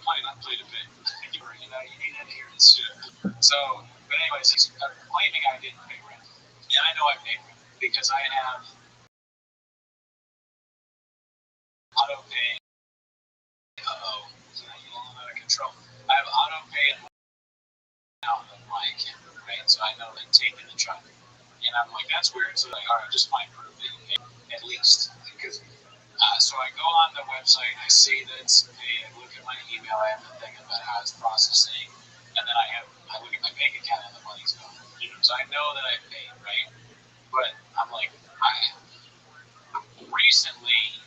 play, not play to pay. You know, you need adherence. Yeah. So, but anyways, he's claiming I didn't pay rent. And I know I paid rent because I have auto pay. Uh-oh, you know, I'm out of control. I have auto pay and now on my account, right? So I know they take in the truck. And I'm like, that's weird. So like, all right, just find proof that you paid at least. Because so I go on the website, I see that it's paid, I look at my email, I have the thing about how it's processing, and then I look at my bank account and the money's gone. So I know that I paid, right? But I'm like, recently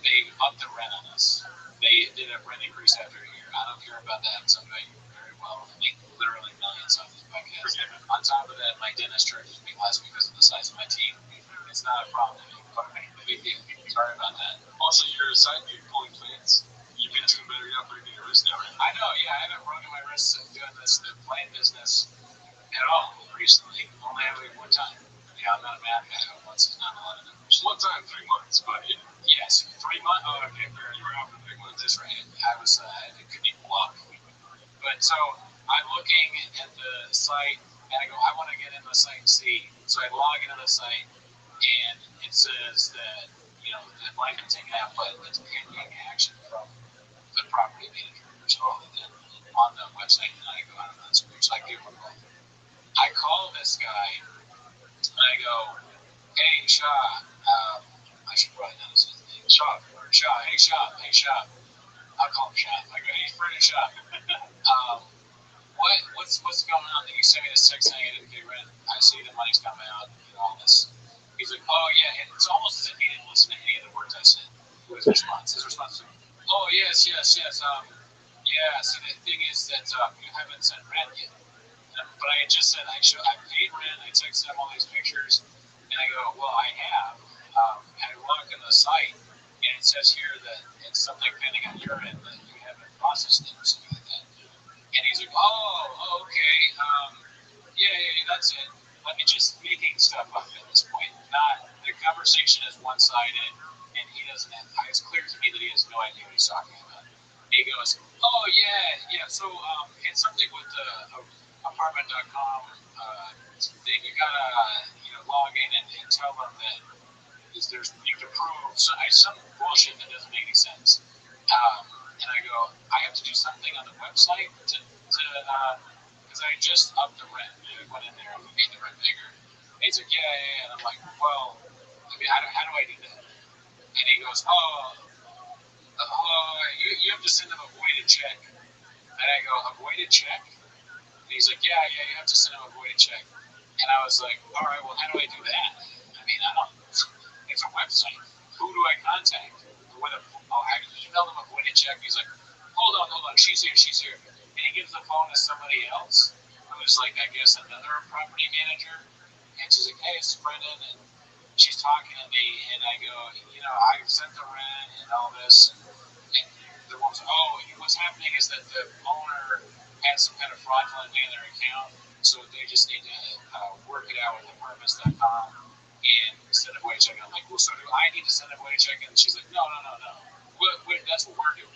they upped the rent on us. They did a rent increase after a year. I don't care about that because I'm paying very well. I make literally millions on this podcast. On top of that, my dentist charges me less because of the size of my teeth. It's not a problem to me. Big deal. Sorry about that. Also, you're a side gig pulling plants. You've been doing better. You're not breaking your wrist now, right? I know, yeah. I haven't broken my wrist doing the plant business at all recently. Only ever one time. Yeah, I'm not a math guy. Once is not a lot of numbers. One time, 3 months, but yeah. Yes, 3 months. Oh, okay, fair. You were out for 3 months. That's right. I was. It could be blocked. But so I'm looking at the site, and I go, I want to get into the site and see. So I log into the site, and it says that the money can take out, but it's pending action from the property manager. There's all of that on the website, and I go, I don't know, that's weird. So I give him a call. I call this guy, and I go, hey, Shaw, I should probably know his name. Shaw. Hey, Shaw. I'll call him Shaw. I go, hey, Freddie Shaw. What's going on? You sent me this text saying I didn't pay rent. I see the money's coming out, all this. He's like, oh, yeah. And it's almost as if he didn't listen to any of the words I said. His response was, oh, yes. Yeah, see, the thing is that you haven't sent rent yet. But I had just said I paid rent. I texted him all these pictures. And I go, well, I have. And I log in the site, and it says here that it's something pending on your end that you haven't processed it or something like that. And he's like, oh, okay. Yeah, that's it. Let me just making stuff up at this point. Not the conversation is one-sided, and he doesn't have. It's clear to me that he has no idea what he's talking about. He goes, oh yeah. So it's something with the apartment.com thing. You gotta log in and tell them that there's you have to prove some bullshit that doesn't make any sense. And I go, I have to do something on the website to because I just upped the rent. I went in there and made the rent bigger. And he's like, yeah. And I'm like, well, I mean, how do I do that? And he goes, you have to send them a voided check. And I go, a voided check? And he's like, yeah, you have to send them a voided check. And I was like, all right, well, how do I do that? I mean, it's a website. Who do I contact? I emailed him a voided check. He's like, hold on, she's here. And he gives the phone to somebody else who's like, I guess, another property manager. And she's like, hey, it's Brendan. And she's talking to me. And I go, I sent the rent and all this. And the woman's like, what's happening is that the owner had some kind of fraudulent thing in their account. So they just need to work it out with apartments.com and send a voided check. I'm like, well, so do I need to send a voided check? And she's like, no. That's what we're doing.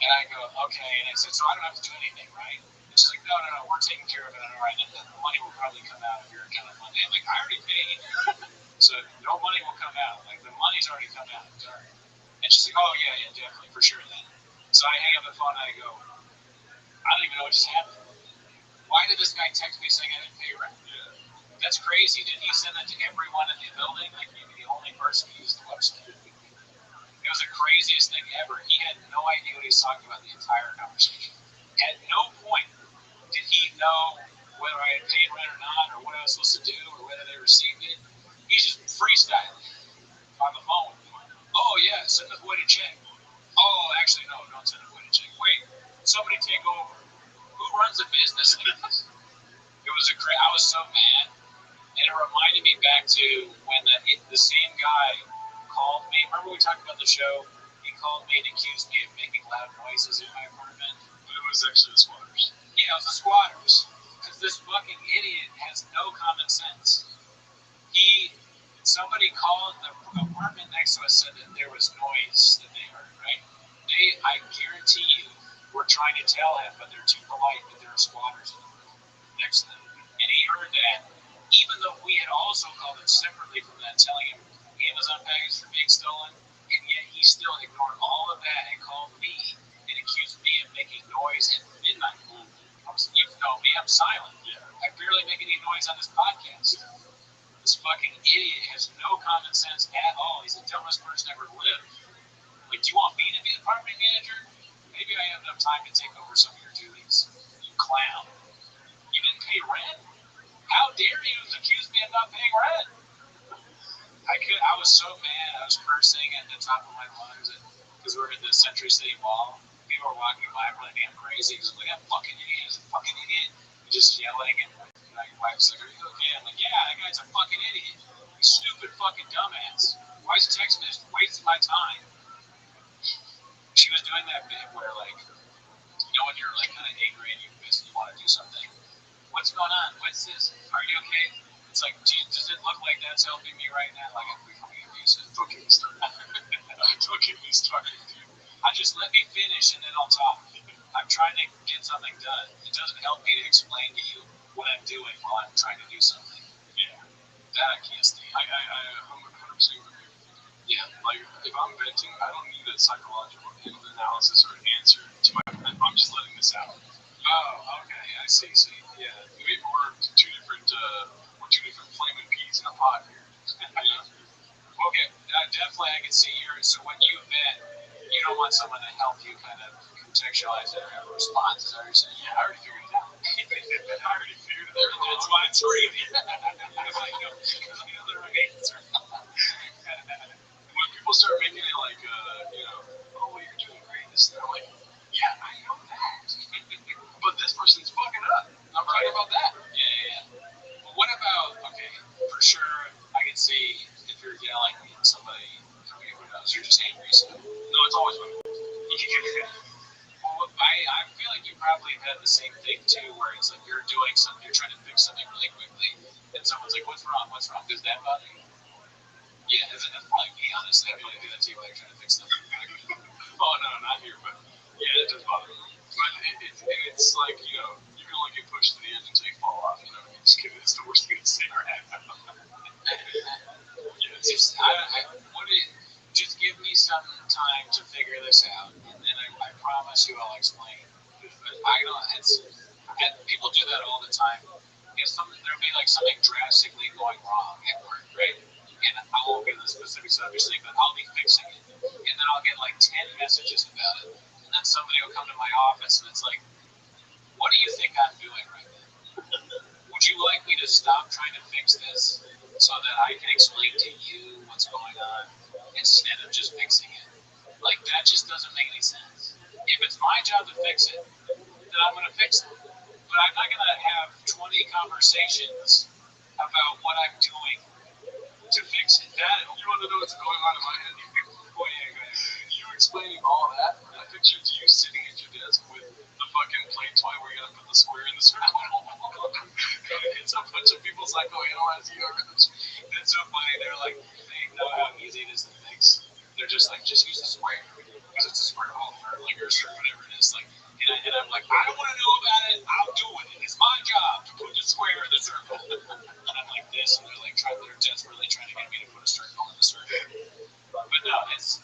And I go, okay. And I said, so I don't have to do anything, right? And she's like, no, we're taking care of it on our end. And the money will probably come out of your account on Monday. I'm like, I already paid. So no money will come out. Like, the money's already come out. And she's like, oh, yeah, definitely, for sure then. So I hang up the phone and I go, I don't even know what just happened. Why did this guy text me saying I didn't pay rent? That's crazy. Did he send that to everyone in the building? Like, maybe the only person who used the website? It was the craziest thing ever. He had no idea what he was talking about the entire conversation. At no point did he know whether I had paid rent or not, or what I was supposed to do, or whether they received it. He's just freestyling on the phone. Oh, yeah, send a voided check. Oh, actually, no, don't send a voided check. Wait, somebody take over. Who runs the business? I was so mad. And it reminded me back to when the same guy called me. Remember we talked about the show? He called me and accused me of making loud noises in my apartment. But it was actually the squatters. Yeah, it was the squatters. Because this fucking idiot has no common sense. Somebody called the apartment next to us, said that there was noise that they heard, right? I guarantee you trying to tell him, but they're too polite, but there are squatters next to them. And he heard that, even though we had also called him separately from that, telling him Amazon packages were being stolen, and yet he still ignored all of that and called me and accused me of making noise at midnight. You know me, I'm silent. Yeah. I barely make any noise on this podcast. This fucking idiot has no common sense at all. He's the dumbest person ever lived. Like, do you want me to be the property manager? Maybe I have enough time to take over some of your duties. You clown. You didn't pay rent? How dare you accuse me of not paying rent? I was so mad. I was cursing at the top of my lungs because we were at the Century City Mall. People were walking by really damn crazy because like, that fucking idiot is a fucking idiot. And just yelling, and my wife's like, are you okay? I'm like, yeah, that guy's a fucking idiot. You stupid fucking dumbass. Why is he texting me? Just wasting my time. She was doing that bit where, like, you know, when you're like kind of angry and you want to do something. What's going on? What's this? Are you okay? It's like, does it look like that's helping me right now? Like, I'm becoming abusive. Don't get me started. Don't get me started. Just let me finish and then I'll talk. I'm trying to get something done. It doesn't help me to explain to you what I'm doing while I'm trying to do something. Yeah. That I can't stand. I'm 100% with you. Yeah. Like, if I'm venting, I don't need a psychological analysis or an answer to my vent. I'm just letting this out. Oh, okay. I see. Yeah. Maybe we're two different flaming peas in a pot here. Okay. Definitely I can see so when you vent, you don't want someone to help you kind of contextualize it or have a response. Is that what you're saying? Yeah, I already figured it out. That's why it's free. Because I know the right answer. When people start making it like, oh, well, you're doing great, this and that, I'm like, yeah, I know that. But this person's fucking up. I'm right about that. Yeah. Well, what about, okay, for sure, I can see if you're yelling at somebody, who knows, you're just angry. So. No, it's always fun. Well, I feel like you probably have had the same thing too, where it's like you're doing something, you're trying to fix something really quickly, and someone's like, "What's wrong? What's wrong?" Does that bother you? Yeah, that's probably me, honestly. I probably do that too when you're trying to fix something. Oh no, not here, but yeah, it does bother me. But it's like, you know, you can only get pushed to the edge until you fall off. You know, you just kidding. It's the worst thing to say right now. Just give me some time to figure this out, and then I promise you I'll explain. But I don't. And people do that all the time. If there'll be like something drastically going wrong at work, right? And I won't get into the specifics, obviously, but I'll be fixing it, and then I'll get like 10 messages about it, and then somebody will come to my office and it's like, "What do you think I'm doing right now? Would you like me to stop trying to fix this so that I can explain to you what's going on instead of just fixing it?" Like, that just doesn't make any sense. If it's my job to fix it, then I'm going to fix it. But I'm not going to have 20 conversations about what I'm doing to fix it. You want to know what's going on in my head? Oh, yeah, go ahead. You explaining all that, and I pictured you sitting at your desk with the fucking play toy where you gotta put the square in the circle. And so a bunch of people psychoanalyze you over this. It's so funny. They're like, they know how easy it is to fix. They're just like, just use the square. Because it's a square hole, or like, or whatever it is. Like, and I'm like, I don't want to know about it. I'll do it. It's my job to put the square in the circle. And I'm like this, and they're desperately trying to get me to put a circle in the circle. But no, it's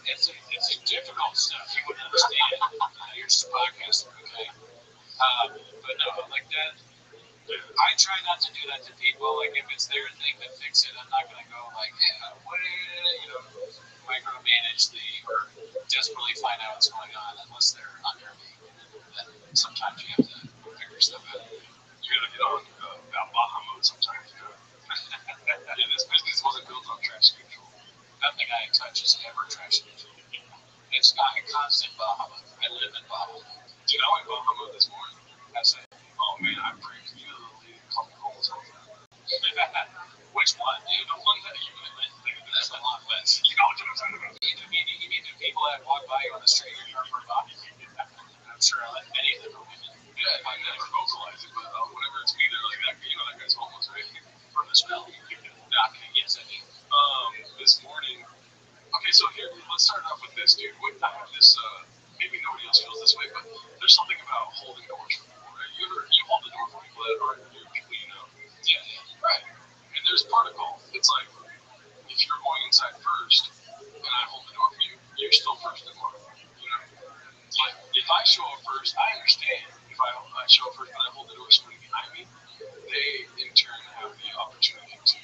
difficult stuff. You wouldn't understand. You're just a podcaster, okay? But no, like that. I try not to do that to people. Like, if it's their thing to fix it, I'm not gonna go like, yeah, micromanage or desperately find out what's going on unless they're under me. Then sometimes you have to figure stuff out. You gotta get on about Baja mode sometimes. Yeah, this business wasn't built on trash control. Nothing I touch is ever trash control. It's not a constant Baja mode. I live in Baja mode. Dude, I went Baja mode this morning. That's it. Oh man, I prayed for you, little lady. Call me home something. Which one, dude? The one that you went with. That's a lot less. You know what I'm talking about. You mean the people that walk by you on the street and you're for Bobby? I'm sure many of them are women. Yeah, I never vocalize it, but whenever it's me, they're like, that guy's homeless, right? From the smell. Not gonna get to me. This morning. Okay, so here, let's start off with this, dude. I have this, maybe nobody else feels this way, but there's something about holding doors for people, right? You hold the door for people that aren't new people, you know. Yeah, right. And there's protocol. It's like if you're going inside first, and I hold the door for you, you're still first in line. You know, like if I show up first, I understand. If I show up first, but I hold the door for somebody behind me, they in turn have the opportunity to,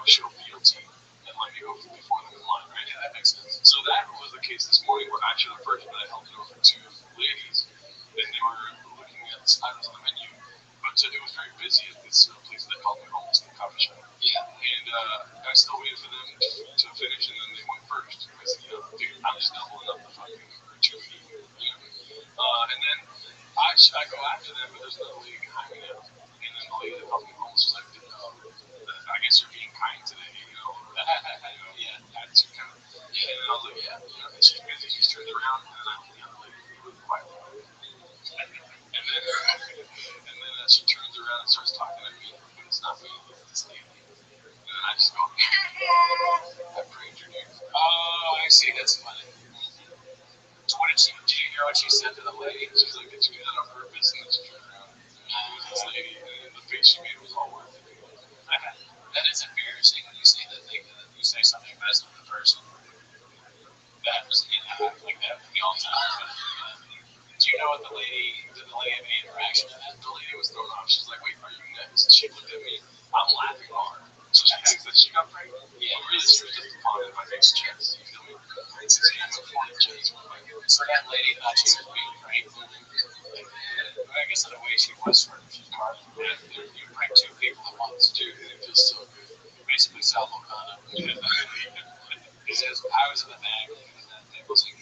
show fealty and let me go before them in line, right? Yeah, that makes sense. So that was the case this morning where I showed up first, but I held the door for two ladies, and they were looking at items on the menu. But it was very busy at this place that called McCollum's, the coffee shop. Yeah. And I still waited for them to finish, and then they went first. I said, dude, I'm just doubling up the fucking gratuity, and then I go after them, but there's another lady behind me now. And then the lady that called McCollum's was like, I guess you're being kind today, Yeah. attitude kind of. Yeah. And I was like, yeah, and she's busy. She turned around, and then I looked the other lady really quietly. And then, she turns around and starts talking to me, but it's not me, it's this lady. And then I just go, I pranked her, dude. Oh, I see. That's funny. So what did you hear what she said to the lady? She's like, did you do that on purpose? And then she turned around. And it was this lady, and the face she made was all worth it. That is embarrassing when you say that thing, that you say something messed with the person. That was, like that with me all the time. Do you know what did the lady have any interaction in that? The lady was thrown off. She's like, wait, are you next? She looked at me. I'm laughing hard. So she thinks that she got pregnant. Yeah. But really, she was just upon in my face chest. You feel me? It's a game of fun chest. So that lady thought she was being pranked. I guess in a way she was sort of. She's part of it. You prank two people at once. Dude, and it feels so good. Basically, Salvo Kana. He says, I was in the bag, and then it was like,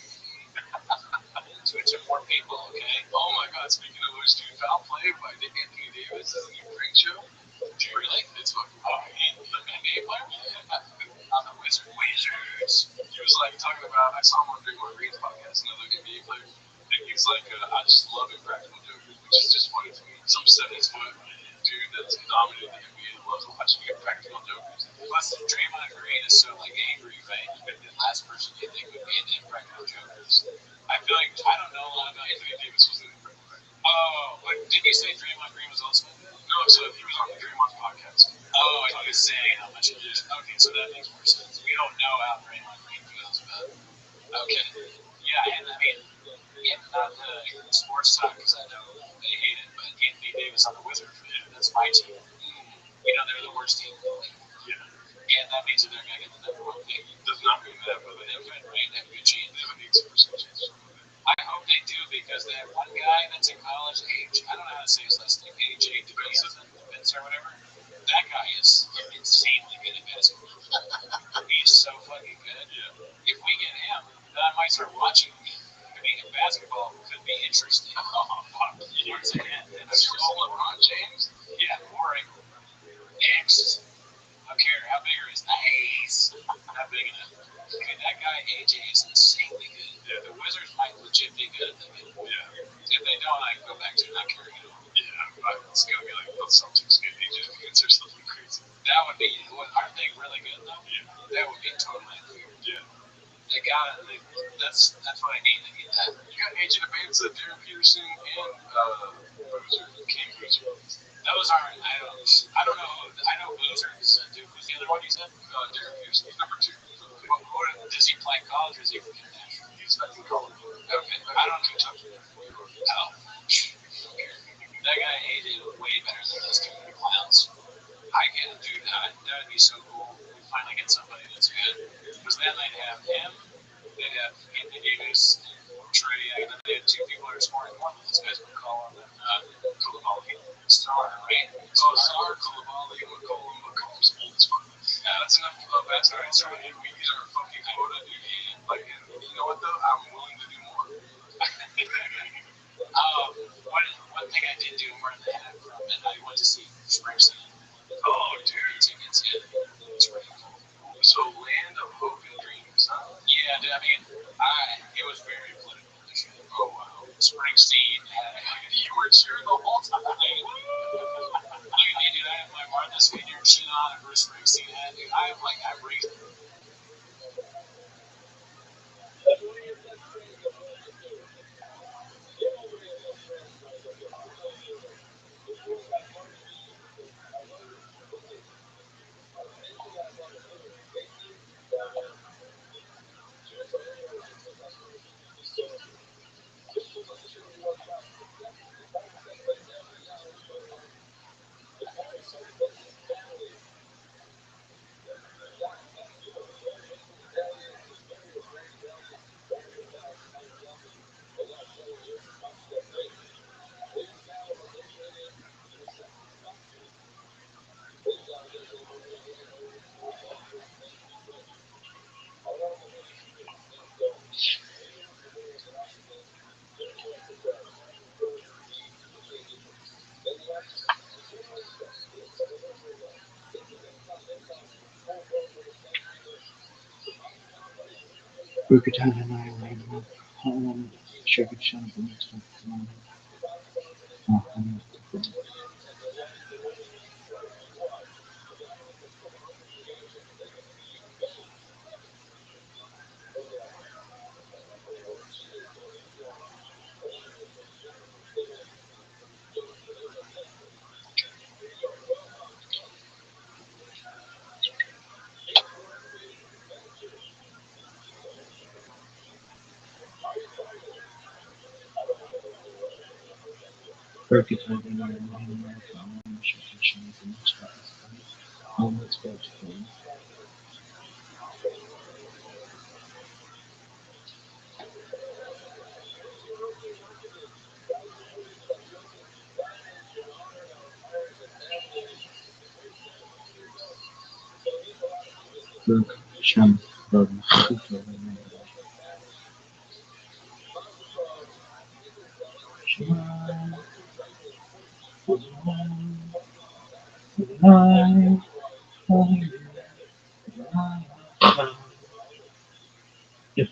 to it took more people, okay? Oh my god, speaking of which, dude, Foul Play by Anthony Davis is a new prank show. Dude, really? It's fucking The NBA player? On the Wizards. He was like talking about, I saw him on Draymond Green's podcast, another NBA player, and he's like, I just love Impractical Jokers, which is just funny to me. Some 7-foot dude that's dominated the NBA loves watching Impractical Jokers. Plus, Draymond Green is so like angry, right? The last person you think would be in Impractical Jokers. I feel like I don't know a lot about Anthony Davis was in Impractical. Oh, like didn't you say Draymond Green was also in that? No, so he was on the Draymond's podcast. Oh, and he was saying how much it is. Okay, so that makes more sense. We don't know how Draymond Green feels about it. Okay. Yeah, and I mean, not the sports side, because I know they hate it, but Anthony Davis on the Wizards, that's my team. They're the worst team in the league. Yeah. And that means that they're going to get the number one pick. Does not mean that, but they have right? They have a good chance. They have an 80% chance. I hope they do, because they have one guy that's in college, I don't know how to say his last name, AJ Depends or whatever. That guy is insanely good at basketball. He's so fucking good. Yeah. If we get him, then I might start watching. I mean, basketball could be interesting. Once again, it's LeBron James. Yeah, boring. Next. I don't care how big he is. Nice. Not big enough. Okay, that guy AJ is insanely good. Yeah. The Wizards might legit be good at that. Yeah. If they don't, I can go back to not caring at all. Yeah, but it's gonna be like the Celtics get AJ against or something crazy. That would be. Aren't they really good though? Yeah. That would be totally weird. Yeah. They got it. That's what I need to get that. You got AJ Depends, Darren Peterson, and Boozer, Cam Boozer. Those aren't. I don't know. I know Boozer is Duke. Who's the other one you said? Darren Peterson. He's number 2. Does he play college or is he from international? He's not in college. Okay. I don't know. Oh. That guy AJ was way better than those two clowns. I can't do that. That would be so cool. We finally get somebody that's good. Because then they'd have him, they'd have Anthony Davis, and Trey, and then they had two people that are scoring more than those guys. McCollum and Coulibaly. Star, right? Star, Coulibaly, McCollum's old as fuck. Yeah, that's enough of basketball. So we use our fucking quota, dude. Like, you know what though? I'm willing to do more. One thing I did do more than that from it, I went to see Springsteen. Oh, dude. Tickets, yeah. It's pretty cool. So, Land of Hope and Dreams, huh? Yeah, dude, I mean, it was very political. Oh, wow. Springsteen you were cheering the whole time. Look at me, dude. I have my Martha's Vineyard shit on, and Bruce Springsteen hat, dude. I'm raised. Rukutana Nine, Shaka Shantan, Rukutana Nine, Shaka Shantan, Moments Beautiful. Ruk Sham Baba Yep.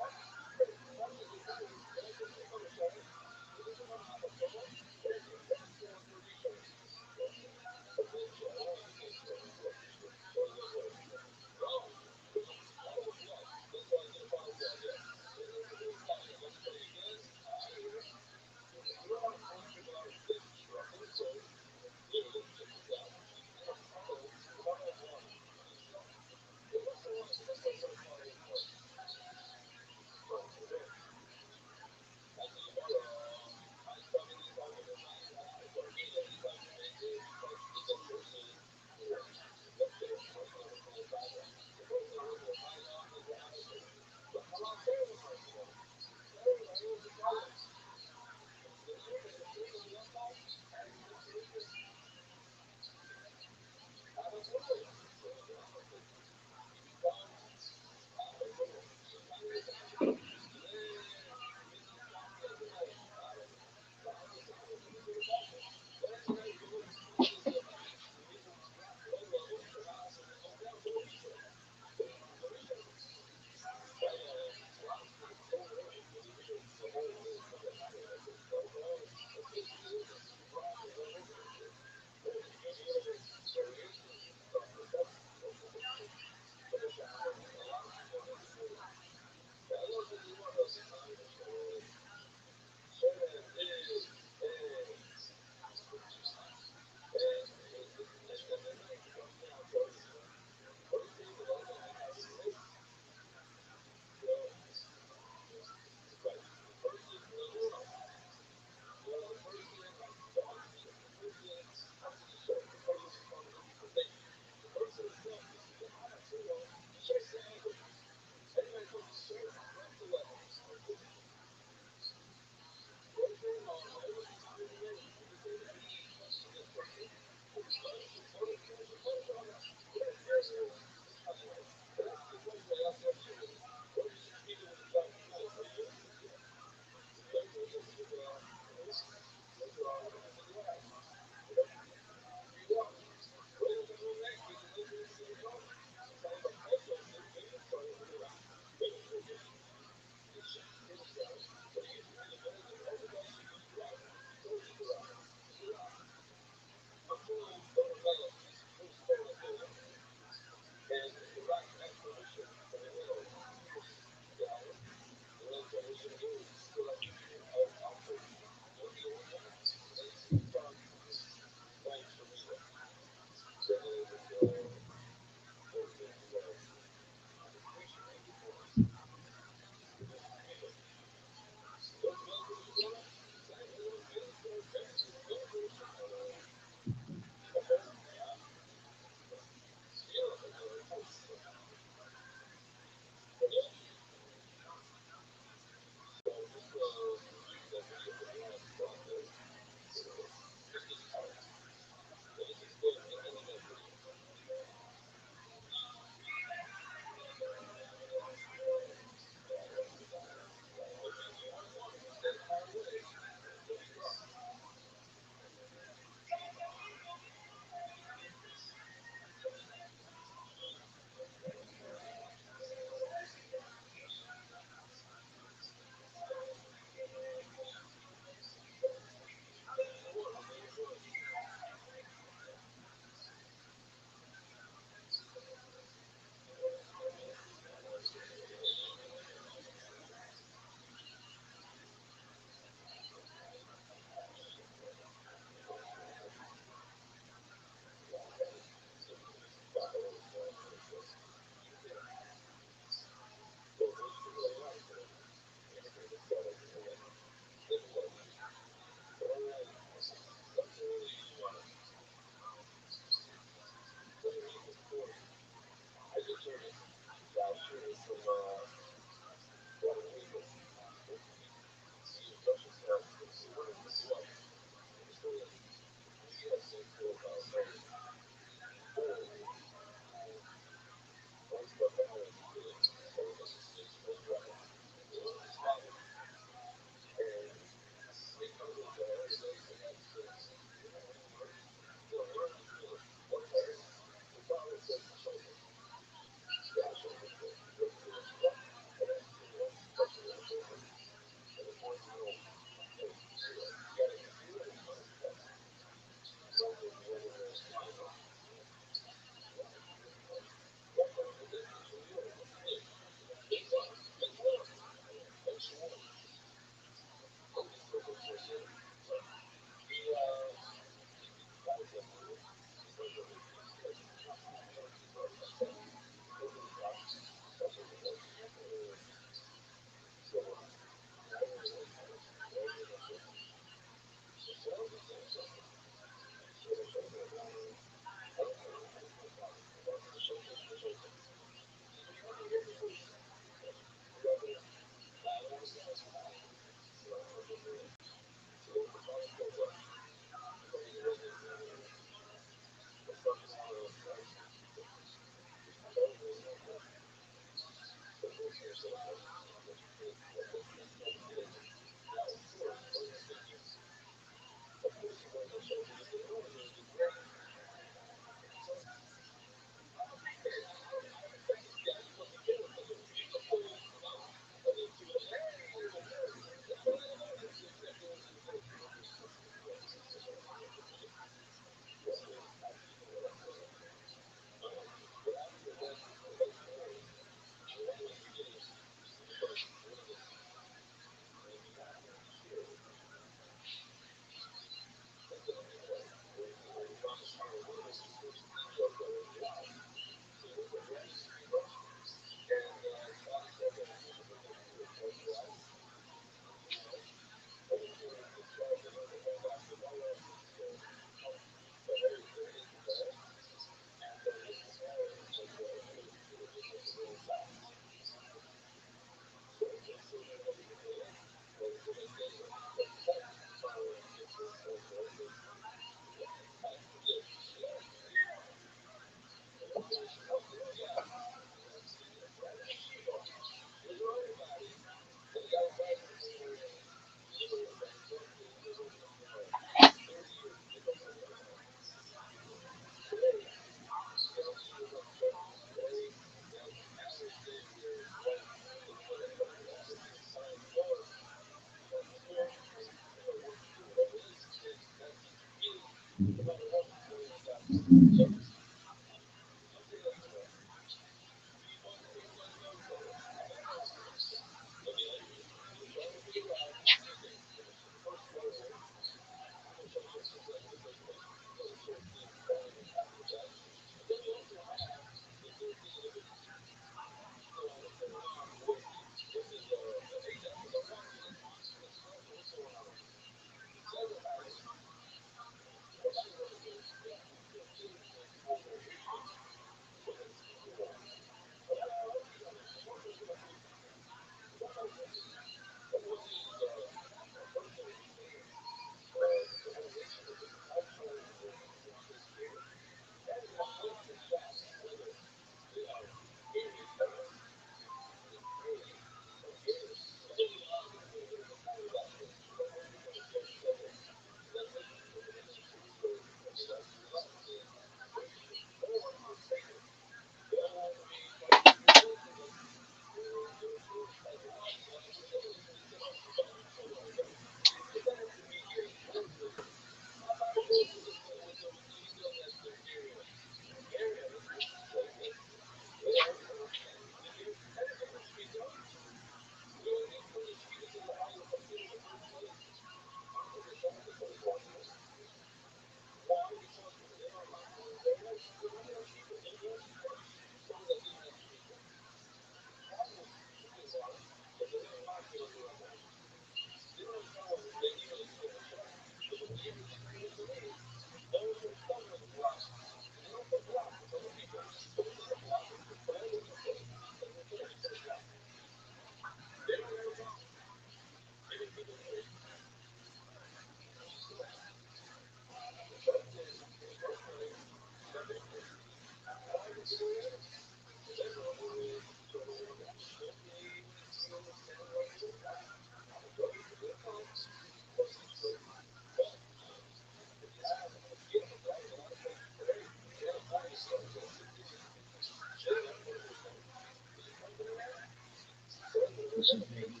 This is maybe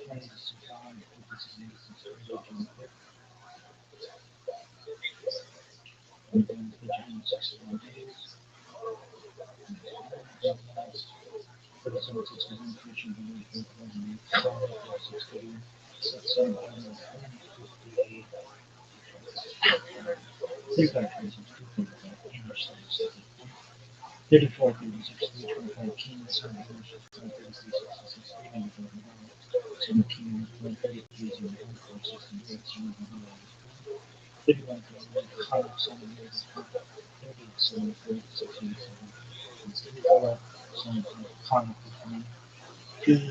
trying to survive with this disease since religion within the June 61 days. For the 761 creature believed with one solid 630 sets on out of 158 35 26 245 English 77 34 36 325 Kings 7 English 33 66 17 33 0 4 68 0 31 5 7 8 7 4 6 8 7 34 7 5 15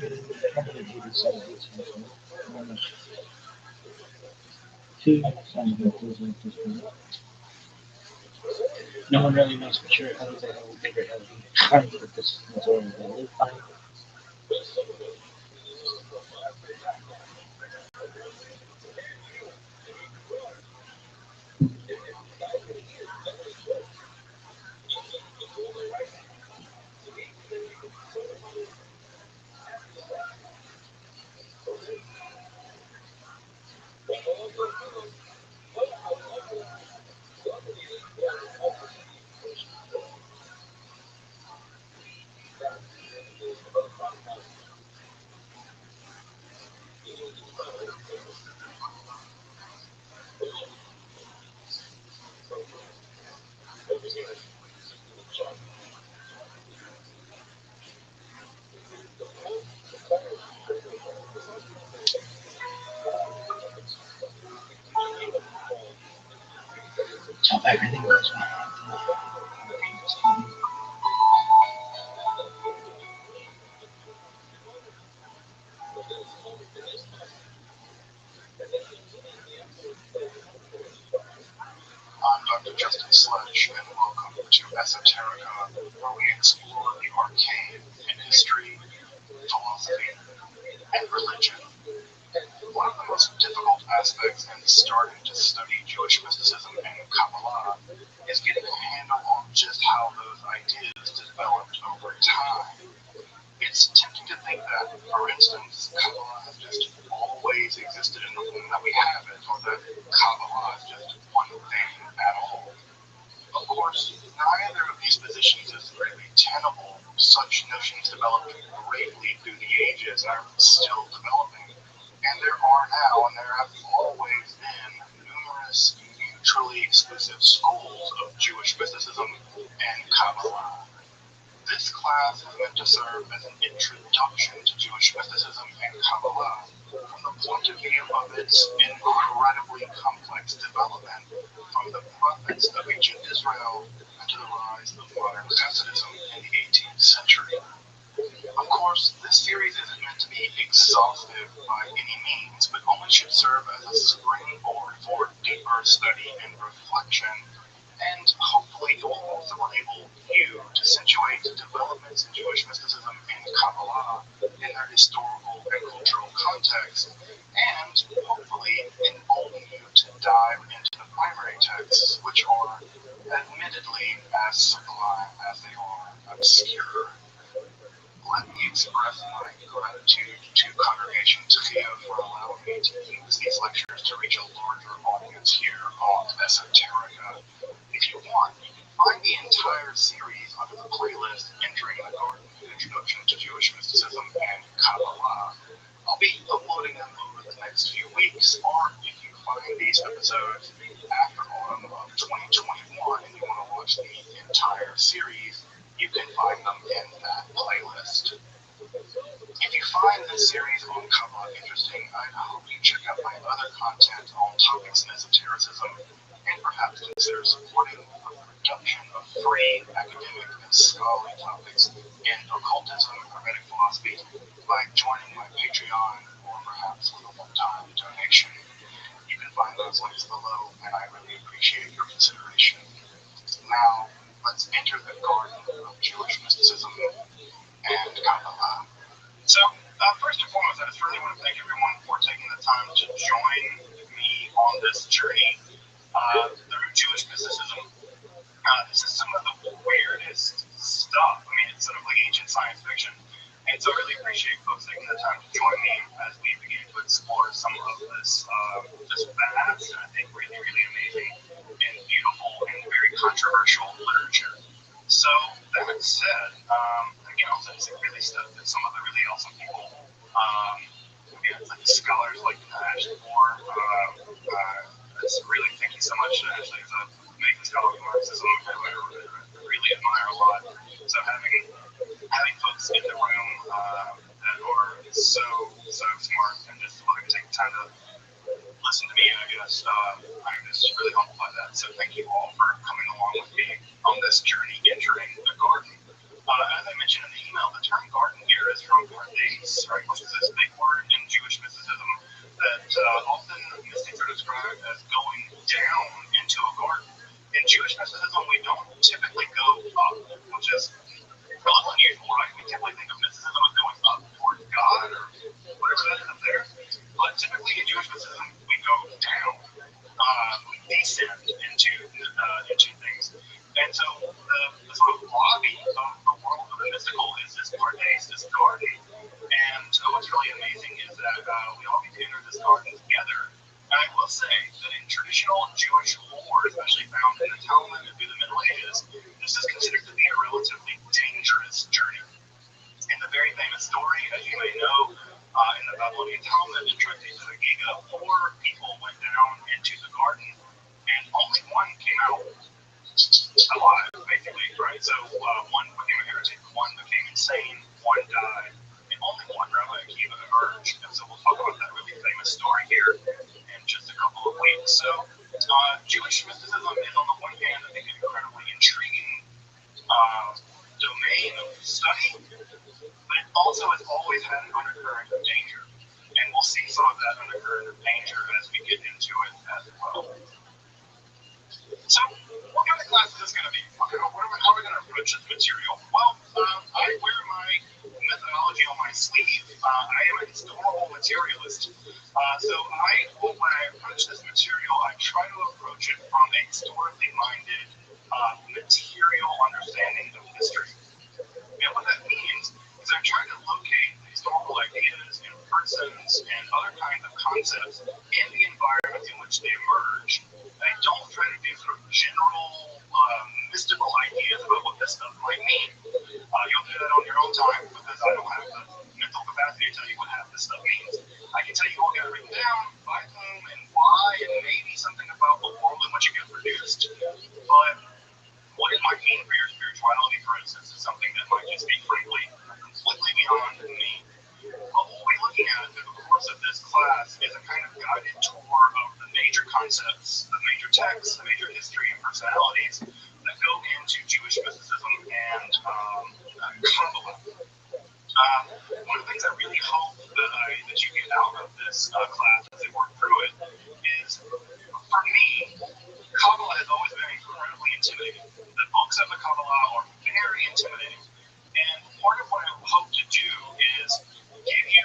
287 1 2 7 no one really knows for sure how they will figure out the kind that this majority will live by. So everything goes well. I'm Dr. Justin Sledge, and welcome to Esoterica, where we explore the arcane in history, philosophy, and religion. One of the most difficult aspects in starting to study Jewish mysticism and Kabbalah is getting a handle on just how those ideas developed over time. It's tempting to think that, for instance, Kabbalah has just always existed in the form that we have that Kabbalah is just one thing at all. Of course, neither of these positions is really tenable. Such notions developed greatly through the ages and are still developing. And there are now, and there have always been, numerous mutually exclusive schools of Jewish mysticism and Kabbalah. This class is meant to serve as an introduction to Jewish mysticism and Kabbalah from the point of view of its incredibly complex development from the prophets of ancient Israel and to the rise of modern Hasidism in the 18th century. Of course, this series isn't meant to be exhaustive by any means, but only should serve as a springboard for deeper study and reflection, and hopefully it will also enable you to situate developments in Jewish mysticism and Kabbalah in their historical and cultural context, and hopefully embolden you to dive into the primary texts, which are admittedly as sublime as they are obscure. Let me express my gratitude to Congregation Tehillah for allowing me to use these lectures to reach a larger audience here on Esoterica. If you want, you can find the entire series under the playlist Entering the Garden, Introduction to Jewish Mysticism and Kabbalah. I'll be uploading them over the next few weeks, or if you find these episodes after autumn of 2021 and you want to watch the entire series, you can find them in that playlist. If you find this series on Kabbalah interesting, I hope you check out my other content on topics in esotericism and perhaps consider supporting the production of free academic and scholarly topics in occultism and hermetic philosophy by joining my Patreon or perhaps with a one-time donation. You can find those links below, and I really appreciate your consideration. Now, let's enter the garden of Jewish mysticism and Kabbalah. So, first and foremost, I just really want to thank everyone for taking the time to join me on this journey through Jewish mysticism. This is some of the weirdest stuff. I mean, it's sort of like ancient science fiction. And so I really appreciate folks taking the time to join me as we begin to explore some of this vast and I think really, really amazing and beautiful and very controversial literature. So that said, again, also just really stuff that some of the really awesome people, like scholars like Ashley Moore, really thank you so much. Ashley is an amazing scholar of Marxism who I really admire a lot. So having folks in the room that are so smart and just willing to take the time to listen to me, I guess I'm just really humbled by that. So thank you all for coming along with me on this journey entering the garden. As I mentioned in the email, the term garden here is from pardes, right, which is this big word in Jewish mysticism that often mystics are described as going down into a garden. In Jewish mysticism, we don't typically go up, which is a little unusual, right? We typically think of mysticism as going up toward God or whatever that is up there. But typically in Jewish mysticism, we go down, we descend into things. And so the sort of lobby of the world of the mystical is this pardes, this garden. And what's really amazing is that we all get to enter this garden together. And I will say that in traditional Jewish lore, especially found in the Talmud and through the Middle Ages, this is considered to be a relatively dangerous journey. In the very famous story, as you may know, in the Babylonian Talmud, in Tractate Chagiga, 4 people went down into the garden, and only one came out alive, basically, right? So one became a heretic, one became insane, one died, and only one, Rabbi Akiva, emerged. And so we'll talk about that really famous story here in just a couple of weeks. So Jewish mysticism is, on the one hand, I think, an incredibly intriguing domain of study, but it also has always had an undercurrent of danger. And we'll see some of that undercurrent of danger as we get into it as well. So, what kind of class is this going to be? How are we going to approach this material? Well, I wear my methodology on my sleeve. I am a historical materialist. So when I approach this material, I try to approach it from a historically minded, material understanding of history. And what that means is I try to locate historical ideas and persons and other kinds of concepts in the environment in which tour of the major concepts, the major texts, the major history and personalities that go into Jewish mysticism and Kabbalah. One of the things I really hope that you get out of this class as you work through it is, for me, Kabbalah has always been incredibly intimidating. The books of the Kabbalah are very intimidating. And part of what I hope to do is give you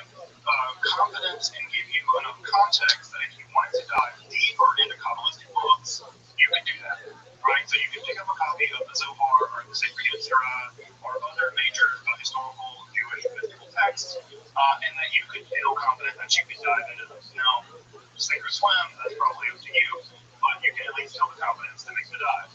confidence and give you enough context that if you wanted to dive deeper into Kabbalistic books, you could do that, right? So you can pick up a copy of the Zohar or the Sefer Yetzirah or other major historical Jewish mystical texts, and that you could feel confident that you could dive into those. Now, sink or swim, that's probably up to you, but you can at least have the confidence to make the dive.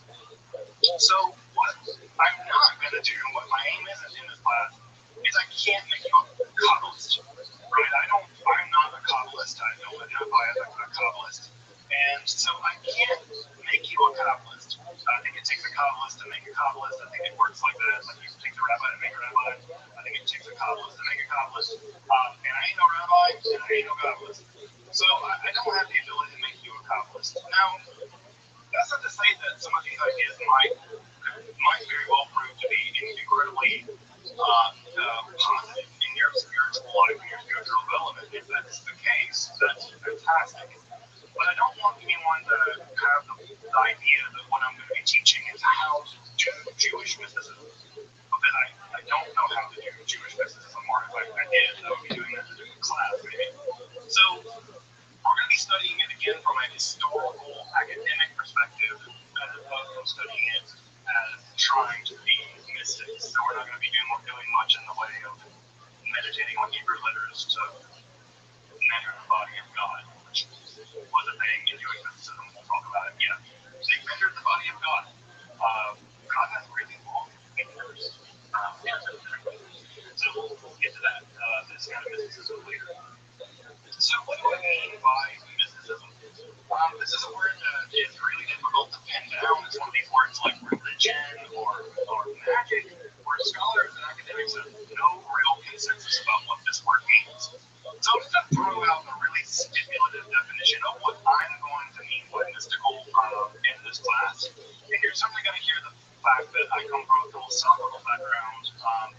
So what I'm not going to do, what my aim isn't in this class, is I can't make you a Kabbalist, right? I'm not a Kabbalist. I don't identify as a Kabbalist. And so I can't make you a Kabbalist. I think it takes a Kabbalist to make a Kabbalist. I think it works like that. Like you take a rabbi to make a rabbi. I think it takes a Kabbalist to make a Kabbalist. And I ain't no rabbi, and I ain't no Kabbalist. So I don't have the ability to make you a Kabbalist. Now, that's not to say that some of these ideas might very well prove to be incredibly positive in your spiritual life and your spiritual development. If that's the case, that's fantastic. But I don't want anyone to have the idea that what I'm going to be teaching is how to do Jewish mysticism. Because I don't know how to do Jewish mysticism, or if I did, I would be doing that in a different class, maybe. So we're going to be studying it again from a historical, academic perspective, as opposed to studying it as trying to be mystics. So we're not going to be doing much in the way of meditating on Hebrew letters to measure the body of God, which was a thing in Jewish mysticism. We'll talk about it. Yeah, they measured the body of God. God has really long fingers. So we'll get to that. This kind of mysticism later. So what do I mean by mysticism? This is a word that is really difficult to pin down. It's one of these words like religion or magic, where scholars and academics have no real consensus about what this word means. So I'm just going to throw out a really stipulative definition of what I'm going to mean by mystical in this class. And you're certainly going to hear the fact that I come from a philosophical background.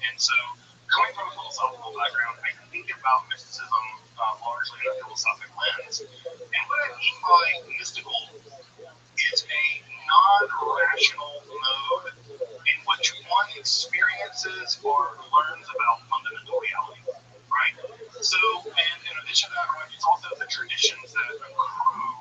And so coming from a philosophical background, I think about mysticism largely in a philosophic lens. And what I mean by mystical is a non-rational mode in which one experiences or learns about fundamental reality, right? So, and in addition to that, right, it's also the traditions that accrue,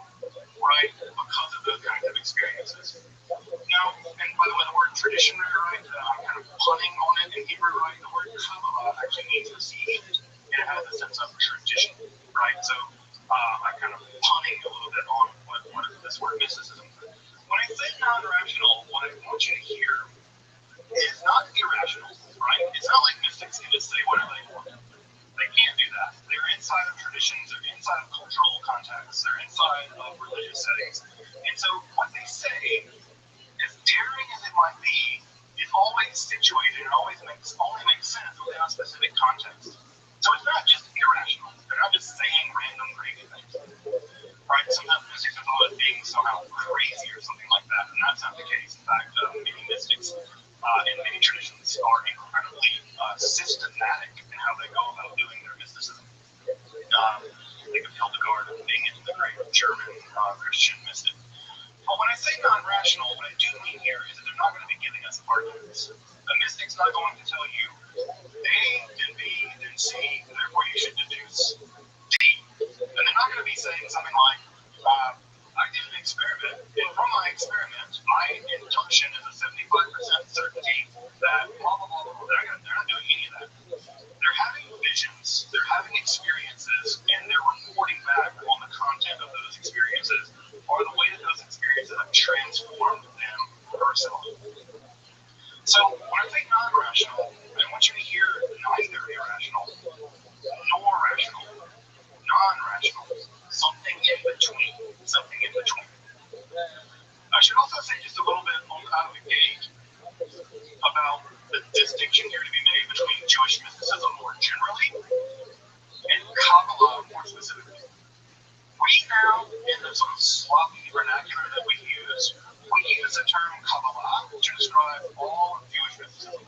right, because of those kinds of experiences. Now, and by the way, the word tradition, right, I'm kind of punning on it in Hebrew, right? The word Kabbalah actually means received, and it has a sense of tradition, right? So I'm kind of punning a little bit on what this word mysticism. When I say non-rational, what I want you to hear is not irrational, right? It's not like mystics can just say whatever they want. They can't do that. They're inside of traditions, they're inside of cultural contexts, they're inside of religious settings. And so what they say, as daring as it might be, is always situated and only makes sense within a specific context. So it's not just irrational. They're not just saying random crazy things. Right? Sometimes mystics are thought of being somehow crazy or something like that, and that's not the case. In fact, many mystics in many traditions are incredibly systematic in how they go about doing their mysticism. Think of Hildegard being the great German Christian mystic. But when I say non-rational, what I do mean here is that they're not going to be giving us arguments. The mystic's not going to tell you A, then B, then C, therefore you should deduce D. And they're not going to be saying something like, I did an experiment, and from my experiment, my induction is a 75% certainty that blah, blah, blah, blah. They're not doing any of that. They're having visions, they're having experiences, and they're reporting back on the content of those experiences or the way that those experiences have transformed them personally. So when I say non-rational, I want you to hear neither irrational nor rational, non-rational, something in between, something in between. I should also say just a little bit out of the gate about the distinction here to be made between Jewish mysticism more generally and Kabbalah more specifically. We now in the sort of sloppy vernacular that we use the term Kabbalah to describe all of Jewish mysticism.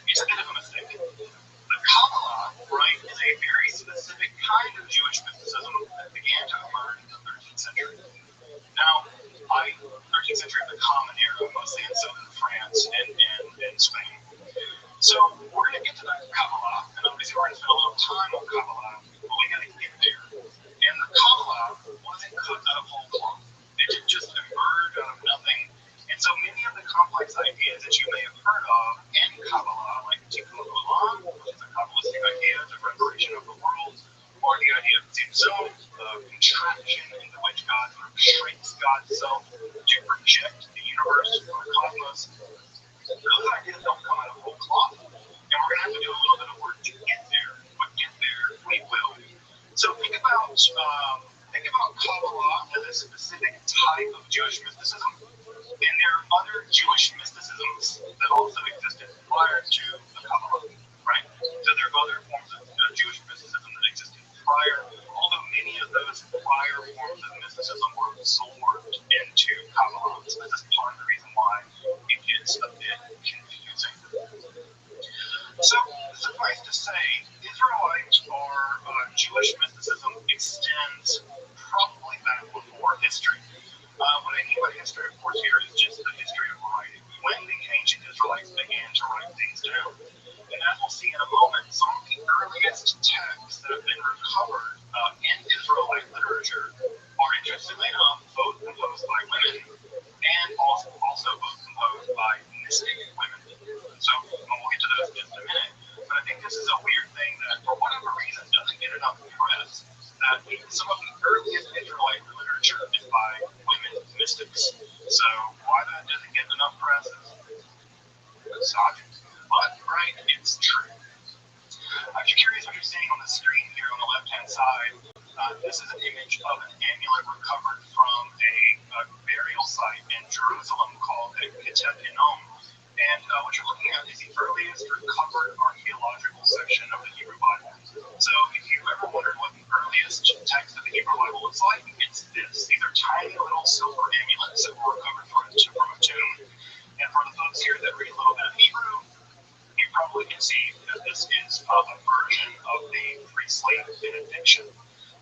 It's a bit of a mistake. The Kabbalah, right, is a very specific kind of Jewish mysticism that began to emerge in the 13th century. Now, 13th century of the Common Era, mostly in southern France and Spain. So we're going to get to the Kabbalah, and obviously we're going to spend a little time on Kabbalah, but we got to get there. And the Kabbalah wasn't cut out of whole cloth. It didn't just emerge out of nothing. And so many of the complex ideas that you may have heard of in Kabbalah, like Tikkun Olam, which is a Kabbalistic idea, the reparation of the world, or the idea of Tzimtzum, the contraction into which God sort of shrinks God's self to project the universe or the cosmos, those ideas don't come out of whole cloth. And we're going to have to do a little bit of work to get there, but get there we will. So think about Kabbalah as a specific type of Jewish mysticism, and there are other Jewish mysticisms that also existed prior to the Kabbalah, right? So there are other forms of Jewish mysticism that existed prior, although many of those prior forms of mysticism were absorbed into Kabbalah. So this is part of the reason why it gets a bit confusing. So suffice to say, Israelite or Jewish mysticism extends probably back before history. What I mean by history, of course, here is just the history of writing. When the ancient Israelites began to write things down. And as we'll see in a moment, some of the earliest texts that have been recovered in Israelite literature are, interestingly enough, both composed by women and also both composed by mystic women. So we'll get to those in just a minute. But I think this is a weird thing that, for whatever reason, doesn't get enough press, that some of the earliest Israelite literature is by women mystics. So why that doesn't get enough press is misogyny. But, right, it's true. If you're curious what you're seeing on the screen here on the left-hand side, this is an image of an amulet recovered from a burial site in Jerusalem called the Ketef Hinnom. And what you're looking at is the earliest recovered archaeological section of the Hebrew Bible. So if you ever wondered what the earliest text of the Hebrew Bible looks like, it's this. These are tiny little silver amulets that were recovered from a tomb. And for the folks here that read a little bit of Hebrew, you probably can see that this is a version of the priestly benediction.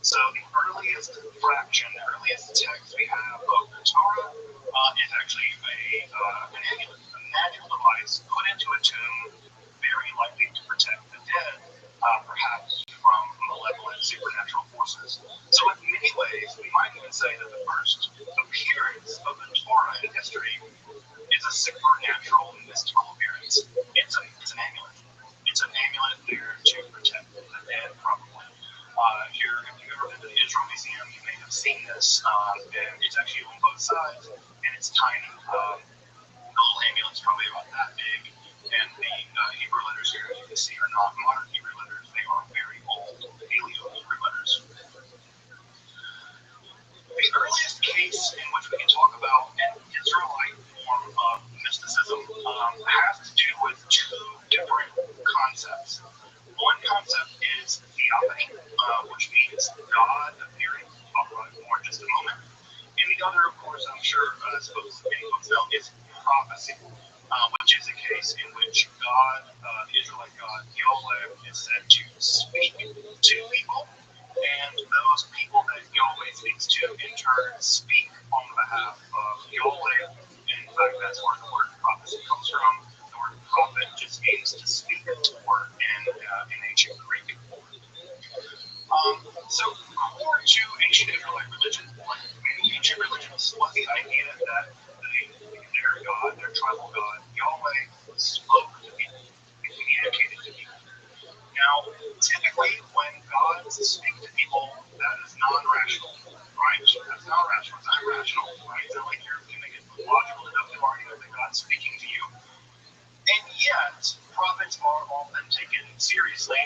So the earliest fraction, the earliest text we have of the Torah is actually an amulet, a magical device put into a tomb, very likely to protect the dead, perhaps from malevolent supernatural forces. So in many ways, we might even say that the first appearance of the Torah in history is a supernatural mystical appearance. It's an amulet. It's an amulet there to protect the dead, probably. If you've ever been to the Israel Museum, you may have seen this. And it's actually on both sides, and it's tiny. The little amulet's probably about that big, and the Hebrew letters here, as you can see, are not modern Hebrew letters. They are very old Paleo-Hebrew letters. The earliest case in which we can talk about an Israelite form of mysticism has to do with two different concepts. One concept is theophany, which means God appearing. I'll talk about it more in just a moment. And the other, of course, I'm sure, many folks know, is prophecy, which is a case in which God, the Israelite God, Yahweh, is said to speak to people, and those people that Yahweh speaks to, in turn, speak on behalf of Yahweh. And in fact, that's where the word prophecy comes from. The word prophet just means to speak or in ancient Greek. So core to ancient Israelite religion, like many ancient religions, was the idea that their God, their tribal God, Yahweh, spoke to people, communicated to people. Now, typically, when gods speak to people, that is non-rational, right? That's not rational. It's not irrational, right? It's not like you're going to make a logical deductive argument that God's speaking to you. And yet, prophets are often taken seriously,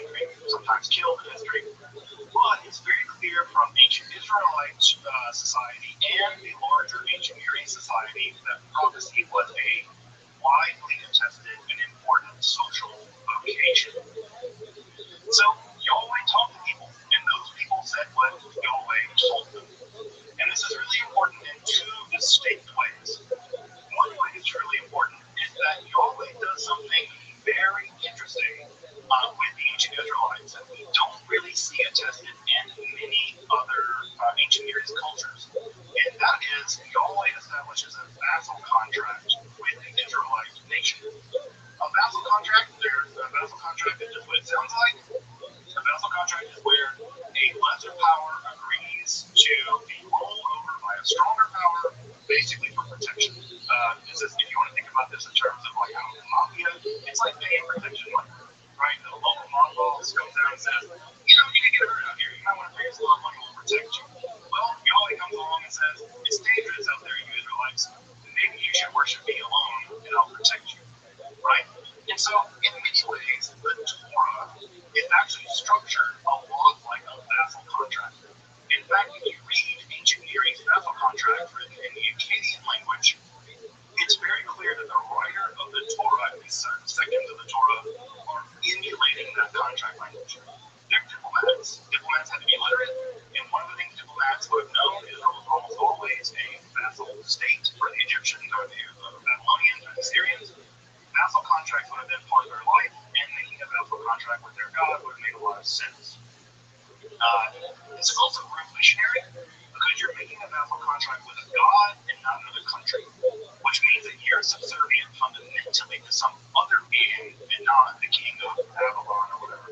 sometimes killed in history. But it's very clear from ancient Israelite society and the larger ancient Near East society that prophecy was a widely attested and important social vocation. So Yahweh talked to people, and those people various cultures. And that is, Yahweh establishes a vassal contract with the Israelite nation. A vassal contract, is just what it sounds like. A vassal contract is where a lesser power agrees to be rolled over by a stronger power, basically for protection. This is, if you want to think about this in terms of like how the mafia, it's like paying protection money, right? The local mob boss comes down and says, you know, you can get hurt out here. You might want to pay us a lot of money, we'll protect you. Well, Yahweh comes along and says, it's dangerous out there, you Israelites. Maybe you should worship me alone, and I'll protect you, right? And so, in many ways, the Torah is actually structured a lot like a vassal contract. In fact, if you read ancient Near East vassal contracts written in the Akkadian language, it's very clear that the writer of the Torah, at least certain sections of the Torah, are emulating that contract language. They're diplomats. Diplomats had to be literate, and one of the things diplomats would have known is there was almost always a vassal state for the Egyptians or the Babylonians or the Syrians. Vassal contracts would have been part of their life, and making a vassal contract with their God would have made a lot of sense. This is also revolutionary because you're making a vassal contract with a God and not another country, which means that you're subservient fundamentally to some other being and not the king of Babylon or whatever.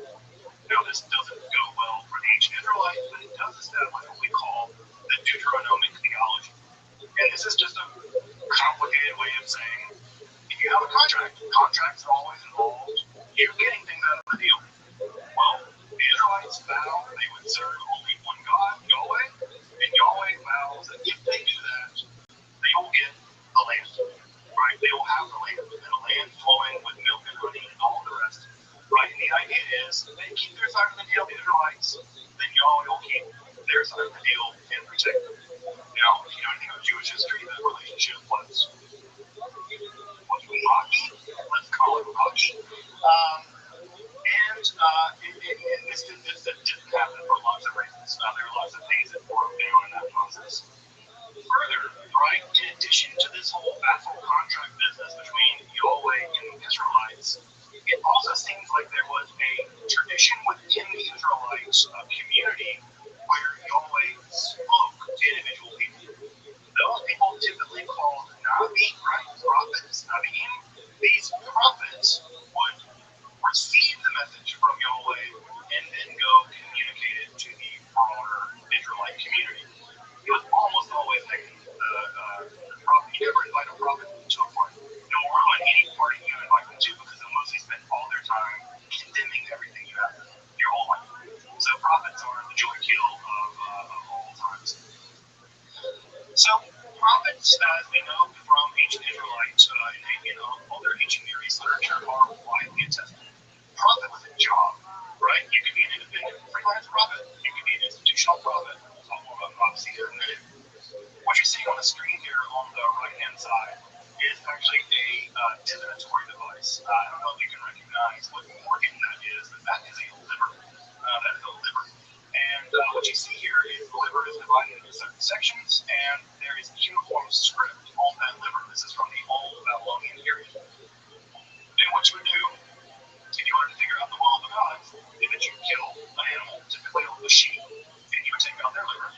Now, this doesn't go well for the ancient Israelites, but it does establish what we call the Deuteronomic theology. And this is just a complicated way of saying, if you have a contract, contracts are always involved, you're getting things out of the deal. Well, the Israelites vowed they would serve only one God, Yahweh, and Yahweh vows that if they do that, they will get a land, right? They will have the land, and a land flowing with milk and honey and all the rest, right? And the idea is they keep their side of the deal, the Israelites, then Yahweh will keep their side of the deal and protect them. Now, if you know anything about Jewish history, that relationship was rocky, let's call it rocky. And this didn't happen for lots of reasons. There are lots of things that broke down in that process. Further, right, in addition to this whole vassal contract business between Yahweh and the Israelites, it also seems like there was a tradition within the Israelite community where Yahweh spoke to individual people. Those people typically called Nabi, right, prophets, Nabiim. These prophets would receive the message from Yahweh and then go communicate it to the broader Israelite community. It was almost always negative. The prophet, you never invite a prophet to a party. They'll ruin any party you invite them to because they'll mostly spend all their time condemning everything you have your whole life. So prophets are the joy kill of all times. So prophets, as we know from ancient Israelite and other ancient Near East literature, are widely attested. Prophet was a job, right? You could be an independent freelance prophet. You could be an institutional prophet. We'll talk more about prophecy here in a minute. What you're seeing on the screen here on the right-hand side is actually a divinatory device. I don't know if you can recognize what organ that is, but that is a liver. That is a liver. And what you see here is the liver is divided into certain sections, and there is uniform script on that liver. This is from the old Babylonian period. And what you would do, if you wanted to figure out the will of the gods, is that you kill an animal, typically a sheep, and you would take out their liver,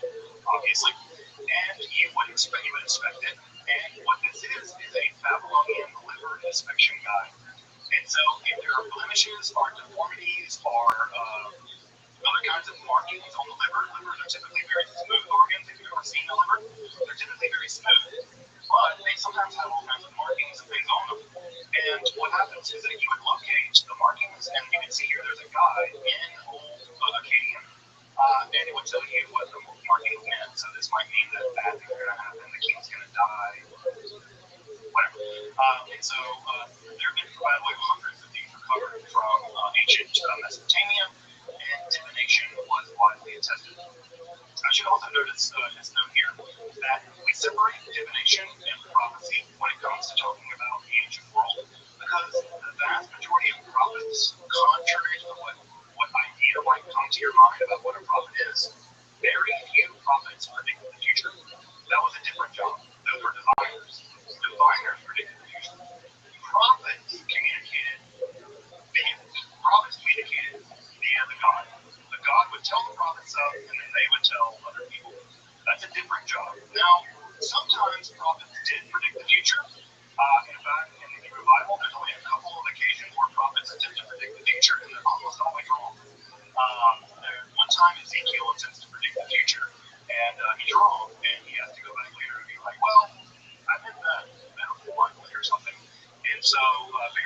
obviously, and you would inspect it. And what this is a Babylonian liver inspection guide. And so if there are blemishes or deformities or other kinds of markings on the liver, livers are typically very smooth organs. If you've ever seen a liver, they're typically very smooth. But they sometimes have all kinds of markings and things on them. And what happens is that you would locate the markings, and you can see here there's a guide in old Akkadian, and it would tell you what the markings meant. So this might mean that bad things are going to happen, the king's going to die, whatever. And so there have been, by the way, hundreds of these recovered from ancient Mesopotamia, and divination was widely attested. I should also notice this note here that we separate divination and prophecy when it comes to talking about the ancient world, because the vast majority of prophets, contrary to what idea might come to your mind about what a prophet is, very few prophets predicted the future. That was a different job. Those were diviners. Diviners predicted the future. Prophets communicated via the God. The God would tell the prophet stuff, and then they would tell other people. That's wrong, and he has to go back later and be like, well, I meant that metaphorically or something. And so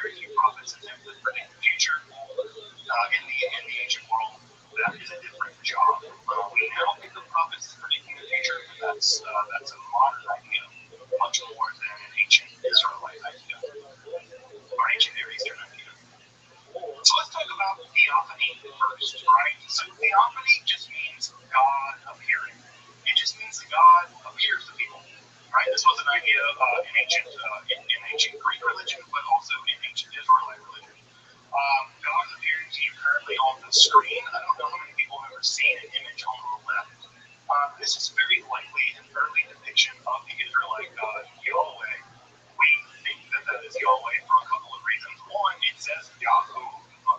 very few prophets attempt to predict the future. In the ancient world, that is a different job. We now think of prophets as predicting the future, but that's a modern idea, much more than an ancient Israelite idea or ancient Near Eastern idea. So let's talk about theophany first, right? So theophany just means God appearing. It just means that God appears to people, right? This was an idea in ancient Greek religion, but also in ancient Israelite religion. God is appearing to you currently on the screen. I don't know how many people have ever seen an image on the left. This is very likely an early depiction of the Israelite God, Yahweh. We think that is Yahweh for a couple of reasons. One, it says Yahoo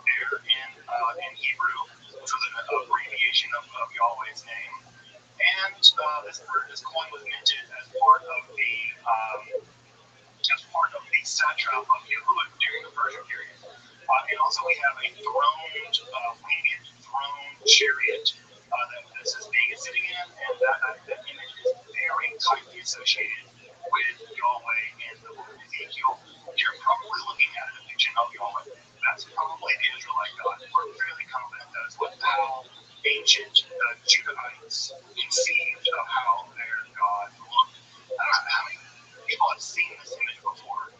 there in Hebrew, which was an abbreviation of Yahweh's name. And this coin was minted as part of the satrap of Yehud during the Persian period. And also we have a winged throne chariot that this is being sitting in, and that image is very tightly associated with Yahweh in the book of Ezekiel. You're probably looking at a depiction of Yahweh. That's probably the Israelite God. We're fairly confident that is how ancient Judahites conceived of how their God looked. I don't know how many people have seen this image before.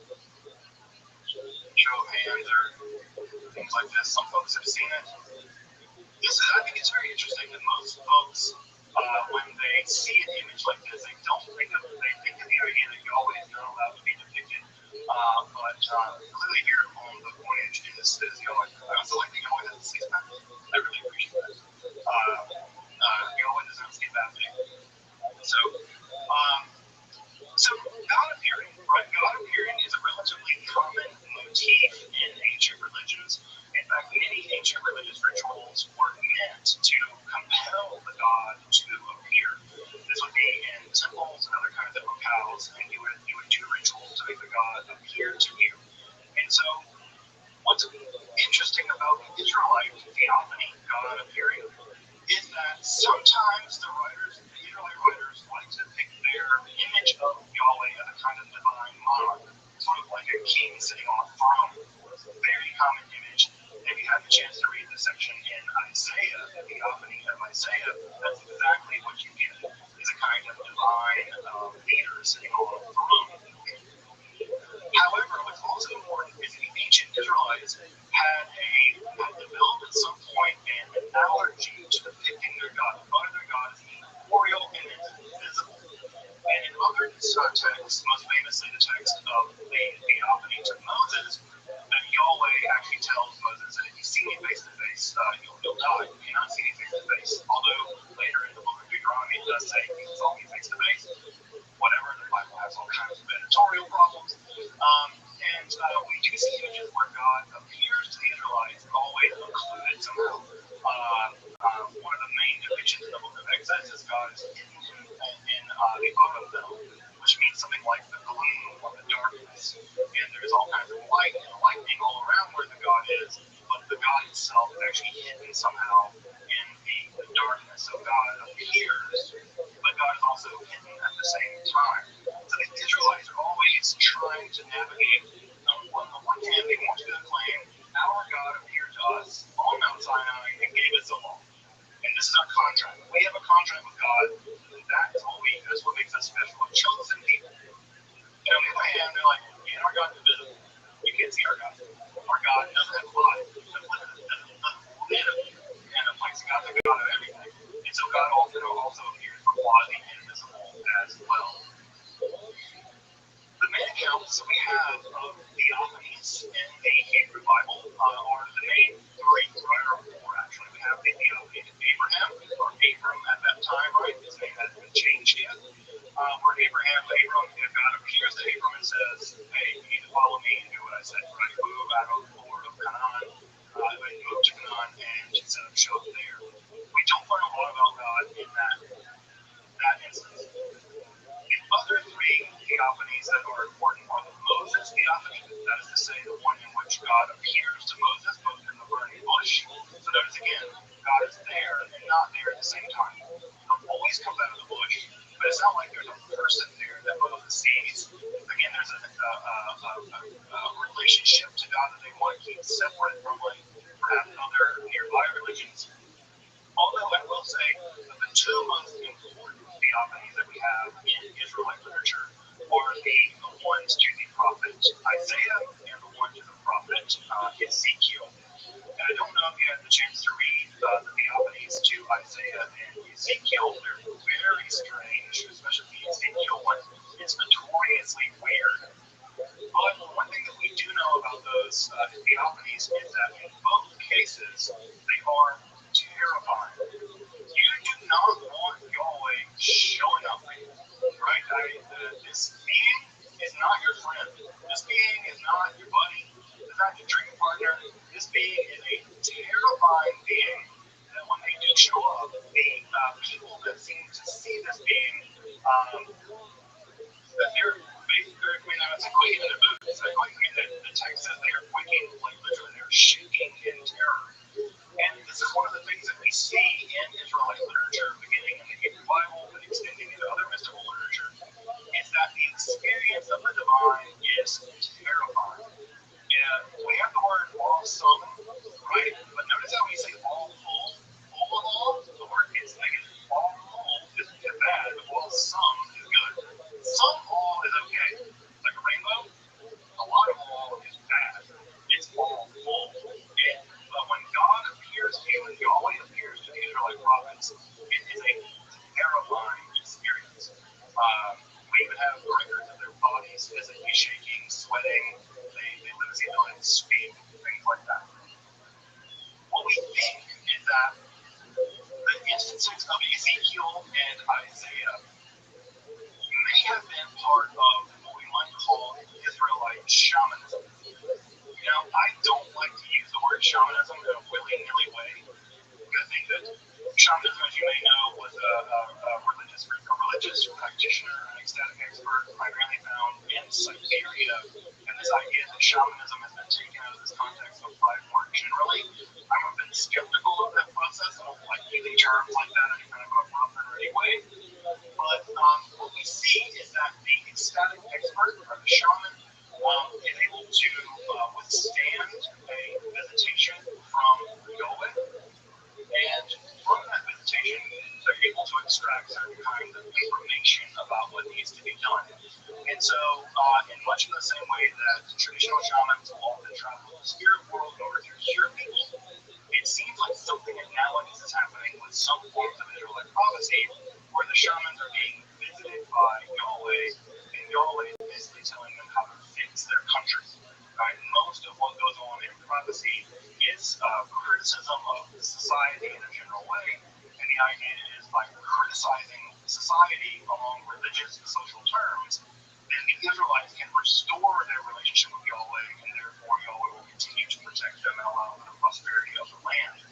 Show of hands or things like this. Some folks have seen it. I think it's very interesting that most folks, when they see an image like this, they think of the idea that Yahweh is not allowed to be depicted. But clearly here on the coinage is Yahweh. I also like that Yahweh has a six-pack. I really appreciate that. Yahweh does not see a bad thing. So God appearing, right? God appearing is a relatively common motif in ancient religions. In fact, many ancient religious rituals were meant to compel the god to appear. This would be in temples and other kinds of locales, and you would do rituals to make the god appear to you. And so, what's interesting about the Israelite theophany, God appearing, is that sometimes the Israelite writers like to pick their image of Yahweh as a kind of divine monarch, sort of like a king sitting on a throne. Very common image. If you have the chance to read the section in Isaiah, the theophany of Isaiah, that's exactly what you get, is a kind of divine leader sitting on a throne. However, what's also important is the ancient Israelites had developed at some point an allergy to depicting their God. The God of their God is incorporeal and it's invisible. And in other texts, most famously the text of the theophany to Moses, that Yahweh actually tells Moses that if you see me face to face, you'll die. You cannot see me face to face. Although later in the book of Deuteronomy it does say you saw me face to face. Whatever, the Bible has all kinds of editorial problems. And we do see images where God appears to the Israelites, always included somehow. One of the main depictions in the book of Exodus is God is hidden in the Arabelle, which means something like the gloom or the darkness. And there's all kinds of light and lightning all around where the God is, but the God himself is actually hidden somehow in the darkness. So God appears, but God is also hidden at the same time. So the Israelites are always trying to navigate. On the one hand, they want to claim our God appeared to us on Mount Sinai and gave us a law. And this is our contract. We have a contract with God. That's what makes us special. We're chosen people. And on the other hand, they're like, yeah, our God's invisible. You can't see our God. Our God doesn't have a body. Doesn't live in a place. God's a God of everything. And so God also appears for quasi invisible as well. The main accounts we have of theophanies in the Hebrew Bible are the main three, right, or four actually. We have the theophany of Abraham, or Abram at that time, right? His name hasn't been changed yet. Where God appears to Abram and says, hey, you need to follow me and do what I said, right? Move out of the Lord of Canaan, move to Canaan, and show up there. We don't learn a lot about God in that instance. The other three theophanies that are important are the Moses theophany, that is to say, the one in which God appears to Moses, both in the burning bush. So notice again, God is there and not there at the same time. The voice comes out of the bush, theophanies that we have in Israelite literature are the ones to the prophet Isaiah and the one to the prophet Ezekiel. And I don't know if you had the chance to read the theophanies to Isaiah and Ezekiel. They're very strange, especially the Ezekiel one. It's notoriously weird. But one thing that we do know about those theophanies is that in both cases, they are terrifying. You do not want Yahweh showing up, right? This being is not your friend. This being is not your buddy. It's not your drinking partner. This being is a terrifying being that when they do show up, the people that seem to see this being, that they're basically, it's a quake in the boots. It's a quake in the text says they are quaking, like literally they're shaking in terror. And this is one of the things that we see in Israelite literature, beginning in the Hebrew Bible and extending into other mystical literature, is that the experience of the divine is terrifying. And we have the word awesome, right? But notice how we say all full of all, the word is negative. All full is bad, all some is good. Some all is okay. Like a rainbow, a lot of all is bad. It's all full. But when God appears to you, when Yahweh appears to the Israelite prophets, it is a terrifying experience. We even have records of their bodies physically shaking, sweating. They lose the ability to speak, things like that. What we think is that the instances of Ezekiel and Isaiah may have been part of what we might call Israelite shamanism. You know, I don't like to use the word shamanism in a willy-nilly way, because I think that shamanism, as you may know, was a religious practitioner, an ecstatic expert, primarily found in Siberia. And this idea that shamanism has been taken out of this context of life more generally, I've been skeptical of that process. I don't like using terms like that in kind of a rough and ready way. But what we see is that the ecstatic expert, or the shaman, is able to withstand a visitation from Yahweh. And from that visitation, they're able to extract certain kinds of information about what needs to be done. And so, in much in the same way that traditional shamans often travel the spirit world in order to cure people, it seems like something analogous is happening with some forms of Israelite prophecy, where the shamans are being visited by Yahweh, and Yahweh is basically telling them how to fix their country. Right? Most of what goes on in prophecy is criticism of society in a general way, and the idea is by criticizing society along religious and social terms, then the Israelites can restore their relationship with Yahweh, and therefore Yahweh will continue to protect them and allow for the prosperity of the land.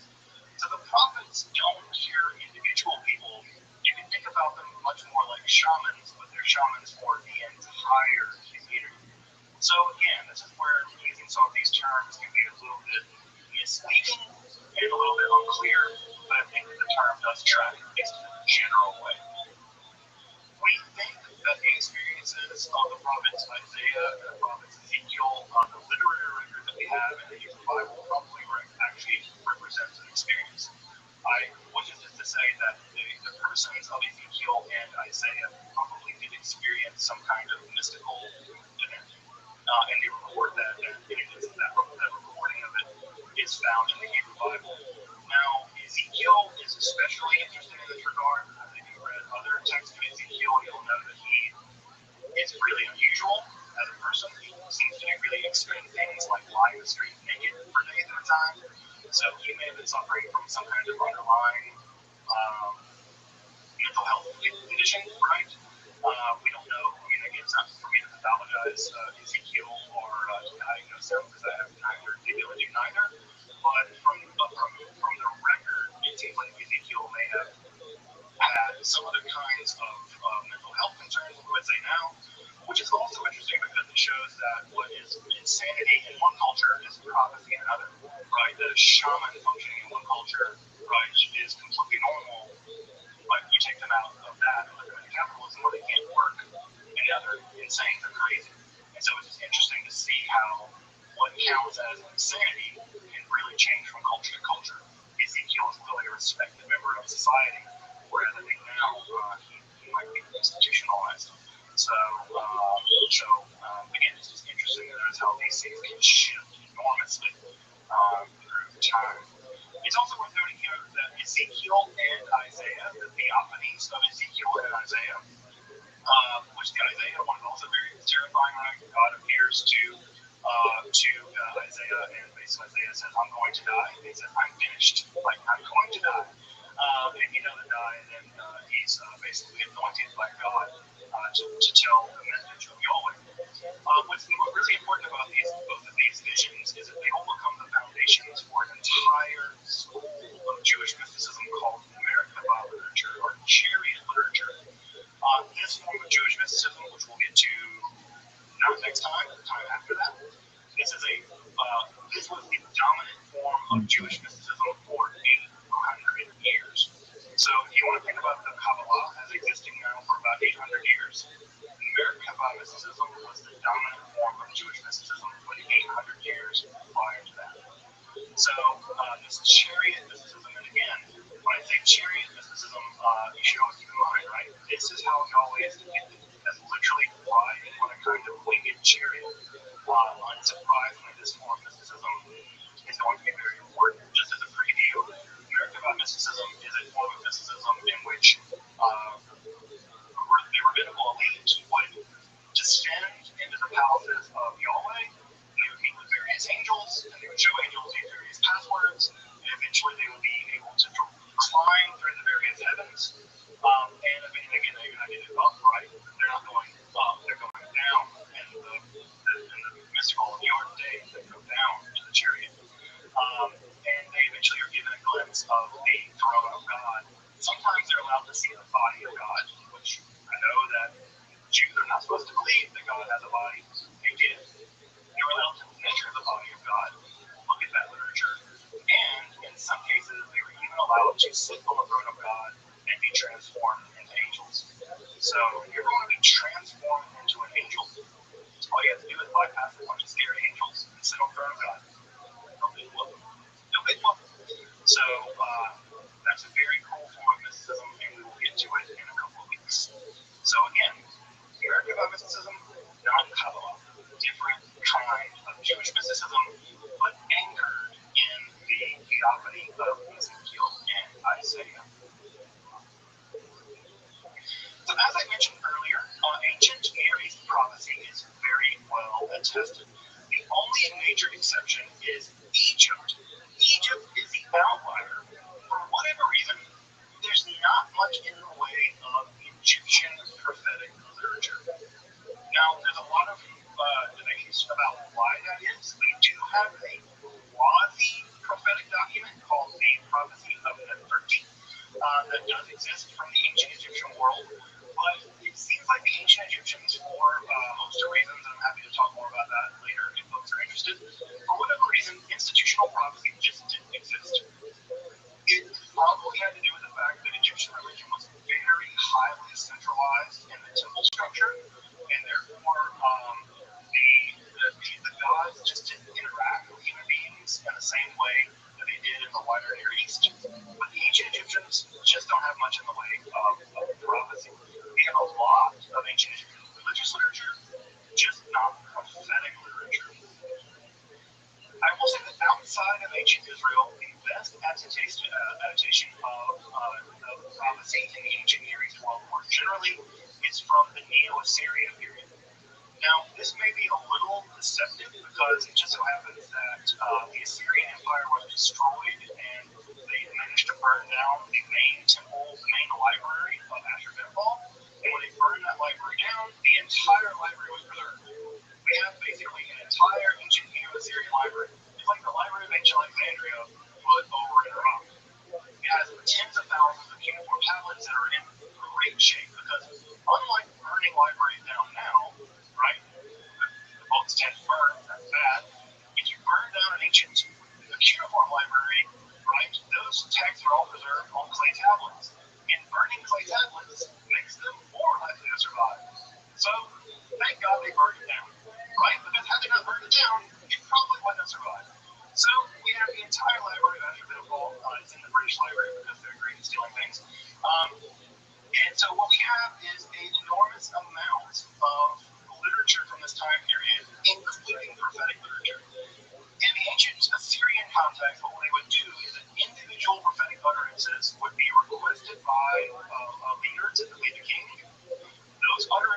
So the prophets don't cure individual people. You can think about them much more like shamans, but they're shamans for the entire community. So again, this is where using some of these terms can be a little bit misleading and a little bit unclear, but I think that the term does track at least in a general way. We think that the experiences of the prophets Isaiah and the prophets Ezekiel, the literary record that we have in the Hebrew Bible, probably actually represents an experience. Which is just to say that the persons of Ezekiel and Isaiah probably did experience some kind of mystical event. And they record that, and that recording of it is found in the Hebrew Bible. Now, Ezekiel is especially interesting in this regard. If you've read other texts of Ezekiel, you'll know that he is really unusual as a person. He seems to be really extreme things like lying in the street naked for days at a time. So he may have been suffering from some kind of underlying mental health condition, right? We don't know. I mean, again, it's not for me to pathologize Ezekiel or to diagnose him, because I have neither the ability to neither. But from the record, it seems like Ezekiel may have had some other kinds of mental health concerns, we would say now, which is also interesting because it shows that what is insanity in one culture is prophecy in another, right? The shaman functioning in one culture, right, is completely normal, but you take them out of that and put them into capitalism where they can't work, and the other insane, they're crazy. And so it's just interesting to see how what counts as insanity can really change from culture to culture. Ezekiel is clearly a respected member of society, whereas I think now he might So, again, it's just interesting to notice how these things can shift enormously through time. It's also worth noting here that Ezekiel and Isaiah, the theophanies of Ezekiel and Isaiah, which the Isaiah one is also very terrifying, right? God appears to Isaiah, and basically Isaiah says, I'm going to die. And he says, I'm finished. Like, I'm going to die. And he doesn't die, and then he's basically anointed by God to tell the message of Yahweh. What's really important about both of these visions is that they all become the foundations for an entire school of Jewish mysticism called Merkabah literature, or chariot literature. This form of Jewish mysticism, which we'll get to not next time, the time after that, this was the dominant form of Jewish mysticism for 800 years. So if you want to think about the Kabbalah as existing now for about 800 years, Merkabah mysticism was the dominant form of Jewish mysticism for the 800 years prior to that. So this chariot mysticism, and again, when I say chariot mysticism, you should always keep in mind, right? This is how Yahweh is depicted, as literally riding on a kind of winged chariot. Unsurprisingly, this form of mysticism is going to be very important. Just as a preview, Merkabah mysticism is a form of mysticism in which the rabbinical elite would descend into the palaces of Yahweh, and they would meet with various angels, and they would show angels these various passwords, and eventually they would be able to climb through the various heavens. And again, they're not getting up, right? They're not going up, they're going down in the mystical New York day, they go down in the chariot. And they eventually are given a glimpse of the throne of God. Sometimes they're allowed to see the body of God, which I know that Jews are not supposed to believe that God has a body. They did. They were allowed to measure the body of God, look at that literature, and in some cases they were even allowed to sit on the throne of God and be transformed into angels. So if you ever want to be transformed into an angel, all you have to do is bypass a bunch of scary angels and sit on the throne of God. No big whoop. No big whoop. So that's a very cool form of mysticism, and we will get to it in a couple of weeks. So again, Merkabah mysticism, not Kabbalah, different kind of Jewish mysticism, but anchored in the theophany of Ezekiel and Isaiah. So as I mentioned earlier, ancient Near East prophecy is very well attested. The only major exception is Egypt. Egypt is the outlier. For whatever reason, there's not much in the way of Egyptian prophetic literature. Now, there's a lot of debates about why that is. We do have a quasi-prophetic document called the Prophecy of Nefertiti that does exist from the ancient Egyptian world, but it seems like the ancient Egyptians, for a host of reasons, and I'm happy to talk more about that later if folks are interested, for whatever reason, institutional prophecy just didn't exist. It probably had to do with the fact that Egyptian religion was very highly centralized in the temple structure, and therefore the gods just didn't interact with human beings in the same way that they did in the wider Near East. But the ancient Egyptians just don't have much in the way of prophecy. We have a lot of ancient Egyptian religious literature, just not prophetic literature. I will say that outside of ancient Israel, the best adaptation of prophecy in the ancient Near East world more generally is from the Neo-Assyrian period. Now, this may be a little deceptive because it just so happens that the Assyrian Empire was destroyed and they managed to burn down the main temple, the main library of Ashurbanipal. And when they burned that library down, the entire library was preserved. We have basically an entire ancient Neo-Assyrian library. It's like the Library of Ancient Alexandria, but over in Iraq. It has tens of thousands of cuneiform tablets that are in great shape because unlike burning libraries down now, right, the books tend to burn, that's bad. If you burn down an ancient cuneiform library, right, those texts are all preserved on clay tablets. And burning clay tablets makes them more likely to survive. So, thank God they burned it down, right? Because had they not burned it down, it probably wouldn't have survived. So, we have the entire library of Ashurbanipal. It's in the British Library because they're great at stealing things. And so what we have is an enormous amount of literature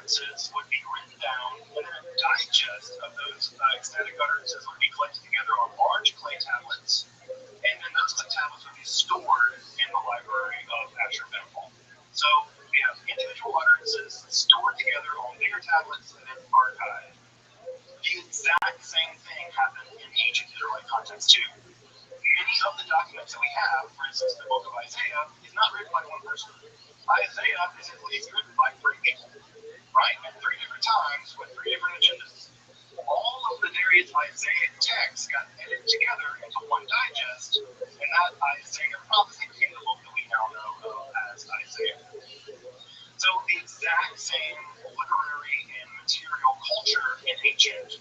utterances would be written down, and then a digest of those ecstatic utterances would be collected together on large clay tablets, and then those clay tablets would be stored in the library of Ashurbanipal. So we have individual utterances stored together on bigger tablets and then archived. The exact same thing happened in ancient Israelite context too. Many of the documents that we have, for instance, the book of Isaiah, is not written by one person. Isaiah is written by three people, right? At three different times with three different agendas. All of the various Isaiah texts got edited together into one digest, and that Isaiah prophecy became the book that we now know of as Isaiah. So the exact same literary and material culture in ancient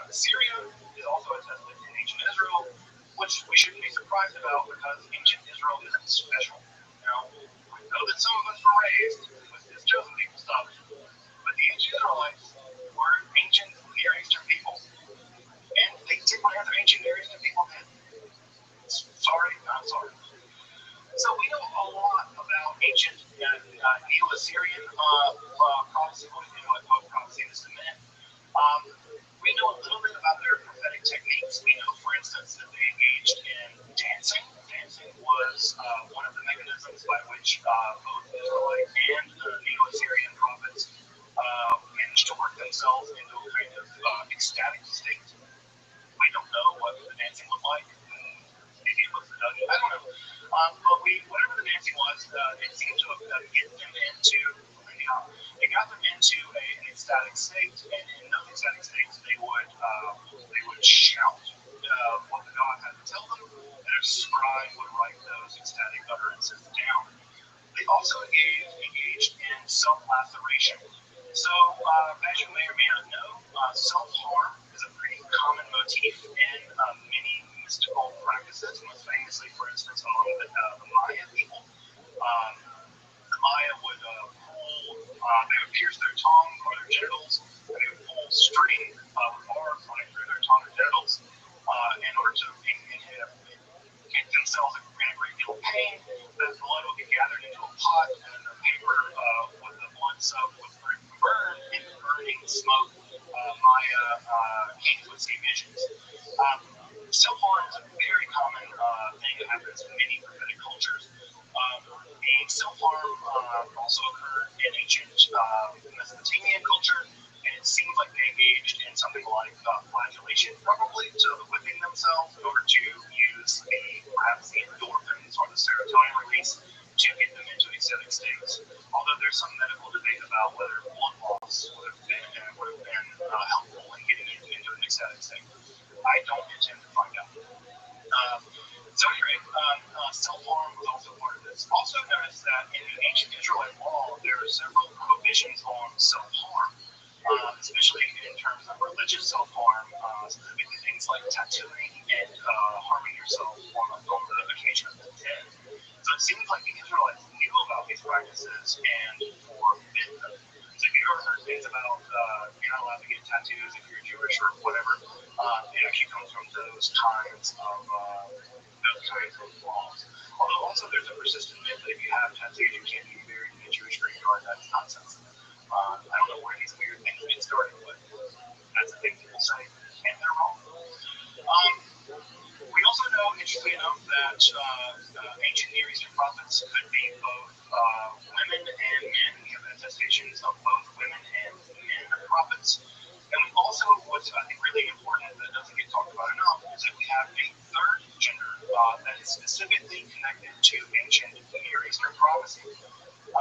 Syria is also attested in ancient Israel, which we shouldn't be surprised about because ancient Israel isn't special. Now, I know that some of us were raised with this chosen people stuff, but the ancient Israelites were ancient Near Eastern people, and they did what other ancient Near Eastern people did. Sorry, not sorry. So we know a lot about ancient Neo-Assyrian prophecy. What do you know about prophecy in just a minute? We know a little bit about their prophetic techniques. We know, for instance, that they engaged in dancing. Dancing was one of the mechanisms by which both Israelite and Neo-Assyrian prophets managed to work themselves into a kind of ecstatic state. We don't know what the dancing looked like. Maybe it was the dungeon. I don't know. But whatever the dancing was, it seemed to have get them into, it got them into an ecstatic state, and in those ecstatic states, they would shout what the god had to tell them, and a scribe would write those ecstatic utterances down. They also engaged in self-laceration. So, as you may or may not know, self-harm is a pretty common motif in many mystical practices, most famously, for instance, among the Maya people. The Maya would they would pierce their tongue or their genitals, and they would pull string with barbs running through their tongue or genitals in order to get themselves in a great deal of pain. The blood would be gathered into a pot, and then the paper with the blood soaked would burn in the burning smoke. Maya kings would see visions. Self-harm is a very common thing that happens in many prophetic cultures. The self-harm also occurred in ancient Mesopotamian culture, and it seems like they engaged in something like flagellation, probably to whipping themselves in order to use perhaps the endorphins or the serotonin release to get them into ecstatic states. Although there's some medical debate about whether blood loss would have been helpful in getting you into an ecstatic state. I don't intend to find out. So anyway, self-harm was also part of this. Also notice that in the ancient Israelite law, there are several prohibitions on self-harm, especially in terms of religious self-harm, specifically things like tattooing and harming yourself on the occasion of the dead. So it seems like the Israelites knew about these practices and forbid them. So if you ever heard things about you're not allowed to get tattoos if you're Jewish or whatever, it actually comes from those kinds of laws. Although also there's a persistent myth that if you have tattoos, you can't be buried in a Jewish graveyard. That's nonsense. I don't know where these weird things get started, but that's the thing people say, and they're wrong. We also know, interestingly enough, that ancient Near Eastern prophets could be both women and men. We have attestations of both women and men prophets. And we also, what's I think really important that doesn't get talked about enough, is that we have a third gender that is specifically connected to ancient Near Eastern prophecy.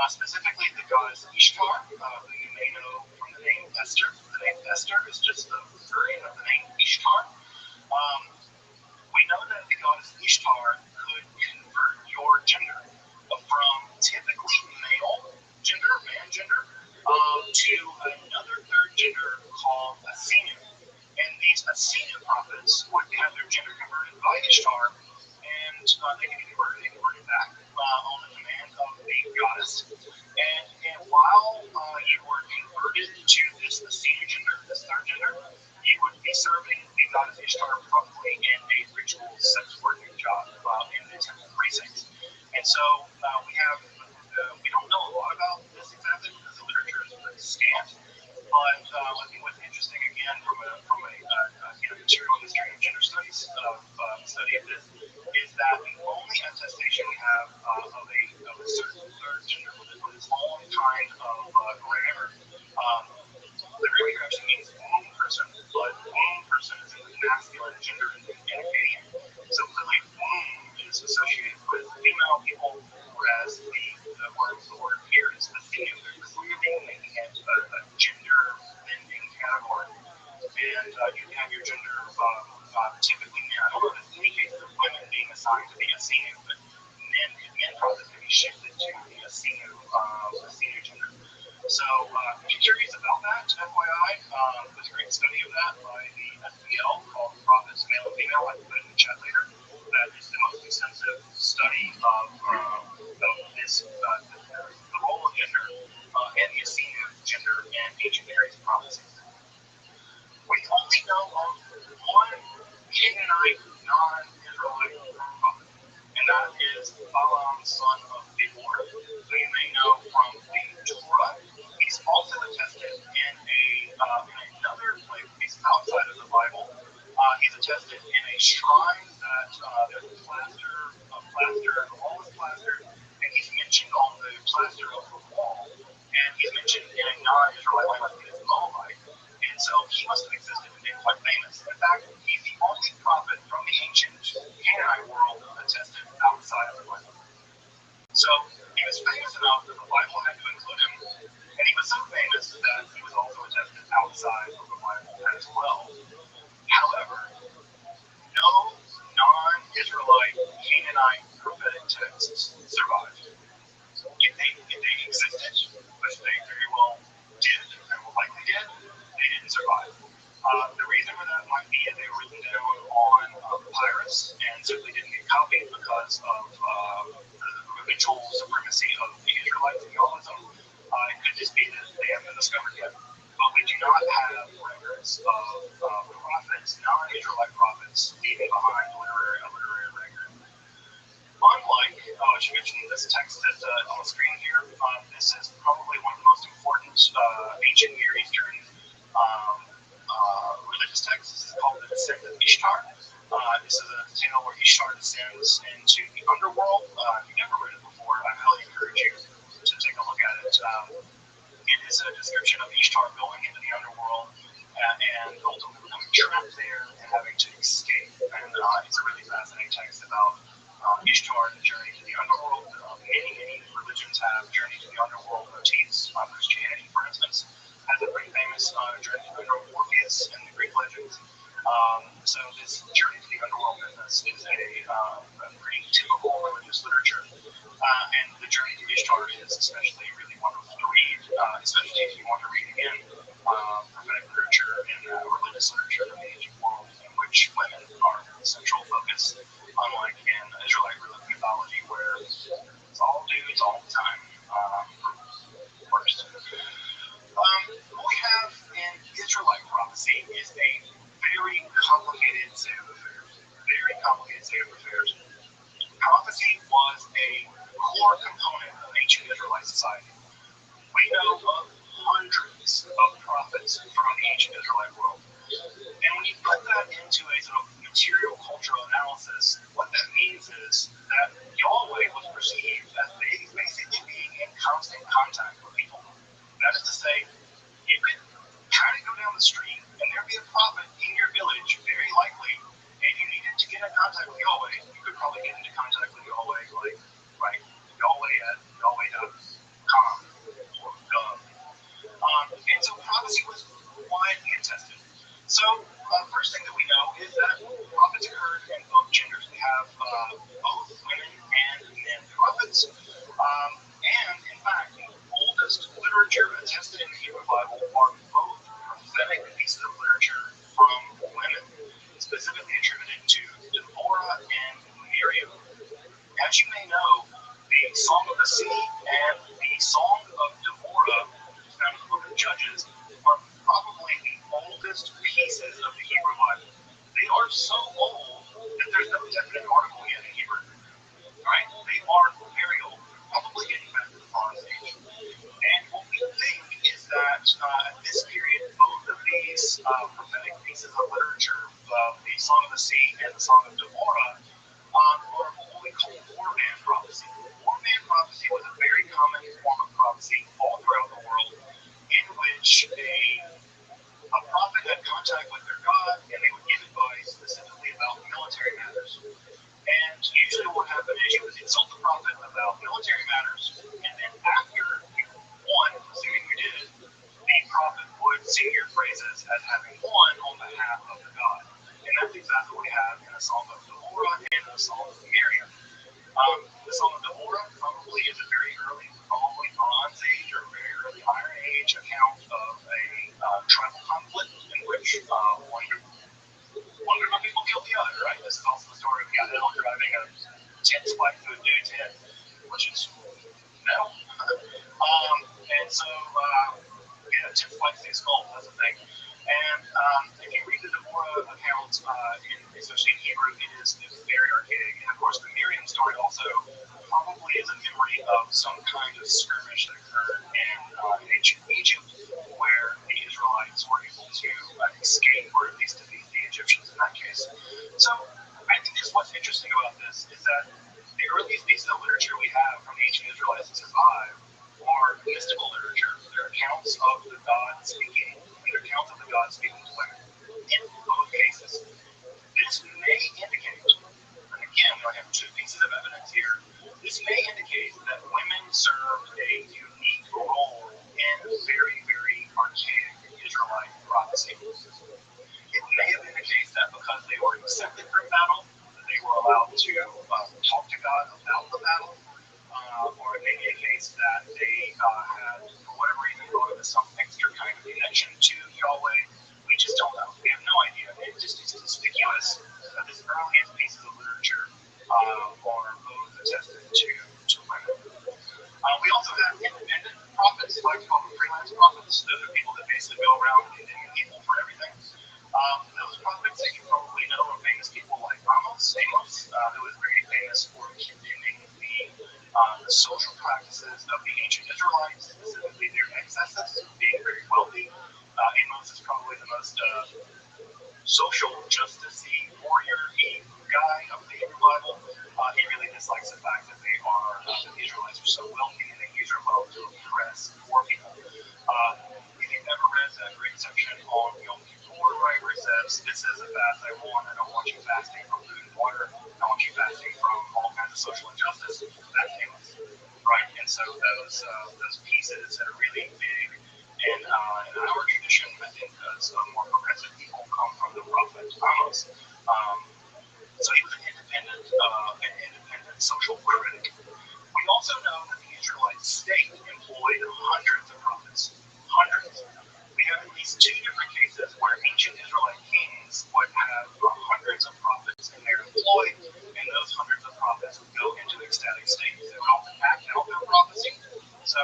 Specifically, the goddess Ishtar, who you may know from the name Esther. The name Esther is just the version of the name Ishtar. We know that the goddess Ishtar could convert your gender from typically male gender, man gender, to another third gender called Asinu. And these Asinu prophets would have their gender converted by Ishtar, and they can be converted back on the command of the goddess. And while you were converted to this Asinu gender, this third gender, you would be serving the goddess Ishtar probably in a ritual sex working job in the temple precincts. And so we don't know a lot about this exactly because the literature is pretty scant, kind of grammar. The grammar here actually means womb person, but womb person is in the masculine gender indicating. So clearly, womb is associated with female people, whereas the word here is the female. They're clearly making it a gender bending category. And you can have your gender typically men. I don't know if there's any cases of women being assigned to be a senior, but men probably can be shifted to be a senior gender. So if you're curious about that, FYI, there's a great study of that by the SBL called Prophets, Male and Female. I can put it in the chat later. That is the most extensive study of this, the role of gender and the Essene gender in ancient Near East prophecy. We only know of one Canaanite non-Israelite prophet, and that is Balaam, son of Beor, who you may know from the Torah. He's also attested in another place outside of the Bible. He's attested in a shrine that there's a the wall is plastered, and he's mentioned on the plaster of the wall, and he's mentioned in a non-Israelite language, it's Moabite. And so he must have existed and been quite famous. In fact, he's the only prophet from the ancient Canaanite world attested outside of the Bible. So he was famous enough that the Bible had to include him, and he was so famous that he was also attested outside of the Bible as well. However, no non-Israelite Canaanite prophetic texts survived. If they existed, which they very well did, and likely did, they didn't survive. The reason for that might be that they were written down on papyrus and simply didn't get copied because of the ritual supremacy of the Israelite theologism. It could just be that they haven't been discovered yet. But we do not have records of prophets, non-Israelite prophets, leaving behind a literary record. Unlike, as you mentioned, this text that's on the screen here, this is probably one of the most important ancient Near Eastern religious texts. This is called the Descent of Ishtar. This is a tale where Ishtar descends into the underworld. If you've never read it before, I highly encourage you to take a look at it. It is a description of Ishtar going into the underworld and ultimately becoming trapped there and having to escape. And it's a really fascinating text about Ishtar and the journey to the underworld. Many religions have journey to the underworld motifs. Christianity, for instance, has a pretty famous journey to the underworld, Orpheus in the Greek legends. So this journey to the underworld business is a pretty typical religious literature. And the journey to Ishtar is especially really wonderful to read, especially if you want to read again prophetic literature and religious literature from the ancient world, in which women are the central focus, unlike in Israelite mythology where it's all dudes all the time. First. What we have in Israelite prophecy is a very complicated set of affairs. Prophecy was a core component of ancient Israelite society. We know of hundreds of prophets from the ancient Israelite world. And when you put that into a sort of material cultural analysis, what that means is that Yahweh was perceived as basically being in constant contact with people. That is to say, you could kind of go down the street and there'd be a prophet in your village, very likely, and you needed to get in contact with Yahweh, you could probably get into contact with Yahweh, like Yahweh at Yahweh.com or Gov. And so prophecy was widely attested. So first thing that we know is that prophets occurred in both genders. We have both women and men prophets. And in fact, the oldest literature attested in the Hebrew Bible are both prophetic pieces of literature from women, specifically attributed to Deborah and Miriam. As you may know, the Song of the Sea and the Song of Deborah, found in the Book of Judges, are probably the oldest pieces of the Hebrew Bible. They are so old that there's no definite article yet in Hebrew. Right? They are very old, probably getting back to the Bronze Age. And what we think is that at this period, both of these prophetic pieces of literature, the Song of the Sea and the Song of Deborah, were what we call war-man prophecy. War-man prophecy was a very common form of prophecy all which a prophet had contact with their God, and they would give advice specifically about military matters. And usually what happened is you would consult the prophet about military matters, and then after you won, assuming you did, the prophet would sing your praises as having won on behalf of the God. And that's exactly what we have in the Song of Deborah and the Song of Miriam. The Song of Deborah probably is a very early, probably Bronze Age or very early Iron Age account of a tribal conflict in which one group of people killed the other, right? This is also the story of Yael driving a 10 spike to a dude's head, which is metal. And so, 10 spikes to his skull, that's the thing. And if you read the Deborah account, especially in Hebrew, it is very archaic. And of course, the Miriam story also probably is a memory of some kind of skirmish that occurred in ancient Egypt, where the Israelites were able to escape, or at least defeat the Egyptians in that case. So I think that's what's interesting about this is that the earliest pieces of literature we have from the ancient Israelites that survive are mystical literature. They're accounts of the God speaking. They're accounts of the God speaking to women. In both cases, this may indicate, and again, I have two pieces of evidence here. This may indicate that women served a unique role in very, very archaic Israelite prophecy. It may have been the case that because they were accepted from battle, that they were allowed to talk to God about the battle, or it may be a case that they had, for whatever reason, thought of as some extra kind of connection to Yahweh. We just don't know. We have no idea. It just is conspicuous that this earliest pieces of literature are both attested to women. We also have independent prophets, like call them freelance prophets. Those are people that basically go around condemning people for everything. Those prophets that you probably know are famous people like Amos, who is very famous for condemning the social practices of the ancient Israelites, specifically their excesses, being very wealthy. Amos is probably the most social justice-y warrior-y guy of the Hebrew Bible. He really dislikes the fact that the Israelites are so wealthy and they use their wealth to oppress poor people. If you've ever read that great section on Yom Kippur, right, where it says, "This is a fast I don't want you fasting from food and water, I want you fasting from all kinds of social injustice," that's Amos, right? And so those pieces that are really big in our tradition, I think, as more progressive people, come from the prophet Amos. So he was an independent social critic. We also know that the Israelite state employed hundreds of prophets. Hundreds. We have at least two different cases where ancient Israelite kings would have hundreds of prophets in their employ, and those hundreds of prophets would go into ecstatic states. They would often act out their prophecy. So,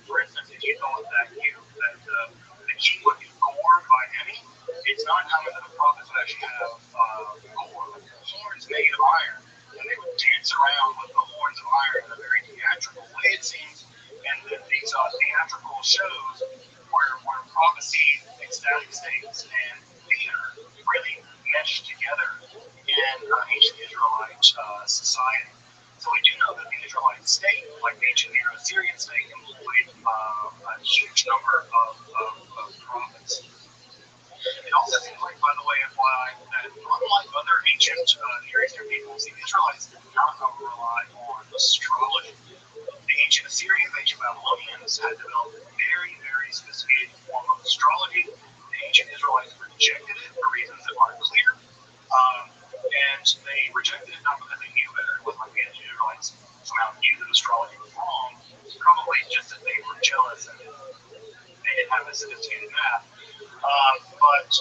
for instance, if you thought that the king would be gored by any, it's not common that the prophets would actually have horns made of iron, and they would dance around with the horns of iron in a very theatrical way, it seems. And then these theatrical shows where prophecy, ecstatic states, and theater really meshed together in ancient Israelite society. So we do know that the Israelite state, like the ancient Neo-Assyrian state, employed a huge number of prophets. It also seems like, by the way, FYI, that unlike other ancient Near Eastern peoples, the Israelites did not rely on astrology. The ancient Assyrians, ancient Babylonians had developed a very, very sophisticated form of astrology. The ancient Israelites rejected it for reasons that aren't clear. And they rejected it not because they knew better. It wasn't like the ancient Israelites somehow knew that astrology was wrong. Probably just that they were jealous and they didn't have the sophisticated math. But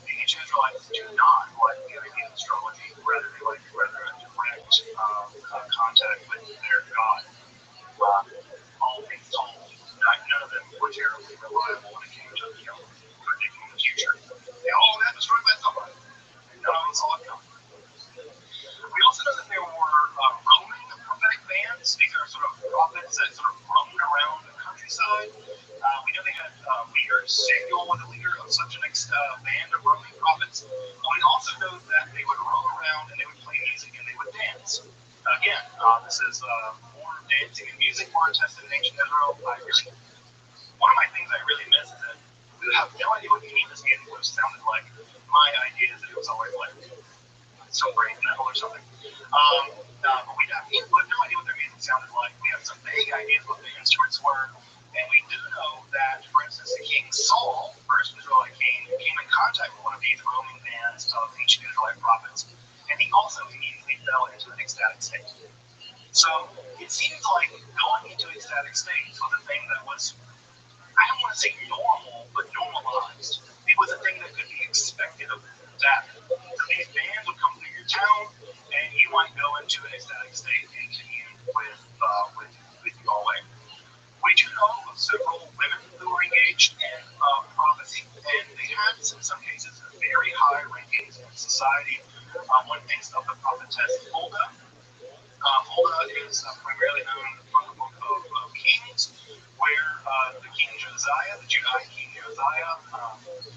the ancient Israelites do not like the idea of astrology. Rather, they like a direct contact with their God. All things told, none of them were terribly reliable when it came to predicting the future. They all got destroyed by somebody. None of them saw it coming. We also know that there were roaming prophetic bands. These are sort of prophets that sort of roamed around the countryside. We know they had leaders. Samuel was a leader of such an band of roaming prophets. We also know that they would roam around and they would play music and they would dance. Again, this is more dancing and music were attested in ancient Israel. One of my things I really miss is he also immediately fell into an ecstatic state. So it seems like going into ecstatic states was a thing that was, I don't want to say normal, but normalized. It was a thing that could be expected of that. So these bands would come through your town, and you might go into an ecstatic state and commune with Yahweh. We do know of several women who were engaged in prophecy, and they had, in some cases, very high rankings in society. One thinks of the prophetess Huldah. Huldah is primarily known from the book of Kings, where the King Josiah, the Judahite King Josiah,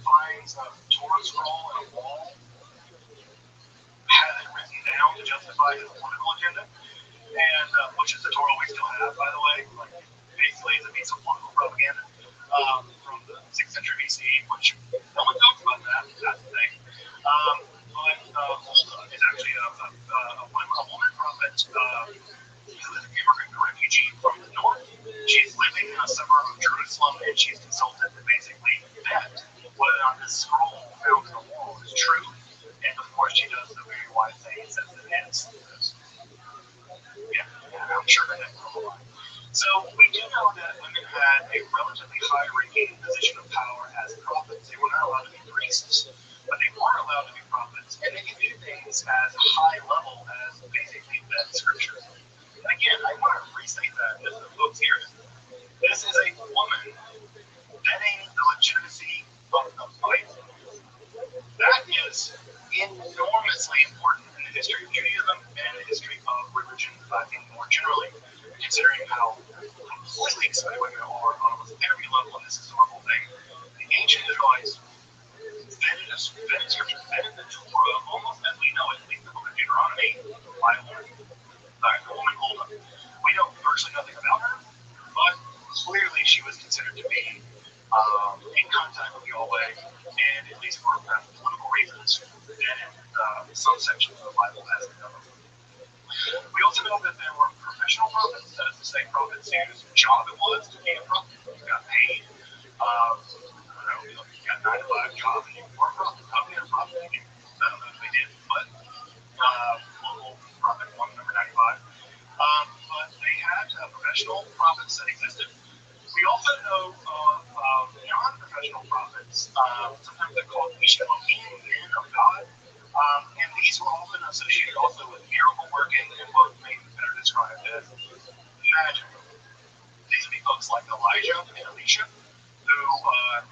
finds a Torah scroll in a wall, has it written down to justify his political agenda, and which is the Torah we still have, by the way. Like, basically, it's a piece of political propaganda from the 6th century BC, which no one talks about that. That's the thing. But Huldah is actually a woman prophet who is an immigrant refugee from the north. She's living in a suburb of Jerusalem, and she's consulted to basically vet whether or not this scroll found in the wall is true. And of course, she does the very wise thing and says it is. Yeah, I'm sure that will lie. So we do know that women had a relatively high-ranking position of power as prophets. They were not allowed to be priests, but they were allowed to be prophets, and they could do things as high level as basically vet scripture. And again, I want to restate that as the book's here. This is a woman vetting the legitimacy of the Bible. That is enormously important in the history of Judaism and the history of religion, I think, more generally, considering how completely excited women are on almost every level in this historical thing. The ancient Israelites vetted scripture, vetted the Torah almost as we know it, at least the book of Deuteronomy, by a woman Huldah. We know virtually nothing about her, but clearly she was considered to be in contact with Yahweh, and at least for political reasons, vetted some sections of the Bible as we know. We also know that there were professional prophets, that is to say, prophets whose job it was to be a prophet. You got paid. I don't know, you got 9 to 5 job, and you were a prophet. How can a prophet? I don't know if they did, but local prophet, one number 95. But they had professional prophets that existed. We also know of non-professional prophets. Sometimes they're called Ish Elohim, men of God. And these were often associated also with miracle working and what may be better described as magic. These would be folks like Elijah and Elisha, who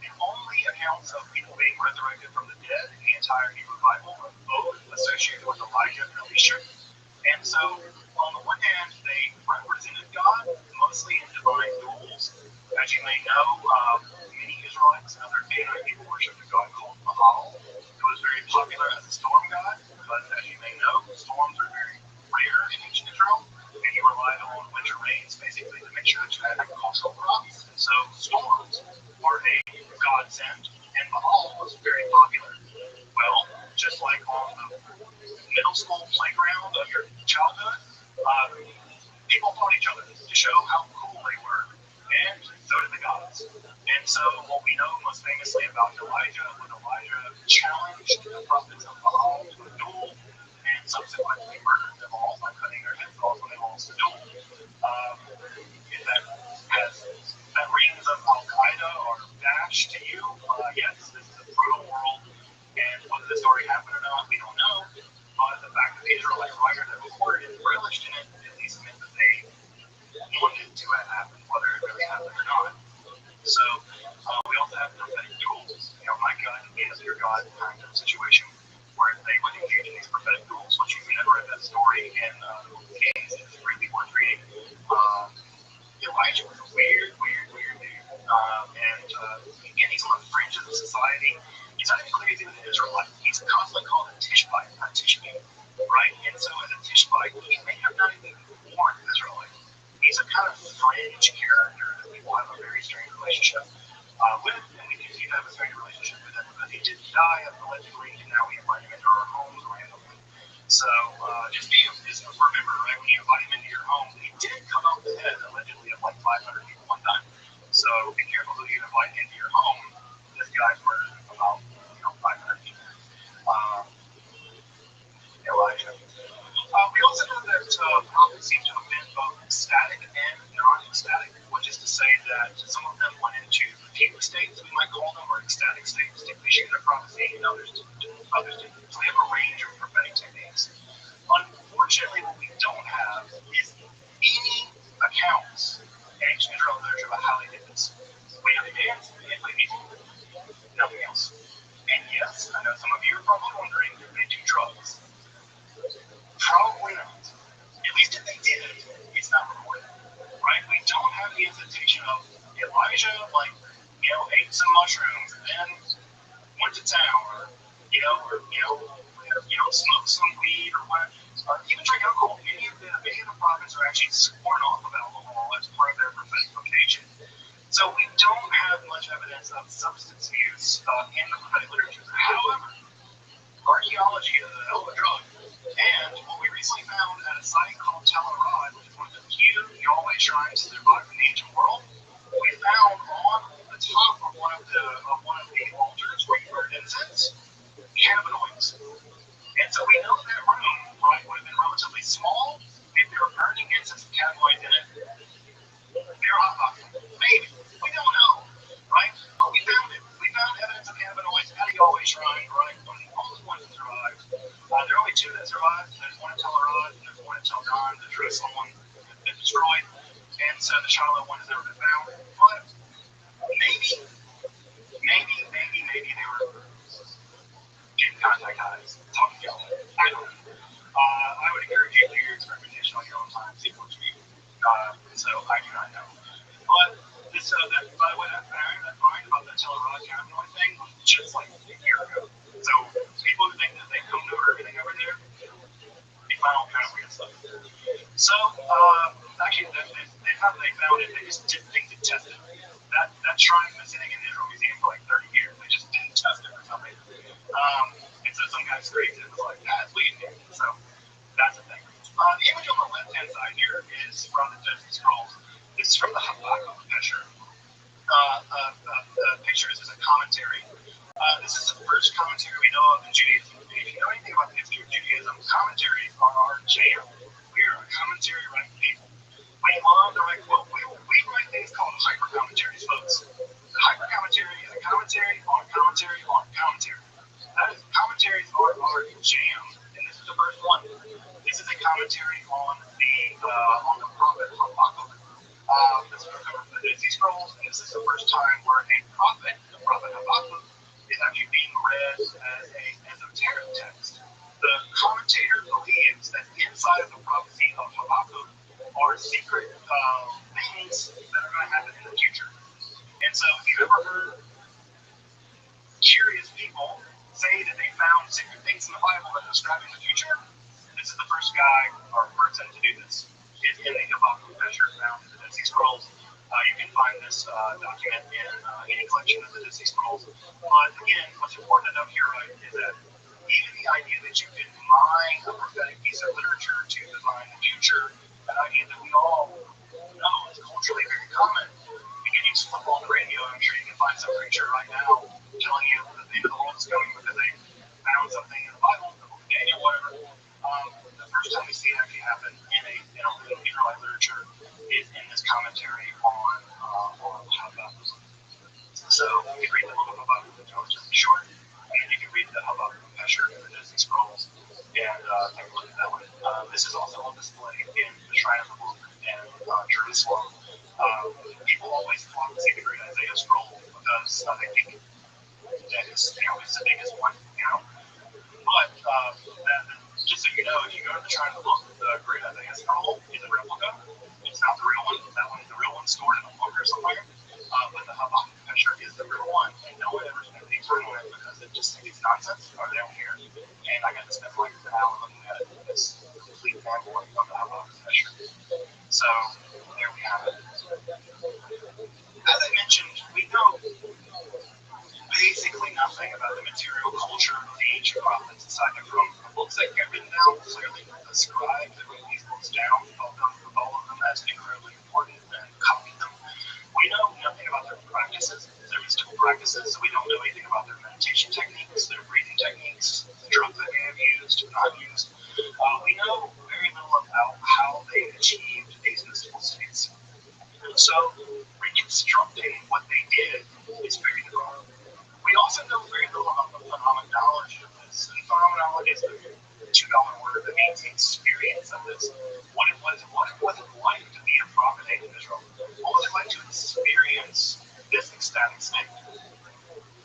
the only accounts of people being resurrected from the dead in the entire Hebrew Bible are both associated with Elijah and Elisha. And so, on the one hand, they represented God mostly in divine duels. As you may know, many Israelites and other Canaanite people worshiped a god called Baal, who was very popular as a storm god. But as you may know, storms are very rare in ancient Israel, and you relied on winter rains basically to make sure that you had agricultural crops. And so, storms were a godsend, and Baal was very popular. Well, just like on the middle school playground of your childhood, people fought each other to show how cool they were, and so did the gods. And so what we know most famously about Elijah, when Elijah challenged the prophets of Baal to a duel, and subsequently murdered them all by cutting their heads off when they lost the duel. That rings of Al-Qaeda or Daesh to you, yes, this is a brutal world, and whether the story happened or not, we don't know. But the fact that the Israelite writer that recorded it relished in it at least meant that they wanted to have happened, whether it really happened or not. So we also have prophetic duels. You know, my God is your God kind of situation where they would engage in these prophetic duels, which you've never read that story in Kings. It's really worth reading. Elijah was a weird dude. And again, he's on the fringes of society. He's not even clear he's even an Israelite. He's constantly called a Tishbite, not Tishbite, right? And so as a Tishbite, he may have not even been born an Israelite. He's a kind of fringe character that people have a very strange relationship with, and we continue to have a strange relationship with him because he did die allegedly, and now we invite him into our homes randomly. So just remember, right, when you invite him into your home, he did come out the head allegedly of like 500 people one time. So be careful who you invite into your home. This guy's murdered about 500 people. Elijah. others didn't. So we have a range of prophetic techniques. Unfortunately, what we don't have is any accounts in ancient Israel literature about how they did this. We have hands and nothing else. And yes, I know some of you are probably wondering if they do drugs. Probably not. At least if they did, it's not recorded. Right? We don't have the instantation of Elijah, ate some mushrooms and then went to town, or smoked some weed, or what, or even drink alcohol. Many of the prophets are actually sworn off of alcohol as part of their prophetic vocation. So we don't have much evidence of substance use in the prophetic literature. However, archaeology is a hell of a drug. And what we recently found at a site called Tel Arad, which is one of the few Yahweh shrines that survived in the ancient world, we found on the top of one of the altars where you burn incense, cannabinoids. And so we know that room, right, would have been relatively small if they were burning incense with cannabinoids in it. They're hot. Maybe. We don't know, right? But we found it. We found evidence of cannabinoids at a Yahweh shrine, right? One of the only ones that survived. There are only two that survived. There's one in Tel Arad, and there's one in Tel Dan, the Jerusalem one that's been destroyed. And so the Shiloh one has never been found. But maybe they were getting contact highs, talking to Yahweh. I don't know. I would encourage you to do your experimentation on your own time, see what you so I do not know. But this, by the way, that find about the Tel Arad cannabinoid thing was just like a year ago. So people who think that they come to everything over there, they find all kind of weird stuff. So actually, they found it. They just didn't think to test it. That shrine has been sitting in the Israel Museum for like 30 years. They just didn't test it or something. And so some guy screamed and was like, "It's leading here." So that's the thing. The image on the left-hand side here is from the Dead Sea Scrolls. This is from the Habakkuk picture. The picture is a commentary. This is the first commentary we know of in Judaism. And if you know anything about the history of Judaism, commentaries are our jam. We are a commentary-writing people. We love to write quote. We write things called hyper-commentaries, folks. The hyper-commentary is a commentary on a commentary on a commentary. That is, commentaries are our jam. And this is the first one. This is a commentary on the prophet Habakkuk. This is from the Dead Sea Scrolls, and this is the first time where a prophet, the prophet Habakkuk, is actually being read as an esoteric text. The commentator believes that inside of the prophecy of Habakkuk are secret things that are going to happen in the future. And so, if you've ever heard curious people say that they found secret things in the Bible that are describing the future, this is the first guy or person to do this. It's in the Habakkuk picture found in the Dead Sea Scrolls. You can find this document in any collection of the Dead Sea Scrolls. But again, what's important to note here, right, is that even the idea that you can mine a prophetic piece of literature to define the future, an idea that we all know is culturally very common. You can flip on the radio, I'm sure you can find some preacher right now telling you that the end of the world is coming because they found something in the Bible, the book of Daniel, whatever. The first time we see it actually happen in Israelite literature is in this commentary on Habakkuk. So you can read the book of Habakkuk, which is really short, and then you can read the Habakkuk Pesher in the Dead Sea Scrolls, and take a look at that one. This is also on display in the Shrine of the Book in Jerusalem. People always flock to see the Great Isaiah Scroll because they think that it's the biggest one, But just so you know, if you go to the Shrine of the Book, the Great Isaiah Scroll is a replica. It's not the real one. That one is the real one stored in a book or somewhere. But the Habakkuk Pesher is the real one, and no one ever spent any time on it because it just thinks it's nonsense. Or they don't care. And I got to spend like an hour looking at it. It's complete fanboy of the Habakkuk Pesher. So there we have it. As I mentioned, we know basically nothing about the material culture of the ancient prophets aside from the books that get written down. Clearly, the scribes that wrote these books down felt all of them as incredibly important and copied them. We know nothing about their practices, their mystical practices. We don't know anything about their meditation techniques, their breathing techniques, the drugs that they have used or not used. We know very little about how they achieved these mystical states. So, reconstructing what they did is very difficult. We also know very little about the phenomenon is the $2 word that means the experience of this. What it was it like to be a prophet in Israel? What was it like to experience this ecstatic state?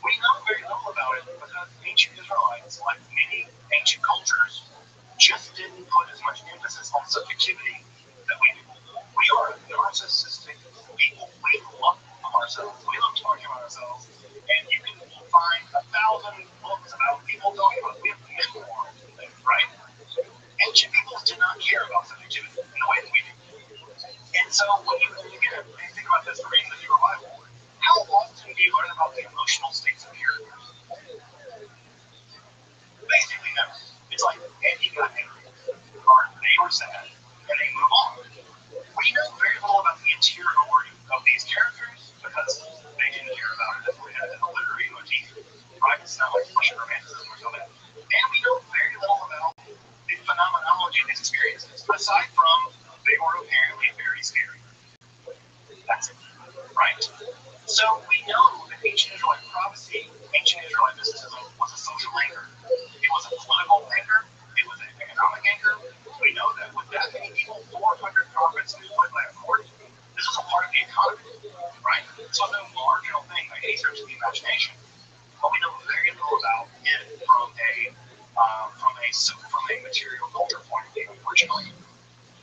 We know very little about it because ancient Israelites, like many ancient cultures, just didn't put as much emphasis on subjectivity that we do. We are narcissistic people. We love ourselves. We love talking about ourselves. And you can find 1,000 books about people talking about it. We have memoirs and things, right? Ancient peoples did not care about subjectivity in the way that we do. And so when you think about this reading the Hebrew Bible, how often do you learn about the emotional states of characters? Basically, no. It's like, and he got angry, or they were sad, and they move on. We know very little about the interiority of these characters because they didn't care about it as a literary motif, right? It's not like Russian romanticism or something. And we know very little about the phenomenology of these experiences, aside from they were apparently very scary. That's it, right? So we know that ancient Israelite prophecy, ancient Israelite mysticism was a social anchor. It was a political anchor. It was an economic anchor. We know that with that many people, 400 prophets employed by a court, this was a part of the economy, right? So no marginal thing by any stretch of the imagination. But we know very little about it from a material culture point of view, unfortunately.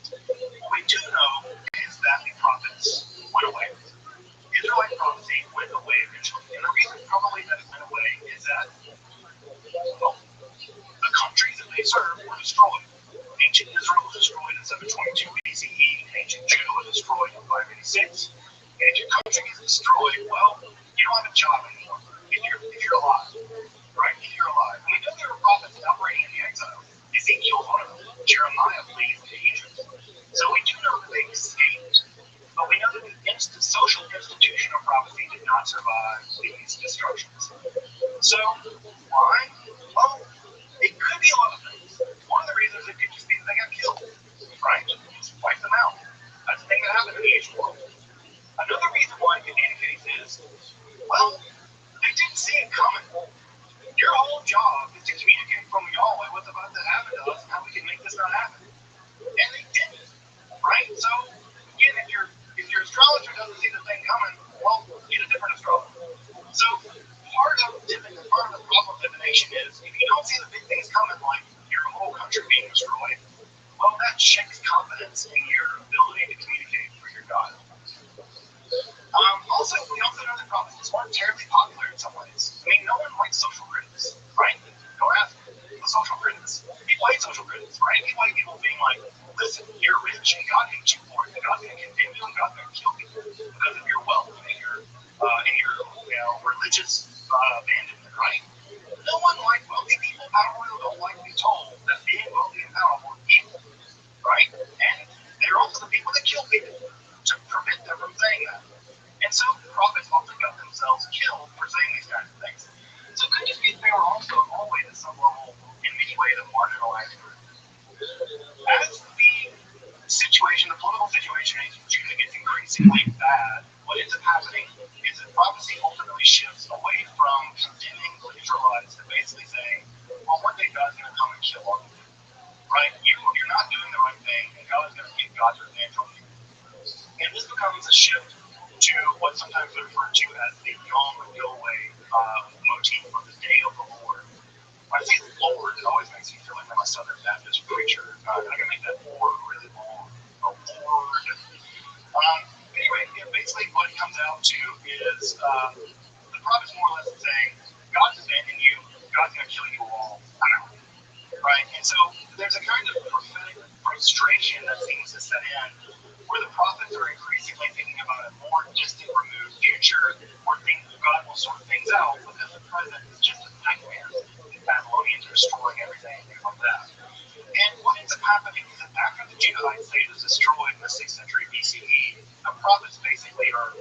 What we do know is that the prophets went away. Israelite prophecy went away eventually. And the reason probably that it went away is that, well, the countries that they served were destroyed. Ancient Israel was destroyed in 722 BCE. Ancient Judah was destroyed in 586. And if your country is destroyed, well, you don't have a job anymore if you're alive, right? If you're alive. And we know there were prophets operating in the exile. Ezekiel's one of them. Jeremiah flees to Egypt. So we do know that they escaped. But we know that the social institution of prophecy did not survive these destructions. So, why? Well, it could be a lot of things. One of the reasons it could just be that they got killed, right? Just wipe them out. That's the thing that happened in the ancient world. Another reason why it could be the case is, well, they didn't see it coming. Your whole job is to communicate from Yahweh what's about to happen to us and how we can make this not happen. And they didn't, right? So, again, if your astrologer doesn't see the thing coming, well, get a different astrologer. So part of the problem of divination is if you don't see the big things coming, like your whole country being destroyed, well, that shakes confidence in your ability to communicate for your God. Also, we also know that prophecies weren't terribly popular in some ways. I mean, no one likes social critics, right? Go ask the social critics. People hate social critics, right? People hate people being like, listen, you're rich and God hates you for it, and God's going to condemn you and God's going to kill you because of your wealth and your religious abandonment, right? No one likes wealthy people. Powerful don't like to be told that being wealthy and powerful is evil, right? And they're also the people that kill people to prevent them from saying that. And so prophets often got themselves killed for saying these kinds of things. So it could just be that they were also always at some level, in many ways, a marginalized group. As the political situation in Judah gets increasingly bad, what ends up happening is that prophecy ultimately shifts away from condemning the Israelites to basically saying, well, one day God's going to come and kill all of you, right? You're not doing the right thing, and God is going to get God's revenge on you. And this becomes a shift to what's sometimes referred to as the Yom Yahweh motif of the Day of the Lord. When I say Lord, it always makes me feel like I'm a Southern Baptist preacher. I can make that word really long. A Lord. Anyway, basically what it comes out to is the prophet's more or less saying, God's abandoned you, God's going to kill you all. I'm out. Right? And so there's a kind of prophetic frustration that seems to set in where the prophets are increasingly thinking about a more distant, removed future where God will sort things out because the present is just a nightmare. The Babylonians are destroying everything, things like that. And what ends up happening is that after the Judahite state is destroyed in the 6th century BCE, the prophets basically are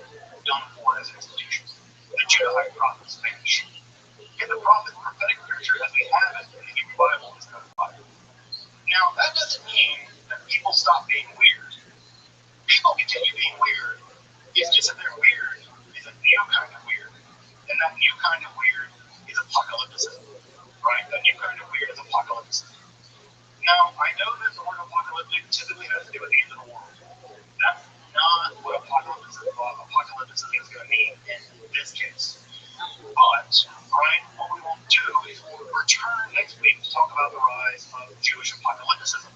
done for as institutions. The Judahite prophets vanish. And the prophetic literature as we have it in the Hebrew Bible is codified. Now, that doesn't mean that people stop being weird. People continue being weird. It's just that their weird is a new kind of weird. And that new kind of weird is apocalypticism. Right? That new kind of weird is apocalypticism. Now, I know that the word apocalyptic typically has to do with the end of the world. That's not what apocalypse is going to mean in this case. But, right, what we will do is we'll return next week to talk about the rise of Jewish apocalypticism.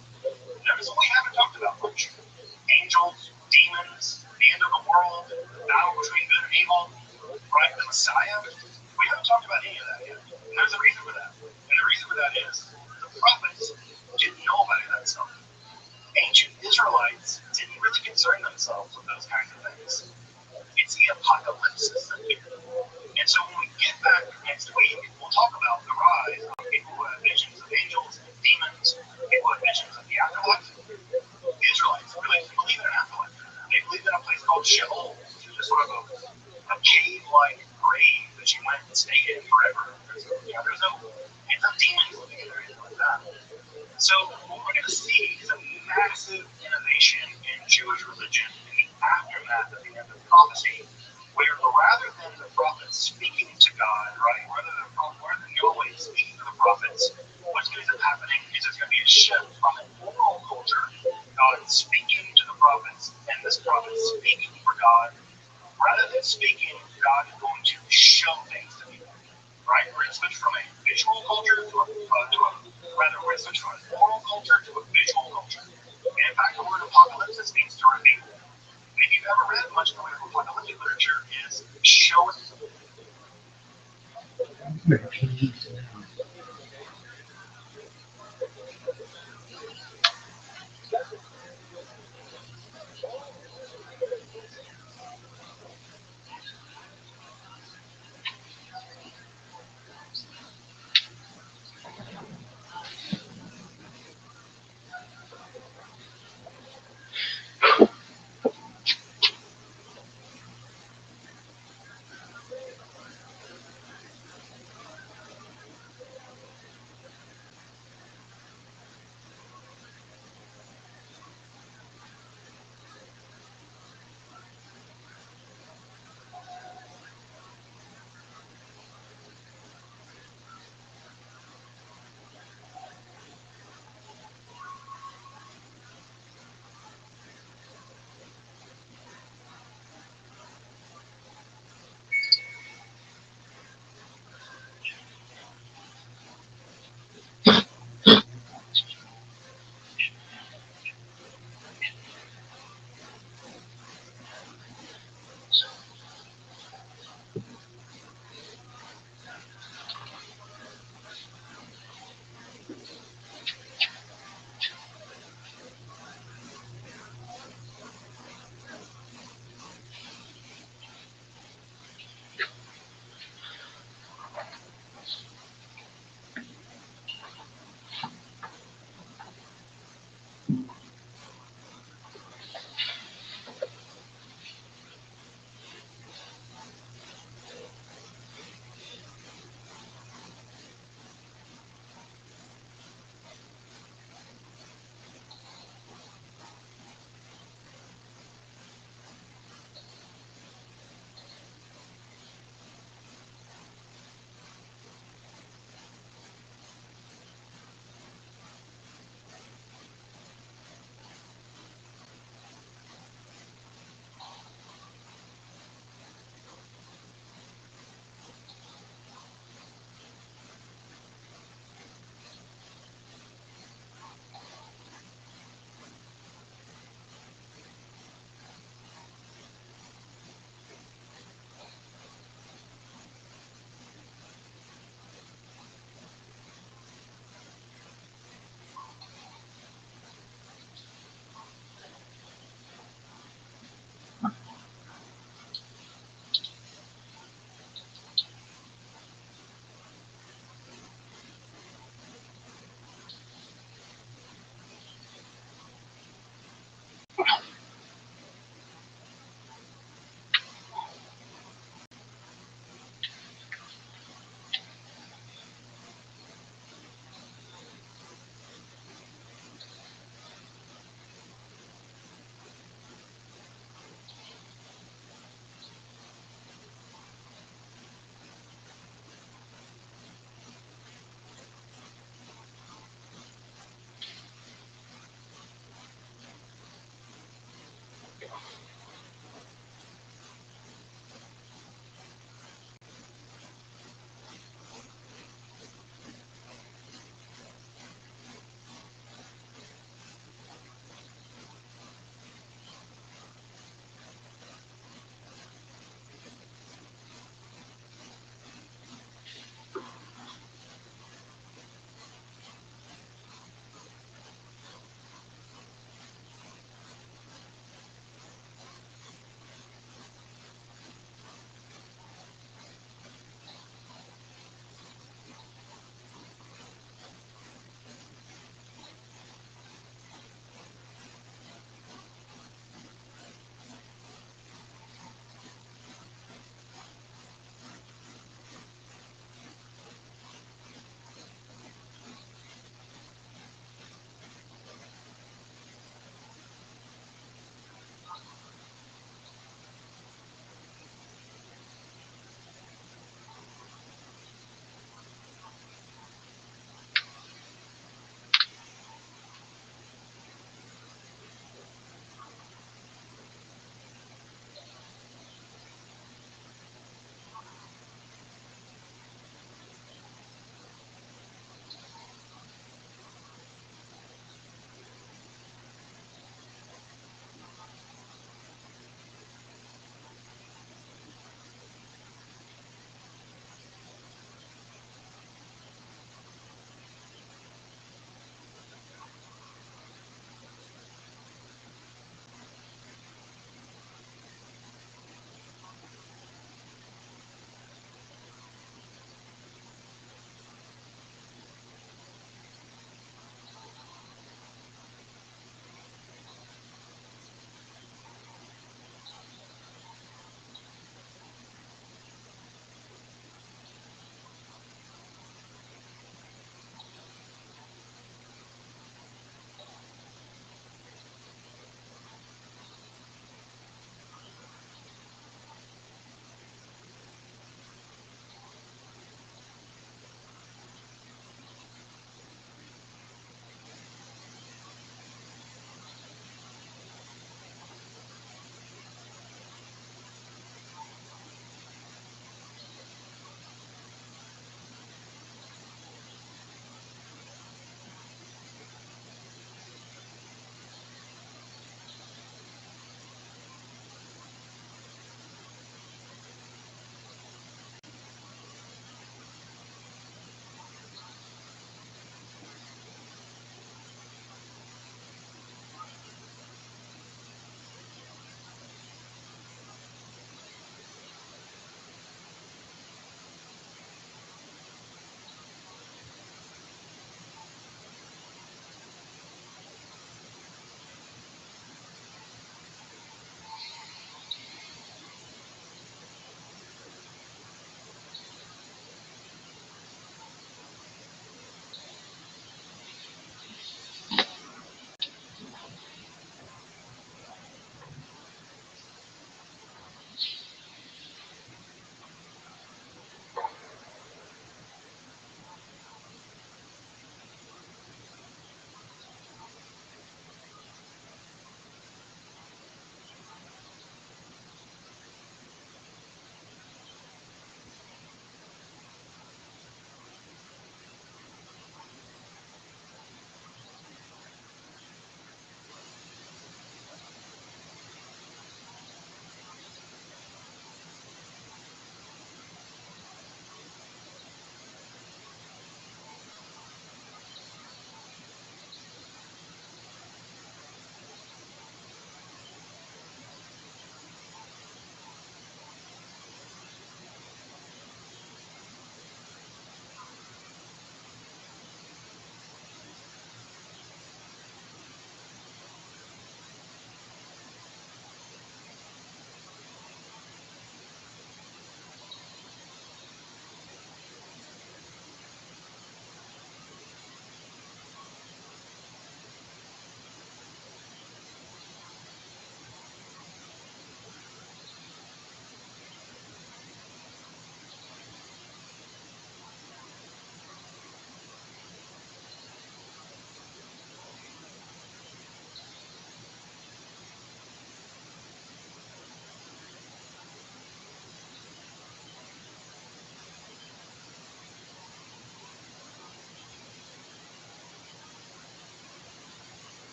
Notice what we haven't talked about much. Angels, demons, the end of the world, the battle between good and evil, right, the Messiah. We haven't talked about any of that yet. And there's a reason for that. And the reason for that is the prophets didn't know about any of that stuff. Ancient Israelites didn't really concern themselves with those kinds of things. It's the apocalypse that do. And so when we get back next week, we'll talk about the rise of people who have visions of angels and demons, people who have visions of the afterlife. The Israelites really believe in an afterlife. They believe in a place called Sheol, which is just sort of a cave-like grave that you went and stayed in forever. There's no demons living in there, anything like that. So what we're going to see is a massive innovation in Jewish religion in the aftermath of the end of prophecy, where rather than the prophets speaking to God, right, rather than Yahweh speaking to the prophets, what's going to end up happening is there's going to be a shift from an oral culture, God speaking to the prophets, and this prophet speaking for God. Rather than speaking, God is going to show things to people, right? We're going to switch from a visual culture to we're going to switch from an oral culture to a visual culture. And in fact, the word apocalypse means to reveal. And if you've ever read much in the way of apocalyptic literature, is showing.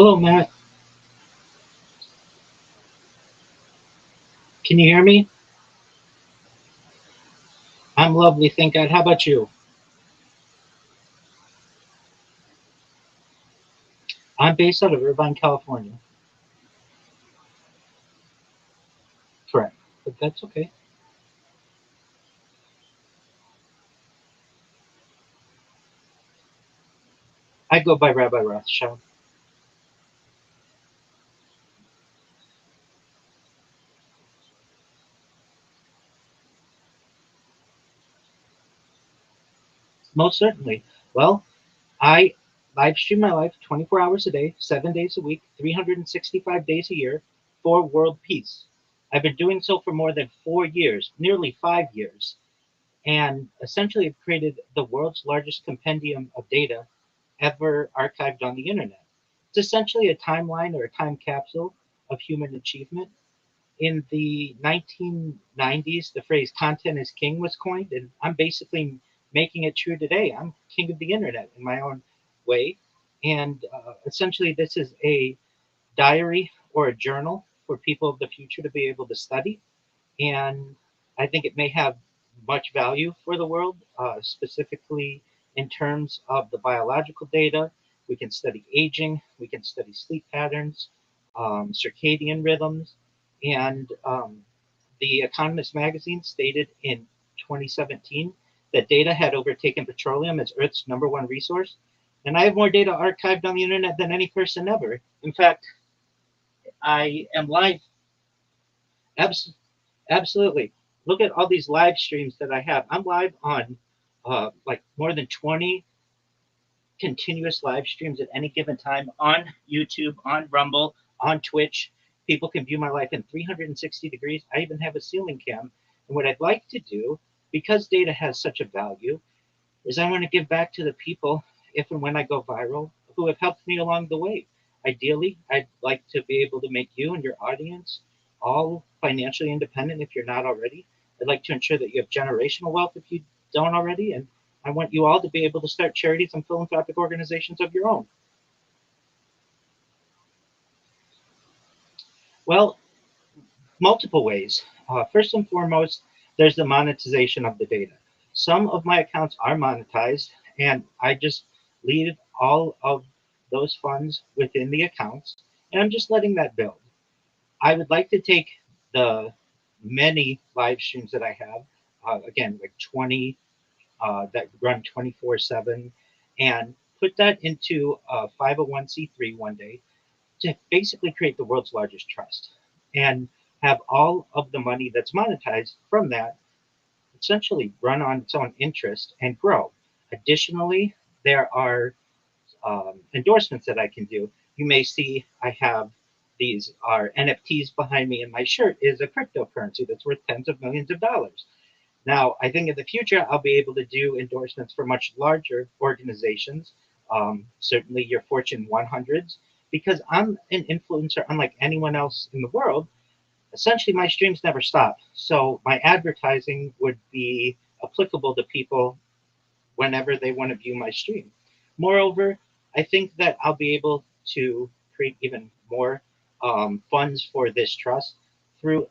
Hello, Matt. Can you hear me? I'm lovely, thank God. How about you? I'm based out of Irvine, California. Correct, but that's okay. I go by Rabbi Rothschild. Most certainly. Well, I live stream my life 24 hours a day, 7 days a week, 365 days a year for world peace. I've been doing so for more than 4 years, nearly 5 years, and essentially have created the world's largest compendium of data ever archived on the internet. It's essentially a timeline or a time capsule of human achievement. In the 1990s, the phrase content is king was coined, and I'm basically making it true today. I'm king of the internet in my own way. And essentially, this is a diary or a journal for people of the future to be able to study. And I think it may have much value for the world, specifically in terms of the biological data. We can study aging, we can study sleep patterns, circadian rhythms, and the Economist magazine stated in 2017 that data had overtaken petroleum as Earth's #1 resource. And I have more data archived on the internet than any person ever. In fact, I am live. Abs- Absolutely. Look at all these live streams that I have. I'm live on like more than 20 continuous live streams at any given time on YouTube, on Rumble, on Twitch. People can view my life in 360 degrees. I even have a ceiling cam. And what I'd like to do, because data has such a value, is I want to give back to the people, if and when I go viral, who have helped me along the way. Ideally, I'd like to be able to make you and your audience all financially independent if you're not already. I'd like to ensure that you have generational wealth if you don't already. And I want you all to be able to start charities and philanthropic organizations of your own. Well, multiple ways. First and foremost, there's the monetization of the data. Some of my accounts are monetized, and I just leave all of those funds within the accounts, and I'm just letting that build. I would like to take the many live streams that I have, again, like 20 that run 24/7, and put that into a 501c3 one day to basically create the world's largest trust and have all of the money that's monetized from that essentially run on its own interest and grow. Additionally, there are endorsements that I can do. You may see I have these are NFTs behind me, and my shirt is a cryptocurrency that's worth tens of millions of dollars. Now, I think in the future, I'll be able to do endorsements for much larger organizations, certainly your Fortune 100s, because I'm an influencer unlike anyone else in the world. Essentially, my streams never stop. So my advertising would be applicable to people whenever they want to view my stream. Moreover, I think that I'll be able to create even more funds for this trust through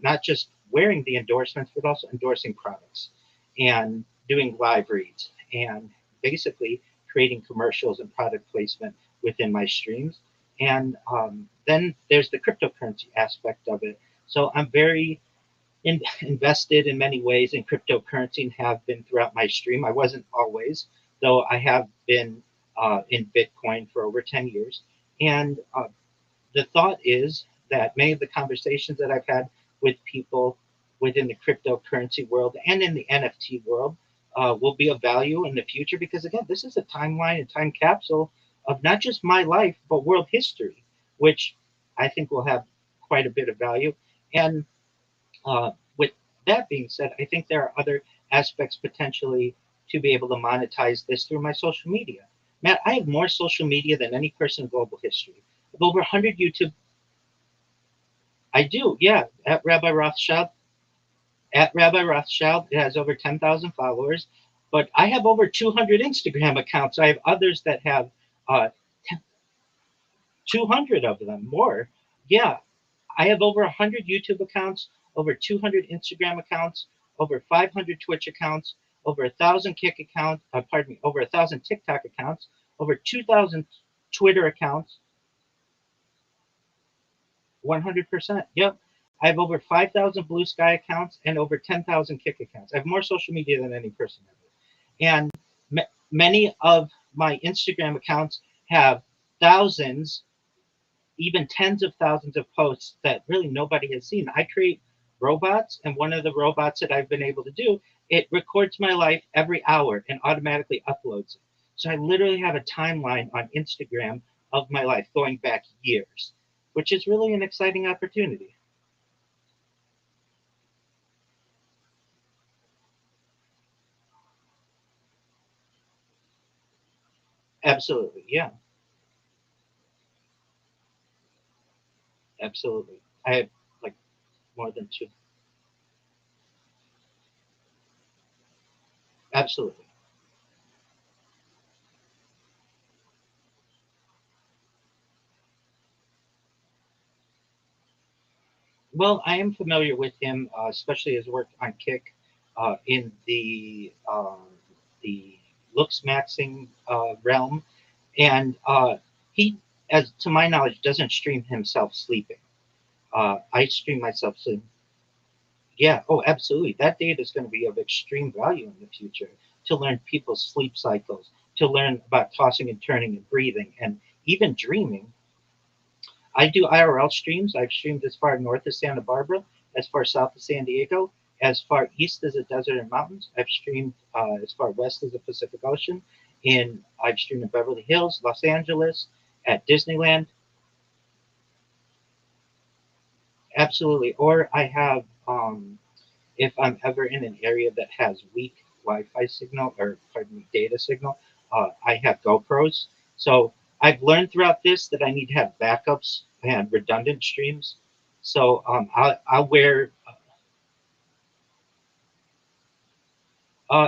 not just wearing the endorsements, but also endorsing products and doing live reads and basically creating commercials and product placement within my streams. And then there's the cryptocurrency aspect of it. So I'm very invested in many ways in cryptocurrency and have been throughout my stream. I wasn't always, though I have been in Bitcoin for over 10 years. And the thought is that many of the conversations that I've had with people within the cryptocurrency world and in the NFT world will be of value in the future because, again, this is a timeline, a time capsule of not just my life, but world history, which I think will have quite a bit of value. And with that being said, I think there are other aspects potentially to be able to monetize this through my social media. Matt, I have more social media than any person in global history. I have over 100 YouTube. I do, yeah, at Rabbi Rothschild. At Rabbi Rothschild, it has over 10,000 followers, but I have over 200 Instagram accounts. I have others that have 200 of them, more. Yeah, I have over 100 YouTube accounts, over 200 Instagram accounts, over 500 Twitch accounts, over 1,000 Kick accounts, pardon me, over 1,000 TikTok accounts, over 2,000 Twitter accounts. 100%. Yep. I have over 5,000 Blue Sky accounts and over 10,000 Kick accounts. I have more social media than any person ever. And many of my Instagram accounts have thousands, even tens of thousands of posts that really nobody has seen. I create robots, and one of the robots that I've been able to do, it records my life every hour and automatically uploads it. So I literally have a timeline on Instagram of my life going back years, which is really an exciting opportunity. Absolutely. Yeah, absolutely. I have like more than two. Absolutely. Well, I am familiar with him, especially his work on Kick in the looks maxing realm, and he, as to my knowledge, doesn't stream himself sleeping. I stream myself sleeping. Yeah, oh, absolutely. That data is going to be of extreme value in the future to learn people's sleep cycles, to learn about tossing and turning and breathing, and even dreaming. I do IRL streams. I've streamed as far north as Santa Barbara, as far south as San Diego, as far east as the desert and mountains. I've streamed as far west as the Pacific Ocean. I've streamed in Beverly Hills, Los Angeles, at Disneyland. Absolutely. Or I have, if I'm ever in an area that has weak Wi-Fi signal or pardon me, data signal, I have GoPros. So I've learned throughout this that I need to have backups and redundant streams. So I'll wear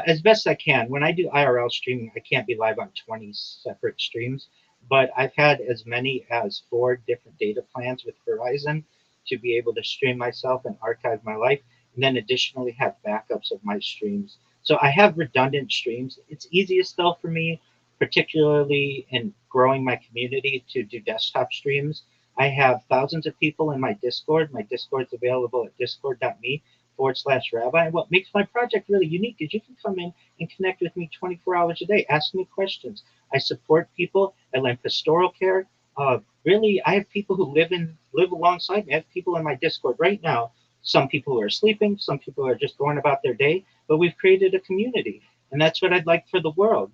as best I can. When I do IRL streaming, I can't be live on 20 separate streams, but I've had as many as 4 different data plans with Verizon to be able to stream myself and archive my life, and then additionally have backups of my streams. So I have redundant streams. It's easiest though for me, particularly in growing my community, to do desktop streams. I have thousands of people in my Discord. My Discord's available at discord.me/rabbi. What makes my project really unique is you can come in and connect with me 24 hours a day, ask me questions. I support people. I lend pastoral care. Really, I have people who live alongside me. I have people in my Discord right now. Some people who are sleeping, some people are just going about their day, but we've created a community. And that's what I'd like for the world.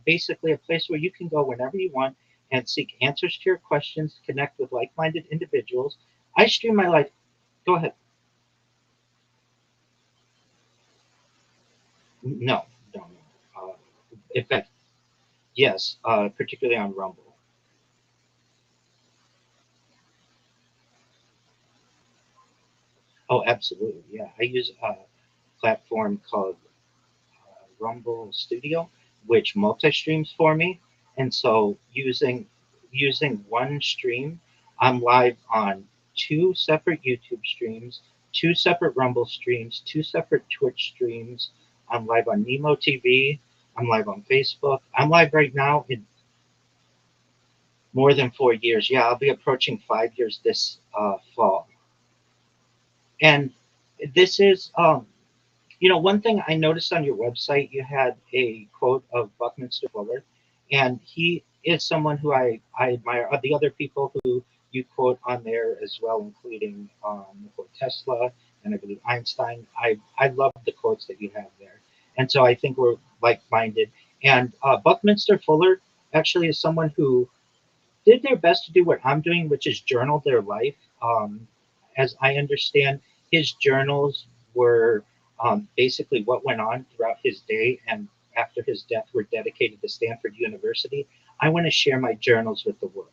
Basically, a place where you can go whenever you want and seek answers to your questions, connect with like minded individuals. I stream my life. Go ahead. No, no, no. In fact, yes, particularly on Rumble. Oh, absolutely. Yeah. I use a platform called Rumble Studio, which multi-streams for me. And so using one stream, I'm live on 2 separate YouTube streams, 2 separate Rumble streams, 2 separate Twitch streams. I'm live on Nemo TV. I'm live on Facebook. I'm live right now in more than 4 years. Yeah, I'll be approaching 5 years this fall. And this is, one thing I noticed on your website, you had a quote of Buckminster Fuller, and he is someone who I admire. The other people who you quote on there as well, including Nikola Tesla and I believe Einstein. I love the quotes that you have there. And so I think we're like-minded. And Buckminster Fuller actually is someone who did their best to do what I'm doing, which is journal their life. As I understand, his journals were basically what went on throughout his day, and after his death were dedicated to Stanford University. I want to share my journals with the world.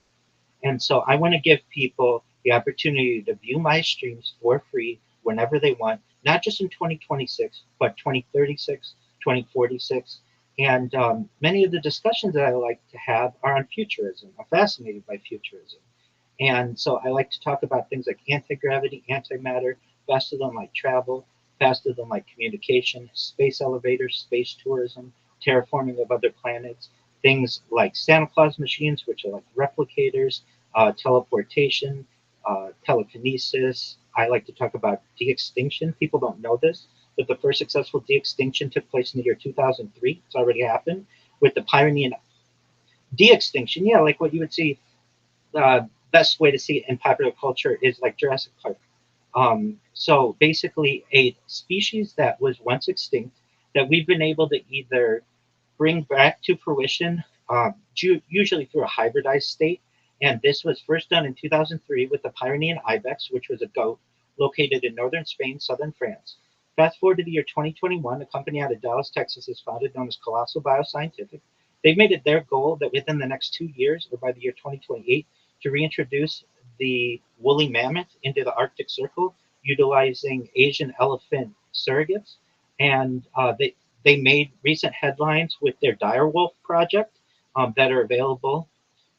And so I want to give people the opportunity to view my streams for free whenever they want, not just in 2026, but 2036, 2046. And many of the discussions that I like to have are on futurism. I'm fascinated by futurism. And so I like to talk about things like anti-gravity, antimatter, faster than light travel, faster than light communication, space elevators, space tourism, terraforming of other planets, things like Santa Claus machines, which are like replicators, teleportation, telekinesis. I like to talk about de-extinction. People don't know this, but the first successful de-extinction took place in the year 2003. It's already happened with the Pyrenean de-extinction. Yeah, like what you would see. Best way to see it in popular culture is like Jurassic Park. So basically, a species that was once extinct that we've been able to either bring back to fruition, usually through a hybridized state. And this was first done in 2003 with the Pyrenean ibex, which was a goat located in northern Spain, southern France. Fast forward to the year 2021, a company out of Dallas, Texas, is founded known as Colossal Bioscientific. They've made it their goal that within the next 2 years, or by the year 2028, to reintroduce the woolly mammoth into the Arctic Circle, utilizing Asian elephant surrogates. And they made recent headlines with their direwolf project that are available.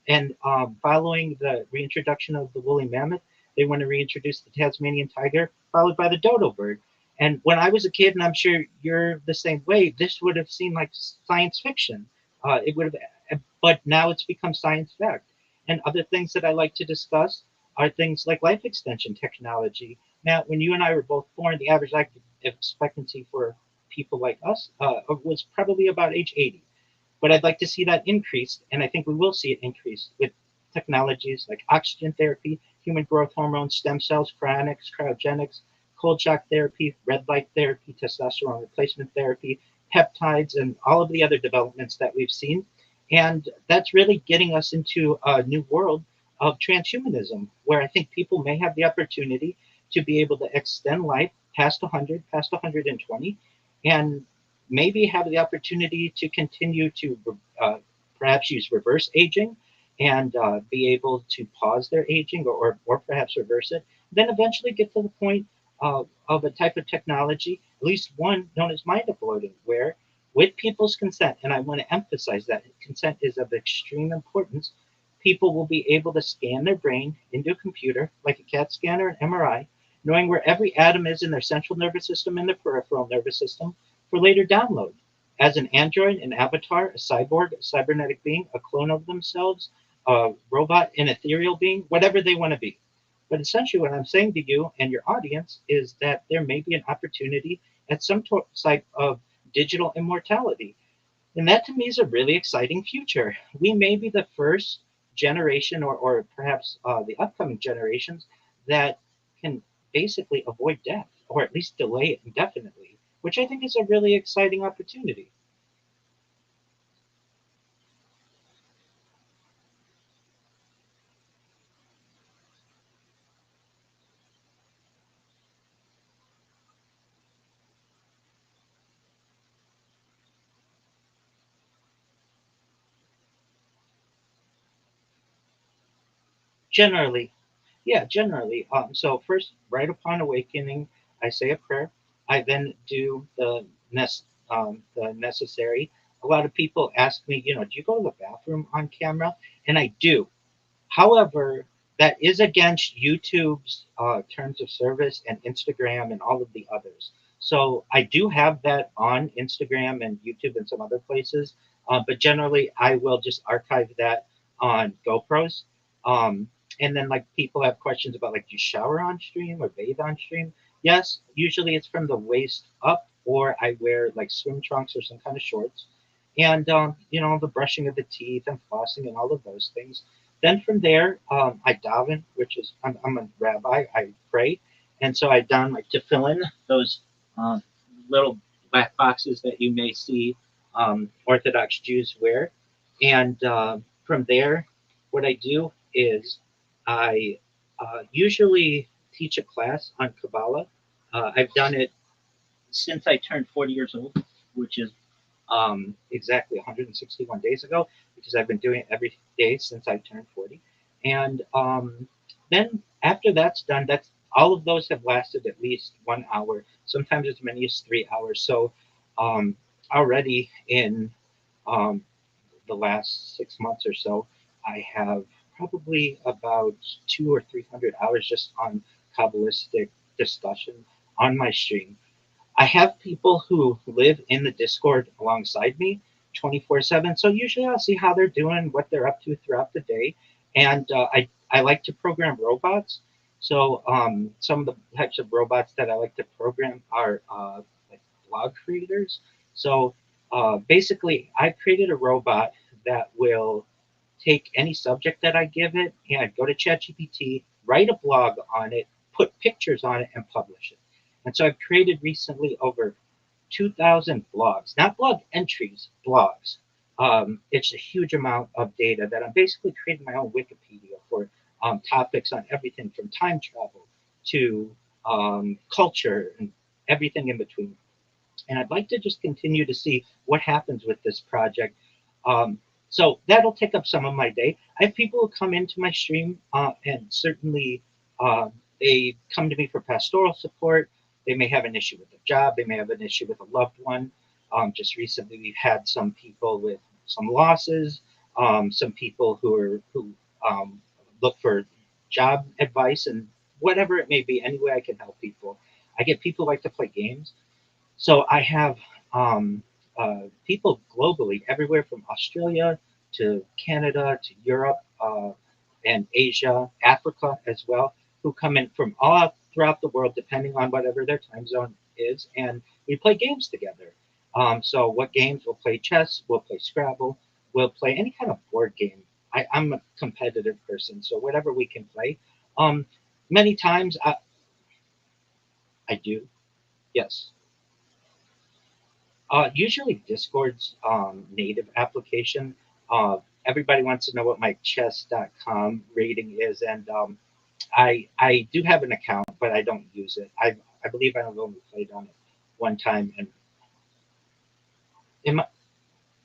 And following the reintroduction of the woolly mammoth, they want to reintroduce the Tasmanian tiger, followed by the dodo bird. And when I was a kid, and I'm sure you're the same way, this would have seemed like science fiction. It would have, but now it's become science fact. And other things that I like to discuss are things like life extension technology. Now, when you and I were both born, the average life expectancy for people like us was probably about age 80. But I'd like to see that increased, and I think we will see it increase with technologies like oxygen therapy, human growth hormone, stem cells, cryonics, cryogenics, cold shock therapy, red light therapy, testosterone replacement therapy, peptides, and all of the other developments that we've seen. And that's really getting us into a new world of transhumanism, where I think people may have the opportunity to be able to extend life past 100, past 120, and maybe have the opportunity to continue to perhaps use reverse aging and be able to pause their aging or perhaps reverse it, then eventually get to the point of a type of technology, at least one known as mind uploading, where with people's consent, and I want to emphasize that consent is of extreme importance, people will be able to scan their brain into a computer like a CAT scan or an MRI, knowing where every atom is in their central nervous system and their peripheral nervous system for later download. As an android, an avatar, a cyborg, a cybernetic being, a clone of themselves, a robot, an ethereal being, whatever they want to be. But essentially, what I'm saying to you and your audience is that there may be an opportunity at some type of digital immortality. And that to me is a really exciting future. We may be the first generation, or perhaps the upcoming generations, that can basically avoid death, or at least delay it indefinitely, which I think is a really exciting opportunity. Generally, yeah, generally. So first, right upon awakening, I say a prayer. I then do the necessary. A lot of people ask me, do you go to the bathroom on camera? And I do. However, that is against YouTube's terms of service and Instagram and all of the others. So I do have that on Instagram and YouTube and some other places, but generally I will just archive that on GoPros. Um, and then like people have questions about like do you shower on stream or bathe on stream? Yes, usually it's from the waist up, or I wear like swim trunks or some kind of shorts. And the brushing of the teeth and flossing and all of those things. Then from there, I daven, which is I'm a rabbi. I pray, and so I don my tefillin, those uh, little black boxes that you may see Orthodox Jews wear. And from there, what I do is I usually teach a class on Kabbalah. I've done it since I turned 40 years old, which is exactly 161 days ago, because I've been doing it every day since I turned 40. And then after that's done, that's all of those have lasted at least 1 hour, sometimes as many as 3 hours. So um, already in um, the last 6 months or so, I have probably about 200 or 300 hours just on Kabbalistic discussion on my stream. I have people who live in the Discord alongside me 24/7. So usually I'll see how they're doing, what they're up to throughout the day. And I like to program robots. So some of the types of robots that I like to program are like blog creators. So basically, I created a robot that will take any subject that I give it and go to ChatGPT, write a blog on it, put pictures on it, and publish it. And so I've created recently over 2,000 blogs, not blog entries, blogs. It's a huge amount of data that I'm basically creating my own Wikipedia for topics on everything from time travel to culture and everything in between. And I'd like to just continue to see what happens with this project. Um, so that'll take up some of my day. I have people who come into my stream, and certainly uh, they come to me for pastoral support. They may have an issue with a job. They may have an issue with a loved one. Just recently, we've had some people with some losses. Some people who look for job advice and whatever it may be. Any way I can help people. I get people who like to play games. So I have people globally, everywhere from Australia to Canada to Europe and Asia, Africa as well, who come in from all throughout the world, depending on whatever their time zone is, and we play games together. So what games? We'll play chess, we'll play Scrabble, we'll play any kind of board game. I'm a competitive person, so whatever we can play. Um, Many times I do, yes. Usually Discord's native application. Everybody wants to know what my chess.com rating is, and I do have an account, but I don't use it. I believe I've only played on it one time, and in my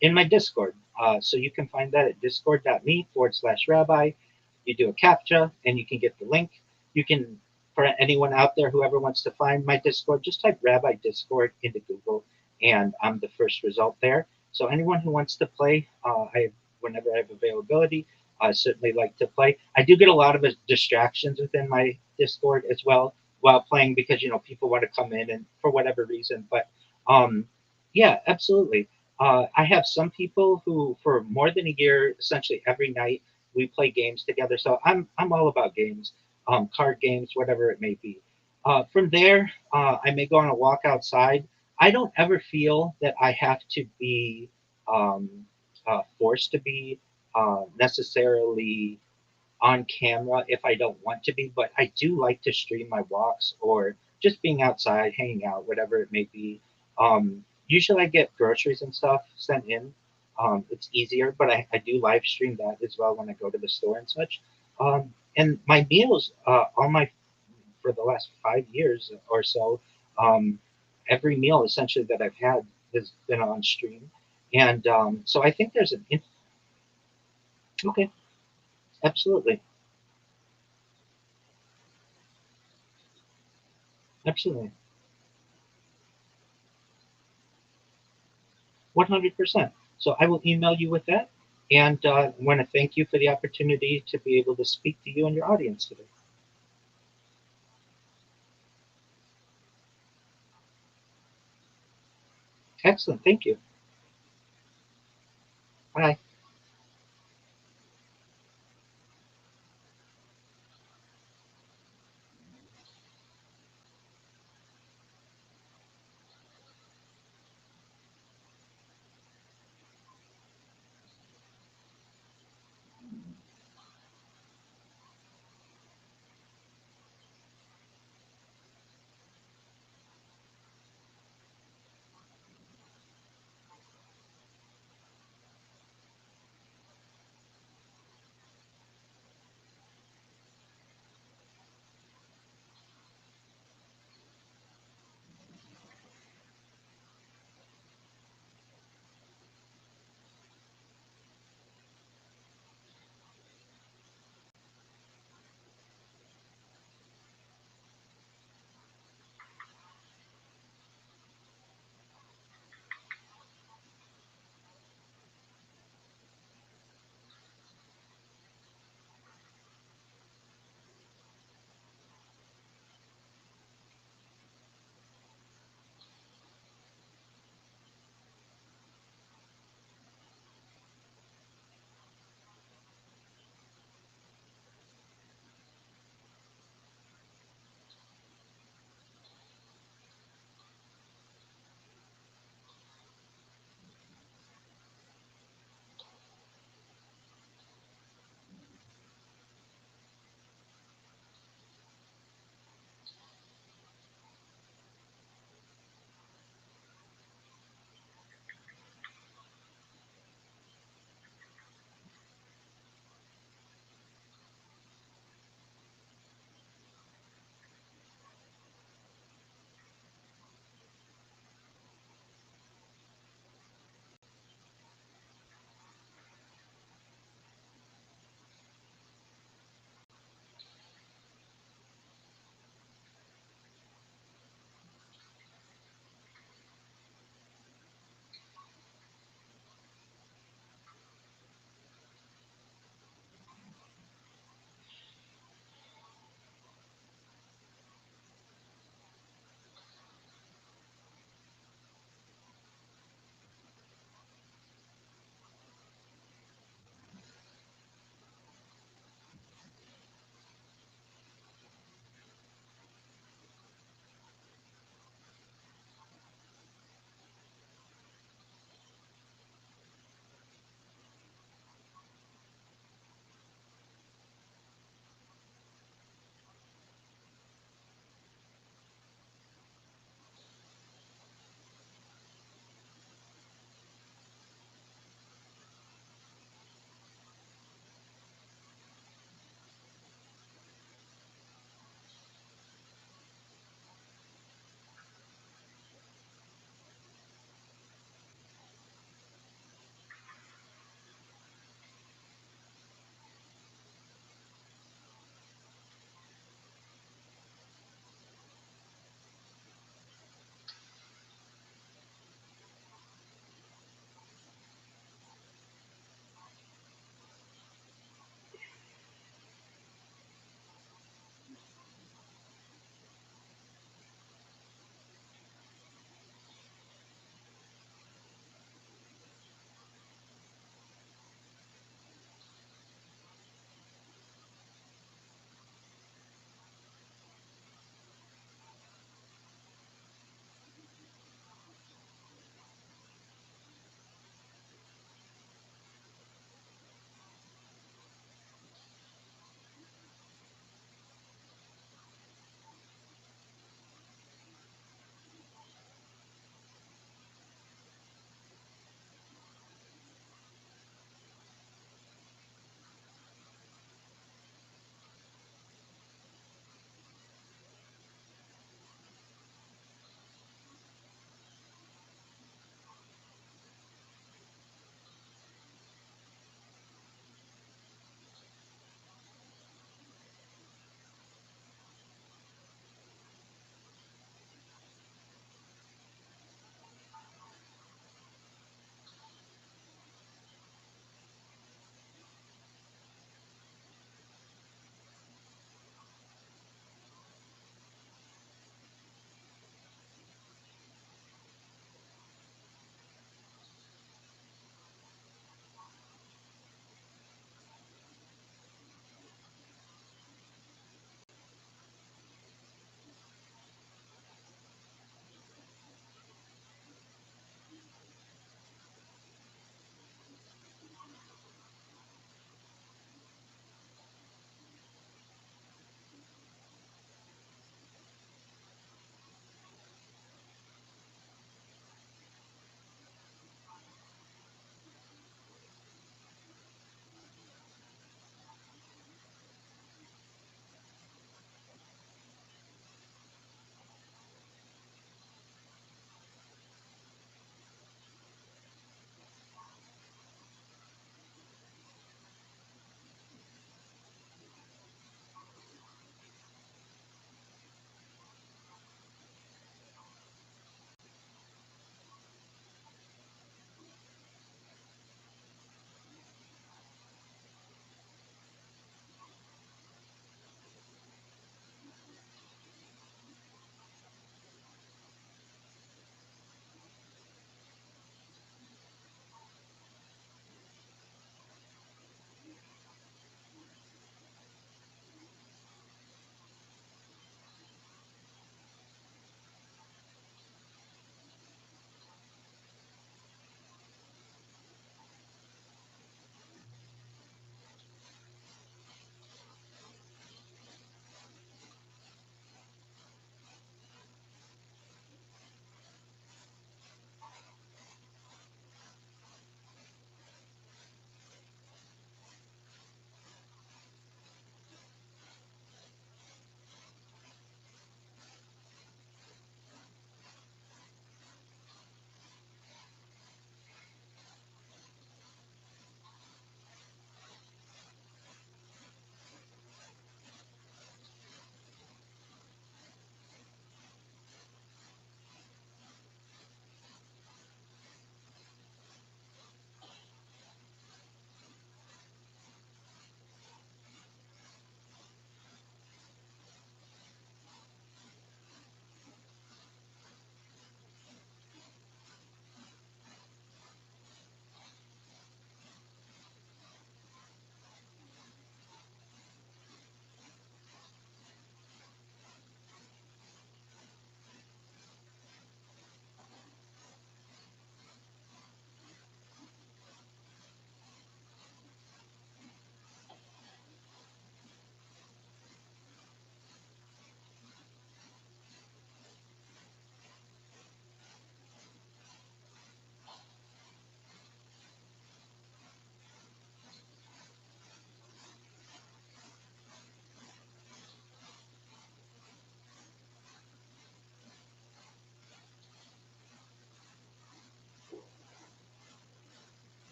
in my Discord. So you can find that at discord.me/rabbi. You do a CAPTCHA, and you can get the link. You can, for anyone out there, whoever wants to find my Discord, just type Rabbi Discord into Google, and I'm the first result there. So anyone who wants to play, whenever I have availability, I certainly like to play. I do get a lot of distractions within my Discord as well while playing because people want to come in and for whatever reason. But yeah, absolutely. I have some people who, for more than a year, essentially every night, we play games together. So I'm all about games, card games, whatever it may be. From there, I may go on a walk outside. I don't ever feel that I have to be um, forced to be necessarily on camera if I don't want to be, but I do like to stream my walks or just being outside, hanging out, whatever it may be. Usually I get groceries and stuff sent in. It's easier, but I do live stream that as well when I go to the store and such. And my meals, all my for the last 5 years or so, um, every meal essentially that I've had has been on stream. And so I think there's okay, absolutely, absolutely. 100%. So I will email you with that and want to thank you for the opportunity to be able to speak to you and your audience today. Excellent. Thank you. Bye.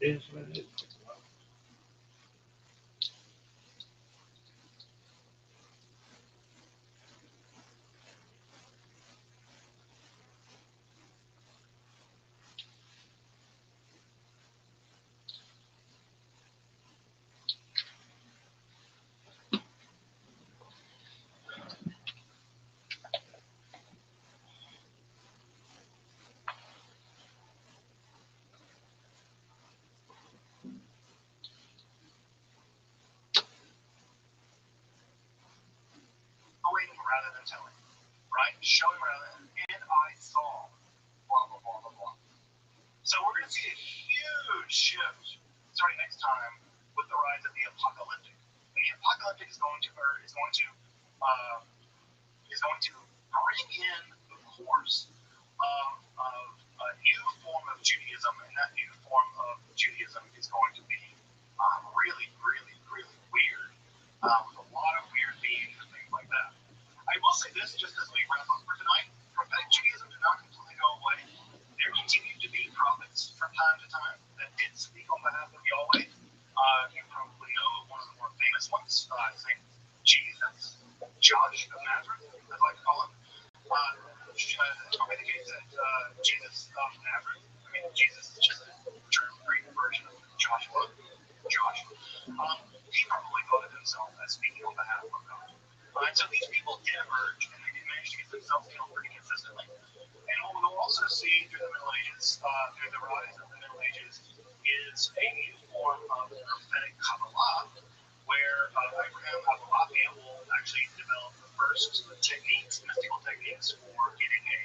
is what it is. Showing rather than telling, right? Showing rather than, and I saw, blah, blah, blah, blah, blah. So we're going to see a huge shift starting next time with the rise of the apocalyptic. And the apocalyptic is going to bring in the course of a new form of Judaism, and that new form of Judaism is going to be really, really, really weird, with a lot of weird themes and things like that. I will say this just as we wrap up for tonight: prophetic Judaism did not completely go away. There continued to be prophets from time to time that did speak on behalf of Yahweh. You probably know one of the more famous ones, Saint Jesus, Josh of Nazareth, as I like to call him. It's probably the case that Jesus of Nazareth, I mean, Jesus is just a Greek version of Joshua, Josh. He probably voted himself as speaking on behalf of God. So these people did emerge, and they did manage to get themselves killed pretty consistently. And what we'll also see through the Middle Ages, through the rise of the Middle Ages, is a new form of prophetic Kabbalah, where Abraham Abulafia will actually develop the first techniques, mystical techniques for getting a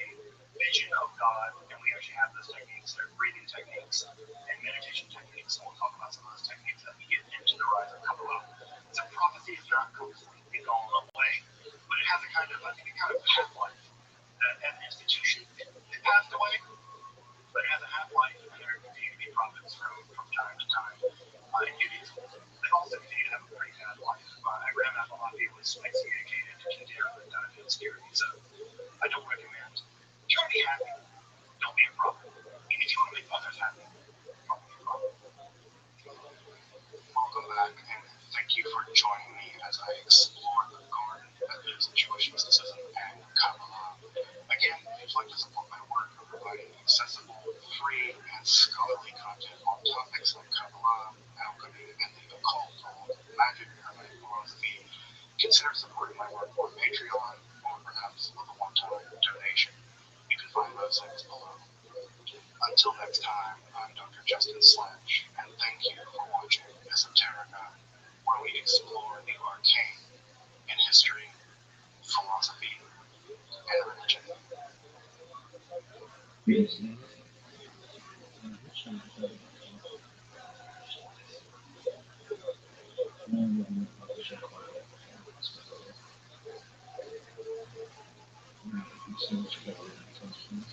vision of God. And we actually have those techniques, they're breathing techniques and meditation techniques. And we'll talk about some of those techniques as we get into the rise of Kabbalah. So prophecy is not completely gone away, but it has a kind of, I think, a kind of half-life. That as an institution, it passed away, but it has a half-life, and there continue to be prophets from time to time. In Judaism, they also continue to have a pretty bad life. Abraham Abulafia was excommunicated to Judea and died in obscurity, so I don't recommend. If you want to be happy, don't be a prophet. And if you want to make others happy, don't be a prophet. Welcome back, and thank you for joining me as I explore the garden that is Jewish mysticism and Kabbalah. Again, if you'd like to support my work of providing accessible, free, and scholarly content on topics like Kabbalah, alchemy, and the occult, magic, hermetic philosophy, consider supporting my work on Patreon or perhaps with a one-time donation. You can find those links below. Until next time, I'm Dr. Justin Sledge, and thank you for watching Esoterica, where we explore the arcane in history, philosophy, and religion. Yes, man. Which one is that? One with the publisher called it. So much better than the first one.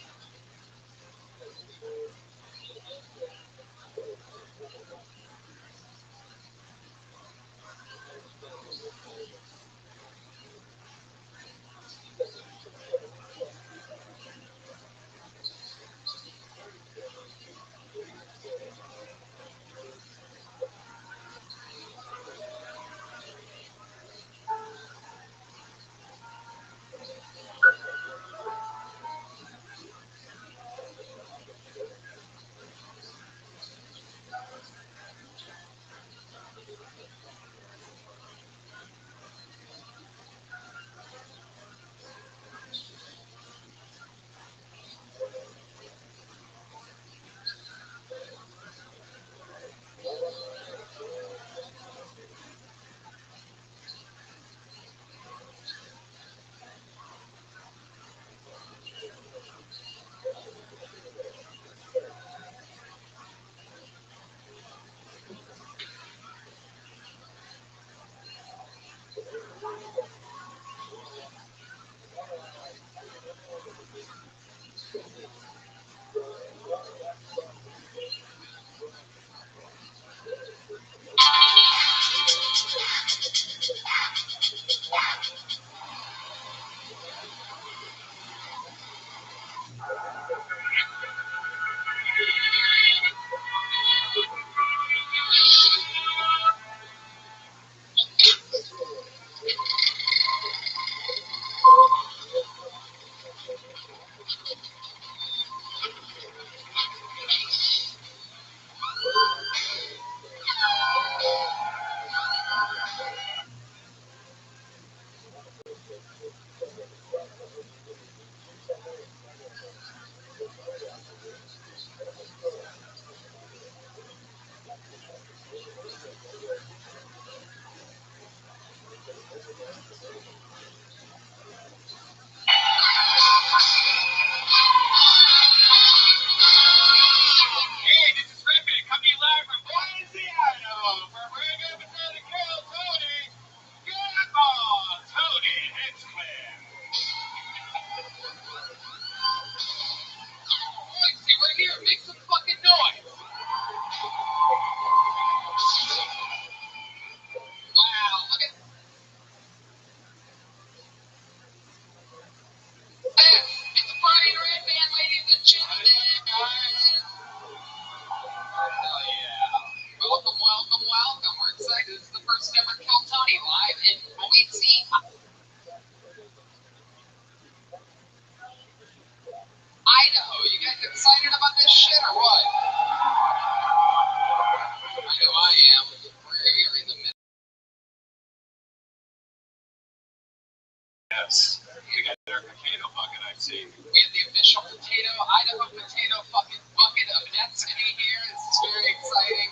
Yes. We got their potato bucket, I see. We have the official Idaho potato fucking bucket of destiny here. This is very exciting.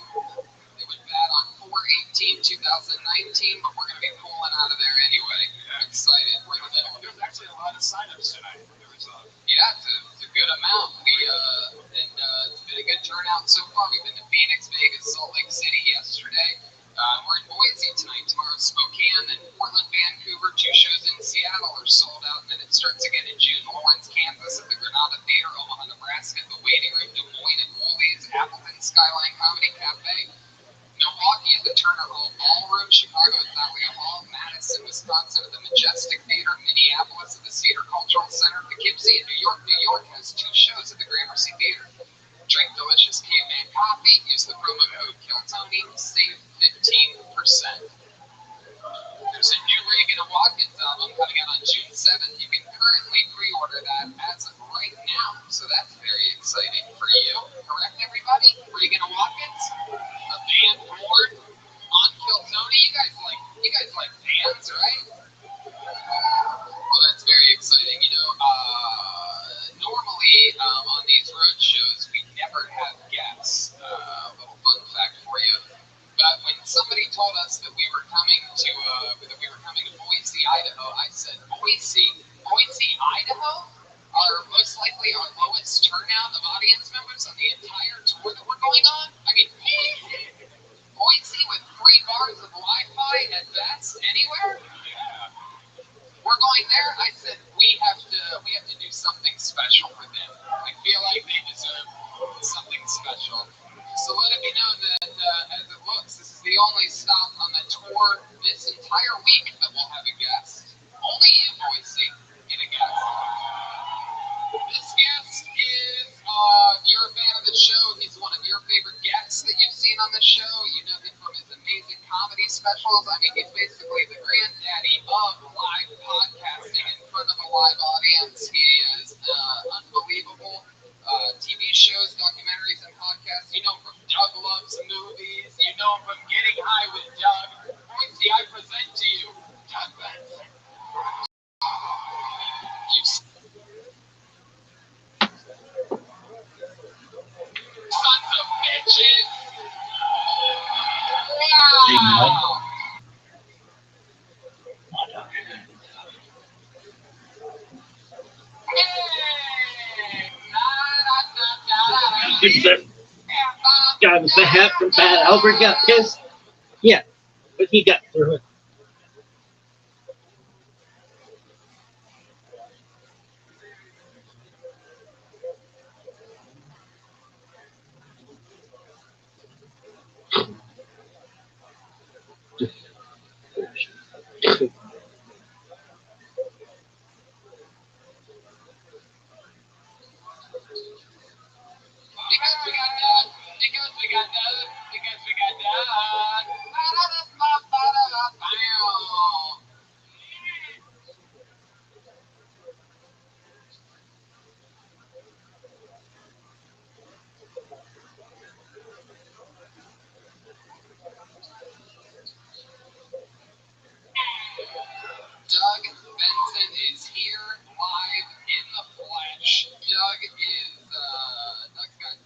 They went bad on 4/18/2019, but we're going to be pulling out of there anyway. I'm excited. We're in the middle. There's actually a lot of signups tonight. There was Yeah, it's a good amount. It's been a good turnout so far. We've been to Phoenix, Vegas, Salt Lake City yesterday. We're in Boise tonight. Tomorrow, Spokane, and Portland, Vancouver. 2 shows in Seattle are sold out, and then it starts again in June. Lawrence, Kansas at the Granada Theater, Omaha, Nebraska at the Waiting Room, Des Moines at Woolies, Appleton Skyline Comedy Cafe, Milwaukee at the Turner Hall Ballroom, Chicago at Thalia Hall, Madison, Wisconsin at the Majestic Theater, Minneapolis at the Cedar Cultural Center, Poughkeepsie in New York. New York has 2 shows at the Gramercy Theater. Drink delicious Caveman coffee. Use the promo code KILLTONY. Save 15%. There's a new Reagan and Watkins album coming out on June 7th. You can currently pre-order that as of right now. So that's very exciting for you. Correct, everybody? Reagan and Watkins, a band board on Kill Tony. You guys like bands, right? Well, that's very exciting. Normally on these road shows, we never have guests. A little fun fact for you. But when somebody told us that we were coming to Boise, Idaho, I said, Boise, Idaho? Are most likely our lowest turnout of audience members on the entire tour that we're going on? I mean, Boise with 3 bars of Wi-Fi at best anywhere? We're going there. I said we have to do something special for them. I feel like they deserve something special. So let it be known that as it looks, this is the only stop on the tour this entire week that will have a guest. Only you, Boise, get a guest. This guest is, if you're a fan of the show, he's one of your favorite guests that you've seen on the show. You know him from his amazing comedy specials. I mean, he's basically the granddaddy of live podcasting in front of a live audience. He is unbelievable. TV shows, documentaries, and podcasts. You know him from Doug Loves Movies. You know him from Getting High with Doug. Boise, I present to you Doug Benson. Sons of bitches. Wow. Guy with the hat from Bad Albert got pissed. Yeah, but he got through it. Because we got done. Doug Benson is here live in the flesh.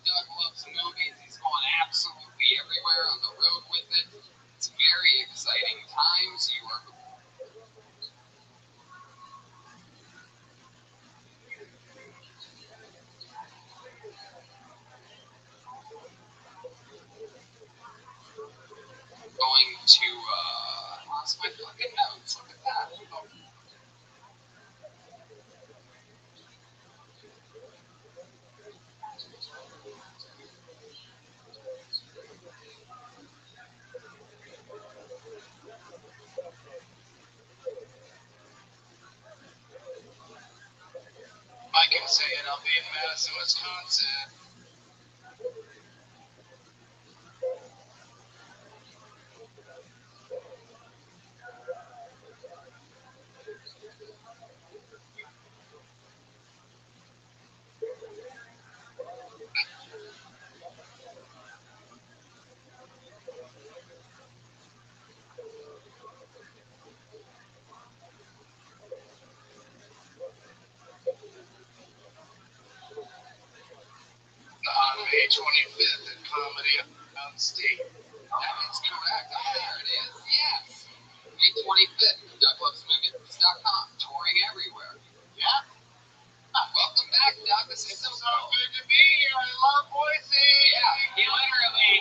Doug Loves Movies. He's going absolutely everywhere on the road with it. It's very exciting times. You are going to lost my fucking notes. Look at that. Oh. I can say it. I'll be in Madison, Wisconsin. 25th at Comedy on State. That's correct. There it is. Yes. May 25th, DougLovesMovies.com, touring everywhere. Yeah. Welcome back, Doug. This is so So good to be here. I love Boise. Yeah, he literally.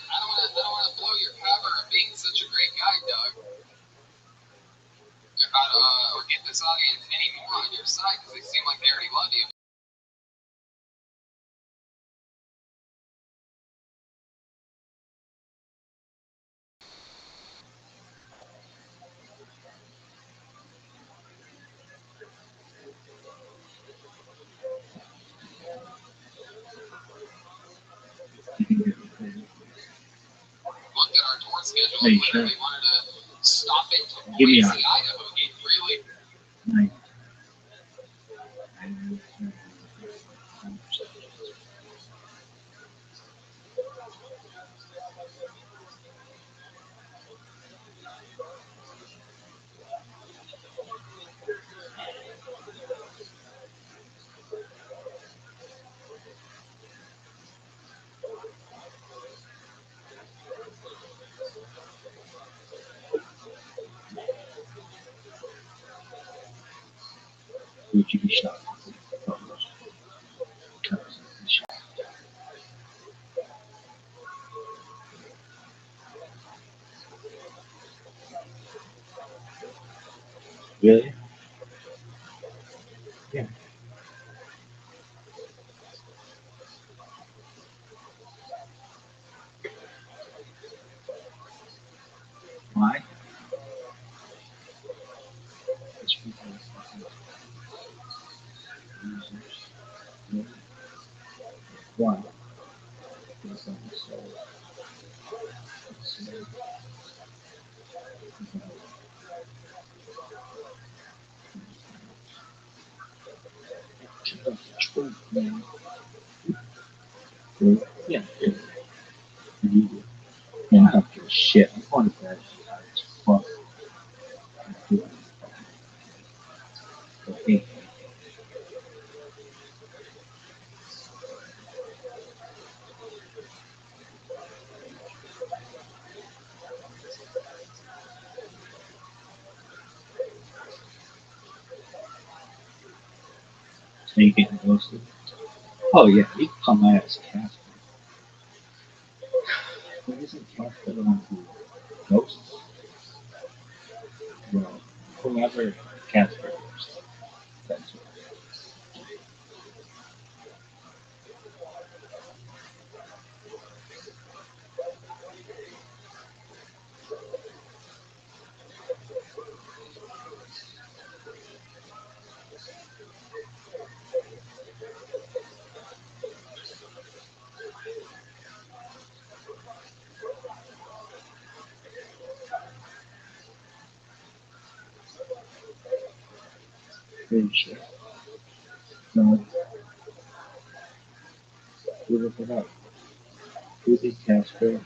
I don't want to blow your cover of being such a great guy, Doug. Or get this audience any more on your side because they seem like they already love you. Looked at our tour schedule Are you and sure? literally wanted to stop it to Give me Boise, a- Idaho. He really. Nice. Would you be shocked? Really? Yeah. Why? Why? Yeah. You don't have to shit. I'm going to bed. Fuck. Okay. So you getting ghosted? Oh yeah, you can call my ass Casper. But isn't Casper the one who ghosts? Well, whoever Casper is, that's what. Pretty sure. No, who looked it up? Who did Casper?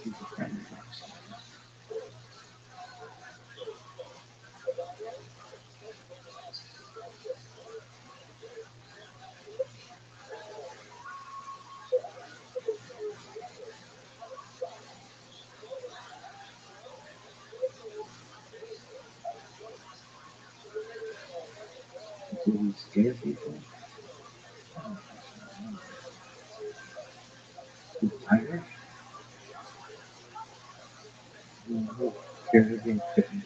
He's a friend of ours. scare people. The Irish? Caribbean kitten.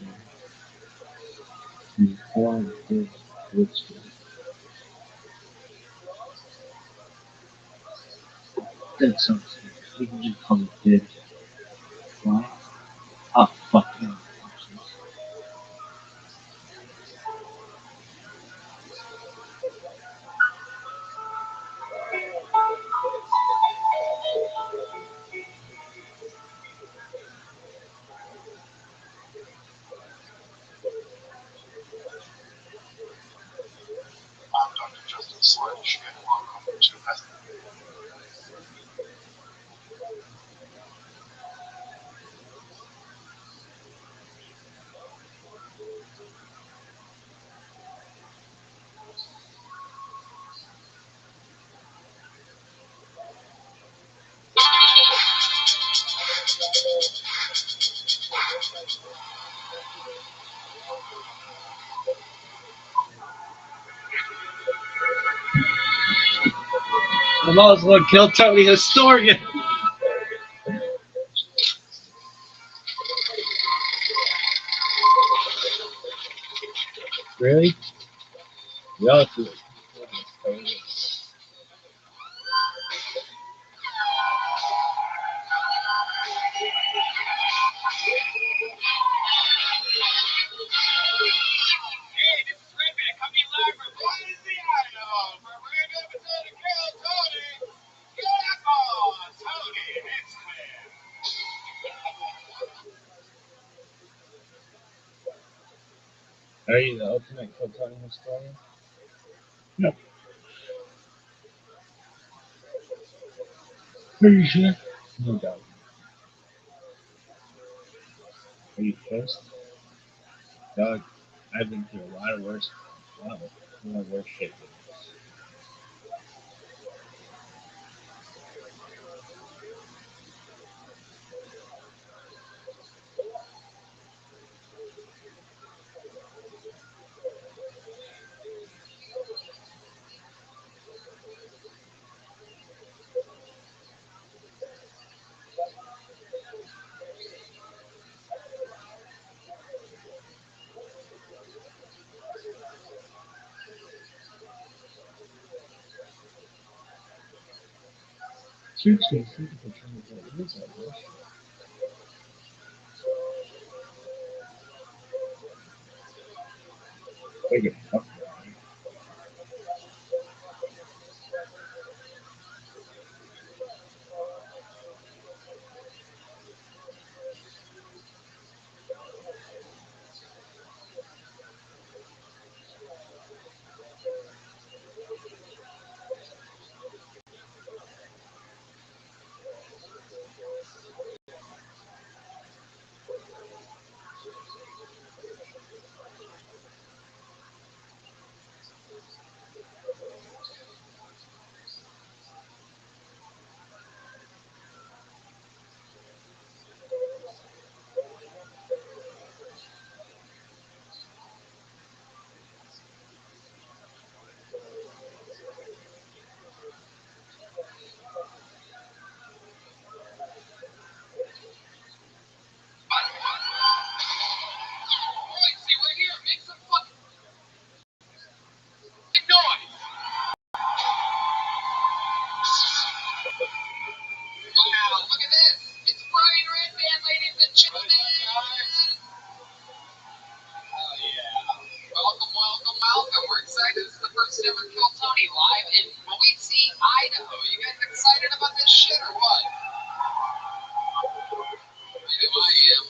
And foreign kids whisper. That's something. We can just call it dead. Why? Oh, fuck him. I'm Dr. Justin Sledge, and welcome to Best. I'm also gonna kill Tony Historian. Really? Y'all do it. Hey, this is Redman coming live from Boise, Idaho. For a brand new episode of Kill Tony. Yeah, Tony Hinchcliffe. Are you the ultimate kill Tony Historian? No. Are you sure? No doubt. Are you pissed? Dog, I've been through a lot of worse shit than this. Seriously, I think if I turn it on, it is like this. They get fucked. Boise, we're here. Make some fucking noise. Wow, look at this. It's Brian Redman, ladies and gentlemen. Oh, yeah. Welcome, welcome, welcome. We're excited. This is the first ever Kill Tony live in Boise, Idaho. You guys excited about this shit or what? I know I am.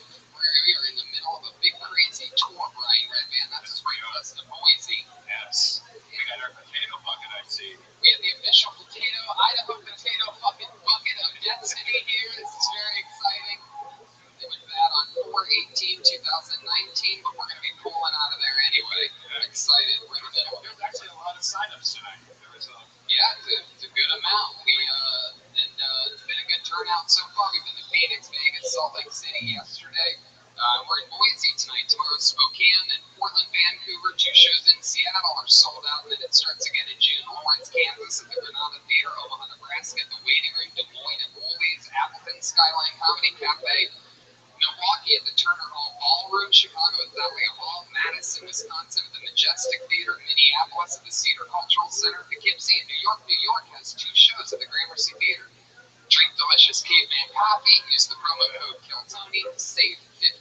We are in the middle of a big crazy tour, Brian Redman. That's just bringing us to Boise. Yes, we got our potato bucket, I see. We have the official Idaho potato fucking bucket of destiny here. This is very exciting. It was that on 4/18/2019, but we're going to be pulling out of there anyway. I'm excited. We're in the middle of it. There's actually a lot of signups tonight. There was a Yeah, it's a good amount. It's been a good turnout so far. We've been to Phoenix, Vegas, Salt Lake City yesterday. We're in Boise tonight. Tomorrow, Spokane and Portland, Vancouver. 2 shows in Seattle are sold out, and then it starts again in June. Lawrence, Kansas at the Granada Theater. Omaha, Nebraska at the Waiting Room. Des Moines at Woolies. Appleton Skyline Comedy Cafe. Milwaukee at the Turner Hall Ballroom. Chicago at Thalia Hall. Madison, Wisconsin at the Majestic Theater. Minneapolis at the Cedar Cultural Center. Poughkeepsie in New York. New York has 2 shows at the Gramercy Theater. Drink delicious caveman coffee. Use the promo code KILLTONY to save 15%.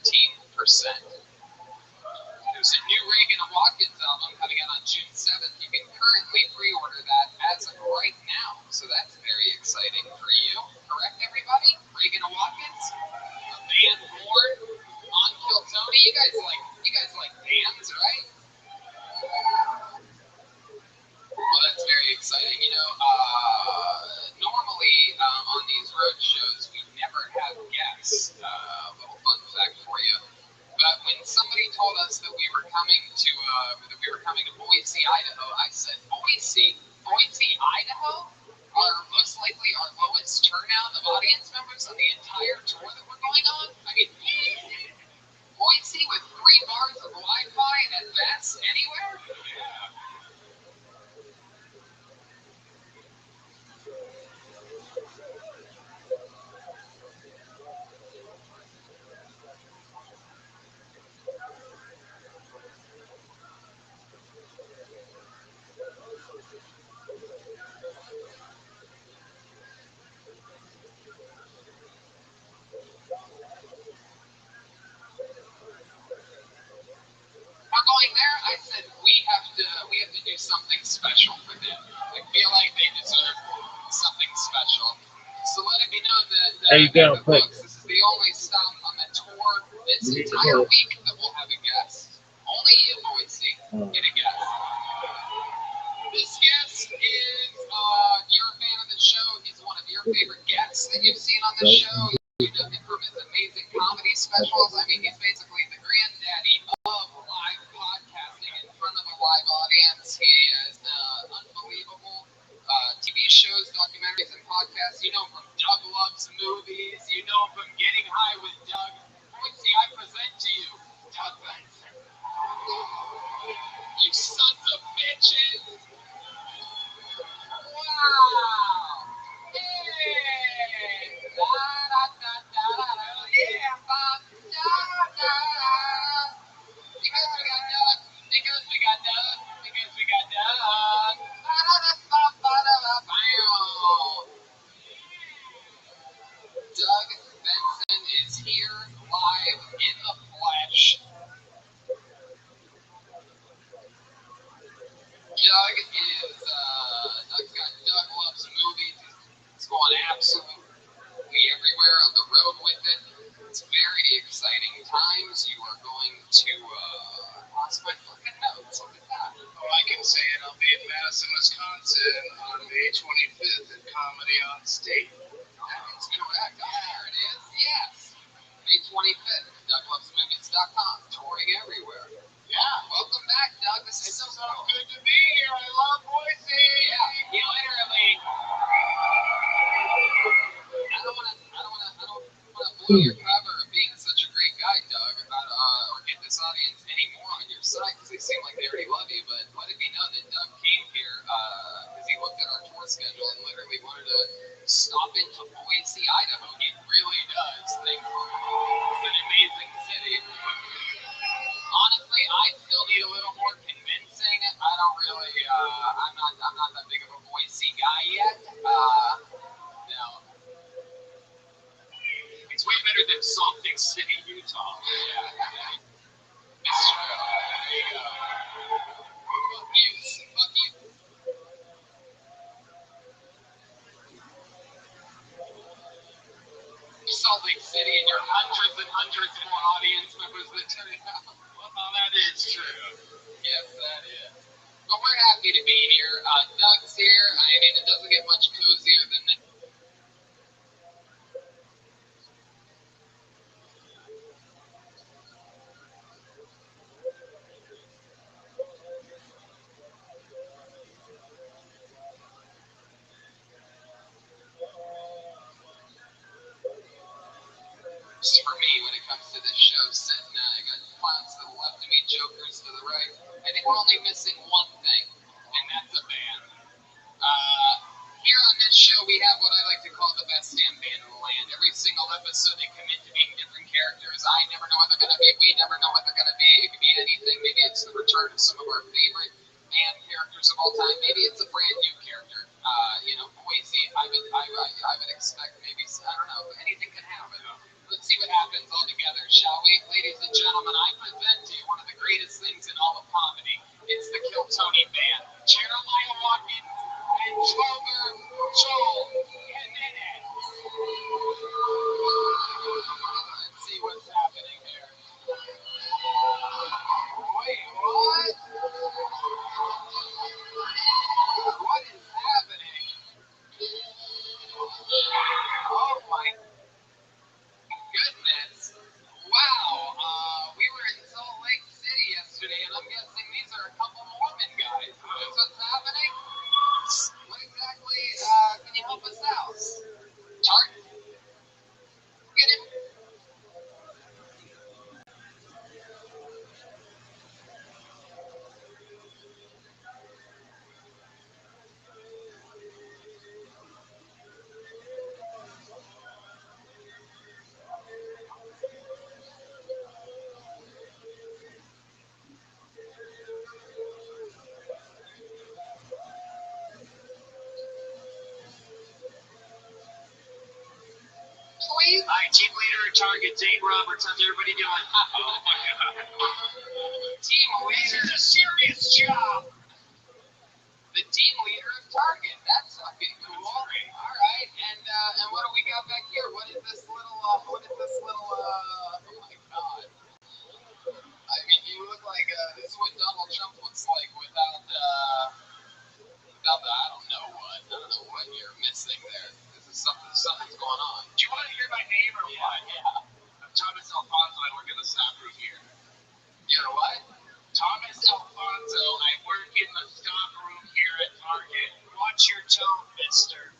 There's a new Reagan and Watkins album coming out on June 7th. You can currently pre-order that as of right now, so that's very exciting for you. Correct, everybody? Reagan and Watkins, a band born on Kill Tony. You guys like bands, right? Well, that's very exciting. Normally on these road shows, we never have guests. Little fun fact for you. But when somebody told us that we were coming to Boise, Idaho, I said, Boise, Idaho? Are most likely our lowest turnout of audience members on the entire tour that we're going on? I mean, Boise with 3 bars of Wi-Fi at best anywhere? Yeah. We're going there. I said we have to do something special for them. I feel like they deserve something special. So let it be known that There you go, folks, this is the only stop on the tour this entire week that we'll have a guest. Only you, Boise, get a guest. This guest is you're a fan of the show. He's one of your favorite guests that you've seen on the show. You know him from his amazing comedy specials. I mean, he's basically the granddaddy of live podcasting in front of a live audience. He has unbelievable TV shows, documentaries, and podcasts. You know him from Doug Loves Movies. You know him from Getting High with Doug. Boise, I present to you Doug Benson. You sons of bitches. Wow. Hey. Da, da, da, da, da. Yeah, Bob. Da, da. Because we got Doug. Because we got Doug. Because we got Doug. Ba, da, da, ba, ba, da, da, bow. Doug Benson is here live in the flesh. Doug's got Doug Loves Movies. He's going absolutely everywhere on the road with it. It's very exciting times. You are going to look at notes. Look at that. Oh, I can say it. I'll be in Madison, Wisconsin on May 25th at Comedy on State. That is correct. Oh, there it is. Yes. May 25th. DougLovesMovies.com. Touring everywhere. Yeah. Welcome back, Doug. This is so Good to be here. I love Boise. Yeah. He literally. I don't want to blow your cover of being such a great guy, Doug, or get this audience any more on your side because they seem like they already love you. But let it be known that Doug came here because he looked at our tour schedule and literally wanted to stop into Boise, Idaho. He really does think it's an amazing city. Honestly, I still need a little more convincing. I don't really. I'm not that big of a Boise guy yet. No. It's way better than Salt Lake City, Utah. Yeah. It's true. There you go. Fuck you. Fuck you. Salt Lake City and your hundreds and hundreds more audience members than today. Well, that is true. Yes, that is. But we're happy to be here. Doug's here. I mean, it doesn't get much cozier than this. For me when it comes to this show, since we're only missing one thing, and that's a band. Here on this show, we have what I like to call the best damn band in the land. Every single episode, they commit to being different characters. I never know what they're going to be. We never know what they're going to be. It could be anything. Maybe it's the return of some of our favorite band characters of all time. Maybe it's a brand new character. Boise, I would expect maybe, I don't know, anything can happen. Let's see what happens all together, shall we? Ladies and gentlemen, I present to you one of the greatest things in all of comedy. It's the Kill Tony Band. Jeremiah Watkins and Clover Joel Jimenez. Let's see what's happening here. Wait, what? What is happening? Oh my goodness. Wow. We were in Salt Lake City yesterday, and I'm guessing these are a couple Mormon guys. That's what's happening? What exactly can you help us out? Tart? Get him? Please? Hi, team leader at Target, Dane Roberts. How's everybody doing? Oh my God. Team This leader. is a serious job. The team leader of Target. That's fucking cool. All right, and what do we got back here? What is this little? Oh my God. I mean, you look like this is what Donald Trump looks like without the I don't know what you're missing there. This is something's going on. Do you want to hear my name or what? Yeah. I'm Thomas Alfonso. I work in the stock room here. You're what? Thomas Alfonso. I work in the stock room here at Target. Watch your tone, mister.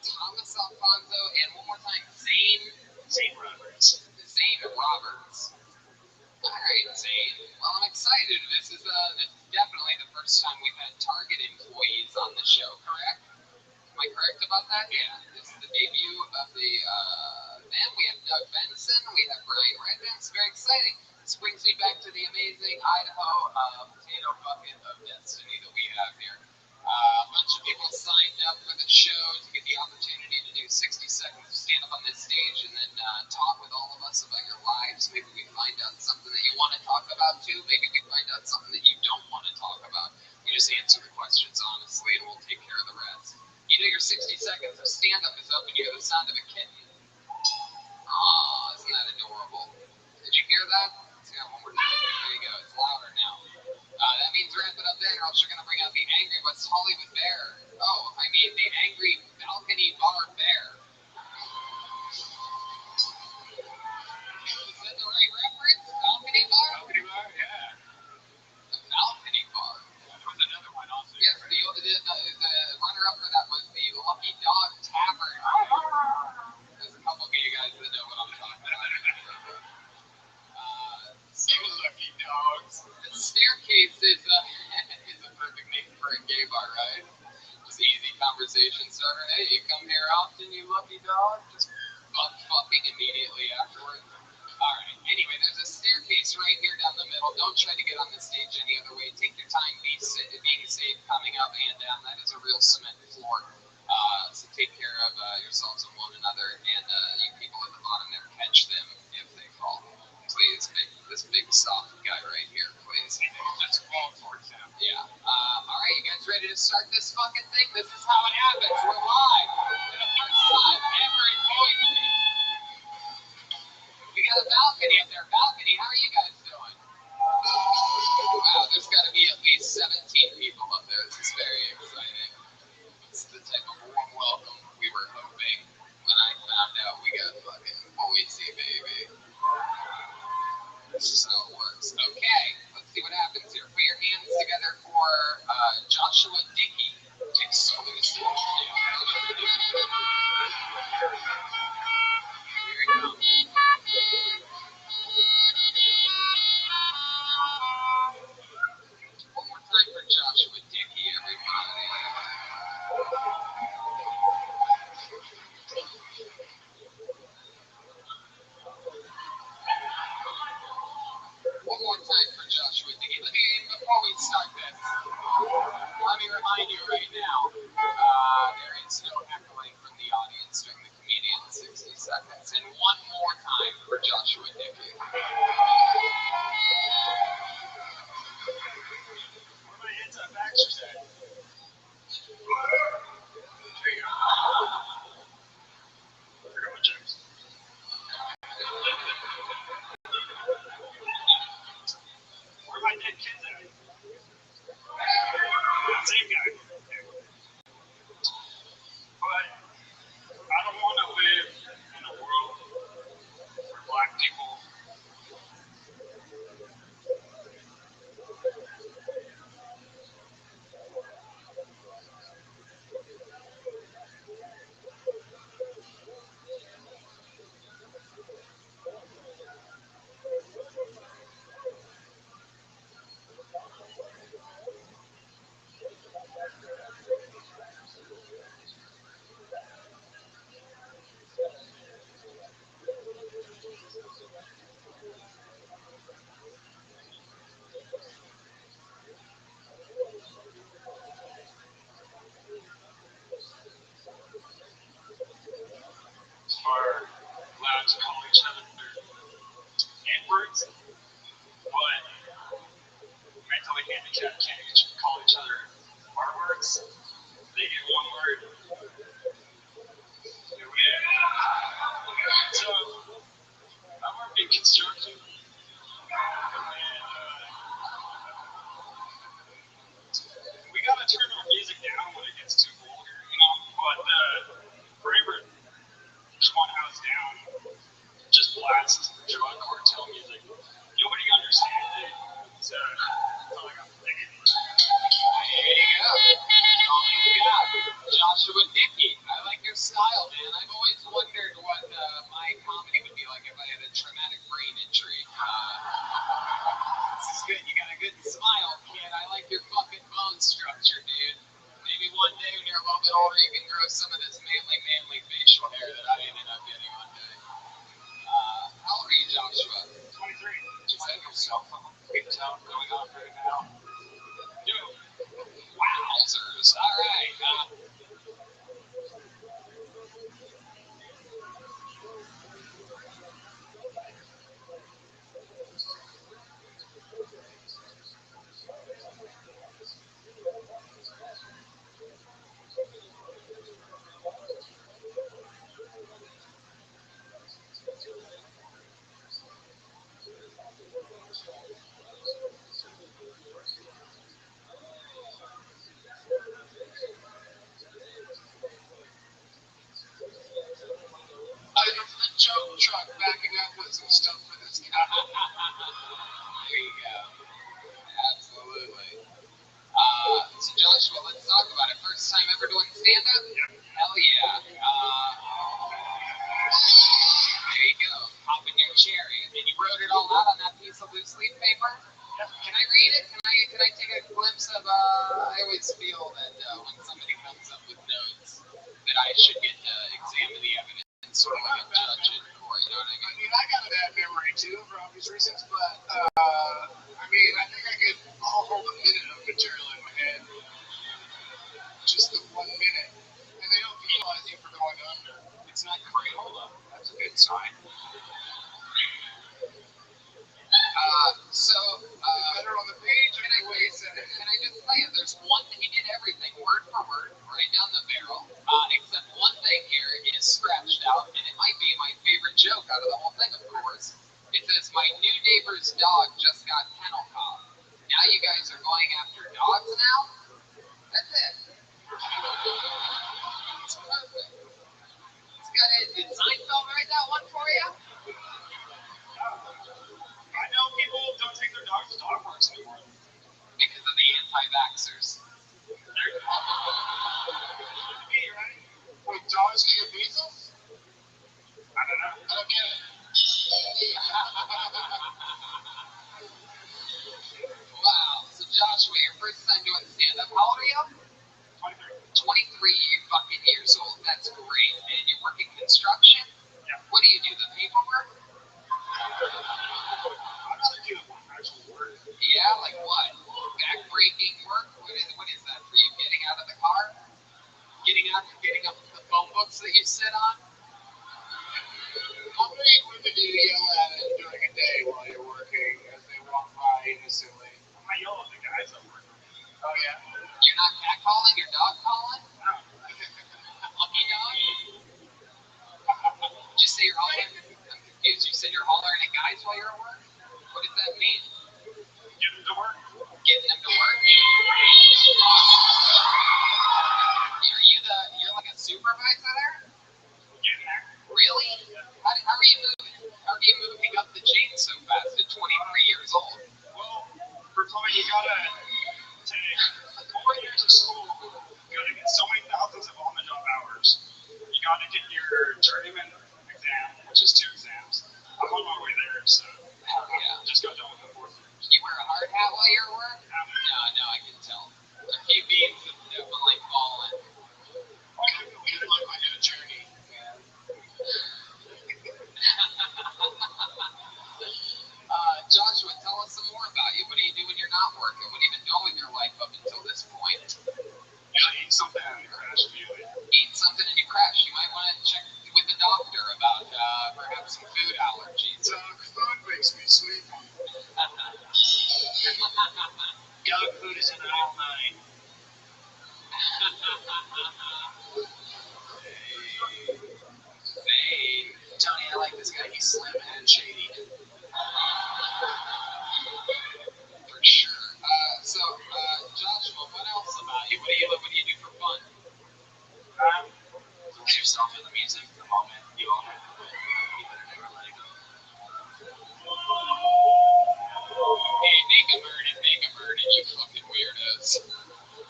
Thomas Alfonso, and one more time, Zane Roberts. Zane Roberts. All right, Zane. Well, I'm excited. This is definitely the first time we've had Target employees on the show, correct? Am I correct about that? Yeah. This is the debut of the then we have Doug Benson, we have Brian Redden. It's very exciting. This brings me back to the amazing Idaho potato bucket of destiny that we have here. A bunch of people signed up for the show to get the opportunity to do 60 seconds of stand up on this stage and then talk with all of us about your lives. Maybe we find out something that you want to talk about too. Maybe we find out something that you don't want to talk about. You just answer the questions honestly and we'll take care of the rest. You know your 60 seconds of stand up is up and you hear the sound of a kitten. Aw, isn't that adorable? Did you hear that? Let's hear it one more time. There you go. It's louder now. That means wrap it up there, or else you're going to bring out the angry West Hollywood Bear. Oh, I mean the angry balcony bar bear. Is that the right reference? Balcony bar? Balcony bar, yeah. The balcony bar. There was another one also. Yes, the runner-up for that was the Lucky Dog Tavern. There's a couple of you guys that know what I'm talking about. Lucky dogs. The staircase is a perfect name for a gay bar, right? Just easy conversation starter. Hey, you come here often, you lucky dog? Just fucking immediately afterward. Alright, anyway, there's a staircase right here down the middle. Don't try to get on the stage any other way. Take your time being safe coming up and down. That is a real cement floor. So take care of yourselves and one another. And you people at the bottom there, catch them if they fall. Please, this big soft guy right here, please. That's called for him. Yeah. Alright, you guys ready to start this fucking thing? This is how it happens. We're live for the first time ever in Boise. We got a balcony up there. Balcony, how are you guys doing? Wow, there's got to be at least 17 people up there. This is very exciting. It's the type of warm welcome we were hoping when I found out we got fucking Boise, baby. This is how it works. Okay, let's see what happens here. Put your hands together for Joshua Dickey, exclusive Joshua Dickey. Where my anti-vaxxers at? There you go. Here go my jokes. Where my dead kids at? Same guy. But I don't want to live in a world where black people are allowed to call each other N-words, but mentally handicapped can't call each other R-words. They get one word. Yeah. So I want to be constructive. And we gotta turn our music down when it gets too vulgar, you know. But forever, just one house down, just blast drug cartel music. Nobody understands it. So that's all I got. Thank you. There you go. That's all you got. Joshua Dickey. I like your style, man. I've always wondered what my comedy would be like if I had a traumatic brain injury. This is good. You got a good smile, kid. I like your fucking bone structure, dude. Maybe one day when you're a little bit older, you can grow some of this manly facial hair that I ended up getting one day. How old are you, Joshua? 23. Is that your cell phone ringtone going on right now? Dude, Wowzers. All right. A joke truck backing up with some stuff for this guy. There you go. Absolutely. So Joshua, let's talk about it. First time ever doing stand-up? Hell yeah. There you go. Pop in your cherry. And you wrote it all out on that piece of loose leaf paper? Can I read it? Can I take a glimpse of, I always feel that when somebody comes up with notes that I should get to examine the evidence sort of like a judge in court, you know what I mean? I mean, I got a bad memory too for obvious reasons, but I mean, I think I could hold a minute of material in my head. Just the 1 minute. And they don't penalize you for going under. It's not Crayola. That's a good sign. Better on the page, Can I just tell you, there's one, he did everything word for word, right down the barrel, except one thing here is scratched out, and it might be my favorite joke out of the whole thing, of course. It says, my new neighbor's dog just got kennel cop. Now you guys are going after dogs now? That's it. It's perfect. It's got it. Did Seinfeld write that one for you? I know people don't take their dogs to dog parks anymore. Because of the anti-vaxxers. They're right? Wait, dogs can get measles? I don't know. I don't get it. Wow. So Joshua, your first time doing stand-up, how old are you? 23. 23 fucking years old. That's great. And you work in construction? Yeah. What do you do, the paperwork? I'd rather do actual work. Yeah, like what? Back-breaking work? What is that for you? Getting out of the car? Getting up the phone books that you sit on? How many women do you yell at during a day while you're working as they walk by innocently? I yell at the guys at work. Oh yeah. You're not cat calling, you're dog calling? Puppy dog? Did you say you're hollering? I'm confused. You said you're hollering at guys while you're at work? What does that mean? Get them to work. Getting them to work? You're like a supervisor there? Getting there. Really? How are you moving? How are you moving up the chain so fast at 23 years old? Well, for plumbing, you gotta take 4 years of school. You gotta get so many thousands of on-the-job hours. You gotta get your journeyman exam, which is 2 exams. I'm on my way there, so Yeah. just got done with the 4th year. You wear a hard hat while you're at work? No, I can tell. A few beams have definitely fallen. You look like an attorney, man. Joshua, tell us some more about you. What do you do when you're not working? What have you been doing with your life up until this point? Yeah, eat something and you crash immediately. Eat something and you crash. You might want to check with the doctor about perhaps some food allergies. Food makes me sleepy. Dog food is an all night. Hey, Tony, I like this guy. He's slim and shady. for sure. Joshua, what else about you? What do you do for fun? Lose yourself in the music, the moment you own it. You better never let it go. Hey, make a murder, you fucking weirdos.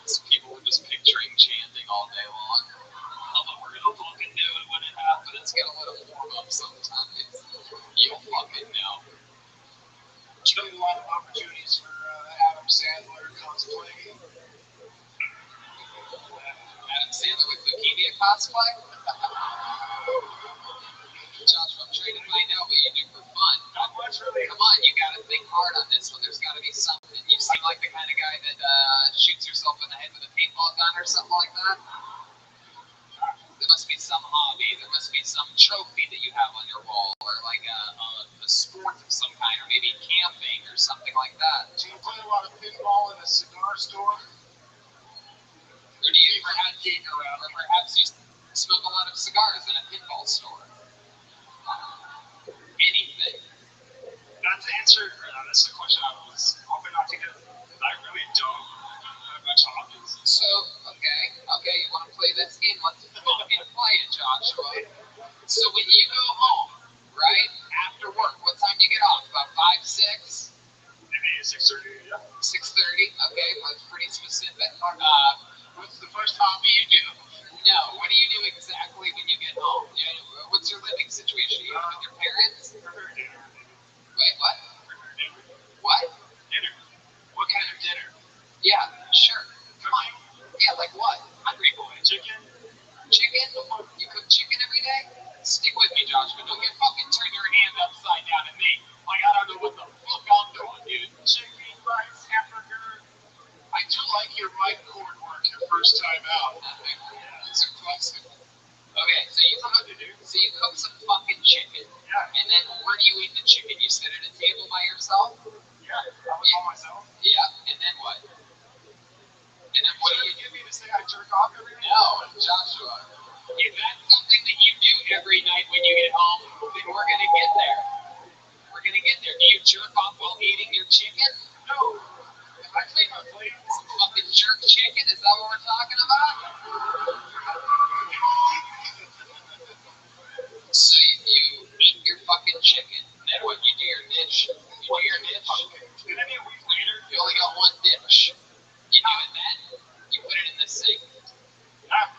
These people were just picturing chanting all day long. But we're gonna fucking do it when it happens. Gotta let them warm up sometimes. You'll fucking know. There's been a lot of opportunities for Adam Sandler cosplay. Adam Sandler with leukemia cosplay? Joshua, I'm trying to find out what you do for fun. Not much, really. Come on, you gotta think hard on this one. There's gotta be something. You seem like the kind of guy that shoots yourself in the head with a paintball gun or something like that. There must be some hobby. There must be some trophy that you have on your wall, or like a sport of some kind, or maybe camping or something like that. Do you play a lot of pinball in a cigar store? Or do you perhaps you smoke a lot of cigars in a pinball store? Anything. Not to answer, that's the question I was hoping not to get. I really don't have much hobbies. So, okay, you want to play this game? Let's fucking play it, Joshua. So when you go home, right, after work, what time do you get off? About 5, 6? Maybe 6:30, yeah. 6:30? Okay, that's pretty specific. What's the first hobby you do? No, what do you do exactly when you get home? What's your living situation? You live with your parents? Prepare dinner. Wait, what? Prepare dinner. What? Dinner. What kind of dinner? Yeah, sure. Come on. Yeah, like what? Hungry boy. Chicken. Chicken? You cook chicken every day? Stick with me, Joshua. Don't get fucking turn your hand upside down at me. Like I don't know what the fuck I'm doing, dude. Chicken, rice, hamburger. I do like your mic cord work your first time out. It's impressive. Okay, so you cook some fucking chicken. Yeah. And then where do you eat the chicken? You sit at a table by yourself? Yeah. I was by myself. Yeah. And then what? And then what do you Get me to say I jerk off every day? No, Joshua. If that's something that you do every night when you get home, then we're gonna get there. We're gonna get there. Do you jerk off while eating your chicken? No. I clean my plate. Some fucking jerk chicken? Is that what we're talking about? So you eat your fucking chicken, and then what? You do your dish. You do your dish. And then a week later, You only got one dish. You do it then. You put it in the sink.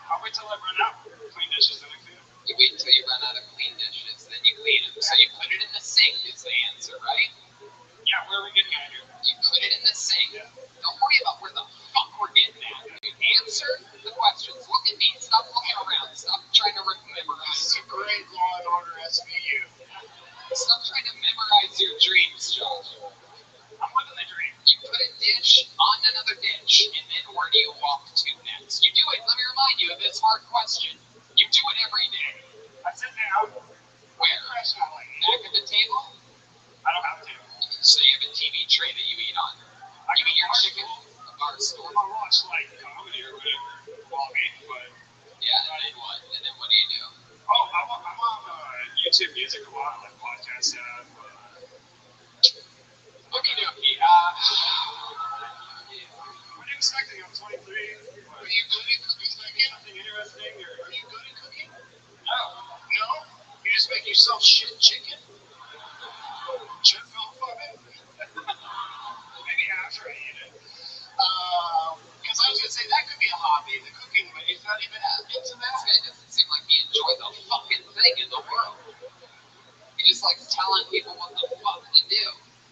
I'll wait till I run out. Clean dishes, then I clean them. You wait until you run out of clean dishes, then you clean them. So you put it in the sink is the answer, right? Yeah, where are we getting at here? You put it in the sink. Don't worry about where the fuck we're getting at. You answer the questions. Look at me. Stop looking around. Stop trying to memorize. This is a great Law and Order SVU. Stop trying to memorize your dreams, Josh. I'm living the dream. You put a dish on another dish, and then where do you walk to next? You do it. Let me remind you of this hard question. You do it every day. I sit down, Where? Back of the table? I don't have to. So you have a TV tray that you eat on. You eat your chicken? A bar stool. I'll watch like comedy or whatever while I'm eating, but Yeah, and then what? And then what do you do? oh, I'm on YouTube Music a lot, like podcast app. Okie dokie. What are you expecting? I'm 23. Are you good at cooking? Something interesting, or Are you good at cooking? no? No? You just make yourself shit chicken? Chip off of it? Maybe after I eat it. Because I was going to say that could be a hobby, the cooking, but he's not even into that. This guy doesn't seem like he enjoys the fucking thing in the world. He just likes telling people what the fuck to do.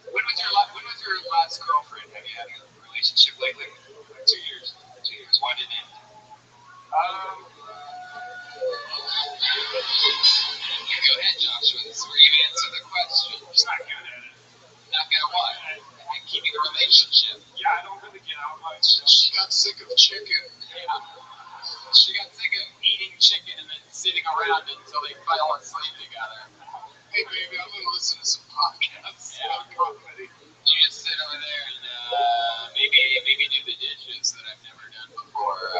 When was your last girlfriend? Have you had a relationship lately? 2 years. 2 years. Why did it end? Go ahead, Joshua. This is where you answer the question. Just not good at it. Not gonna what? And keeping a relationship. Yeah, I don't really get out much. She got sick of chicken. Yeah. She got sick of eating chicken and then sitting around until they fell asleep together. Hey baby, I'm gonna listen to some podcasts. Yeah. Comedy. You just sit over there and maybe do the dishes that I've never done before.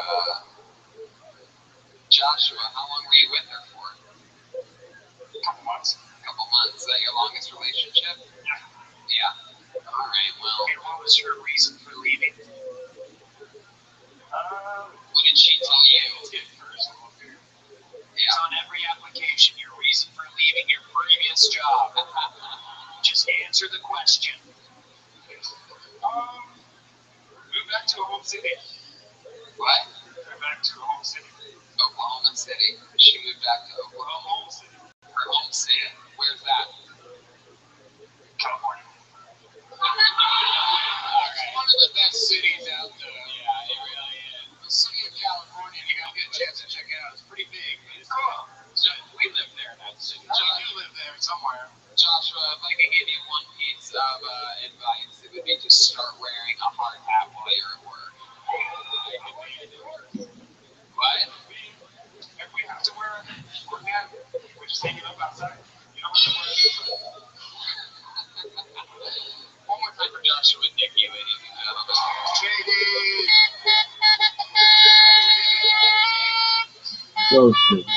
Joshua, how long were you with her for? A couple months. Couple months. Is that your longest relationship? Yeah. Yeah. All right. Well, Okay, what was your reason for leaving? what did she tell you? Let's get personal here. Yeah. It's on every application. Your reason for leaving your previous job. Just answer the question. Move back to a home city. What? Move back to a home city. Oklahoma City. She moved back to A Oklahoma. home city. Her home city. Where's that? California. It's one of the best cities out there. Yeah, it really is. The city of California, you gotta get a chance to check it out. It's pretty big. It's cool. So we live there in that city. You live there somewhere. Joshua, if I could give you one piece of advice, it would be to start wearing a hard hat while you're at work. What? If we have to wear a hat, we just hang it up outside. You don't have to wear it. One more time for Joshua and Nikki, ladies and gentlemen. Roasted.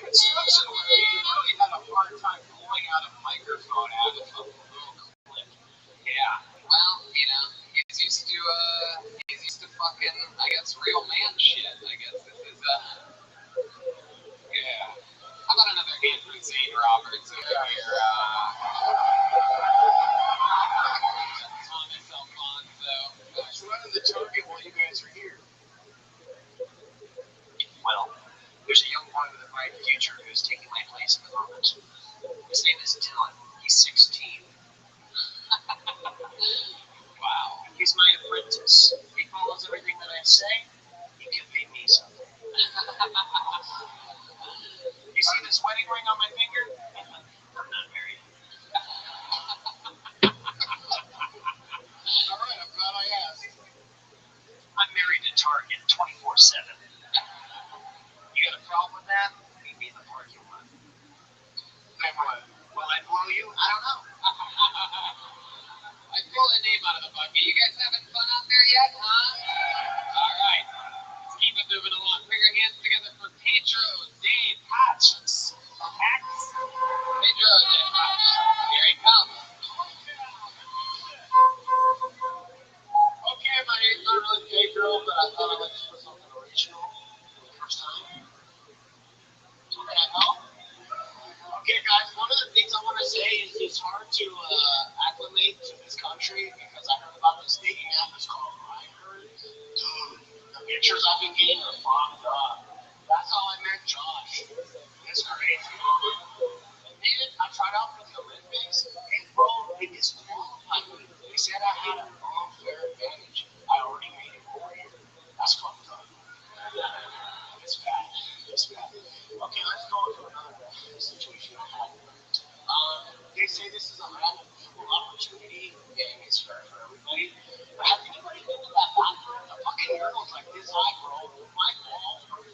Construction where you really had a hard time pulling out a microphone out of a little clip. Yeah. Well, he's used to fucking, I guess, real man shit. I guess this is yeah. How about another hand for Zane Roberts over here? Thomas Alfonso. Who's running the target while you guys are here? Well, there's a young boy with a bright future who's taking my place at the moment. His name is Dylan. He's 16. Wow. He's my apprentice. If he follows everything that I say, he can pay me something. You see this wedding ring on my finger? I'm not married. All right, I'm glad I asked. I'm married to Target 24/7. You got a problem with that? Meet me in the parking lot. Then what? Will I blow you? I don't know. I throw the name out of the bucket. You guys having fun out there yet, huh? All right. Let's keep it moving along. Put your hands together for Pedro Dave Hatches. Pedro Dave Hatches. Here he comes. Okay, my name's not really Pedro, but I thought I'd like to put something original for the first time. Can I help? Okay, guys, one of the things I want to say is it's hard to acclimate to this country because I heard about this dating app. It's called Grindr. Dude, the pictures I've been getting are fucked up. That's how I met Josh. It's crazy. And then I tried out for the Olympics, and bro, they disqualified me. They said I had an unfair advantage. I already made it 4 years. That's fucked up. It's bad. It's bad. Okay, let's go to another situation I had. They say this is a land of equal opportunity and it's fair for everybody. But has anybody been to that bathroom? The fucking urinal's like this high, bro. My balls are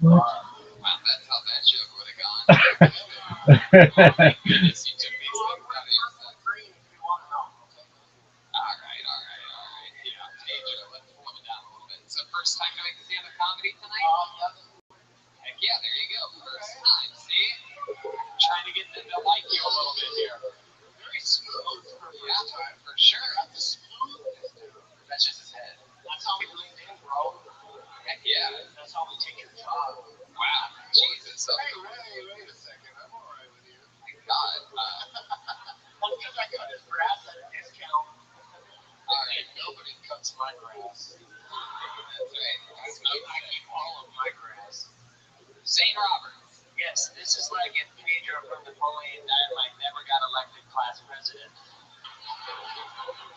What? Wow, that's how that joke would have gone. Oh my goodness, you took these things out of your set. All right. Yeah, Pedro, let's slow it down a little bit. So first time doing stand-up comedy tonight? Heck yeah, there you go. First time, see? Trying to get them to like you a little bit here. Very smooth for a Yeah, first time. for sure. That's the smoothest, dude. That's just his head. That's how we lean in, bro. Heck yeah. That's how we take your job. Wow, Jesus. So, Wait a second. I'm all right with you. my God. Well, because I got his grass at a discount. All right. Nobody cuts my grass. That's right. I keep all of my grass. St. Roberts. Yes, this is like if Pedro from Napoleon Dynamite never got elected class president.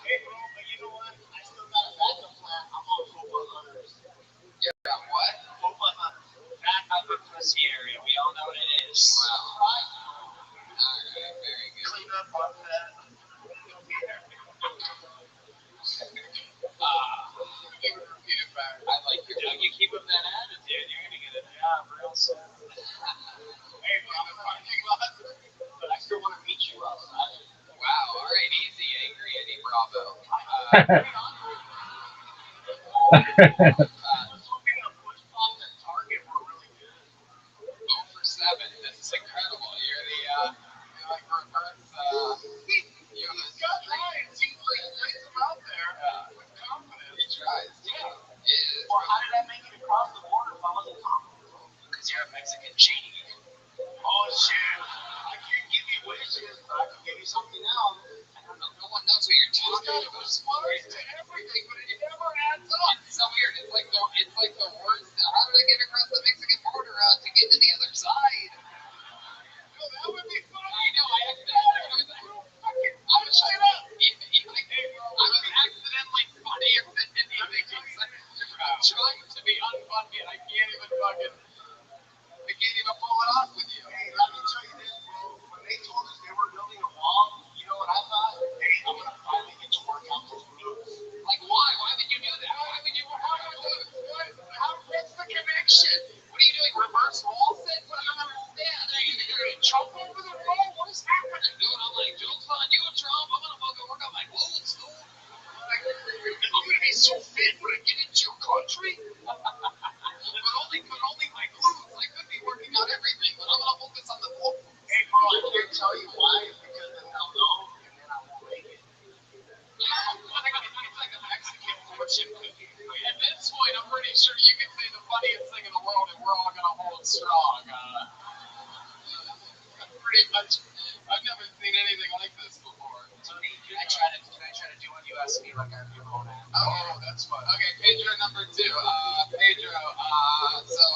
Hey, bro, but you know what? I still got a backup plan. I'm on Popa Hunters. Yeah, what? Popa Hunters. Back up in Pussy area. We all know what it is. Wow. Right? All right, very good. Clean up on that. Repeat it back. I like your Doug, you keep up that attitude, you're gonna get a job real soon. Hey, bro, I'm a parking lot. But I still want to meet you outside. Wow, all right, easy, angry Eddie Bravo. Hoping the push pops at Target were really good. 0 for 7. This is incredible. You're like reverse, you're the He's got lines. He lays them out there with confidence. He tries. Yeah. Yeah. Or how did I make it across the border if I wasn't confident? Because you're a Mexican genie. Oh, shit. I can't give you wishes, but I can give you something else. No one knows what you're talking There's about. response to everything, but it never adds up. It's so weird. It's like the worst. How did I get across the Mexican border to get to the other side? No, that would be fun. I know. I accidentally. I was straight up. I was accidentally funnier than anything. I'm trying to be unfunny, and I can't even pull it off with you. Hey, let me tell you this, bro. When they told us they were building a wall, you know what I thought? Hey, I'm gonna finally get to work out those moves. Like, why? Why would you do that? Why would you? What's the connection? What are you doing? Reverse wall sit? What? I don't understand. You're gonna jump over the wall? What is happening? Dude, I'm like, joke's on you, Trump. I'm gonna fucking work on my glutes, dude. I'm gonna be so fit when I get into your country. but only my glutes. I could be working on everything, but I'm gonna focus on the glutes. Hey, bro, I can't tell you why, because then they'll know, and then I won't make it. It's like a Mexican fortune cookie. At this point, I'm pretty sure you can say the funniest thing in the world, and we're all gonna hold strong. Pretty much, I've never seen anything like this before. Tony, can I try to do one you asked me like I'm your own ass? Oh, that's fun. Okay, Pedro number 2. Pedro, so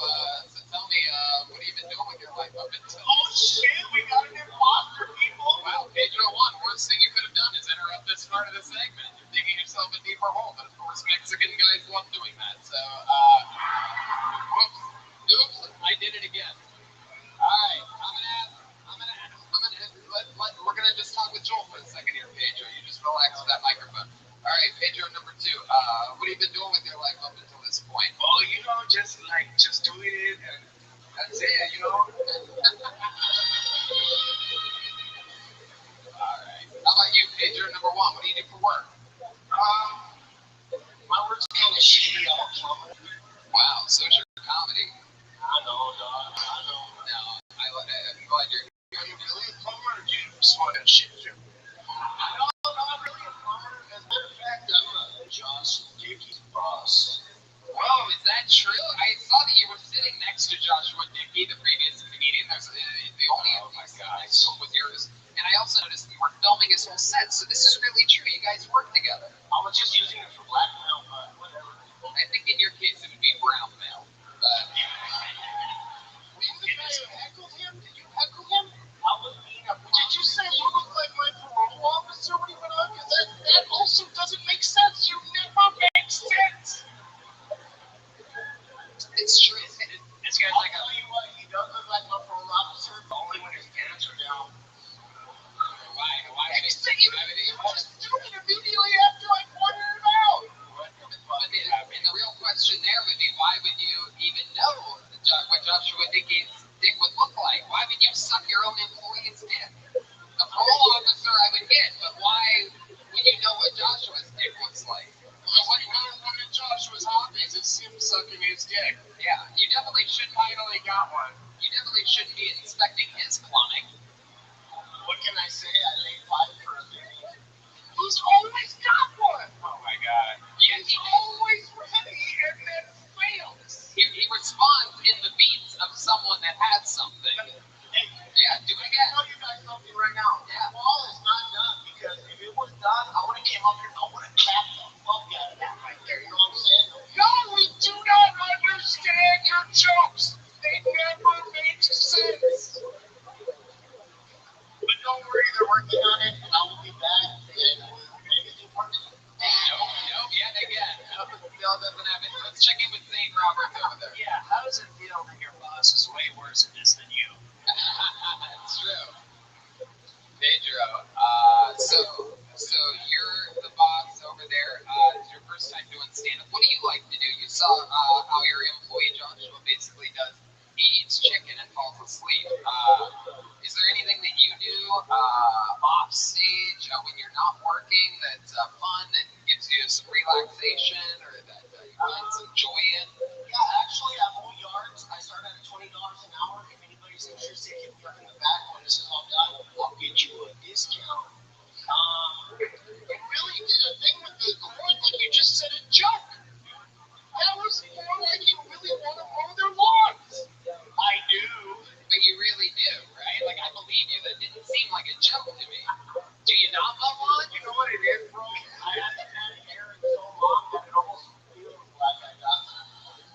tell me, what have you been doing with your life up until? Oh, shit, we got an imposter, people. Wow, Pedro 1, worst thing you could have done is interrupt this part of the segment. You're digging yourself a deeper hole, but of course Mexican guys love doing that. So, oops, I did it again. All right, we're gonna just talk with Joel for a second here, Pedro. You just relax with that microphone. All right, Pedro number 2. What have you been doing with your life up until this point? Oh, you know, just doing it, and that's it, you know? All right. How about you, Pedro number 1? What do you do for work? My work's kind of shitty. I'm a plumber. Wow, social comedy. I know, dog. I know. No, I'm glad you're. Are you really a plumber, or do you just want to shit you? No, I'm really a plumber. As a matter of fact, I'm Josh Dickey's boss. Whoa, is that true? I saw that you were sitting next to Joshua Dickey, the previous comedian. There's the only next to him was yours. And I also noticed you were filming his whole set, so this is really true. You guys work together. I was just using it for blackmail, but whatever. I think in your case it would be brown mail. Were you the guy who heckled him? Did you heckle him? I was being a... Did you say you look like my parole officer when he went on? Because that also doesn't make sense. You never make sense. It's true. This guy's like, I'll tell you what, he does look like my parole officer, but only when his pants are down. Why did he say you have it? Just do it immediately after I pointed it out. And the real question there would be, why would you even know what why would you know what Joshua's dick looks like? Well, what one of Joshua's hobbies is him sucking his dick. Yeah, you definitely shouldn't. Finally got one. You definitely shouldn't be inspecting his plumbing. What can I say? I laid pipe for a living. He's always got one. Oh my god. Yeah, He's always ready and then fails. he responds in the beats of someone that has something. Hey, Yeah, do it again. I'll tell you guys something right now. Yeah. The ball is not done because if it was done, I would have came up here and I would have clapped the fuck out of that right there. You know what I'm saying? No, we do not understand your jokes. They never make sense. But don't worry, they're working on it, and I will be back and we'll make it work. Nope, yet again. Bill doesn't have it. Let's check in with Zane Roberts over there. Yeah, how does it feel that your boss is way worse at this than you? That's true. Pedro, so you're the boss over there. It's your first time doing stand-up. What do you like to do? You saw how your employee Joshua basically does. He eats chicken and falls asleep. Is there anything that you do off stage when you're not working that's fun, that gives you some relaxation, or that you find some joy in? Yeah, actually, I mow yards. I start at $20 an hour. If anybody's interested, hit me up in the back. When this is all done, I'll get you a discount. And really, the thing with the corn, like you just said, a joke. That was more like you really want to mow their lawns. I do. But you really do, right? Like, I believe you. That didn't seem like a joke to me. Do you not mow lawns? You know what it is, bro? I haven't had hair in so long that it almost feels like I got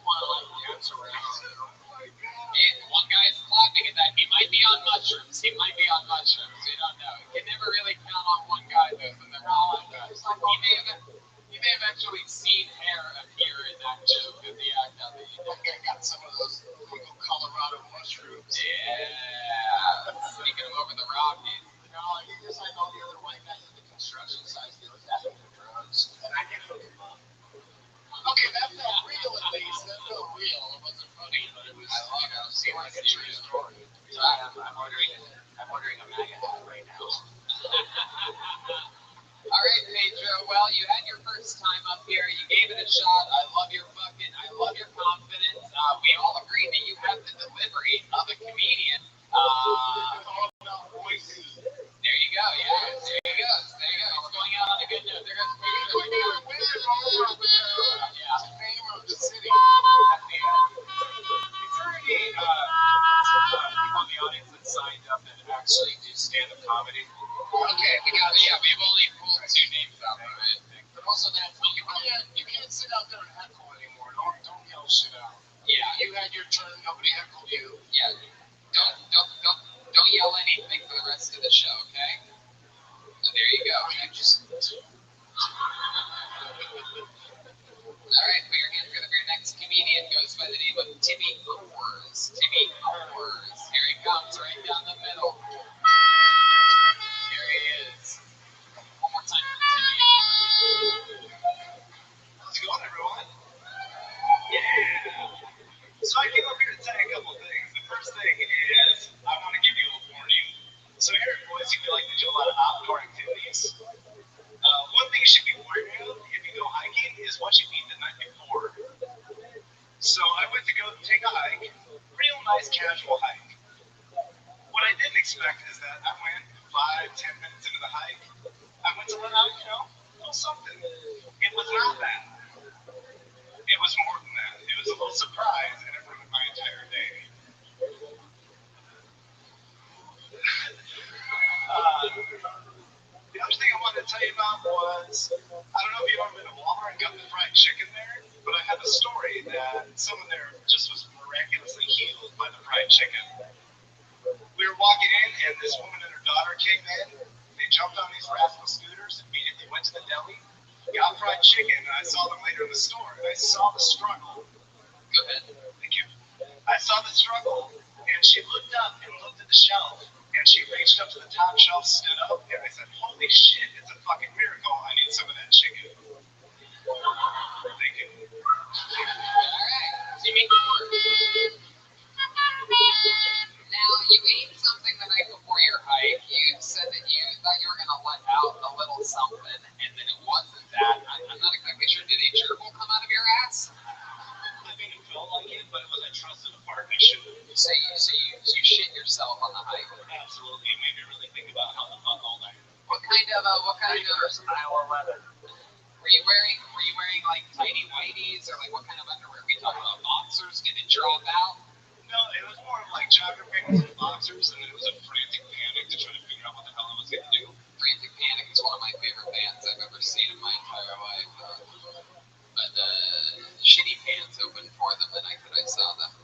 want to like dance around. And one guy's clapping at that. He might be on mushrooms. You don't know. You can never really count on one guy who's in the wrong. He may have actually seen hair appear in that joke in the act out that you did. I got some of those little Colorado mushrooms. Yeah. Sneaking them over the Rockies. No, you're just like all the other white guys at the construction sites. They was asking for drugs, and I can hook them up. Okay, that felt real at least. That felt real. It wasn't funny, but it was, you know, seemed like a true story. So I'm ordering a MAGA hat right now. All right, Pedro. Well, you had your first time up here. You gave it a shot. I love your confidence. We all agree that you have the delivery of a comedian. There you go. Yeah, there you go. It's going out on a good note. There goes Pedro. Yeah. The name of the city. Is there any people in the audience that signed up that actually do stand-up comedy? Okay, we got it. Yeah, we've only pulled 2 names out of it. But also that you can't sit out there and heckle anymore. Don't yell shit out. Yeah, You had your turn. Nobody heckled you. yeah. Don't yell anything for the rest of the show, okay? So there you go. All right, put your hand together for your next comedian. Goes by the name of Timmy Coors. Here he comes, right down the middle. Here he is. One more time for Timmy. How's it going, everyone? Yeah. So I came up here to tell you a couple things. The first thing is I want to give you a warning. So here at Boise, we like to do a lot of outdoor activities. One thing you should be wary of if you go hiking is what you eat the night before. So I went to go take a hike, real nice casual hike. What I didn't expect is that I went 5-10 minutes into the hike. I went to let out, a little something. It was not that. It was more than that. It was a little surprise, and it ruined my entire day. The other thing I wanted to tell you about was, I don't know if you've ever been to Walmart and got the fried chicken there, but I have a story that someone there just was miraculously healed by the fried chicken. We were walking in, and this woman and her daughter came in. They jumped on these rascal scooters, immediately went to the deli, got fried chicken, and I saw them later in the store, and I saw the struggle. Go ahead. Thank you. I saw the struggle, and she looked up and looked at the shelf, and she reached up to the top shelf, stood up, and I said, holy shit, it's a fucking miracle. I need some of that chicken. Thank you. All right, Timmy Coors. Now, you ate something the night before your hike. You said that you thought you were going to let out a little There's aisle 11. Were you wearing like tidy whities or like what kind of underwear? Were we talking about boxers? Did it drop out? No, it was more of like jogger pants and boxers, and then it was a frantic panic to try to figure out what the hell I was going to do. Frantic Panic is one of my favorite bands I've ever seen in my entire life. But Shitty Pants opened for them the night that I saw them.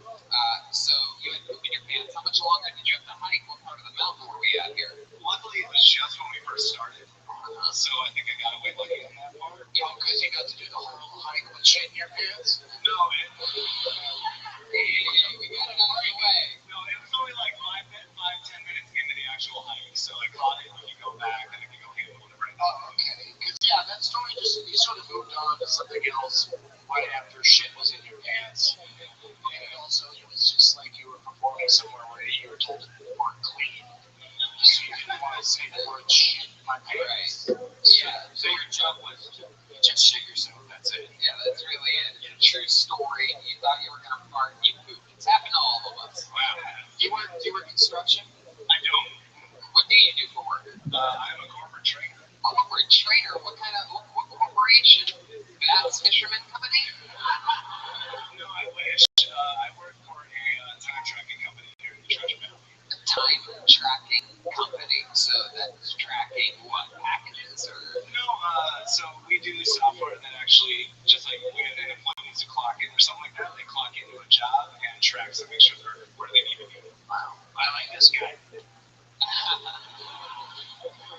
So you had poop in your pants. How much longer did you have to hike? What part of the mountain were we at here? Luckily, it was just when we first started, so I think I got away lucky on that part. Oh, because you got to do the whole hike with shit in your pants? No, Hey, we got it out of the way. no, it was only like 10 minutes into the actual hike, so I caught it. We could go back, and I could go handle it right now. Oh, okay. Because, yeah, that story just, you sort of moved on to something else right after shit was in your pants. And also, it was just like you were performing somewhere where you were told you weren't clean. So you didn't want to say the word shit in my pants. Yeah. So your job was to just shit yourself. That's it. Yeah, that's really it. True story. You thought you were gonna fart, you pooped. It's happened to all of us. Wow. Do you work construction? I don't. What do you do for work? I'm a corporate trainer. Corporate trainer. What corporation? Bass Fisherman Company? No, I wish. I work for a time tracking company here in the Treasure Valley. A time tracking company. So that's tracking what, packages or? No, so we do software that actually, just like when an employee needs to clock in or something like that, they clock into a job and tracks to make sure they're where they need to be. Wow. I like this guy.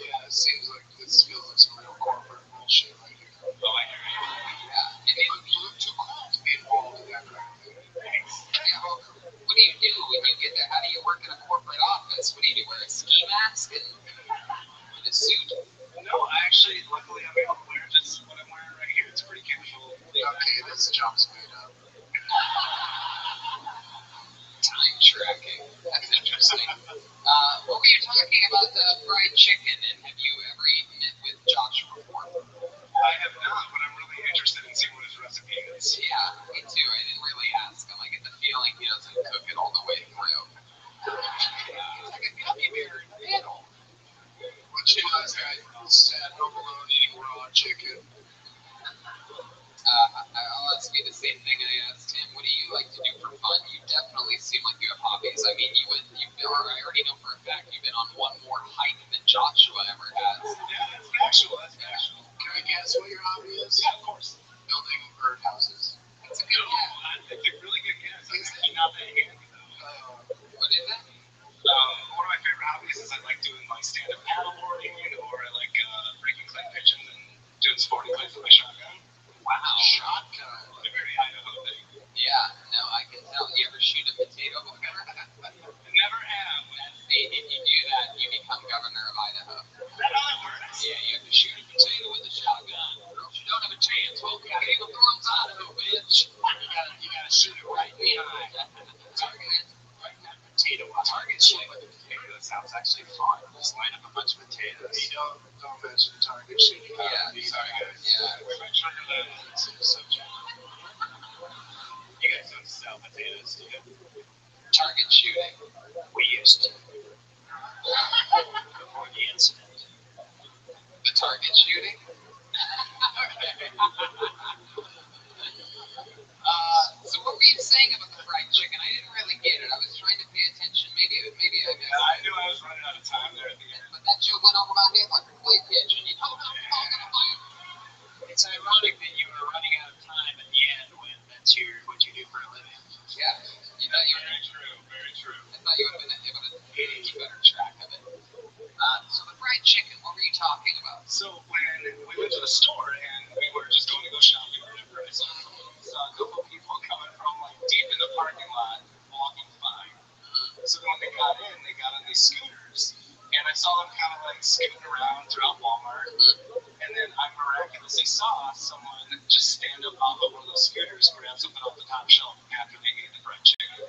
Yeah, it seems like this feels like some real corporate bullshit right here. Oh, I hear you. Yeah. And You look too cool to be involved in that kind of thing. Thanks. yeah, well, what do you do when you get there? How do you work in a corporate office? What do you do? Wear a ski mask and a suit? No, luckily, I'm able to wear just what I'm wearing right here. It's pretty casual. Okay, this job's made up. Time tracking. That's interesting. What were you talking about the fried chicken, and have you ever eaten it with Josh before? I have not, but I'm really interested in seeing what his recipe is. Yeah, me too. I didn't really ask him. I get the feeling he doesn't cook it all the way through. It's like a gummy bear in the middle. What you guys said, home alone eating raw chicken. I'll ask you the same thing I asked him. What do you like to do for fun? You definitely seem like you have hobbies. I mean, I already know for a fact you've been on one more hike than Joshua ever has. Yeah, that's factual. Can I guess what your hobby is? Yeah, of course. Building birdhouses. That's a good guess. It's a really good guess. I'm actually not that handy, though. What is it? One of my favorite hobbies is I like doing like stand-up paddleboarding, or I like breaking clay pigeons and doing sporting clays with my shotgun. Wow. Shotgun. A very Idaho thing. Yeah, no, I can tell. You ever shoot a potato hooker? Never have. Hey, if you do that, you become governor of Idaho. Is that how that works? Yeah, you have to shoot a potato with a shotgun. Or else you don't have a chance. Okay, Game of Thrones Idaho, bitch. You gotta shoot it right behind. Target. Right in that potato. Target shooting with a potato. That sounds actually fun. Just line up a bunch of potatoes. Hey, don't mention target shooting. Yeah, Sorry, guys. Yeah. We're not trying to learn. It's a subject. You guys don't sell potatoes, do you? Target shooting. We used to. Before the incident. The target shooting? So what were you saying about the fried chicken? I didn't really get it. I was trying to pay attention. Maybe I missed I it. knew I was running out of time there at the end. But that joke went over my head like a clay pigeon. You know, It's ironic that you were running out of time at the end when that's what you do for a living. yeah. You thought you were. Very true. Very true. I thought you would have been able to keep better track of it. So the fried chicken, what were you talking about? So when we went to the store and we were just going to go shopping or whatever, I saw a couple people coming from like deep in the parking lot, walking fine. So then when they got in, they got on these scooters, and I saw them kind of like scooting around throughout Walmart. And then I miraculously saw someone just stand up off of one of those scooters and grab something off the top shelf after they ate the fried chicken.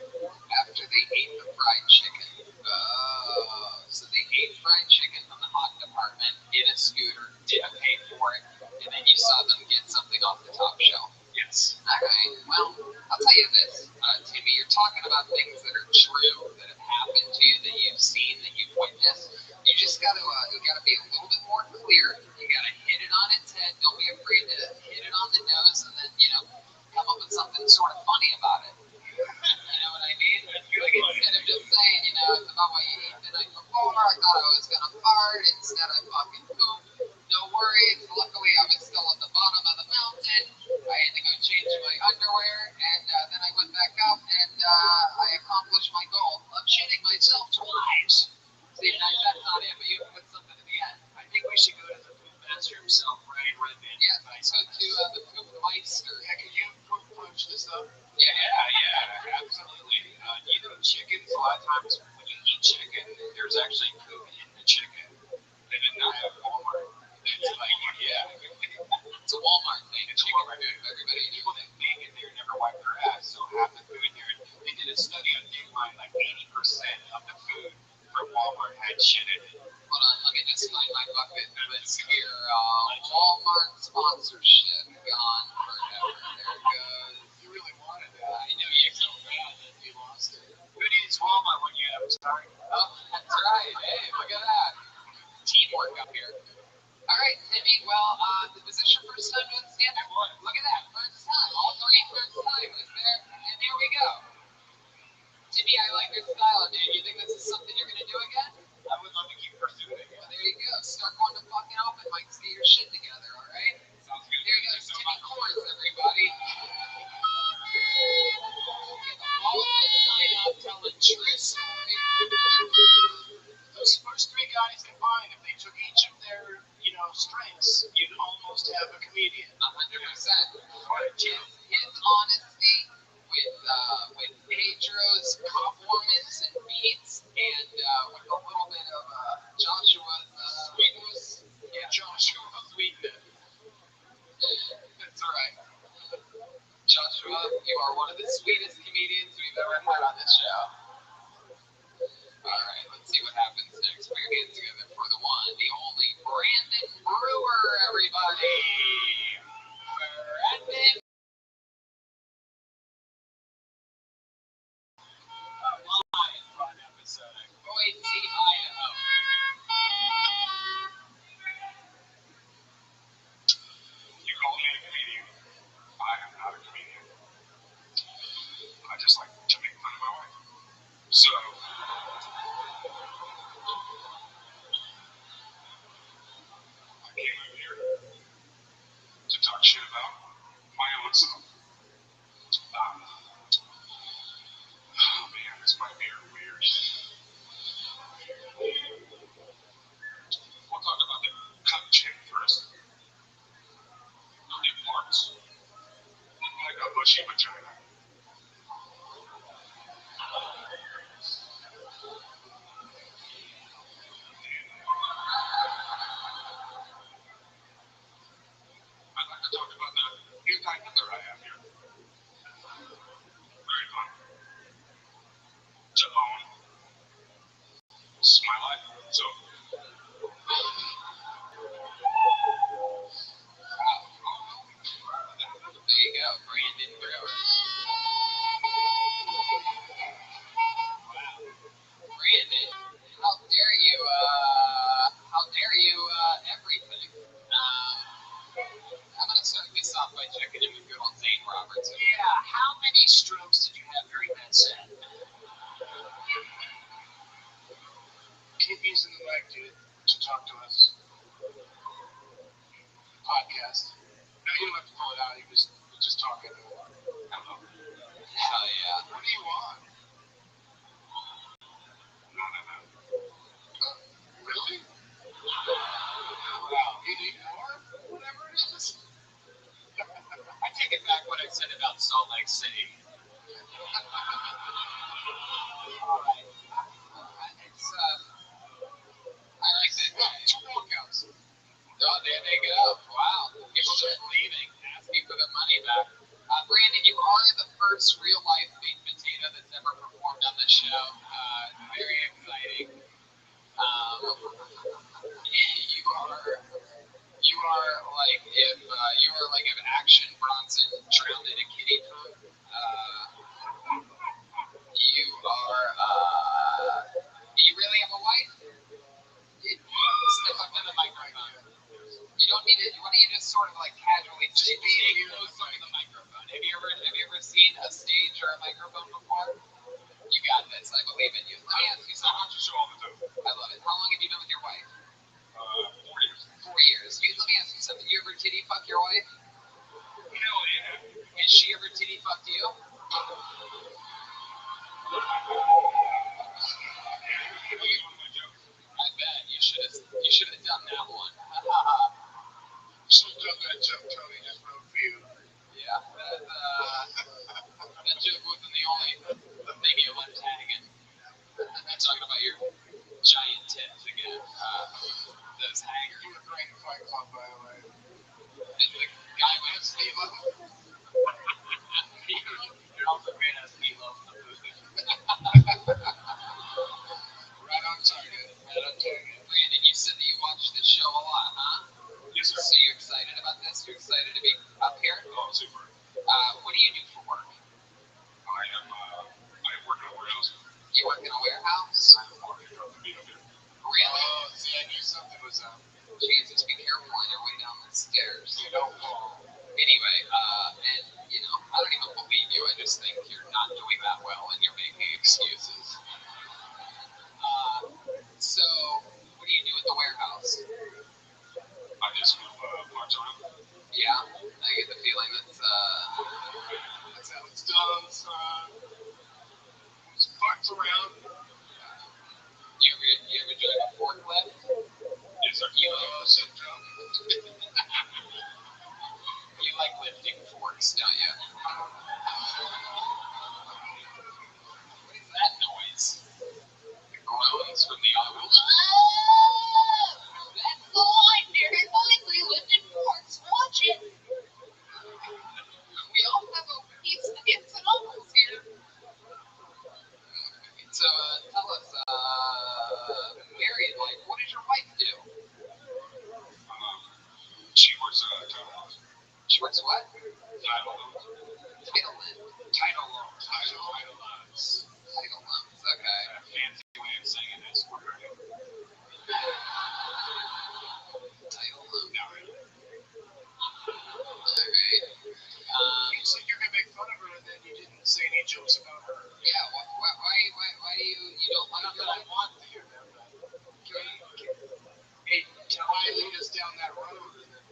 After they ate the fried chicken. Oh, so they ate fried chicken from the hot department in a scooter, didn't pay for it, and then you saw them get something off the top shelf. Yes. Alright, well, I'll tell you this, Timmy, you're talking about things that are true, that have happened to you, that you've seen, that you've witnessed. You just gotta be a little bit more clear. You gotta before. I thought I was gonna fart. Instead, I fucking pooped. No worries. Luckily, I was still at the bottom of the mountain. I had to go change my underwear, and then I went back up, and I accomplished my goal of shitting myself twice. See, that's not it, but you put something at the end. I think we should go to the poop master himself, Ryan Redman. Yeah, let's go to the poop meister. Yeah, can you punch this up? Yeah, absolutely. You know, chickens, a lot of times when you eat chicken, there's actually poop in the chicken. They did not have Walmart. It's like, yeah. It's a Walmart thing. It's Chicken Walmart. food. Everybody. People that make it there never wipe their ass, so half the food there. They did a study on Dateline, like 80% of the food from Walmart had shit in it. Hold on, let me just find my bucket list here. Walmart sponsorship gone forever. There it goes. You really wanted that. I knew you so bad that you lost it. Who needs Walmart when you have time? Oh, that's right. Hey, look at that. Teamwork up here. All right, Timmy. Well, was this your first time doing stand-up? Look at that. First time. All three first timers there. And here we go. Timmy, I like your style, dude. You think this is something you're going to do again? I would love to keep pursuing it. Well, there you go. Start going to fucking open mics. Get your shit together, all right? Sounds good. Here goes Timmy Corns, everybody. All this sign up telling true story. Those first three guys combined, if they took each of their, strengths, you'd almost have a comedian. 100%. His honesty with Pedro's performance and beats, and with a little bit of Joshua's sweetness. Yeah, Joshua Sweetness. That's right. Joshua, you are one of the sweetest comedians we've ever had on this show. All right, let's see what happens next. Put your hands together for the one, the only Brandon Brewer, everybody. Brandon. Live fun episode. Boise, Idaho. You call me a comedian. I am not a comedian. I just like to make fun of my wife. So, I came over here to talk shit about my own self. Oh man, this might be weird. We'll talk about the cup chick first. It parts like a bushy vagina. I'd like to talk about the anti-Hitler I have here. Very fun. To own. This is my life. So, There you go, Brandon Brewer. Brandon, how dare you, everything. I'm gonna start this off by checking in with good old Zane Robertson. Yeah, how many strokes did you have during that set? Keep using the mic, dude, to talk to us. Podcast. No, you don't have to pull it out. We're just talking. Hello. Hell yeah. What do you want? No. Really? Wow. You need more? Whatever it is. I take it back what I said about Salt Lake City. Alright. It's, I like that. Two walkouts. Oh, there they go. Wow. People just leaving, asking for their money back. Brandon, you are the first real-life baked potato that's ever performed on the show. Very exciting. You are like if Action Bronson drowned in a kiddie pool. You are. Do you really have a wife? Step up to the microphone. You don't need it. Why don't you just sort of like casually stay close to the microphone? Have you ever seen a stage or a microphone before? You got this. I believe in you. Let me ask you I watch something. the show all the time. I love it. How long have you been with your wife? 4 years. 4 years. Let me ask you something. You ever titty fuck your wife? Hell yeah. Has she ever titty fucked you? I bet you should have done that one. Should have done that joke Tony just wrote for you. Yeah, that joke wasn't the only thing you left hanging. I'm talking about your giant tits again. Those hangers. You were great in Fight Club, by the way. And the guy with Steve You're also great as Meatloaf in the movie. Right on target. Right on target. Brandon, you said that you watched this show a lot, huh? Yes, sir. So you're excited about this? You're excited to be up here? Oh, super. What do you do for work? I work in a warehouse. You work in a warehouse? I'm walking up the beat up here. Really? Oh, see, I knew something was up. Jesus, be careful on your way down the stairs. You don't fall. Anyway, and I don't even believe you. I just think you're not doing that well and you're making excuses. So, what do you do at the warehouse? I just move parts around. Yeah, I get the feeling that's how it's done. Some parts around. You ever drive a forklift? Yes, sir. Syndrome. You like lifting forks, don't you? What is that noise? The groans from the audience. That's the line there. It's likely lifted forks. Watch it. We all have aunts and uncles here. So, tell us, married life, what does your wife do? She works title loans. She works what? Title loans. Title loans. Title loans. Title loans. Title loans, okay. A fancy way of saying it is what I do. Title loans. Now, right? Alright. You said you're gonna make fun of her, and then you didn't say any jokes about her. Yeah, why do you don't like Not her? that I want to hear them, but hey, why lead us down that road? And then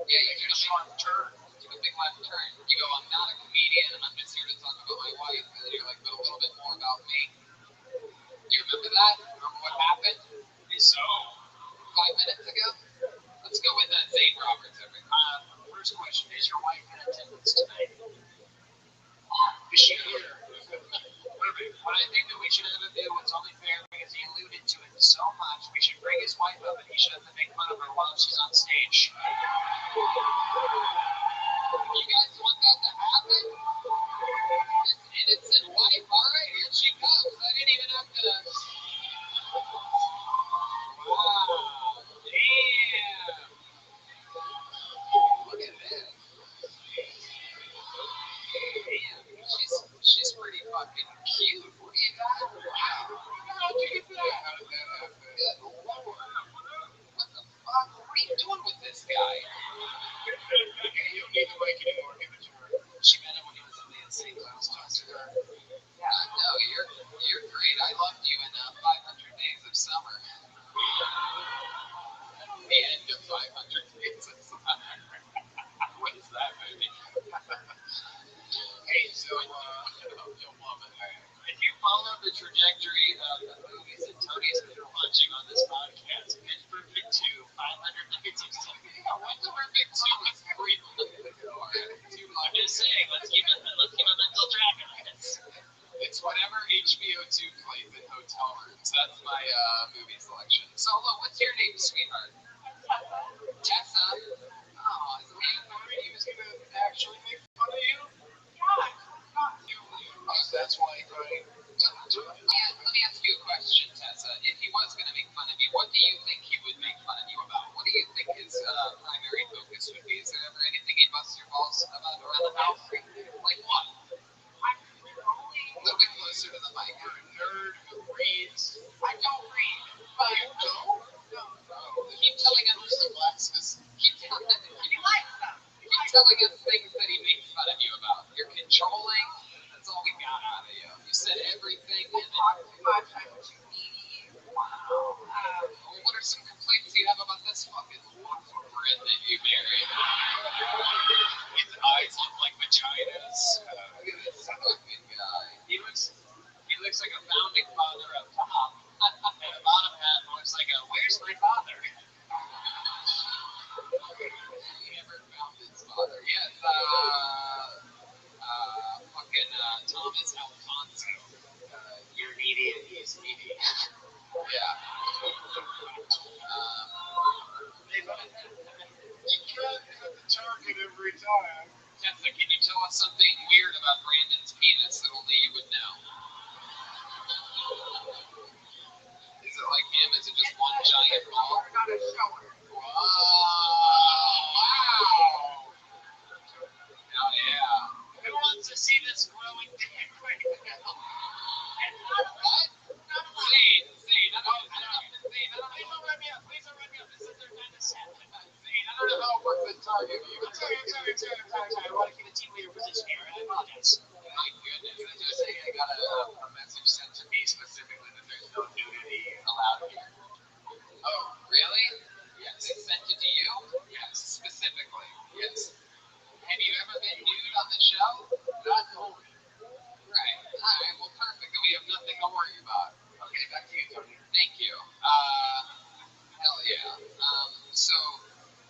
Yeah, you make do a sharp turn. a big left turn. You go, I'm not a comedian, I'm just here to talk about my wife. And then you're like, but a little bit more about me. You remember that? Remember what happened? So, 5 minutes ago? Let's go with Zane Roberts. First question, is your wife in attendance tonight? Is she here? What I think that we should have to do, it's only fair because he alluded to it so much, we should bring his wife up and he should have to make fun of her while she's on stage. You guys want that to happen? This innocent wife? Alright, here she comes. I didn't even have to. Wow. Damn. Look at this. Damn. She's pretty fucking cute. Look at that. Wow. How'd you get that? How did that happen? Good lord. What the fuck? What are you doing with this guy? Okay, you don't need the mic anymore. Give it to her. She met him when he was in the insane class. Talk to her. Yeah, no, you're great. I loved you in 500 Days of Summer. The end of 500 Days of Summer. What is that movie? Hey, so, You'll love it. If you follow the trajectory of the movies that Tony's been watching on this podcast, Pitch Perfect 2, 500 Days of Summer. Yeah, Pitch Perfect 2 was 3 months ago. I'm just saying, let's keep a mental track of this. It's whatever HBO 2 plays in hotel rooms. That's my movie selection. Solo, what's your name, sweetheart? Tessa. Oh, is he he was gonna actually make fun of you? that's why I cried. Let me ask you a question, Tessa. If he was gonna make fun of you, what do you think he would make fun of you about? What do you think his primary focus would be? Is there ever anything he'd bust your balls about around the house? Like what? A little bit closer to the mic. You're a nerd who reads. I don't read. You don't? No. Keep telling us the glasses. keep telling us things that he makes fun of you about. You're controlling. That's all we got out of you. You said everything. I talk too much. I'm too needy. Wow. Well, what are some complaints you have about this fucking loaf of bread that you married? His eyes look like vaginas. Look at this fucking guy. He looks like a founding father up top, and the bottom half looks like a where's my father? He never found his father. Yes, fucking Thomas Alfonso. You're needy and he's needy. Yeah. You can't hit the target every time. Tessa, can you tell us something weird about Brandon's penis that only you would know? Is it like him? Is it just one giant ball? Not a shower. Wow. Oh, yeah. Who wants to see this glowing dick right now? What? Zane, I don't know. Please don't run me up. Please don't run me up. This is their kind of set. Zane, I don't know how it works with target view. I'm sorry. I want to keep a team leader position here, and I apologize. My goodness. I just say I got a message sent to me specifically that there's no nudity allowed here. Oh, really? Yes. They sent it to you? Yes, specifically. Yes. Have you ever been nude on the show? Not holy. Right. All right. Well, perfect. Then we have nothing to worry about. Okay, back to you, Tony. Thank you. Hell yeah. So,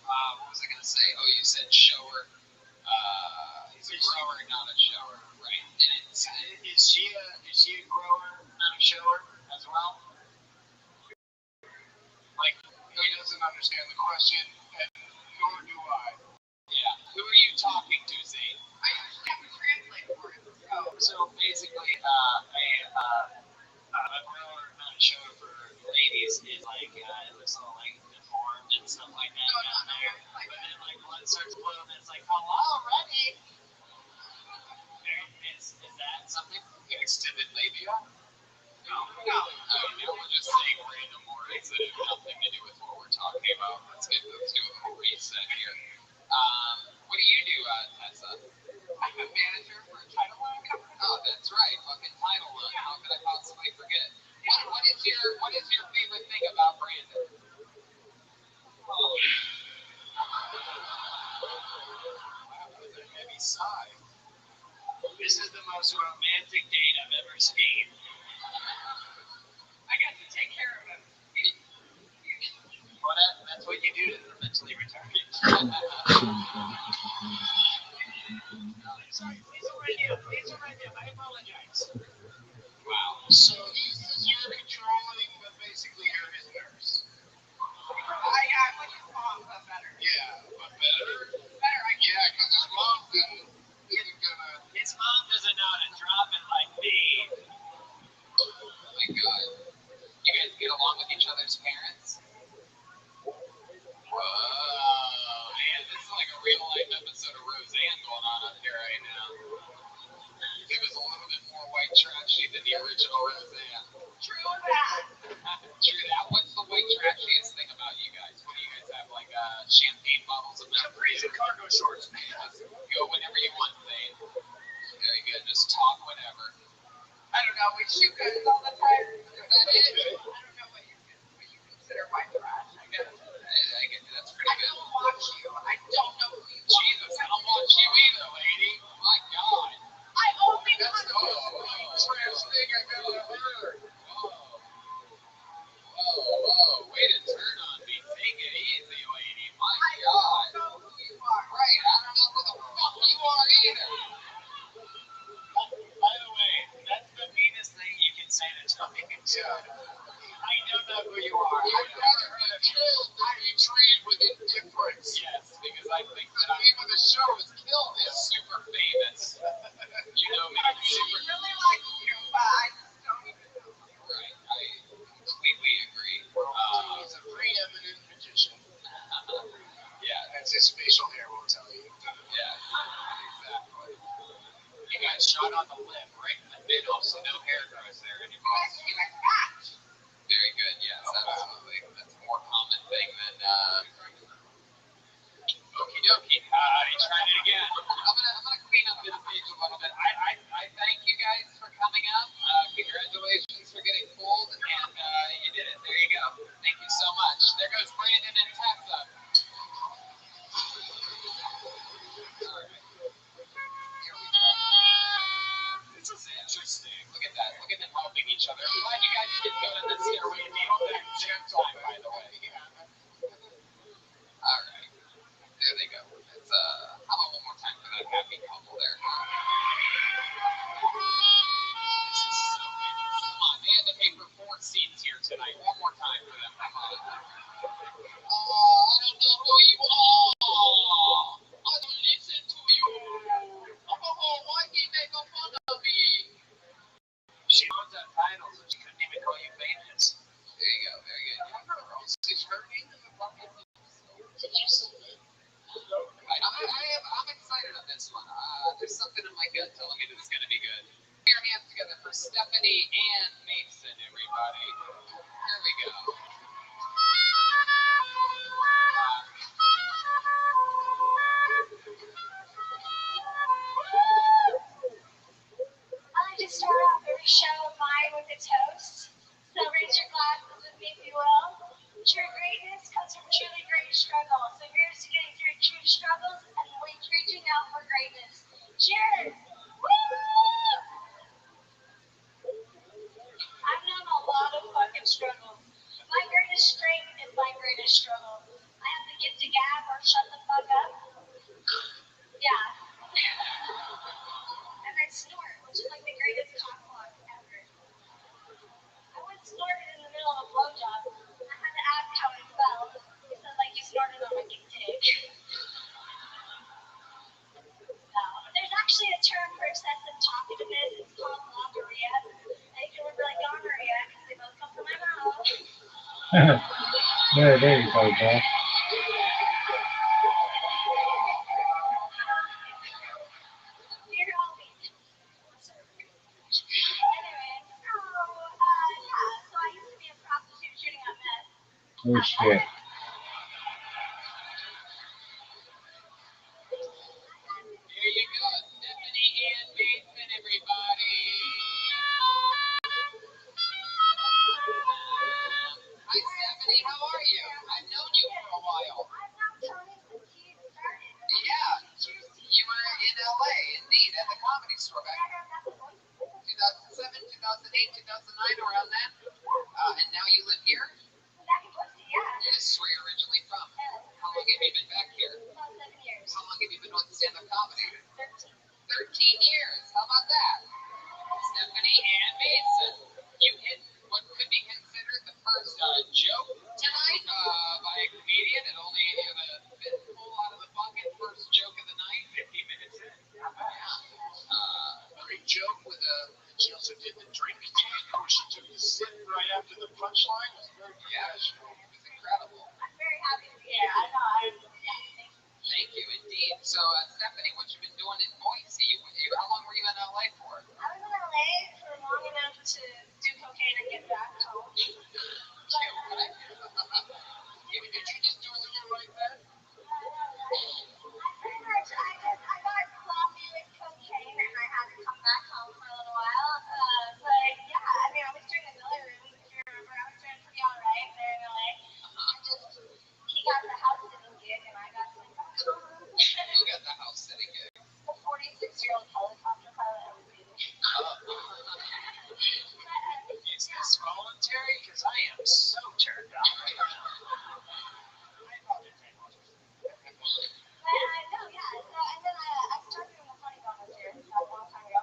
what was I gonna say? Oh, you said shower. He's a grower, not a shower, right? And it's Is she a grower, not a shower, as well? Like, he doesn't understand the question, and nor do I. yeah. Who are you talking to, Zane? I usually have to translate for it. So basically, a grower, not a shower for ladies is like it looks all like deformed and stuff like that down there. But then like blood starts flowing, and it's like, hello, ready? Is that something? An extended labia? No. We're just saying random words that have nothing to do with what we're talking about. Let's do a little reset here. What do you do, Tessa? I'm a manager for a title line company. Oh, that's right, fucking title line. How could I possibly forget? What is your favorite thing about Brandon? Wow, that was a heavy sigh. This is the most romantic date I've ever seen. I got to take care of him. Well, that's what you do to the mentally retarded. Sorry, please don't run you. I apologize. Wow. So he says you're controlling, but basically you're his nurse. I put his mom up better. Yeah, but better? Better, I Yeah, because his mom isn't gonna. His mom doesn't know how to drop it like me. Oh my god. You guys get along with each other's parents? Whoa, man, this is like a real life episode of Roseanne going on up here right now. It was a little bit more white trashy than the original Roseanne. True that. True that. What's the white trashiest thing about you guys? What do you guys have, like champagne bottles of milk? Capris and cargo shorts. Go whenever you want, Zane. Very good. Just talk whenever. I don't know. We shoot guns all the time. Is that it? I don't know what you consider white trash. I guess. I get that's I pretty good. don't watch you. I don't know who you are. Jesus, I don't watch you either, lady. My God. I only That's watch the you. trash thing I've ever heard. Whoa. Way to turn on me. Take it easy, lady. My I God. don't know who you are. Right, I don't know who the fuck you are either. By the way, that's the meanest thing you can say to Tony. I don't know who you are. I'd rather be killed than be treated with indifference. Yes, because I think The that name of the show is Kill I'm This. super famous. You know me. I really like you, but I don't even know. Right, I completely agree. He's a preeminent magician. Yeah, That's his facial hair will tell you. yeah, exactly. You got shot on the lip, right in the middle, so no hair grows there anymore. You guys match. Very good, yes, absolutely. That's a more common thing than, okie joking. He tried it again. I'm gonna clean up this page a little bit. I thank you guys for coming up. Congratulations for getting pulled, and you did it. There you go. Thank you so much. There goes Brandon and Tessa. All right. Here we go. This is interesting. Look at that. Look at them helping each other. I'm glad you guys did go to the stairway meal back at the same time, by the way. All right. There they go. It's how about one more time for that happy couple there? Come on, they had to pay for 4 seats here tonight. One more time for them. Come on. Oh, I don't know who you are. I don't listen to you. Oh, why he make fun of me? She owns that title, so she couldn't even call you famous. There you go. There you go. She's hurting in the bucket. Did you see it? I'm excited on this one. There's something in my gut telling me this is going to be good. Put your hands together for Stephanie and Mason, everybody. Here we go. I like to start off every show of mine with a toast. So raise your glasses with me, if you will. True greatness comes from truly great struggle. So here's to getting through true struggles and reaching out for greatness. Cheers! Woo! I've known a lot of fucking struggles. My greatest strength is my greatest struggle. I have to get to gab or shut the fuck up. Yeah. And I snort, which is like the greatest cockblock ever. I once snorted in the middle of a blowjob. I had to ask how it felt. He said, like, you snorted on my dick. No. There's actually a term for excessive talkativeness. It's called gonorrhea. And you can remember like gonorrhea because they both come from my mouth. There you go, Beth. Dear Halloween. Anyway, so, yeah, so I used to be a prostitute shooting at meth. Oh shit. There you go. Stephanie and Mason, everybody. Hi, Stephanie. How are you? I've known you for a while. I've known Tony since he started. Yeah. You were in LA, indeed, at the Comedy Store back in 2007, 2008, 2009, around then. And now you live here? Back in Boise, yeah. This is where you're originally from. How long have you been back here? About 7 years. How long have you been doing stand-up comedy? 13. 13 years. How about that? Stephanie and Mason, you hit what could be considered the first joke tonight by a comedian. It only pull out of the bucket. First joke of the night. 50 minutes in. Yeah. Great joke with she also did the drink take where she took the sip right after the punchline. It was very professional. It was incredible. I'm very happy to be here. I know. Thank you, indeed. So, Stephanie, what you been doing in Boise? How long were you in LA for? I was in LA for long enough to do cocaine and get back home. Did you just do a little like that? I got sloppy with cocaine and I had to come back home for a little while. But yeah, I mean, I was doing the Miller Room, if you remember. I was doing pretty alright there in LA. He got the house sitting gig and I got sent back home. You got the house sitting gig. The 46-year-old helicopter pilot I was dating. Is this voluntary? Because I am so turned on right now. I apologize. No, yeah. So, and then I started doing the funny volunteer a long time ago.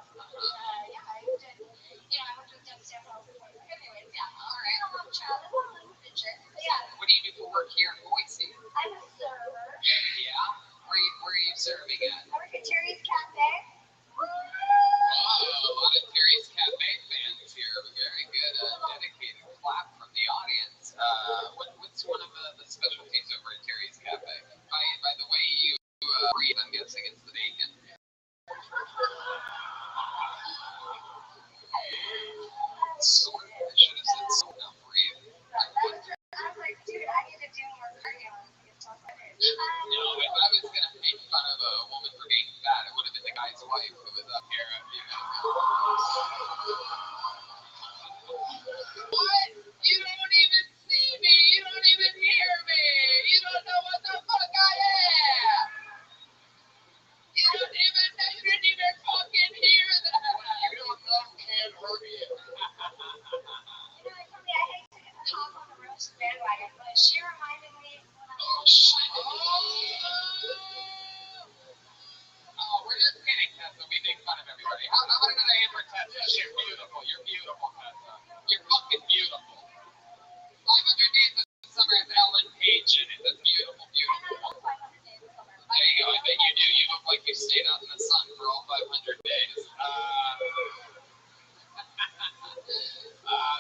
Yeah, I did. I worked with Doug Stanhope. Anyways, yeah. All right. I'm a child. I'm a little adventure. But yeah. What do you do for work here in Boise? I'm a server. Yeah? Where are you serving at? I work at Terry's Cafe. Oh, a lot of Terry's Cafe fans here. Very good, dedicated clap from the audience. What's one of the specialties over at Terry's Cafe? By the way, you breathe, I'm guessing it's the bacon. Sort of. I should have said sort of breathe. I was like, dude, I need to do more cardio. No, if I was going to pay for Tessa. You're beautiful. You're beautiful, Tessa. You're fucking beautiful. 500 Days of Summer has Ellen Page in it. That's beautiful, beautiful. There you go. I bet you do. You look like you stayed out in the sun for all 500 days.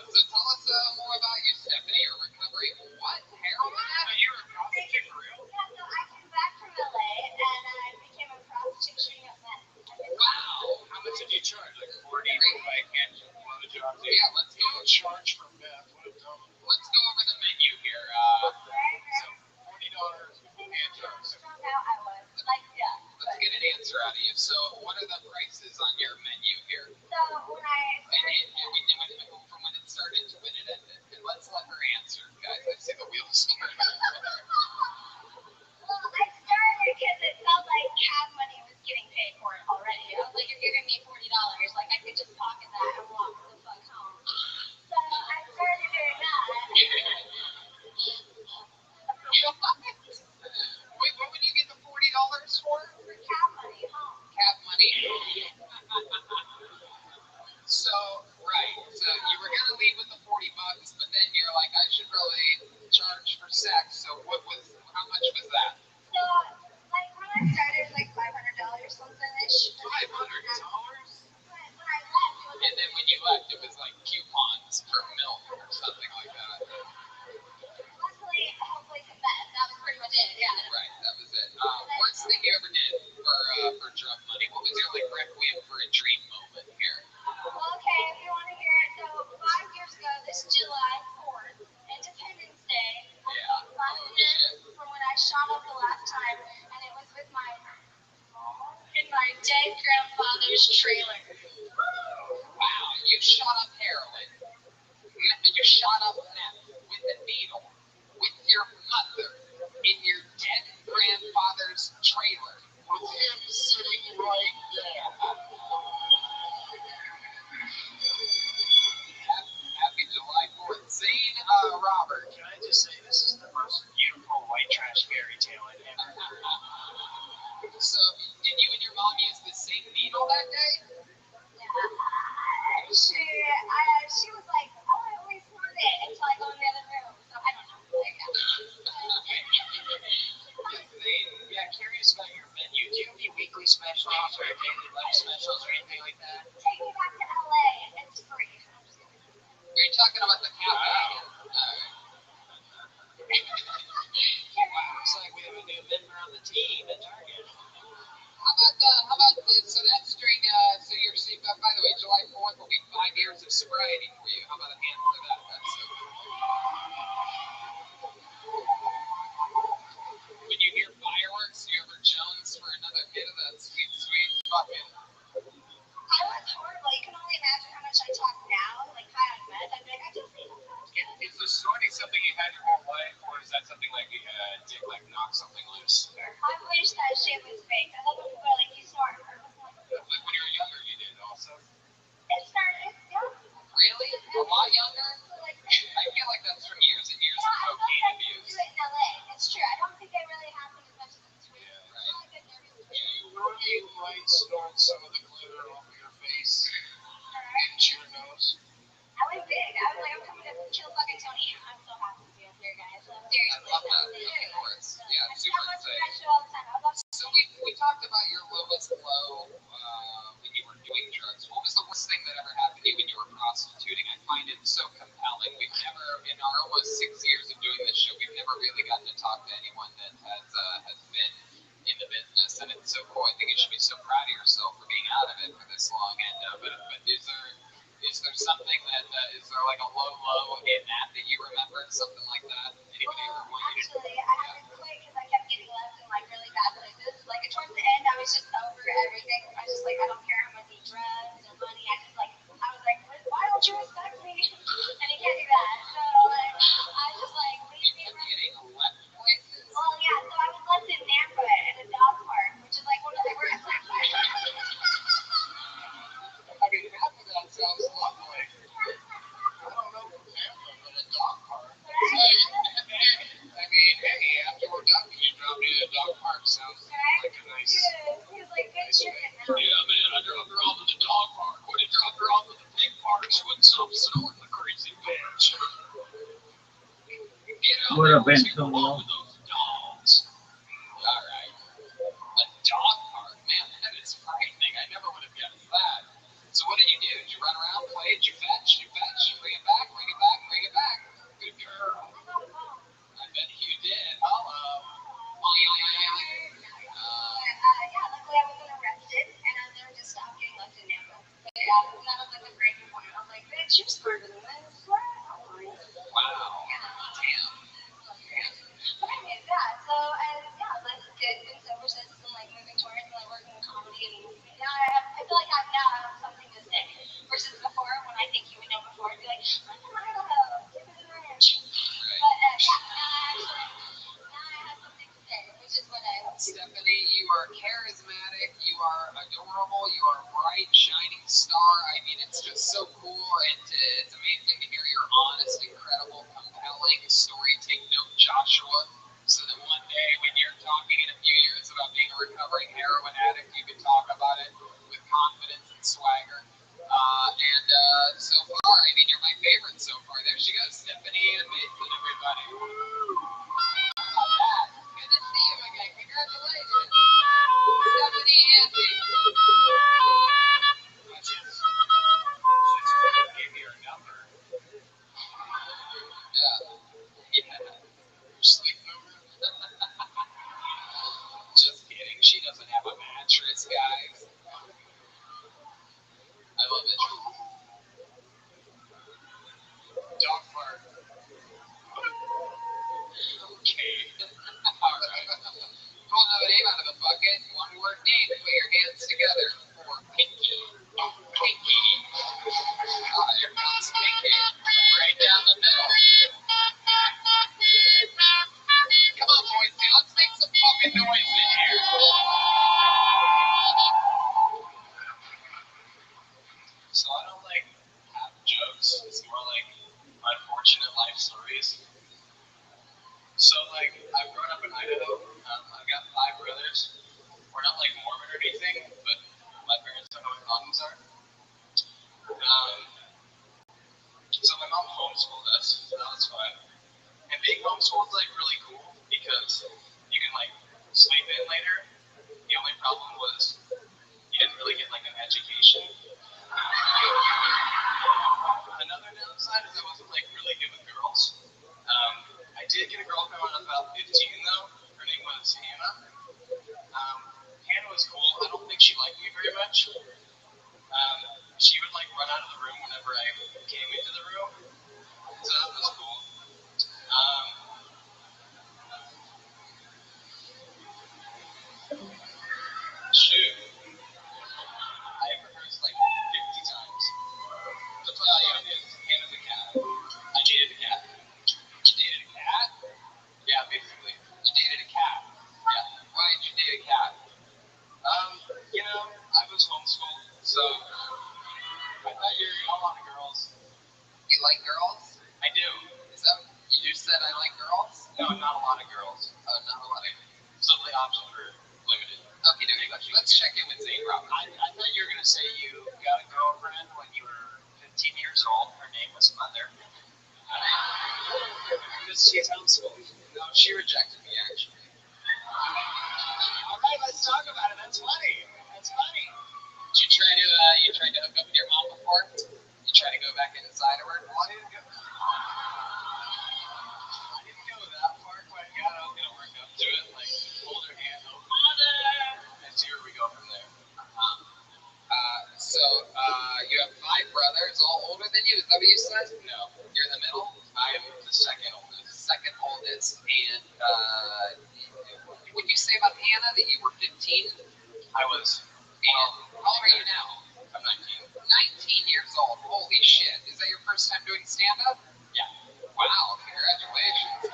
So tell us more about you, Stephanie. You're recovering what? Heroin? You're a prostitute for real? Yeah, so I came back from LA and I became a prostitute shooting up men. Wow. How much did you charge? Like 40 for like handshake blowjobs? Yeah, let's go. Charge for meth. What a dumb. Let's go over the menu here. So $40 hand jobs. Strung out I was. Like, yeah. Let's get an answer out of you. So, what are the prices on your menu here? So when I From when it started to when it ended. And let's let her answer, guys. I see the wheels turning. Well, I started because it felt like cab money was getting paid for it already. I was like, you're giving me $40. Like, I could just pocket that and walk the fuck home. So I started doing that. Wait, what would you get the $40 for? For cab money home. Cab money. So, right. So you were gonna leave with the $40, but then you're like, I should really charge for sex. So how much was that? So, like, when I started, it was like $500 something-ish. $500? When I left, it was And then when you left, it was like coupons for milk or something like that. luckily, hopefully, some meth. That was pretty much it, yeah. Right, that was it. Worst thing you ever did for drug money? What was your like requiem for a dream moment here? Well, okay, if you want to hear it, so 5 years ago, this July 4th, Independence Day, Yeah. last year, from when I shot up the last time, and it was with in my dead grandfather's trailer. Wow, you shot up heroin. You shot up meth with a needle with your mother in your dead grandfather's trailer. With him sitting right there. Happy July 4th. Zane Robert. Can I just say this is the most beautiful white trash fairy tale I've ever heard. So, did you and your mom use the same needle that day? Yeah. She was like, oh, I always want it until I go in the other room. So I don't know. Yeah, curious about your menu. Do you have any weekly specials or daily lunch specials or anything like that? Take me back to LA. It's free. I'm just kidding. Are you talking about the cafe? Wow, looks like we have a new member on the team at Target. How about this? So that's during, so you're, by the way, July 4th will be 5 years of sobriety for you. How about a hand for that? That's so cool. When you hear fireworks, you ever Jones for another hit of that sweet, sweet fucking. I was horrible. You can only imagine how much I talk now, like high on meth. I'd be like, I just need Is the snorting something you had your whole life, or is that something like you dick like knock something loose? I wish that shit was fake. I love when people are like, you snort. Like when you were younger, you did also. It started, yeah. Really? A lot younger? Like, I feel like that's from years and years of I thought cocaine I abuse. do it in LA. It's true. I don't think they really happen as much as in Sweden. Yeah, It's not a good nervous system. You might snort some of the glitter off of your face into your nose. I went big. I was like, I'm coming to kill fucking Tony. I'm so happy to be up here, guys. So seriously. I love that. Of course. Yeah, I super watch exciting. that show all the time. I love So we talked about your lowest low when you were doing drugs. What was the worst thing that ever happened to you when you were prostituting? I find it so compelling. We've never, in our almost 6 years of doing this show, we've never really gotten to talk to anyone that has been in the business, and it's so cool. I think you should be so proud of yourself for being out of it for this long. And but is there something that is there like a low in that you remember, something like that? Anybody ever want you to? Actually, I had to quit because I kept getting left in like really bad places. Like towards the end, I was just over everything. I was just like, I don't care how many drugs or money. I was like, why don't you respect me? And you can't do that. So like, I was just like, leave me alone. Getting left places? Well, yeah. So I was left in Nampa at a dog park, which is like one of the worst places. I mean, half of that sounds lovely. I don't know from Tampa, but a dog park. I mean, hey, after we're done, can you drop me at a dog park? Sounds like a nice. It was like good shit. Yeah, man, I dropped her off at the dog park. What did you Chris would stop selling the crazy bitch. What a bench All of those dogs. All right. A dog park, man, that is frightening. I never would have guessed that. So what did you do? Did you run around, play? Did you fetch? Bring it back, bring it back, bring it back. Good girl. I bet you did. Hello. Yeah, luckily I wasn't arrested, and they were just stopped getting left in Napa. But yeah, that was like a breaking point. I was like, bitch, you're smarter than this. What? Wow. Damn. But anyways, yeah, so, and yeah, like, been sober since, and like moving towards, and like working in comedy, and now I feel like now I have something to say. Versus before, when I think you would know before, I'd be like, I'm from Idaho, give it a ranch. But yeah, now I have something to say, which is what I hope. Stephanie, you are charismatic, you are adorable, you are a bright, shining star. I mean, it's just so cool, and it's amazing to hear your honest, incredible, compelling story. Take note, Joshua, so that one day when you're talking in a few years about being a recovering heroin addict, you can talk about it with confidence and swagger. So far, I mean, you're my favorite so far. There she goes, Stephanie and Mason, everybody. Good to see you again. Congratulations. Stephanie and Mason. Give me her number. Yeah. You're sleeping over. Just kidding. She doesn't have a mattress, guys. I love it. Dog park. Okay. All right. Pull another name out of the bucket. One word name. Put your hands together for Pinky. Pinky. Here comes Pinky. Right down the middle. Come on, boys. Let's make some fucking noise in here. So I don't like have jokes. It's more like unfortunate life stories. So like I've grown up in Idaho. I've got 5 brothers. We're not like Mormon or anything, but my parents don't know what condoms are. So my mom homeschooled us, so that was fun. And being homeschooled is like really cool because you can like sleep in later. The only problem was you didn't really get like an education. Another downside is I wasn't like really good with girls. I did get a girlfriend when I was about 15 though. Her name was Hannah. Hannah was cool. I don't think she liked me very much. She would like run out of the room whenever I came into the room. So that was cool. Shoot. I rehearsed like 50 times. The play is Hannah the cat. I dated a cat. You dated a cat? Yeah, basically. You dated a cat? Yeah. Why did you date a cat? You know, I was homeschooled, so I thought you were a lot of girls. You like girls? I do. Is that you just said I like girls? No, not a lot of girls. Oh, not a lot of. So the options were limited. Okay, dude, let's check in with Zane Roberts. I thought you were going to say you got a girlfriend when you were 15 years old. Her name was Mother. Because she's homeschooled. No, she rejected me actually. All right, let's talk about it. That's funny. That's funny. Did you tried to hook up with your mom before? You tried to go back inside of her? Well, I didn't go that far quite yet. I was going to work up to it, like hold her hand, hold and see where we go from there. You have 5 brothers, all older than you. Is that what you said? No, You're in the middle. I am the second oldest. Second oldest. And would you say about Hannah that you were 15? I was. And how old are you now? I'm 19. 19 years old. Holy shit! Is that your first time doing stand-up? Yeah. Wow! Congratulations.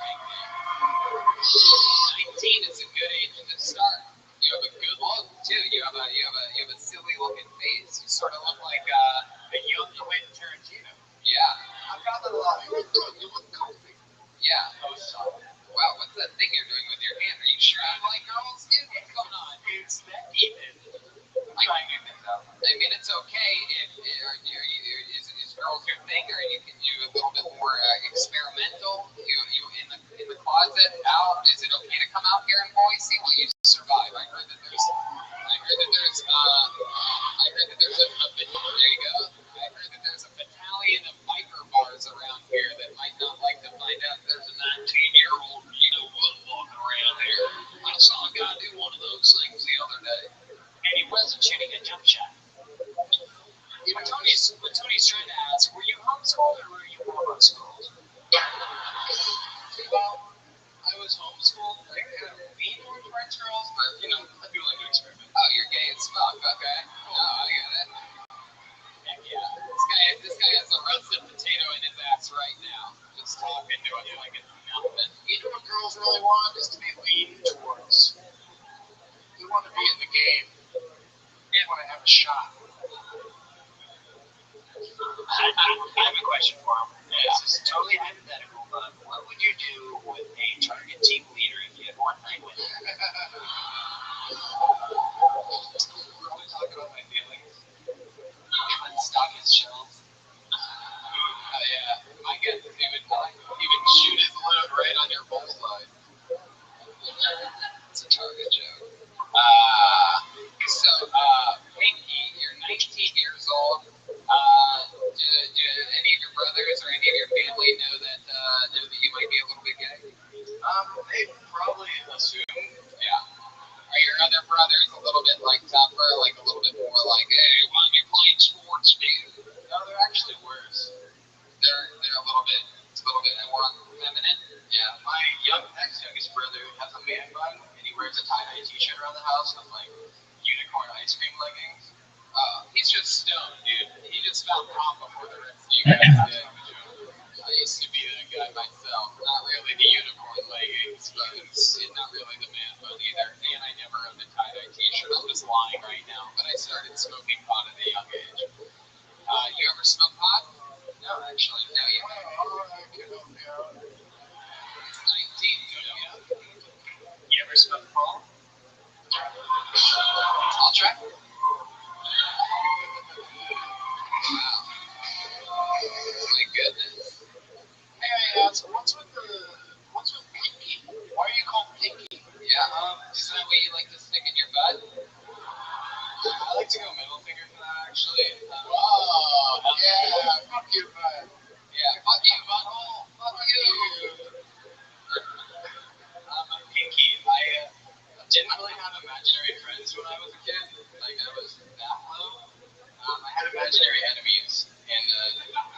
19 is a good age to start. You have a good look too. You have a silly looking face. You sort of look like A young Quentin Tarantino. yeah. I've got a lot. You look good. You look comfy. Yeah. I was solid. Wow, what's that thing you're doing with your hand? Are you sure you like girls, dude? What's going on? It's that even. I'm trying new things out. I mean, it's okay if is girls girls your thing, or you can do a little bit more experimental. You in the closet, out. Is it okay to come out here in Boise? Will you survive? I heard that there's there you go. I heard that there's a battalion of biker bars around here that might not like to find out there's a 19-year-old walking around here. I saw a guy do one of those things the other day, And he wasn't shooting a jump shot. What Tony's trying to ask, were you homeschooled or were you homeschooled? Well, I was homeschooled. I kind of lean towards French girls, but I do like to experiment. oh, you're gay as fuck, okay? Oh, I get it. Heck yeah. This guy has a roasted potato in his ass right now. Just talking to us like it's nothing. What girls really want is to be leaned towards. They want to be in the game. They want to have a shot. I have a question for him. This is totally hypothetical, but what would you do with a target team leader if you had one night with him? Probably talk about my feelings. Stock his shelves. Oh yeah, I guess he would shoot his load right on your bullseye. It's a target joke. Pinky, you're 19 years old. Do any of your brothers or any of your family know that you might be a little bit gay? They probably assume. Yeah. Are your other brothers a little bit like tougher, like a little bit more like, hey, why are you playing sports, dude? No, they're actually worse. They're a little bit more feminine. Yeah, my next youngest brother has a man bun, and he wears a tie-dye t-shirt around the house with like unicorn ice cream leggings. He's just stoned, dude. He just found prom before the rest of you guys did. I used to be that guy myself. Not really the unicorn leggings, but not really the man bun either. And I never owned a tie-dye t-shirt. I'm just lying right now. But I started smoking pot at a young age. You ever smoke pot? No, actually. No, you haven't. 19, You ever smoke ball? I'll try. Wow. My goodness. Hey, so what's with Pinky? Why are you called Pinky? Yeah, is that what you like to stick in your butt? I like to go middle finger for that, actually. Yeah, fuck you, bud. Yeah, fuck you, butthole. Fuck you. Pinky, I didn't really have imaginary friends when I was a kid. Like, I was that low. I had imaginary enemies, and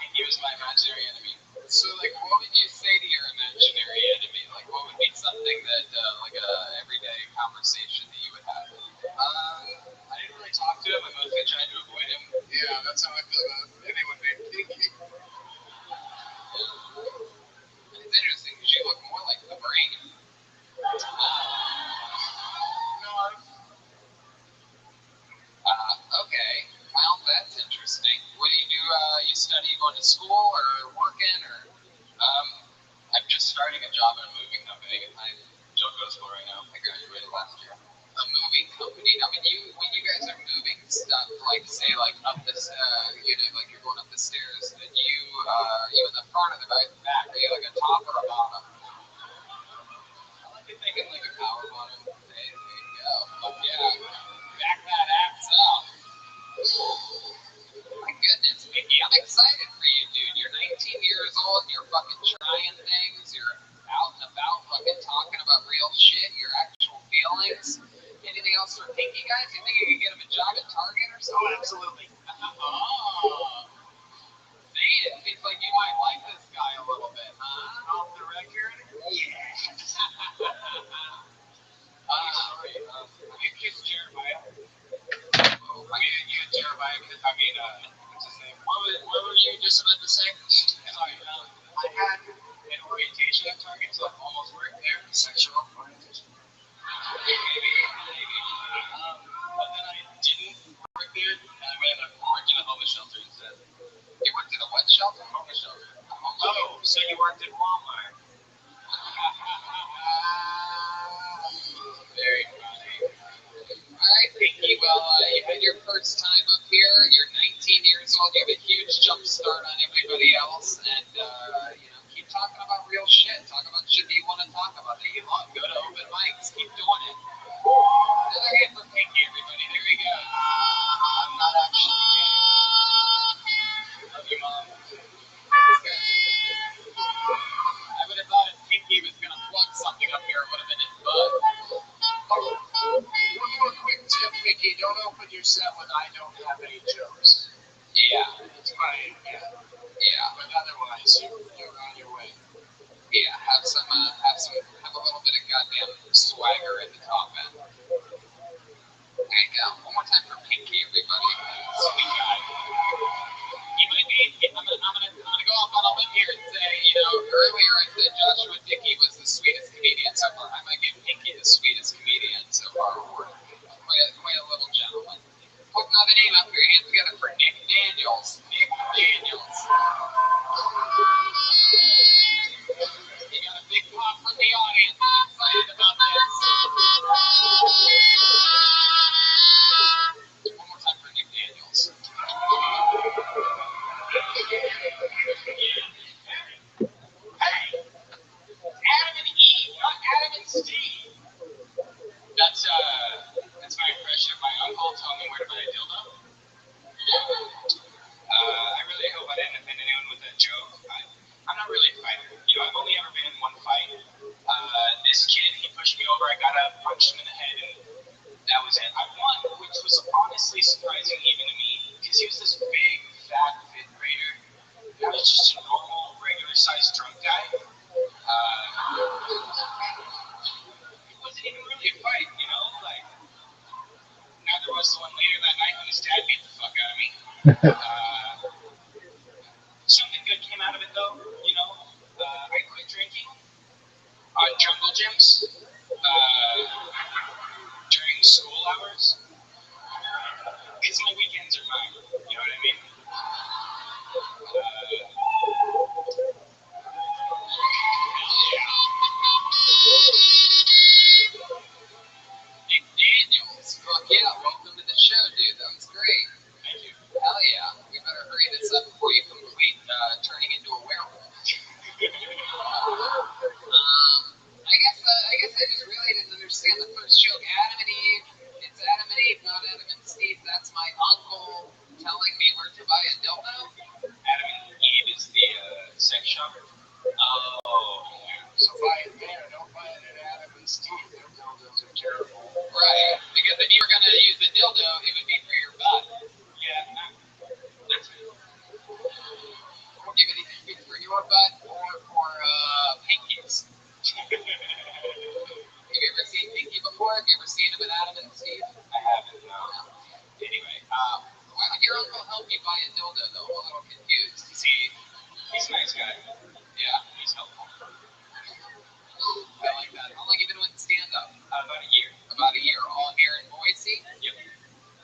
Pinky was my imaginary enemy. So, like, what would you say to your imaginary enemy? Like, what would be something that, like, a everyday conversation that you would have? I didn't really talk to him. I mostly tried to avoid him. Yeah, that's how I feel about anyone named Pinky. It's interesting because you look more like the brain. Okay. Well, that's interesting. What do? You study going to school or working or? I'm just starting a job at a moving company. I don't go to school right now. I graduated last year. A moving company. I mean, when you guys are moving stuff, like say, like up this, like you're going up the stairs, are you in the front or the back? Are you like a top or a bottom? I like to think I'm like a power bottom. There you go. Oh, yeah. Back that ass up. My goodness, Mickey, I'm excited for you, dude. You're 19 years old, you're fucking trying things, you're out and about fucking talking about real shit, your actual feelings. Anything else for Pinky, guys? You think you could get him a job at Target or something? Oh, absolutely. See, it seems like you might like this guy a little bit, huh? Off the record? Yeah. Sorry. You kissed Jeremiah. You and Jeremiah. What's his name? What were you just about to say? Sorry. I had an orientation at Target, so I almost worked there. Sexual orientation. Maybe. But then I didn't work there, and I went and worked in a homeless shelter instead. You worked at a what shelter? Homeless shelter. Oh, so you worked at Walmart. Very funny. All right, Pinky. Well, you had your first time up here. You're 19 19 years old, you have a huge jump start on everybody else, and keep talking about real shit. Talk about shit that you want to talk about, that you love. Go to open mics. Keep doing it. Another hit for Pinky, everybody. There we go. I'm not actually gay. Love you, Mom. I would have thought if Pinky was going to plug something up here, it would have been his butt. One more quick tip, Mickey. Don't open your set with "I don't have any jokes." Yeah. It's fine. Yeah. But otherwise, you're on your way. Yeah. Have a little bit of goddamn swagger at the top end. There you go. One more time for Pinky, everybody. Sweet guy. He might be. I'm gonna go off on a limb here and say, earlier I said Joshua Dickey was the sweetest comedian so far. I might give Pinky the sweetest comedian so far award. Quite a little gentleman. Put another name up here. Hands together for Nick Daniels. Nick Daniels. He got a big pop from the audience. I'm excited about this. One more time for Nick Daniels. Hey! Adam and Eve, not Adam and Steve. That's my impression of my uncle telling me where to buy a dildo. I really hope I didn't offend anyone with that joke. I'm not really a fighter. I've only ever been in one fight. This kid, he pushed me over. I got up, punched him in the head, and that was it. I won, which was honestly surprising even to me, because he was this big, fat, fifth grader. I was just a normal, regular-sized drunk guy. It wasn't even really a fight, Neither was the one later that night when his dad beat the fuck out of me. Something good came out of it, though. I quit drinking on jungle gyms during school hours. Because my weekends are mine. You know what I mean? Nick Daniels. Fuck yeah, welcome to the show, dude. That was great. Thank you. Hell yeah. We better hurry this up before you complete turning into a werewolf. I guess I just really didn't understand the first joke. Adam and Eve. It's Adam and Eve, not Adam and Steve. That's my uncle telling me where to buy a dildo. Adam and Eve is the sex shop. Oh. So buy it there. Don't buy it at Adam and Steve. Their dildos are terrible. Right. Because if you were going to use the dildo, it would be for your butt. Yeah, that's it. It would either be for your butt or for Pinky's. Have you ever seen Pinky before? Have you ever seen him at Adam and Steve? I haven't, no. Anyway, why would your uncle help you buy a dildo, though? I'm a little confused. see, he's a nice guy. Yeah. He's helpful. I like that. How long have you been with stand-up? About a year. About a year. All here in Boise? Yep.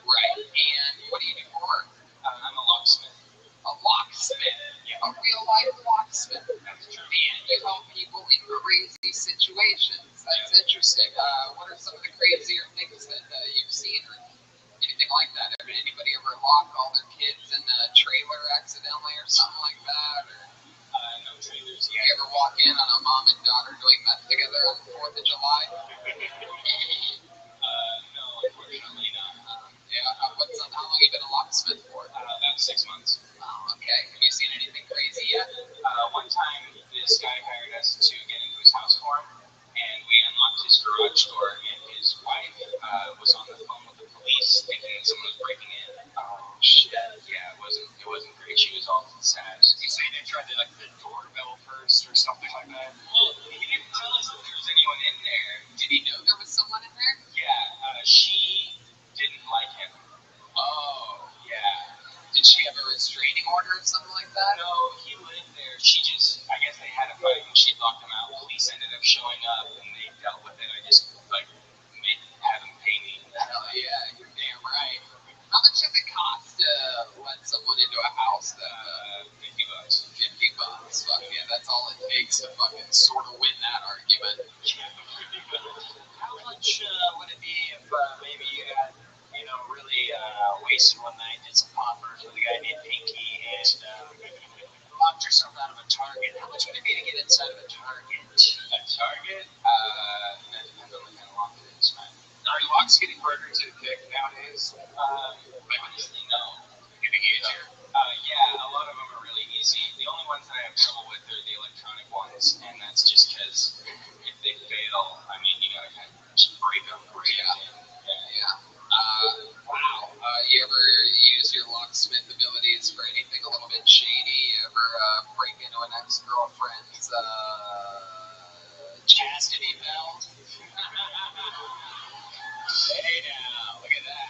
Right. And what do you do for work? I'm a locksmith. A locksmith? Yeah. A real-life locksmith? That's true. And you help people in crazy situations. That's interesting. What are some of the crazier things that you've seen or anything like that? Anybody ever lock all their kids in a trailer accidentally or something like that? Or No trailers. you ever walk in on a mom and daughter doing meth together on the 4th of July? No, unfortunately not. How long have you been a locksmith for? About 6 months. Oh, okay. Have you seen anything crazy yet? One time, this guy hired us to get into his house for him, and we unlocked his garage door, and his wife was on the phone with the police, thinking that someone was breaking in. Oh shit! Yeah, it wasn't great. She was all sad. You say they tried to the doorbell first or something like that? Well, he didn't tell us that there was anyone in there. Did he know there was someone in there? and locked herself out of a Target. How much would it be to get inside of a Target? A Target? That depends on the kind of lock it is, man. Are locks getting harder to pick nowadays? Honestly, no. Getting easier? Yeah, a lot of them are really easy. The only ones that I have trouble with are the electronic ones, and that's just because if they fail, I mean, you gotta kind of just break them. Yeah. Wow. You ever use your locksmith abilities for anything a little bit shady? You ever break into an ex-girlfriend's Chastity belt? Hey now, look at that.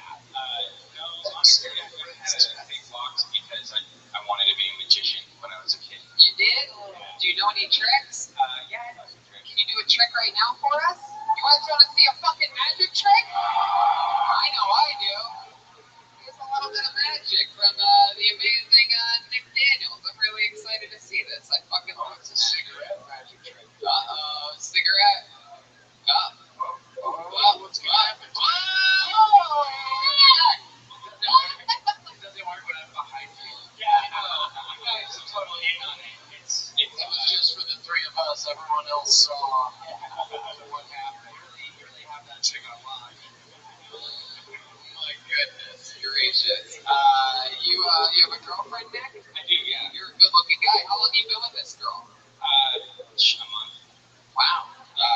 No, honestly, I never had a big lock because I wanted to be a magician when I was a kid. You did? Do you know any tricks? Yeah, I know some tricks. Can you do a trick right now for us? You guys want to see a fucking magic trick? I know I do. Here's a little bit of magic from the amazing Nick Daniels. I'm really excited to see this. I fucking love It's a cigarette magic trick. Uh-oh, cigarette. What's going to happen? It doesn't work when I'm behind you. Yeah, I know. You guys are totally in on it. It was just for the three of us. Everyone else saw what happened. You really have that chick on lock. My goodness gracious. You have a girlfriend, Nick? I do, yeah. You're a good-looking guy. How long have you been with this girl? A month. Wow.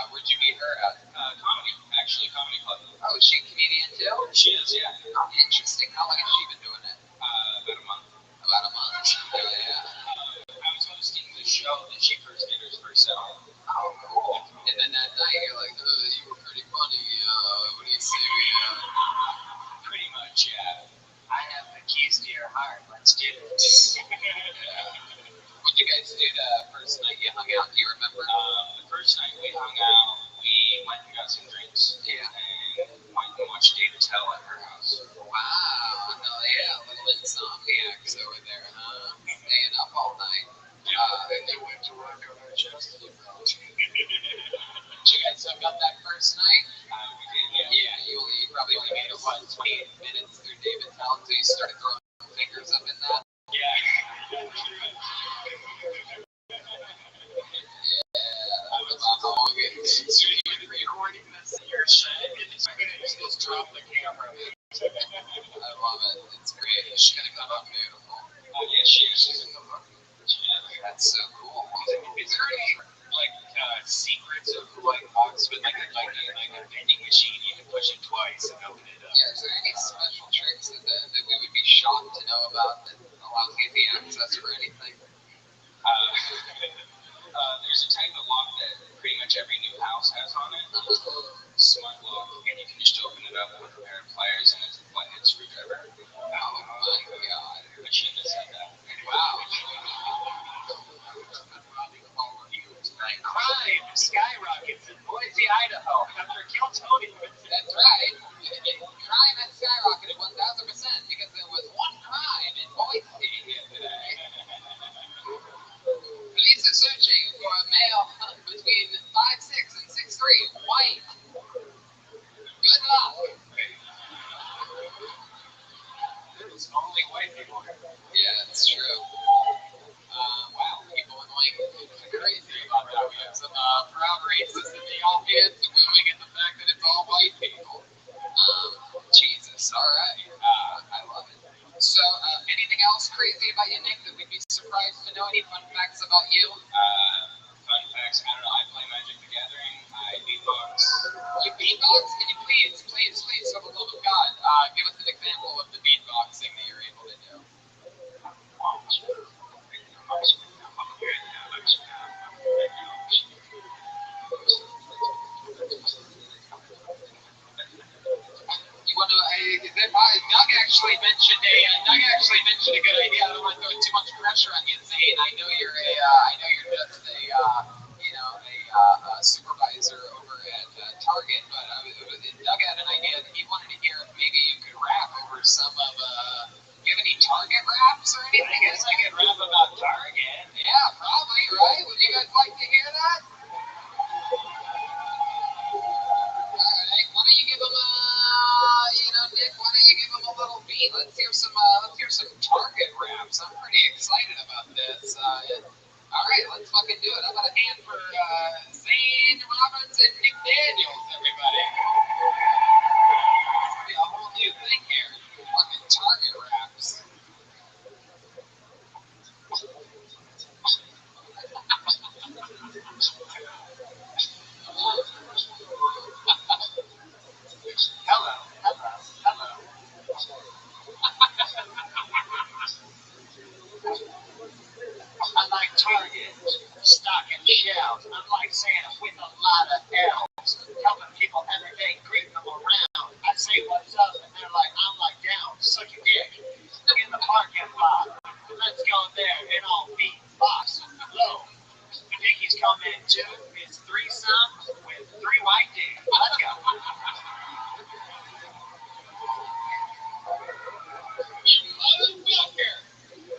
Where'd you meet her at? Comedy club. Oh, is she a comedian too? She is, yeah. Oh, interesting. How long has she been doing it? About a month. About a month. Yeah. I was hosting the show that she first did her first set on. Oh, cool. And then that night, you're like, you were pretty funny. What do you say we Pretty much, yeah. I have the keys to your heart. Let's do it. What'd you guys do the first night you hung out? Do you remember? The first night we hung out, we went and got some drinks. Yeah. And went and watched Dave Attell at her house. Wow. No, yeah, little insomniacs over there, huh? Staying up all night. Then you went to work on our chastity belt. Did you guys hook up that first night? We did, Yeah, you probably only made it, 28 minutes through David Tell until you started throwing fingers up in that? Yeah. How long it is. So you're recording this in your shed? Just drop the camera. I love it. It's great. She's gonna come up beautiful. Yeah, she is. She's in the book. That's so cool. Is there any, secrets of, locks with, a vending machine? You can push it twice and open it up. Yeah, is there any special tricks that we would be shocked to know about that allows you the access for anything? There's a type of lock that pretty much every new house has on it. Smart lock, and you can just open it up with a pair of pliers and a flathead screwdriver. Oh my god. But she just said that. Wow. Crime skyrockets in Boise, Idaho after Kill Tony. That's right. Crime has skyrocketed 1,000% because there was one crime in Boise today. Police are searching for a male between 5'6" and 6'3", white. Good luck. There's only white people. Yeah, it's true. Wow, people in Lincoln are crazy about that. We have some proud racists in the audience, and we only get the fact that it's all white people. Jesus, all right. I love it. So, anything else crazy about you, Nick, that we'd be surprised to know? Any fun facts about you? Fun facts, I don't know, I play Magic the Gathering, I beatbox. You beatbox? Can you please, for the love of God, give us an example of the beatboxing that you're able to do? You want to? Doug actually mentioned a good idea. I don't want to throw too much pressure on you, Zane. I know you're just a supervisor over at Target, but Doug had an idea that he wanted to hear if maybe you could rap over some of. Do you have any Target raps or anything? I guess I could rap about Target. Yeah, probably, right? Would you guys like to hear that? Alright, why don't you give him Nick, why don't you give him a little beat? Let's hear some Target raps. I'm pretty excited about this. All right, let's fucking do it. How about a hand for Zane Roberts and Nick Daniels, everybody? This will be a whole new thing here. Fucking Target raps. Hello. Unlike Target, stocking shelves. Unlike Santa with a lot of elves. Helping people every day, greeting them around. I say what's up, and they're like, I'm like down. Suck your dick. In the parking lot. Let's go there and all beat box. Low. Dickies come in too. It's threesome with 3 white dudes. Let's go. Motherfucker!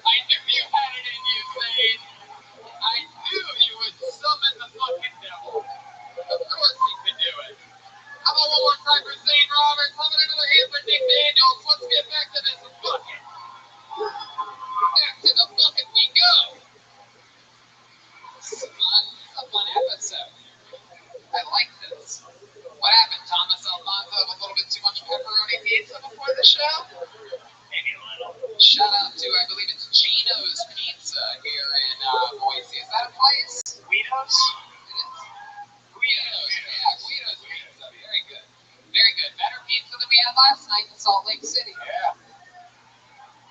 I knew you had it in you, Zane. I knew you would summon the fucking devil. Of course you could do it. How about one more time for Zane Roberts? How about another hand for Nick Daniels? Let's get back to this bucket. Back to the bucket we go. This is a fun episode. I like this. What happened, Thomas Alfonso? Have a little bit too much pepperoni pizza before the show? Maybe a little. Shout out to, I believe it's Gino's Pizza here in Boise. Is that a place? Guidos? It is? Guido's. Yeah, Guido's Pizza. Very good. Very good. Better pizza than we had last night in Salt Lake City. Yeah.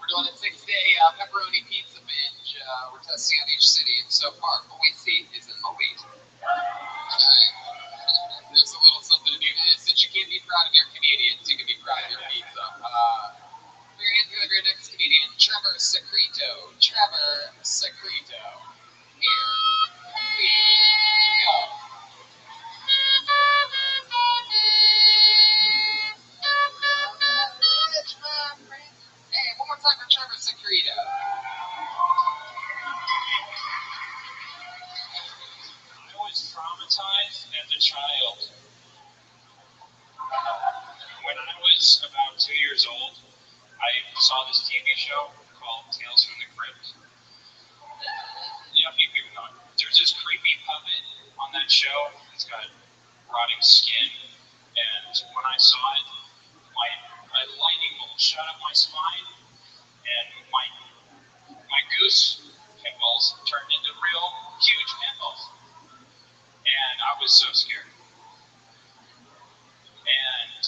We're doing a 6-day pepperoni pizza binge. We're testing out each city, and so far, Boise is in the lead. All right. There's a little something to do. Since you can't be proud of your Canadians, you can be proud of your pizza. Put your hands together for your next comedian, Trevor Secreto. Trevor Secreto. Here we go. Hey, one more time for Trevor Secreto. I was traumatized as a child. When I was about 2 years old, I saw this TV show called Tales from the Crypt. Yeah, you people know it. There's this creepy puppet on that show. It's got rotting skin, and when I saw it, a lightning bolt shot up my spine, and my goose pimples turned into real huge pimples, and I was so scared. And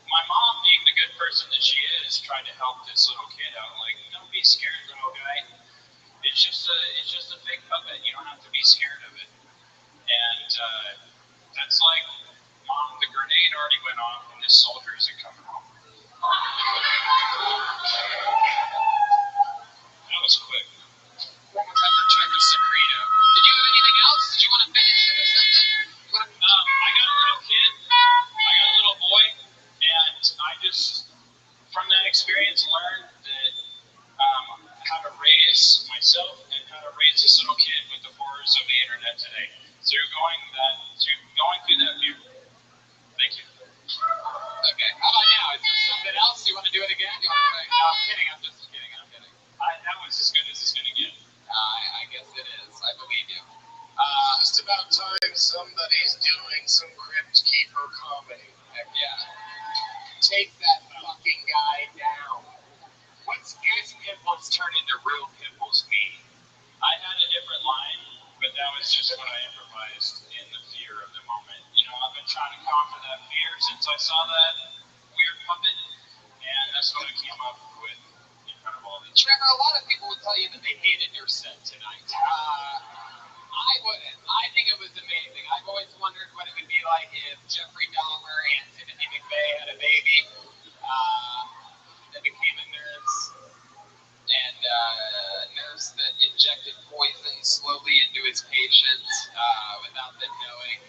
my mom, being the good person that she is, tried to help this little kid out. Like, don't be scared, little guy. It's just a fake puppet. You don't have to be scared of it. And that's like, Mom, the grenade already went off, and this soldier isn't coming home. That was quick. One more time for Trevor Secreto. Did you have anything else? Did you want to finish it or something? I got a little kid. I got a little boy, and I just, from that experience, learned that how to raise myself and how to raise this little kid with the horrors of the internet today. Through going through that view. Thank you. Okay. How about now? Is there something else? You want to do it again? You want to try? No, I'm kidding. I'm just kidding. That was as good as it's going to get. I guess it is. I believe you. Just about time somebody's doing some Crypt Keeper comedy. Heck yeah. Take that fucking guy down. What's guy's pimples turn into real pimples mean? I had a different line, but that was just what I improvised in the fear of the moment. You know, I've been trying to conquer that fear since I saw that weird puppet, and that's what I came up with in front of all these. Trevor, a lot of people would tell you that they hated your set tonight. I wouldn't. I think it was amazing. I've always wondered what it would be like if Jeffrey Dahmer and Timothy McVeigh had a baby that became a nurse, and nurse that injected poison slowly into his patients without them knowing.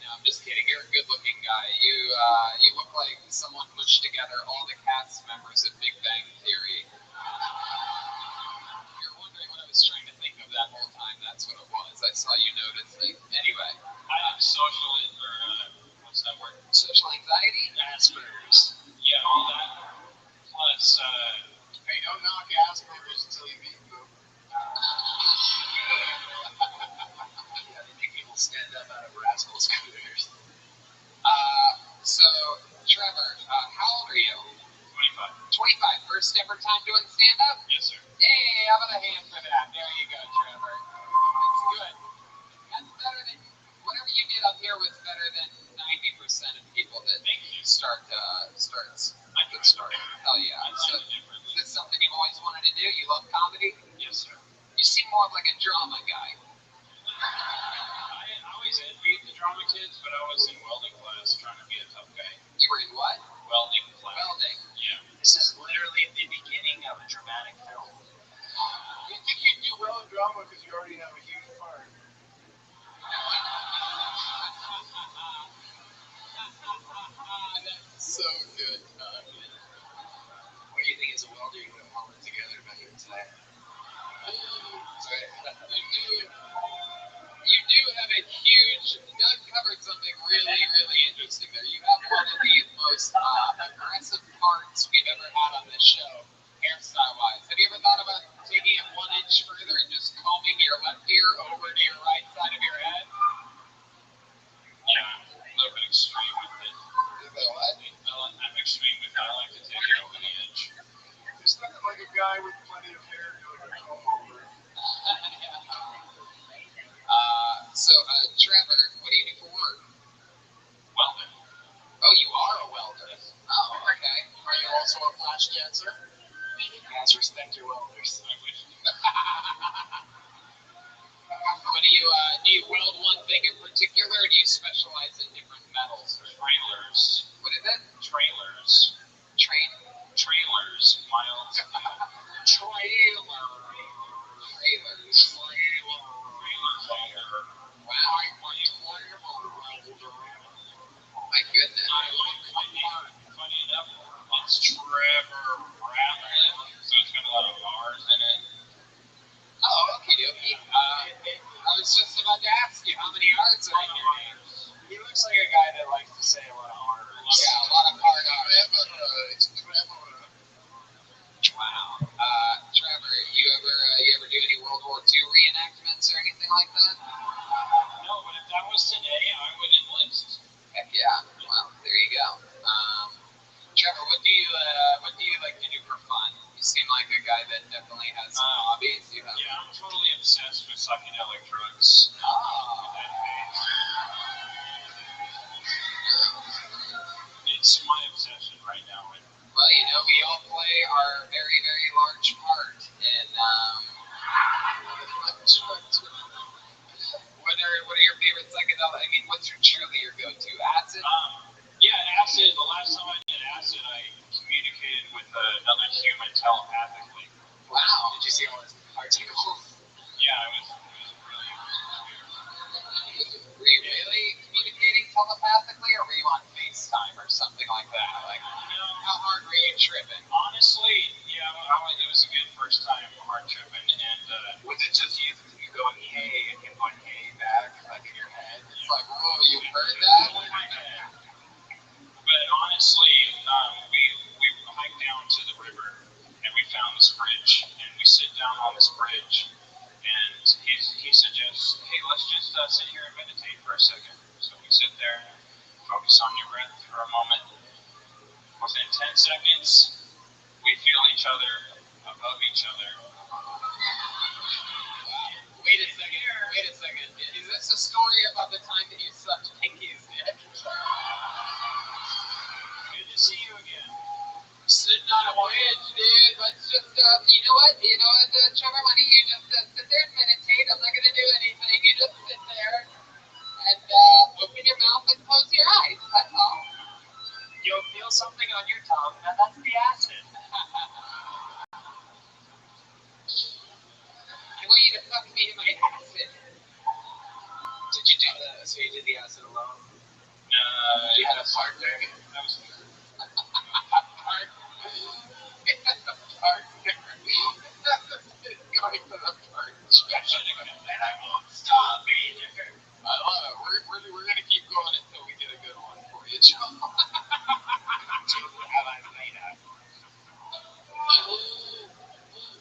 No, I'm just kidding. You're a good-looking guy. You look like someone mushed together all the cast members of Big Bang Theory. You're wondering what I was trying to think of that whole time. That's what it was. I saw you noticing. Anyway. I have what's that word? Social anxiety? Asperger's. Yeah, all that. first ever time doing stand-up? Yes, sir. Hey, how about a hand for that? There you go, Trevor. It's good. That's better than whatever you did up here was better than 90% of people that starts. I could start. Hell yeah. So, is this something you've always wanted to do? You love comedy? Yes, sir. You seem more like a drama guy. I always envied the drama kids, but I was in welding class trying to be a tough guy. You were in what? Welding class. Welding. Yeah. This is literally the beginning of a dramatic film. You think you'd do well in drama because you already have a huge part. That's so good. What do you think as a welder you would have held it together better today? You do have a huge. Doug covered something really, really interesting there. You have one of the most aggressive parts we've ever had on this show, hairstyle-wise. Have you ever thought about taking it 1 inch further and just combing your left ear over to your right side of your head? Yeah, I'm a little bit extreme with it. I'm extreme with it. I like to take it over the edge. There's nothing like a guy with plenty of hair doing a comb over. Trevor, what do you do for work? Welding. Oh, you are a welder. Oh, okay. Are you also a flash dancer? Guys, respect your welders. I wish. What do you weld one thing in particular, or do you specialize in different metals? Trailers. What is it? Trailers. Trailers. Miles. Trailers. Wow. My goodness. Funny enough, it's Trevor Rattler, so it's got a lot of R's in it. Oh, okay, dokie. I was just about to ask you how many R's are in your name. He looks like a guy that likes to say a lot of R's. Yeah, a lot of hard R's. Wow. Trevor, you ever do any World War II reenactments or anything like that? No, but if that was today, I would enlist. Heck yeah. Well, there you go. Trevor, what do you like to do for fun? You seem like a guy that definitely has some hobbies. You have. Yeah, I'm totally obsessed with psychedelic drugs. It's my obsession right now. Well, we all play our very, very large part in. What are your favorite psychedelic? I mean, what's truly your go-to? Acid? Yeah, acid. The last time I did acid, I communicated with another human telepathically. Wow. Did you see all his articles? Yeah, it was weird. Were you really communicating telepathically, or were you on FaceTime or something like that? Like, how hard were you tripping? Honestly, yeah, it was a good first time hard tripping, and Was it just you going, hey, and him going, hey, back, like in your head? It's like, whoa, you heard that? But honestly, we hiked down to the river, and we found this bridge, and we sit down on this bridge, and he suggests, hey, let's just sit here and meditate for a second. So we sit there, focus on your breath for a moment. Within 10 seconds, we feel each other above each other. Wait a second. Is this a story about the time that you sucked Pinky's dick? Good to see you again. Sitting on a bridge, dude. Let's just, you know what, Trevor, why don't you just sit there and meditate? I'm not going to do anything. You just sit there and open your mouth and close your eyes. That's all. You'll feel something on your tongue, and that's the acid. I want you to fuck me in my acid. Did you do that? So you did the acid alone? You had a partner? That was Going for the part. And I won't stop being here. I love it. We're going to keep going until we get a good one for you, Joe. Have I made up?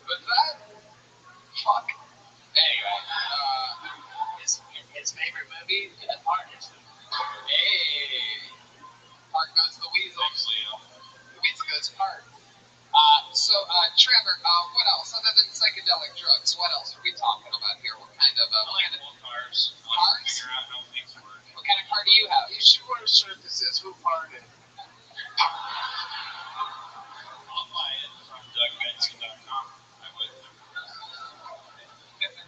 What's that? Fuck. Anyway, His favorite movie, The Partners. hey. Park goes the weasel. Trevor, what else other than psychedelic drugs? What else are we talking about here? What kind of cars. Cars? Figure out how things work. What kind of car do you have? You should wear a shirt that says "Who farted?" I'll buy it from DougBenson.com. I would.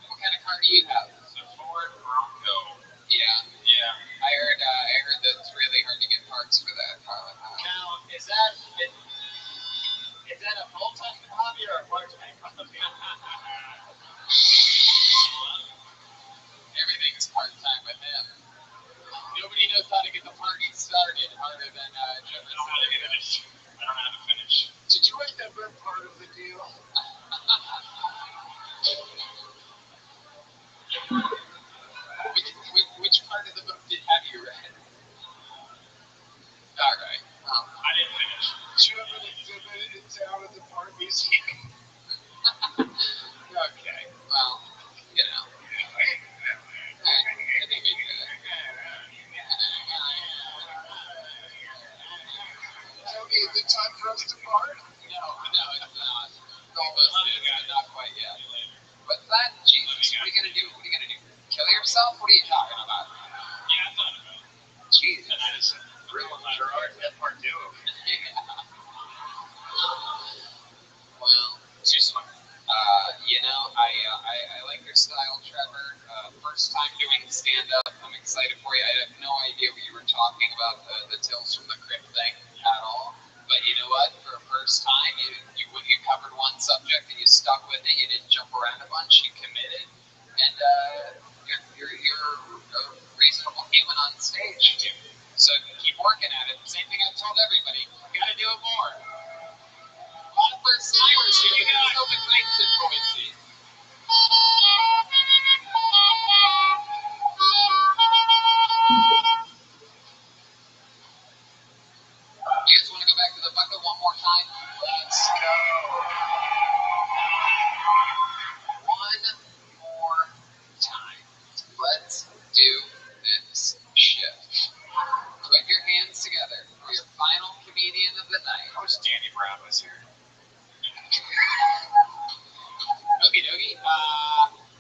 What kind of car do you have? It's a Ford Bronco. Yeah, Yeah. I heard that it's really hard to get parts for that car. Now, is that a full-time hobby or a part-time hobby? Everything's part-time with him. Nobody knows how to get the party started harder than Trevor. I don't know how to finish. I don't know how to finish. Did you write that book part of the deal? Which part of the book have you read? All right. Well, I didn't finish. Did you ever exhibit it down at the Park Museum? okay. Well, you know. I think we could. Toby, is it time for us to part? No, it's not. Almost is, but not quite yet. What's that? Jesus, what are you gonna do? What are you gonna do? Kill yourself? What are you talking about? Yeah, I thought about it. Jesus. And I just Gerard Depardieu. Well, Too smart. I like your style, Trevor. First time doing stand-up. I'm excited for you. I have no idea what you were talking about, the Tales from the Crypt thing at all. But you know what? For a first time, you covered one subject and you stuck with it. You didn't jump around a bunch. You committed, and you're a reasonable human on stage. So keep working at it. Same thing I've told everybody. You gotta do it more. A lot of first timers here. You gotta open nights in Boise. You guys want to go back to the bucket one more time? Let's go. One more time. Let's do this shit. Put your hands together for your final comedian of the night. I wish Danny Brown was here. Okie dokie.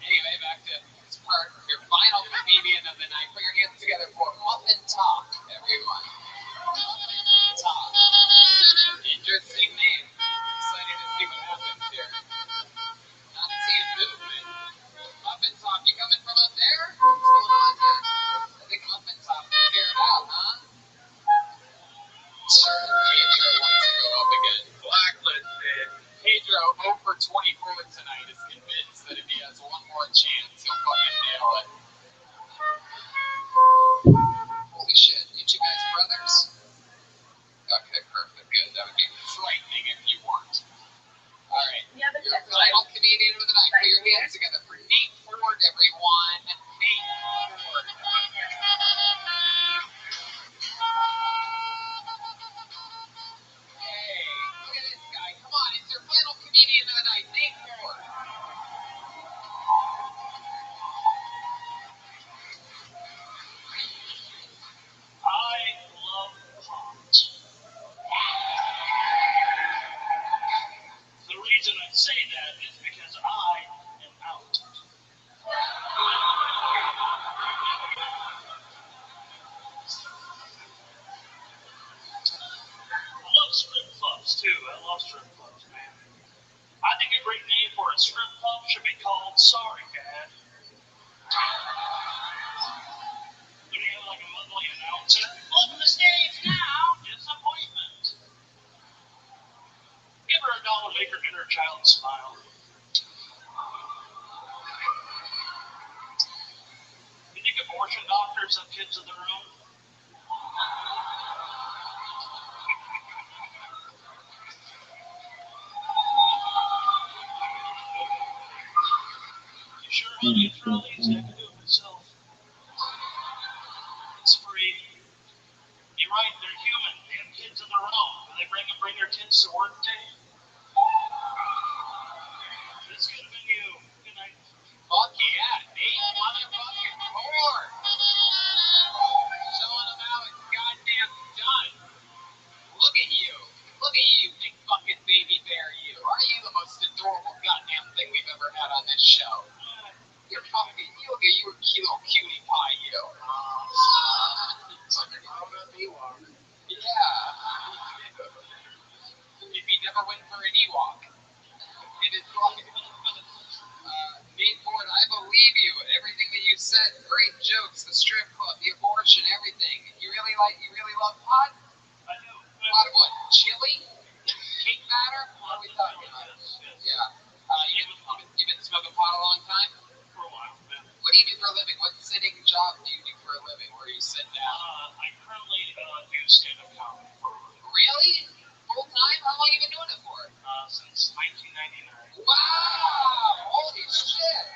Anyway, back to this part. Your final comedian of the night. Put your hands together for Muffin Talk, everyone. Muffin Talk. Interesting name. Excited to see what happens here. Not seeing movement. Muffin Talk, you coming from up there? What's going on here? I think Muffin Talk figured it out, huh? Pedro wants to go up again. Blacklisted. Pedro, 0 for 24 tonight, is convinced that if he has one more chance, he'll fucking nail it. Holy shit, you two guys brothers? Okay, perfect, good. That would be frightening if you weren't. Alright, your final comedian of the night. Put your hands together for Nate Ford, everyone. Nate Ford. Hey, look at this guy. Come on, it's your final comedian of the night, Nate Ford. I love pot. The reason I say that is because I am out. I love strip clubs too. I love strip clubs, man. I think a great name for a strip club should be called Sorry Dad. Do you have like a monthly announcer? Open the stage now. Disappointment. Give her $1, make her inner child smile. You think abortion doctors have kids of their own? You sure, honey? It's real easy. I can do it myself. It's free. You're right, they're human. They have kids of their own. Do they bring their kids to work day? This could have been you. Good night. Fuck yeah, Nate motherfucking Ford. Showing them how it's goddamn done. Look at you. Look at you, big fucking baby bear you. Aren't you the most never went for an Ewok. It is like, Nate Ford, I believe you. Everything that you said, great jokes, the strip club, the abortion, everything. You really love pot? I do. Pot of what? Chili? Cake batter? What are we talking about? Yeah. You've been smoking pot a long time? For a while, man. What do you do for a living? What sitting job do you do for a living where you sit down? I currently do stand-up comedy for a living. Really? Full time? How long have you been doing it for? Since 1999. Wow! Holy shit!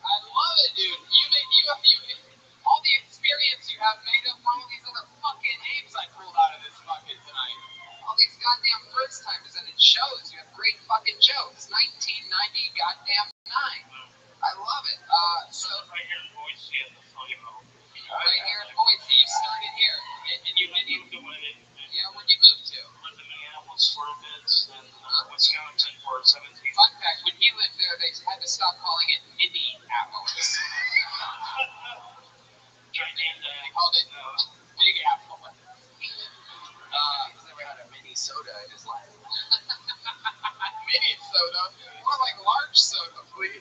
I love it, dude. All the experience you have made up for all these other fucking names I pulled out of this fucking tonight. All these goddamn first timers, and it shows. You have great fucking jokes. 1990 goddamn 9. I love it. So Right here in Boise at the Funny Bone. right here in Boise, you started here, and you I didn't. moved away. Yeah, where'd you move to? Lived in Minneapolis for a bit, then Wisconsin for 17 years. Fun fact: when he lived there, they had to stop calling it Minneapolis. They called it Big Apple. He's never had a mini soda in his life. Mini soda? More like large soda, please.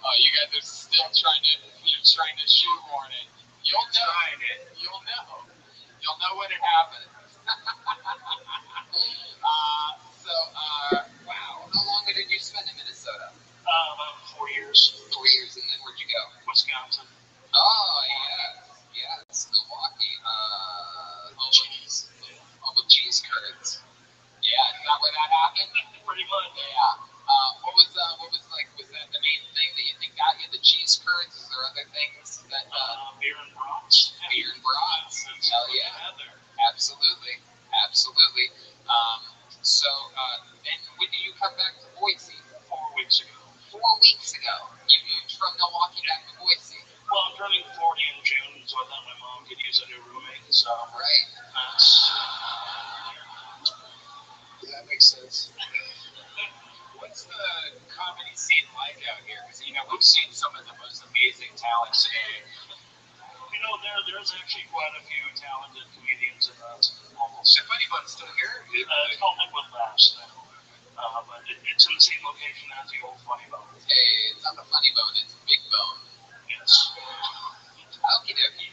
Oh, you guys are still trying to shoehorn it. You'll know. You'll know when it happens. Wow. How long did you spend in Minnesota? About 4 years. 4 years, and then where'd you go? Wisconsin. Oh, yes, Milwaukee. Uncle Cheese Curds. Yeah, is that where that happened? Pretty much. Yeah. Was that the main thing that you think got you the cheese curds? Is there other things that? Beer and brats. Beer and brats. Hell yeah. Absolutely. And when did you come back to Boise? 4 weeks ago. 4 weeks ago. You moved from Milwaukee back to Boise. Well, I'm turning 40 in June, so I thought my mom could use a new roommate. So Right. That makes sense. What's the comedy scene like out here? Because we've seen some of the most amazing talent today. There's actually quite a few talented comedians in almost. The Funny Bone's still here. It's called Liquid Laughs now, but it's in the same location as the old Funny Bone. Hey, it's not the Funny Bone, it's Big Bone. Yes. Okie dokie.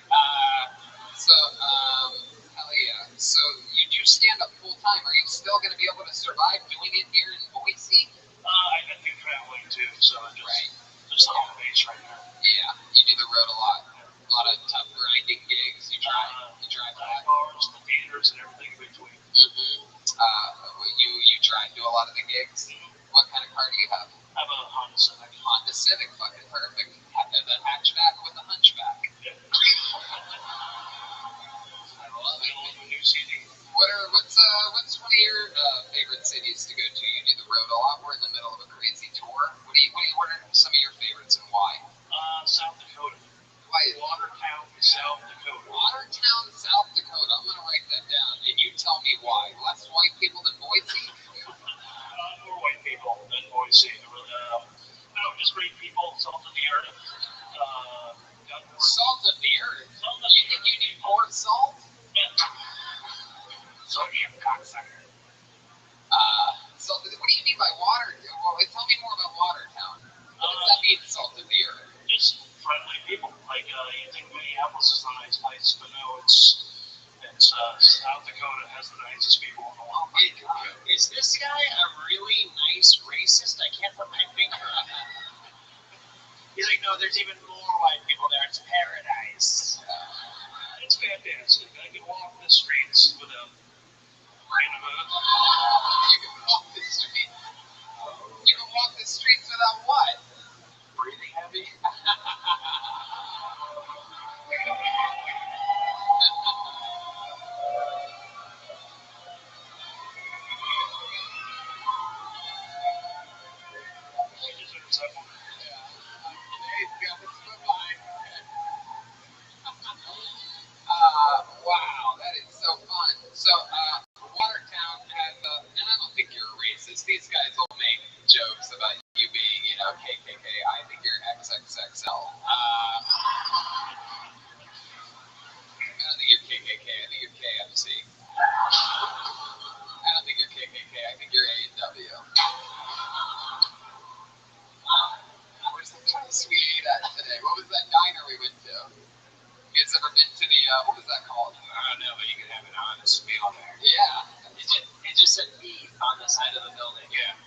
Hell yeah. So you do stand up full time. Are you still going to be able to survive doing it here in Boise? I got to do traveling too, so just the home base right now. Yeah, you do the road a lot. A lot of tough grinding gigs. You drive a lot. Bars, the theaters, and everything in between. You try and do a lot of the gigs. What kind of car do you have? I have a Honda Civic. Honda Civic, fucking perfect. The hatchback with the hunchback. Yeah. I love it. A new CD. What's one of your favorite cities to go to? You do the road a lot. We're in the middle of a crazy tour. What are some of your favorites and why? South Dakota. Why? Watertown, South Dakota. Watertown, South Dakota. I'm gonna write that down, and you tell me why. Less white people than Boise? More white people than Boise. Just great people, salt of the earth. Salt of the earth. You think you need more salt? Yeah. Sodium cocksucker. So what do you mean by water? Well, tell me more about Watertown. What does that mean, salt of the earth? Just friendly people. Like you think Minneapolis is a nice place, but no, it's South Dakota has the nicest people in the world. Is this guy a really nice racist? I can't put my finger on that. He's like, no, there's even more white people there. It's paradise. It's fantastic. I can walk the streets without random. You can walk the streets. You can walk the streets without what? Breathing heavy. Wow, that is so fun. So, Watertown has, and I don't think you're the side of the building. Yeah.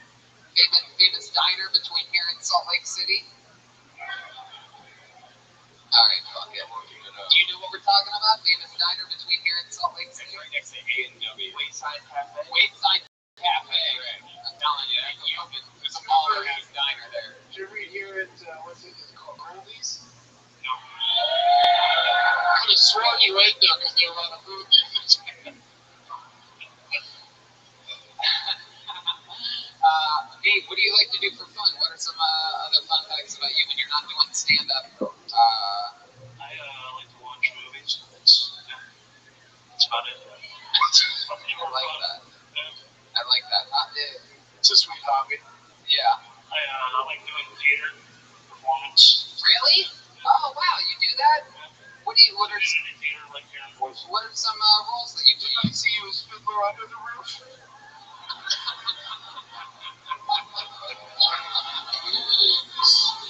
Famous diner between here and Salt Lake City. All right, fuck it. Do you know what we're talking about? Famous diner between here and Salt Lake City. It's right next to A&W. Wayside Cafe. Wayside Cafe. Right. I'm telling you, there's a baller ass diner there. Did you read here at what's it called? Goldie's? No. I could have sworn you ate there because there were a lot of food. Nate, what do you like to do for fun? What are some other fun facts about you when you're not doing stand-up? I like to watch movies. That's about it. I like that. I like that. It's a sweet hobby. Yeah. I like doing theater performance. Really? Oh wow, you do that? What are Theater, like here in Boise. what are some roles that you do? I see you as Fiddler Under the Roof.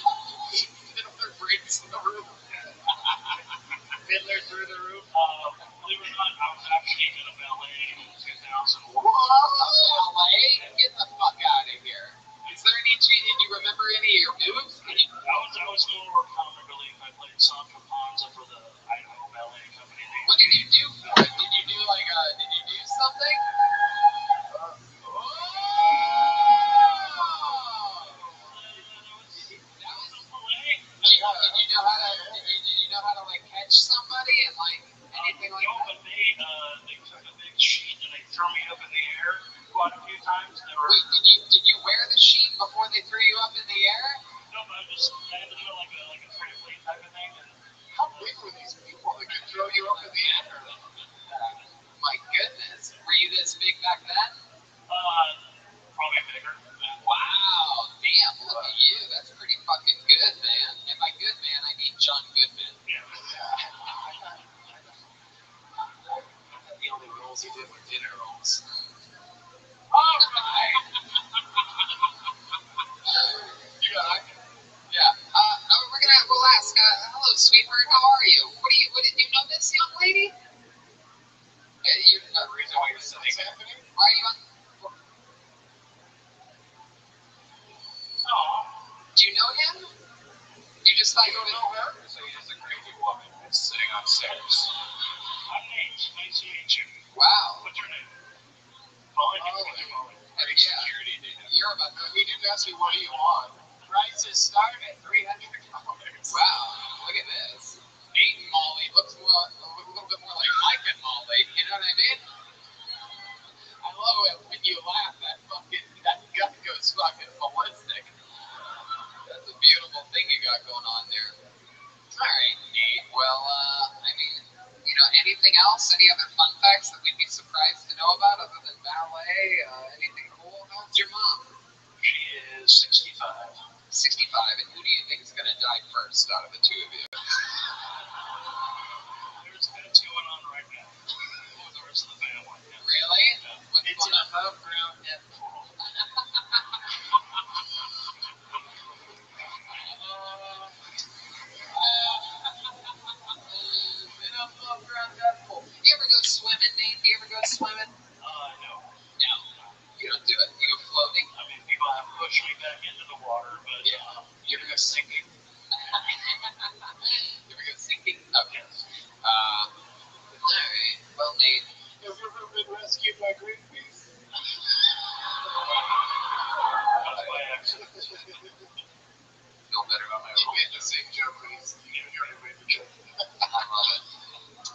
Fiddler breaks in the room. Fiddler Through the Roof. Believe it or not, I was actually in a ballet in 2001. LA? Get the fuck out of here. Is there any change? Did you remember any of your moves? I was more comic relief. I played Sancho Panza for the Idaho Ballet Company. What did you do for it? Did you do something? Did you know how to like catch somebody and like anything like that? But they took a big sheet and they threw me up in the air quite a few times. Wait, did you wear the sheet before they threw you up in the air? No, but I had to do like a trampoline type of thing. And How big were these people that could throw you up in the air? My goodness, were you this big back then? probably bigger. Wow, damn, look at you. That's pretty fucking good, man. And by good man, I mean John Goodman. Yeah. The only roles he did were dinner rolls. All right. Yeah. We'll ask. Hello, sweetheart. How are you? What do you know this young lady? You're The reason why you're sitting there. Why are you on? Oh, Do you know him? You just thought you would know her? So he's a crazy woman that's sitting on stairs. I'm Nate. Nice to meet you. Wow. What's your name? Molly. Molly. Great Yeah. security data. You're about to. He didn't ask me what do you want. Prices start at $300. Wow. Look at this. Nate and Molly looks a little bit more like Mike and Molly. You know what I mean? I love it when you laugh. That gut goes fucking ballistic. That's a beautiful thing you got going on there. All right, Nate. Well, I mean, anything else? Any other fun facts that we'd be surprised to know about other than ballet? Anything cool? How's your mom? She is 65. 65. And who do you think is going to die first out of the two of you? There's beds going on right now. For the rest of the family. Yeah. Really? What's It's going an on? above ground Deadpool. You ever go swimming, Nate? You ever go swimming? No. No. You don't do it. You go floating? I mean, people have pushed me back into the water, but Yeah. You ever go sinking? You ever go sinking? Okay. Alright. Well, Nate. Have you ever been rescued by Greenpeace? that's by accident. Feel better about my You role. made the same joke when you made the joke. I love it.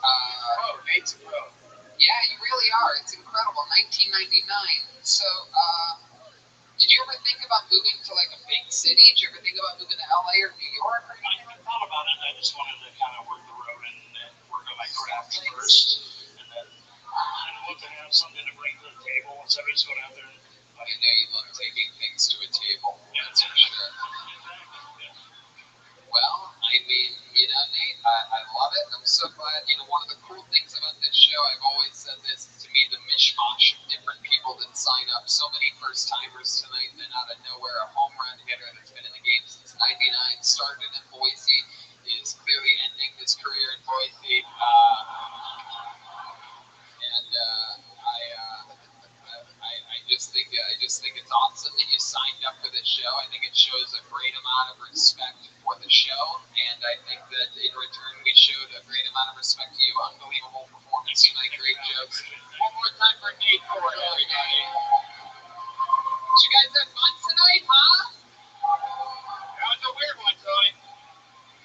Oh, Nate's a pro. Yeah, you really are. It's incredible. 1999. So, did you ever think about moving to like a big city? Did you ever think about moving to LA or New York? Or I never thought about it. I just wanted to kind of work the road and work on my craft first. And then I want to have something to bring to the table once I just go out there. I know you love taking things to a table. That's for sure. Well, I mean, Nate, I love it. I'm so glad. One of the cool things about this show, I've always said this, to me, the mishmash of different people that sign up. So many first-timers tonight, and then out of nowhere, a home run hitter that's been in the game since '99, started in Boise, is clearly ending his career in Boise. I just think awesome that you signed up for this show. I think it shows a great amount of respect for the show, and I think that in return we showed a great amount of respect to you. Unbelievable performance tonight, great jokes. One more time for Nate Ford, everybody. Did you guys have fun tonight, huh? That was a weird one, Tony.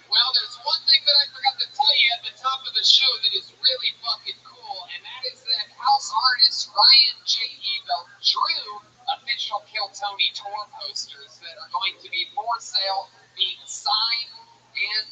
Well, there's one thing that I forgot to tell you at the top of the show that is really fucking cool, and that is that house artist Ryan J. Ebel drew official Kill Tony tour posters that are going to be for sale, being signed and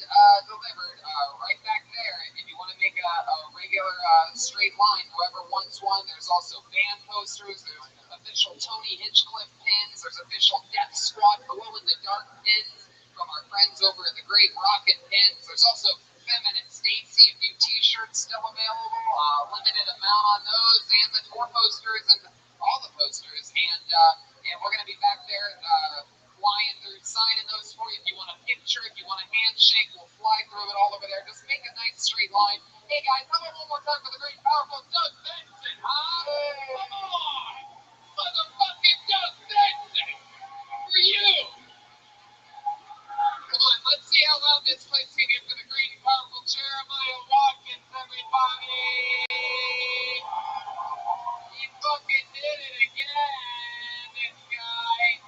delivered right back there. If you want to make a regular straight line, whoever wants one, there's also band posters, there's official Tony Hinchcliffe pins, there's official Death Squad glow-in-the-dark pins from our friends over at the Great Rocket Pins. There's also Feminine Stacy, a few t-shirts still available, limited amount on those, and the tour posters and all the posters. And we're going to be back there flying through, signing those for you. If you want a picture, if you want a handshake, we'll fly through it all over there. Just make a nice straight line. Hey guys, how about one more time for the great powerful Doug Benson, huh? Come on! Motherfucking Doug Benson! For you! Come on, let's see how loud this place can get for the great and powerful Jeremiah Watkins, everybody! He fucking did it again, this guy.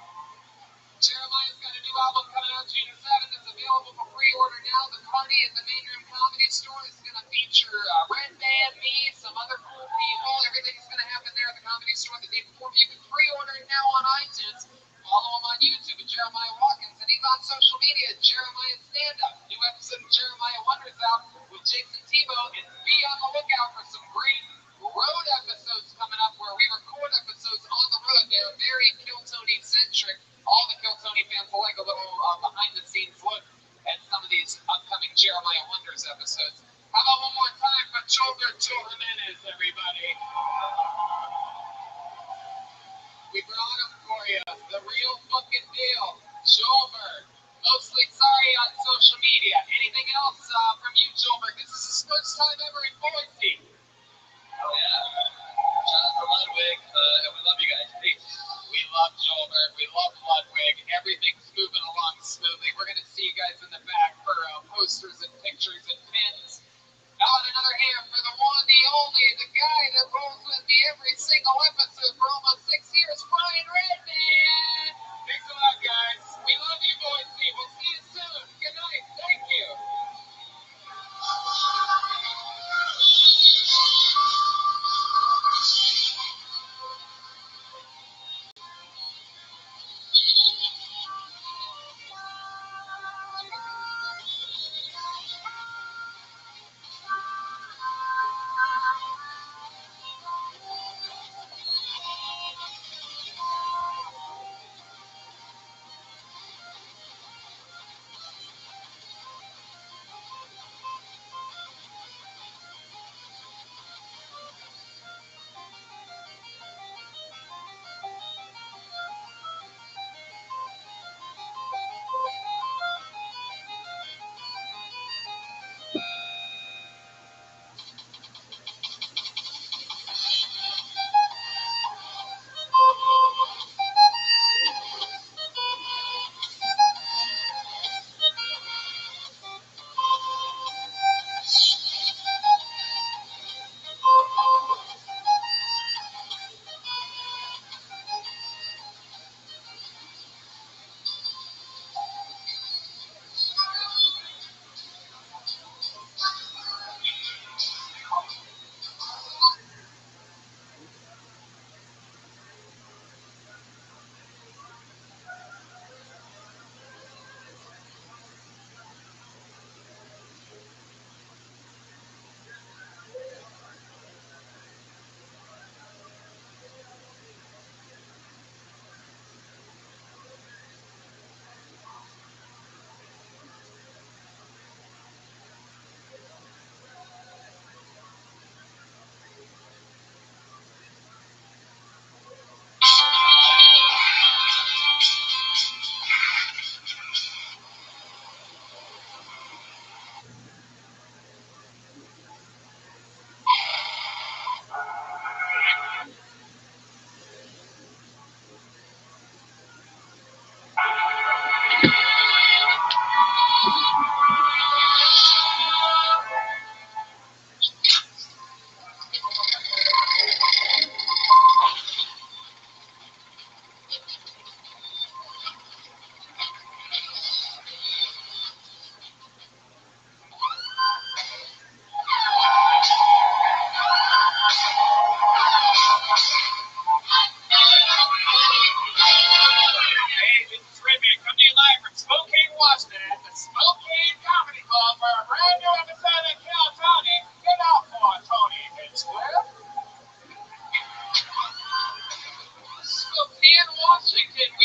Jeremiah's got a new album coming out June 7th. It's available for pre-order now. The party at the Main Room Comedy Store is going to feature Red Band, me, some other cool people. Everything's going to happen there at the Comedy Store the day before. You can pre-order it now on iTunes. Follow him on YouTube at Jeremiah Watkins, and he's on social media at Jeremiah Stand Up. New episode of Jeremiah Wonders out with Jason Tebow, and be on the lookout for some great road episodes coming up where we record episodes on the road. They're very Kill Tony centric. All the Kill Tony fans will like a little behind the scenes look at some of these upcoming Jeremiah Wonders episodes. How about one more time for Chilbert Jimenez, everybody? We brought him for you, the real fucking deal, Chilbert. Mostly sorry on social media. Anything else from you, Chilbert? This is his first time ever in Boise. Oh yeah. Jonathan Ludwig, and we love you guys. Peace. We love Joelberg. We love Ludwig. Everything's moving along smoothly. We're going to see you guys in the back for posters and pictures and pins. Now, another hand for the one, the only, the guy that rolls with me every single episode for almost 6 years, Brian Redman. Thanks a lot, guys. We love you, Boise. We'll see you soon. Good night. Thank you.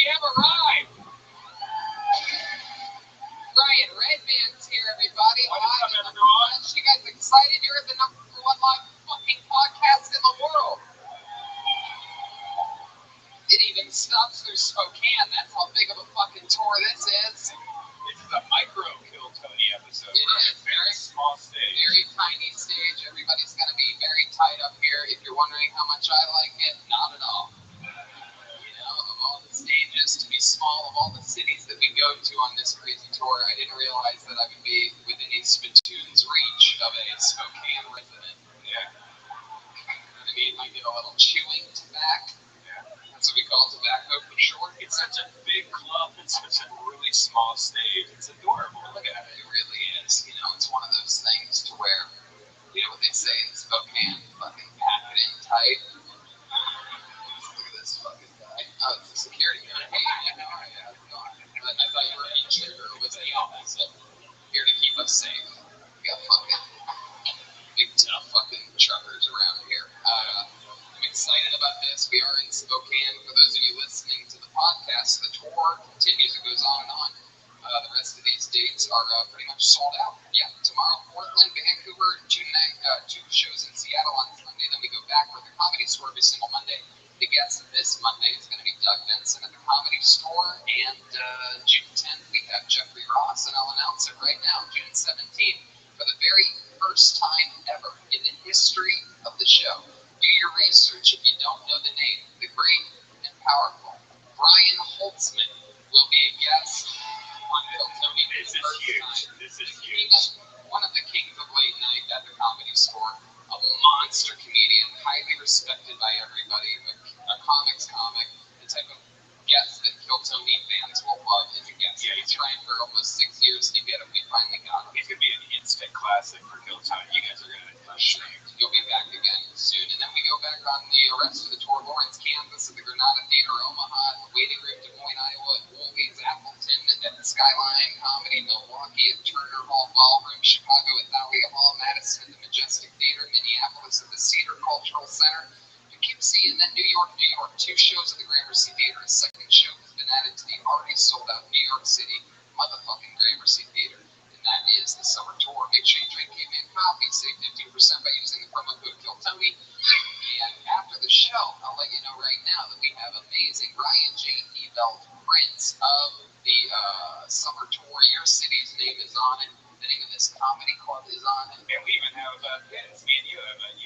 have arrived. Ryan Redman's here, everybody. What is up, Live in the everyone? flesh. You guys excited? You're the #1 live fucking podcast in the world. It even stops through Spokane. That's how big of a fucking tour this is. This is a micro Kill Tony episode. It We're in is. a very small stage. Very tiny stage. Everybody's going to be very tight up here. If you're wondering how much I like it, not at all. You know, of all the stages to be small, of all the cities that we go to on this crazy tour, I didn't realize that I would be within a spittoon's reach of a Spokane resident. Yeah. You know what I mean? Might get a little chewing tobacco. That's what we call tobacco for short. It's such a big club and such a really small stage. It's adorable. Look at it. It really is. You know, it's one of those things to where, you know what they say in Spokane, fucking pack it in tight. Look at this fucking guy. Oh, it's a security guy. Hey, yeah, how's it going? I thought you were a teacher, or was it the opposite? Here to keep us safe. We got fucking big tough fucking truckers around here. I'm excited about this. We are in Spokane. For those of you listening to the podcast, the tour continues. It goes on and on. The rest of these dates are pretty much sold out. Yeah, tomorrow, Portland, Vancouver, two shows in Seattle on Sunday. Then we go back for the Comedy Store every single Monday. The guest this Monday is going to be Doug Benson at the Comedy Store. And June 10th, we have Jeffrey Ross. And I'll announce it right now, June 17th, for the very first time ever in the history of the show. Do your research if you don't know the name. The great and powerful Brian Holtzman will be a guest on Kill Tony. This is huge. This is huge. One of the kings of late night at the Comedy Store. A monster comedian, highly respected by everybody. A comic. The type of guest that Kill Tony fans will love as a guest. Yeah, He's trying for almost 6 years to get him. We finally got him. It could be an instant classic for Kill Tony. You guys are going to ashamed. You'll be back again soon. And then we go back on the rest of the tour. Lawrence, Kansas, at the Granada Theater, Omaha, the Waiting Room, Des Moines, Iowa, at Woolies, Appleton, at the Skyline Comedy, Milwaukee, at Turner Hall Ballroom, Chicago, at Thalia Hall, Madison, at the Majestic Theater, Minneapolis, at the Cedar Cultural Center, Poughkeepsie, and then New York. 2 shows at the Gramercy Theater. A second show has been added to the already sold out New York City motherfucking Gramercy Theater. That is the summer tour. Make sure you drink Caveman Coffee. Save 15% by using the promo code KillTony. And after the show, I'll let you know right now that we have amazing Ryan J. Ebelt prints of the summer tour. Your city's name is on it. The name of this comedy club is on it. And we even have pins. Me and you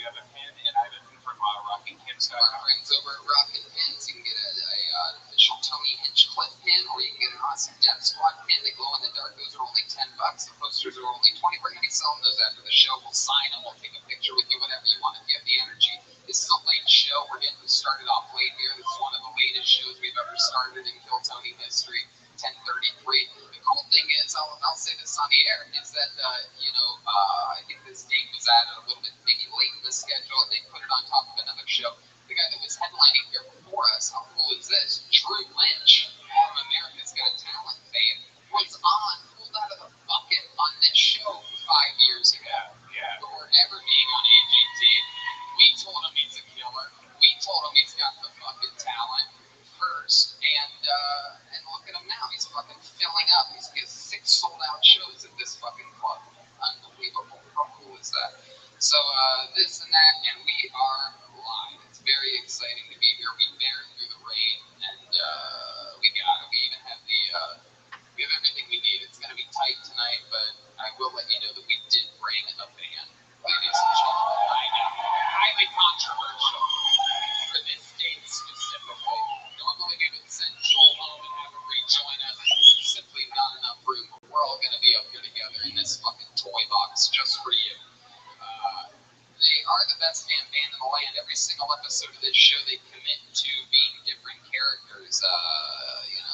have a pin, and I have a pin from RockingPins.com. Our friends over at Rockin' Pins, you can get an official Tony Hinchcliffe pin, or you can get an awesome Death Squad pin. They glow in the dark. Those are only $10. The posters are only $20. We're going to be selling those after the show. We'll sign them. We'll take a picture with you, whatever you want. If you have the energy. This is a late show. We're getting started off late here. This is one of the latest shows we've ever started in Kill Tony history. 10:33. The cool thing is, I'll say this on the air, is that I think this date was added a little bit maybe late in the schedule, and they put it on top of another show. The guy that was headlining here before us, how cool is this? Drew Lynch from America's Got Talent fame was pulled out of the bucket on this show 5 years ago. Yeah. Before ever being on AGT. We told him he's a killer. We told him he's got the fucking talent first, and look at him now. He's fucking filling up. He has 6 sold out shows at this fucking club. Unbelievable. How cool is that? So this and that, and we are live. It's very exciting to be here. We bared through the rain, and we got it. We even have we have everything we need. It's going to be tight tonight, but I will let you know that we did bring a band. Ladies and gentlemen, I know, highly controversial for this date specifically. Normally we would send Joel home and have him rejoin us. There's simply not enough room, but we're all going to be up here together in this fucking toy box just for you. They are the best damn band in the land. Every single episode of this show, they commit to being different characters.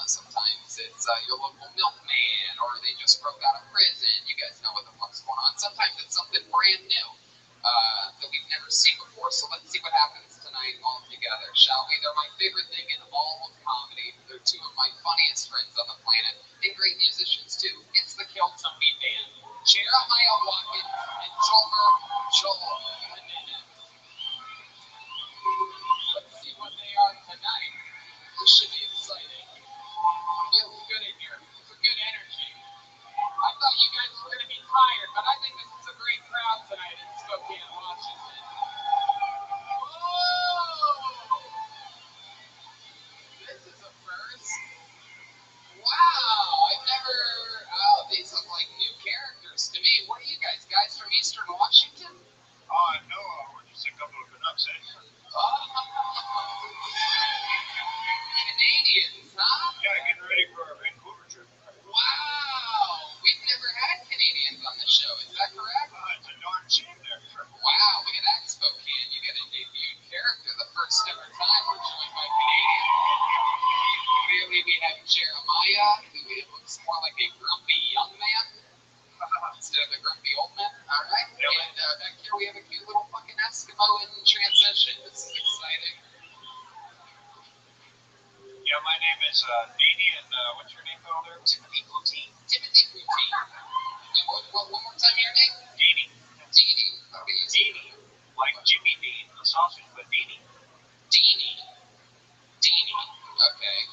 Sometimes it's your local milkman, or they just broke out of prison. You guys know what the fuck's going on. Sometimes it's something brand new that we've never seen before. So let's see what happens tonight all together, shall we? They're my favorite thing in all of comedy. They're 2 of my funniest friends on the planet, and great musicians too. It's the Kill Tony Band. Jeremiah Watkins and Joel Menendez. Let's see what they are tonight. This should be exciting. my name is Deanie, and what's your name over there? Timothy Poutine. Timothy Poutine. And one more time your name? Deanie. Deanie. Okay, Deanie. Like Jimmy Dean, the sausage, but Deanie. Deanie. Deanie. Okay.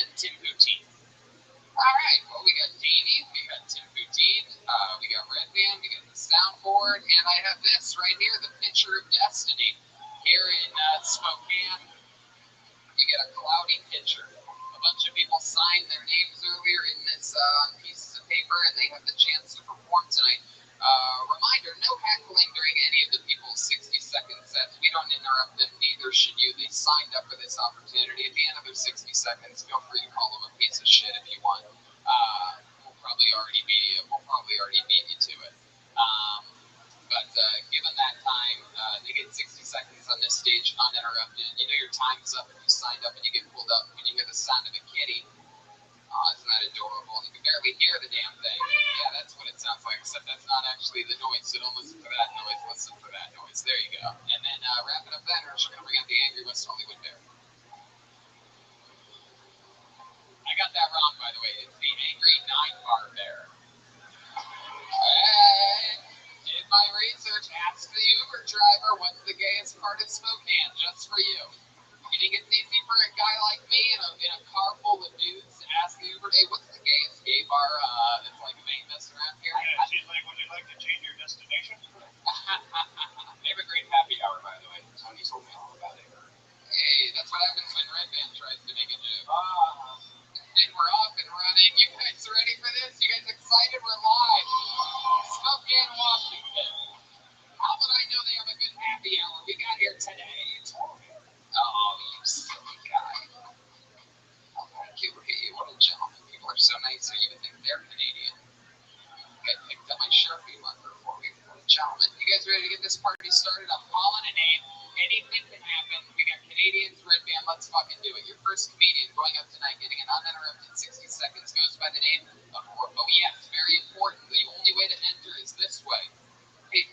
And Tim Poutine. All right. Well, we got Deanie, we got Tim Poutine, we got Red Band, we got the soundboard, and I have this right here, the Picture of Destiny. Here in Spokane, you get a cloudy picture. A bunch of people signed their names earlier in this on pieces of paper, and they have the chance to perform tonight. Reminder, no heckling during any of the people's 60-second sets. We don't interrupt them, neither should you. They signed up for this opportunity. At the end of their 60 seconds, feel free to call them a piece of shit if you want. We'll probably already beat you to it. But given that time, they get 60 seconds on this stage uninterrupted. You know your time's up if you signed up and you get pulled up when you hear the sound of a kitty. Isn't that adorable? You can barely hear the damn thing. Yeah, that's what it sounds like, except that's not actually the noise, so don't listen for that noise, listen for that noise. There you go. And then wrapping up that, we're going to bring out the Angry West Hollywood Bear. I got that wrong, by the way. It's the Angry 9-bar Bear. Hey, did my research. Ask the Uber driver what's the gayest part of Spokane, just for you. You think it's easy for a guy like me in a car full of dudes to ask the Uber, hey, what's the gayest gay bar that's like famous around here? Yeah, she's like, would you like to change your destination? They have a great happy hour, by the way. Tony told me all about it. Hey, that's what happens when Red Band tries to make a joke. And we're off and running. You guys ready for this? You guys excited? We're live. Spokane, Washington. How would I know they have a good happy hour? We got here today. Oh, you silly guy. Oh, thank you. Hey, what a gentleman. People are so nice, so you would think they're Canadian. I picked up my Sharpie marker for me. What a gentleman. You guys ready to get this party started? I'm calling a name. Anything can happen. We got Canadians, Red Band. Let's fucking do it. Your first comedian going up tonight, getting an uninterrupted 60 seconds, goes by the name of, oh yes, very important. The only way to enter is this way. Hey,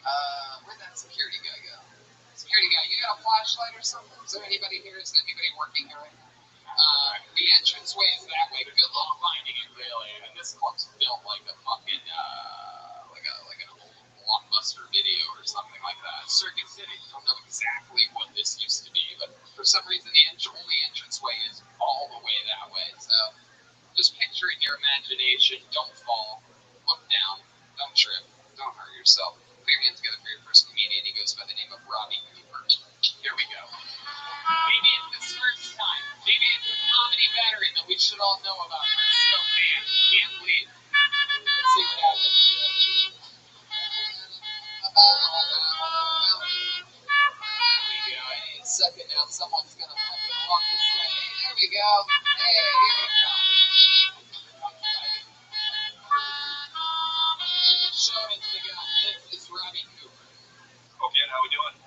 where'd that security guy go? Security guy, you got a flashlight or something? Is there anybody here? Is anybody working here? The entranceway is that way. Good luck finding it, really. And this club's built like a fucking, like an old Blockbuster video or something like that. Circuit City. Don't know exactly what this used to be, but for some reason the only entranceway is all the way that way. So just picture it in your imagination. Don't fall. Look down. Don't trip. Don't hurt yourself. Put your hands together for your first comedian. He goes by the name of Robbie Cooper. Here we go. Maybe it's his first time. Maybe it's a comedy veteran that we should all know about. So, man, can't leave. Let's see what happens. There we go. Any second now, someone's going to fucking walk this way. There we go. Hey, here we go. Show it to go. This is Robbie Cooper. Okay, how we doing?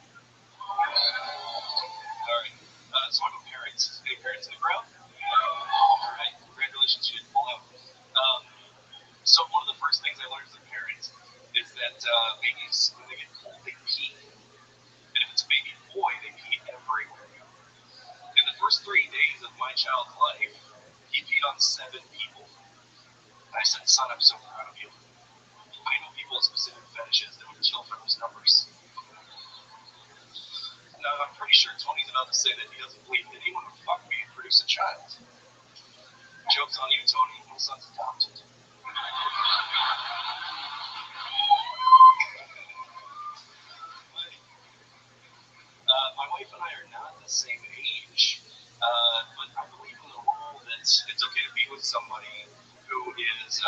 Alright. So I'm a parent. Any parents in the crowd? Alright. Congratulations, you did pull out. So one of the first things I learned as a parent is that babies, when they get cold, they pee. And if it's a baby boy, they pee everywhere. In the first 3 days of my child's life, he peed on 7 people. I said, son, I'm so proud of you. I know people with specific fetishes that would kill for those numbers. Now, I'm pretty sure Tony's about to say that he doesn't believe that anyone would fuck me and produce a child. Joke's on you, Tony. My son's adopted. My wife and I are not the same age, but I believe in the rule that it's okay to be with somebody who is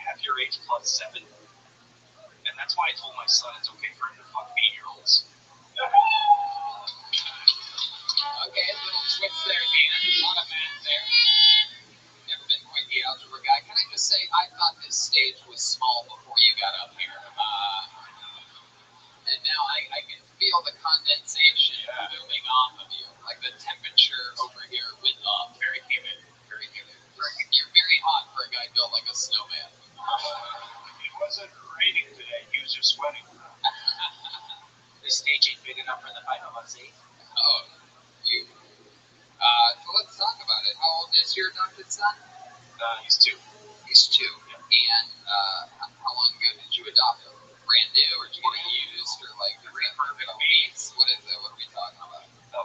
half your age plus 7. And that's why I told my son it's okay for him to fuck 8-year-olds. Okay, a little twist there at the end. A lot of math there. Never been quite the algebra guy. Can I just say, I thought this stage was small before you got up here. And now I can feel the condensation moving off of you. Like the temperature over here went up. Very humid. Very humid. You're very hot for a guy built like a snowman. It wasn't raining today. He was just sweating. This stage ain't big enough for the 5 of us, eh? Oh, you. So let's talk about your adopted son? He's 2. He's 2. And how long ago did you adopt him? Brand new, or did you get it used, or like perfect babies? What is it? What are we talking about?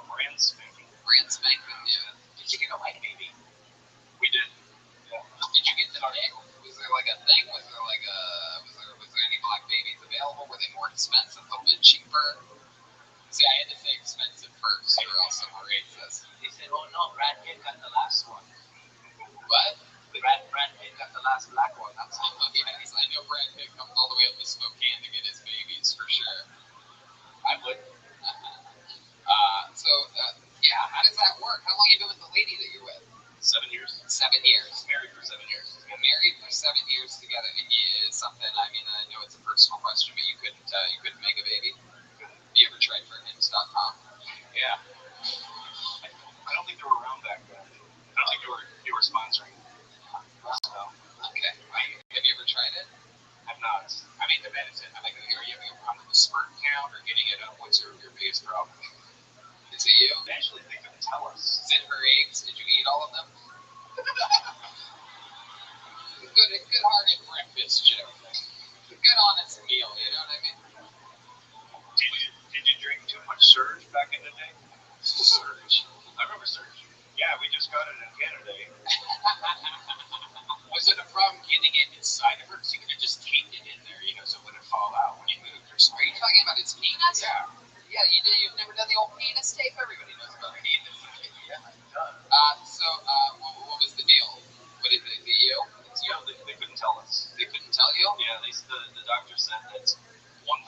Brand spanking. Brand spanking new. Did you get a white baby? We did. Yeah. Did you get the name? Was there like a thing? Was there like was there any black babies available? Were they more expensive, a little bit cheaper? See, I had to say expensive first, or else I'm racist. They said, oh no, Brad Pitt got the last one. What? Brad Pitt got the last black one. That's all. Yes, I know Brad Pitt comes all the way up to Spokane to get his babies for sure. I would. Yeah, how does that work? How long you been with the lady that you're with? 7 years. 7 years. Married for 7 years. You're married for 7 years together. Is something. I mean, I know it's a personal question, but you couldn't make a baby. You ever tried for hims.com? Yeah. I don't think they were around back then. I don't think they were sponsoring. So, Okay. Have you ever tried it? I'm not. I mean, the medicine. I mean, are you having a problem with the sperm count or getting it up? What's your biggest problem? Is it you? Eventually, they couldn't tell us. Is it her eggs? Did you eat all of them? Good-hearted breakfast, Jim. A good, honest meal. You know what I mean? Did you drink too much Surge back in the day? Surge. I remember Surge. Yeah, we just got it in Canada. Was it a problem getting it inside of her? Because you could have just taped it in there, you know, so it wouldn't fall out when you moved her. Are you talking about its penis? Yeah. Yeah, you've never done the old penis tape? Everybody knows about penis tape. Yeah, done. What was the deal? What is it, the you? Yeah, they couldn't tell us. They couldn't tell you? Yeah, the doctor said that 1/3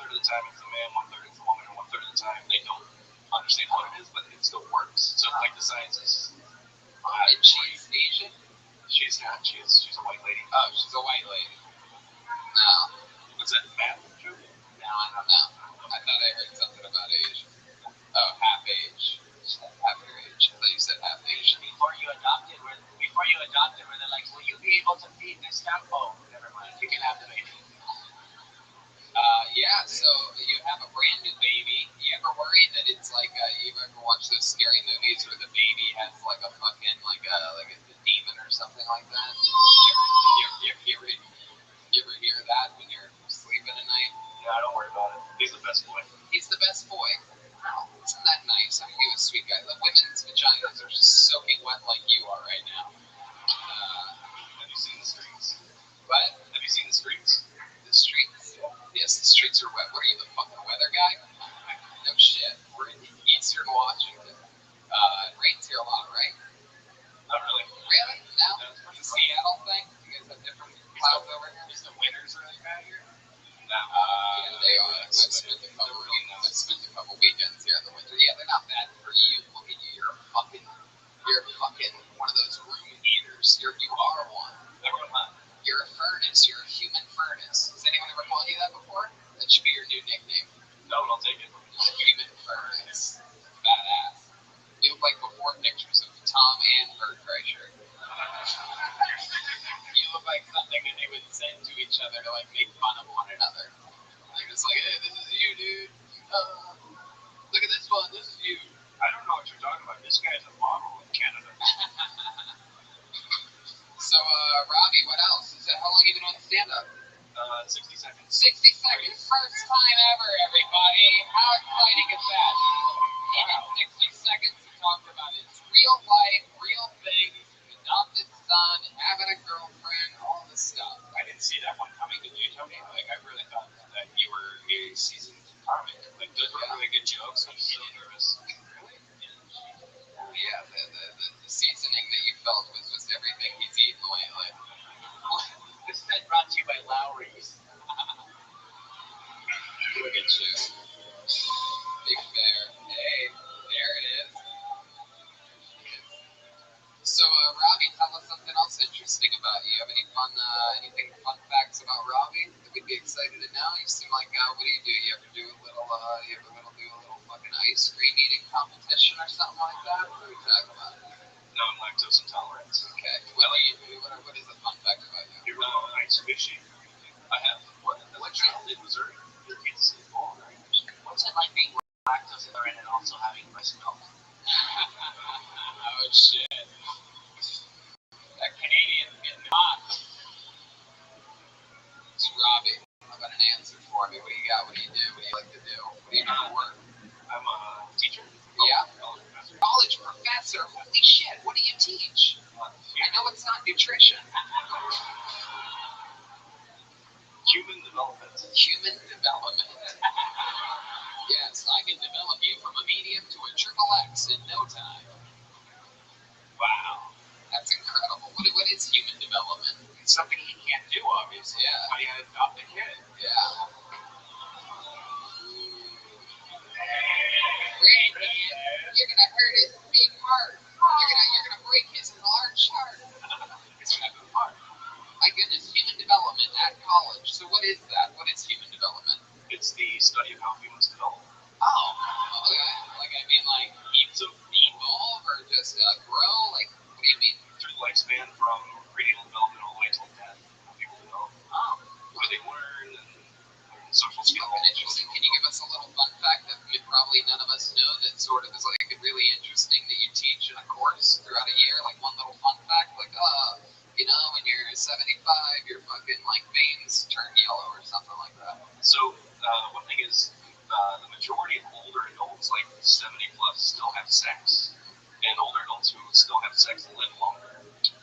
of the time it's a man, 1/3 it's a woman, and 1/3 of the time they don't understand what it is, but it still works. So like the science is. And she's Asian? She's not. She's a white lady. Oh, she's a white lady. No. Was that math? No, I don't know. I thought I heard something about Asian. Oh, half age. Half your age. I thought you said half Asian. Before you adopted, were they like, will you be able to feed this cow? Oh, never mind. You can have the baby. Yeah, so you have a brand new baby. You ever worry that it's like, you ever watch those scary movies where the baby has like a fucking, like a demon or something like that? You ever hear that when you're sleeping at night? Yeah, don't worry about it. He's the best boy. He's the best boy. Wow, isn't that nice? I mean, he was a sweet guy. The women's vaginas are just soaking wet like you are right now. Have you seen the streets? But Have you seen the streets? the streets, yes, the streets are wet. What are you, the fucking weather guy? No shit. We're in eastern Washington. It rains here a lot, right? Not really. Really? No? It's a Seattle thing? You guys have different clouds over here? Is the winters really bad here? No. Yeah, they are. I've spent a couple weekends here in the winter. Yeah, they're not bad for you. Look at you. You're fucking one of those room heaters. You are one. Never mind. You're a furnace. You're a human furnace. Has anyone ever called you that before? That should be your new nickname. No, but I'll take it. Human furnace. Badass. You look like before pictures of Tom and Bert Kreischer. You look like something that they would send to each other to like make fun of one another. Like it's like, hey, this is you, dude. Look at this one. This is you. I don't know what you're talking about. This guy's a model in Canada. So, Robbie, what else? How long have you been on stand-up? 60 seconds. 60 seconds. First time ever, everybody. How exciting is that? In 60 seconds, we talked about his real life, real things, adopted son, having a girlfriend, all this stuff. I didn't see that one coming. Did you, Tony? Like, I really thought that you were a seasoned comic. Like, those were really good jokes. I'm so nervous. Really? Yeah, the seasoning that you felt was just everything he's eaten lately. This is brought to you by Lowry's. Look at you. Big Bear. Hey, there it is. So, Robbie, tell us something else interesting about you. Have any anything fun facts about Robbie that we'd be excited to know? You seem like, what do? You ever do a little, fucking ice cream eating competition or something like that? What are we talking about? No, I'm lactose intolerant. Okay. What is the fun fact about you? You know, ice fishing. I have. What's in Missouri? It's all right. What's it like being lactose intolerant and also having breast milk? Oh, shit. shit, what do you teach? I know it's not nutrition. Human development. Human development. Yes, I can develop you from a medium to a triple X in no time. Wow. That's incredible. What is human development? It's something he can't do, obviously. Yeah. How do you adopt a kid? Yeah. Great, man. You're gonna hurt his big heart. You're gonna break his large heart. It's kind of hard. My goodness, human development at college. So what is that? What is human development? It's the study of how humans develop. Oh, okay. Like evolve or just grow? Like, what do you mean? Through the lifespan from prenatal development all the way until death, how people develop. Oh. What they learn and social skills. Interesting. Can you give us a little fun fact that probably none of us know that sort of is like really interesting that you teach in a course throughout a year? Like one little fun fact, like, you know, when you're 75, your fucking like veins turn yellow or something like that. So one thing is the majority of older adults, like 70 plus, still have sex. And older adults who still have sex live longer.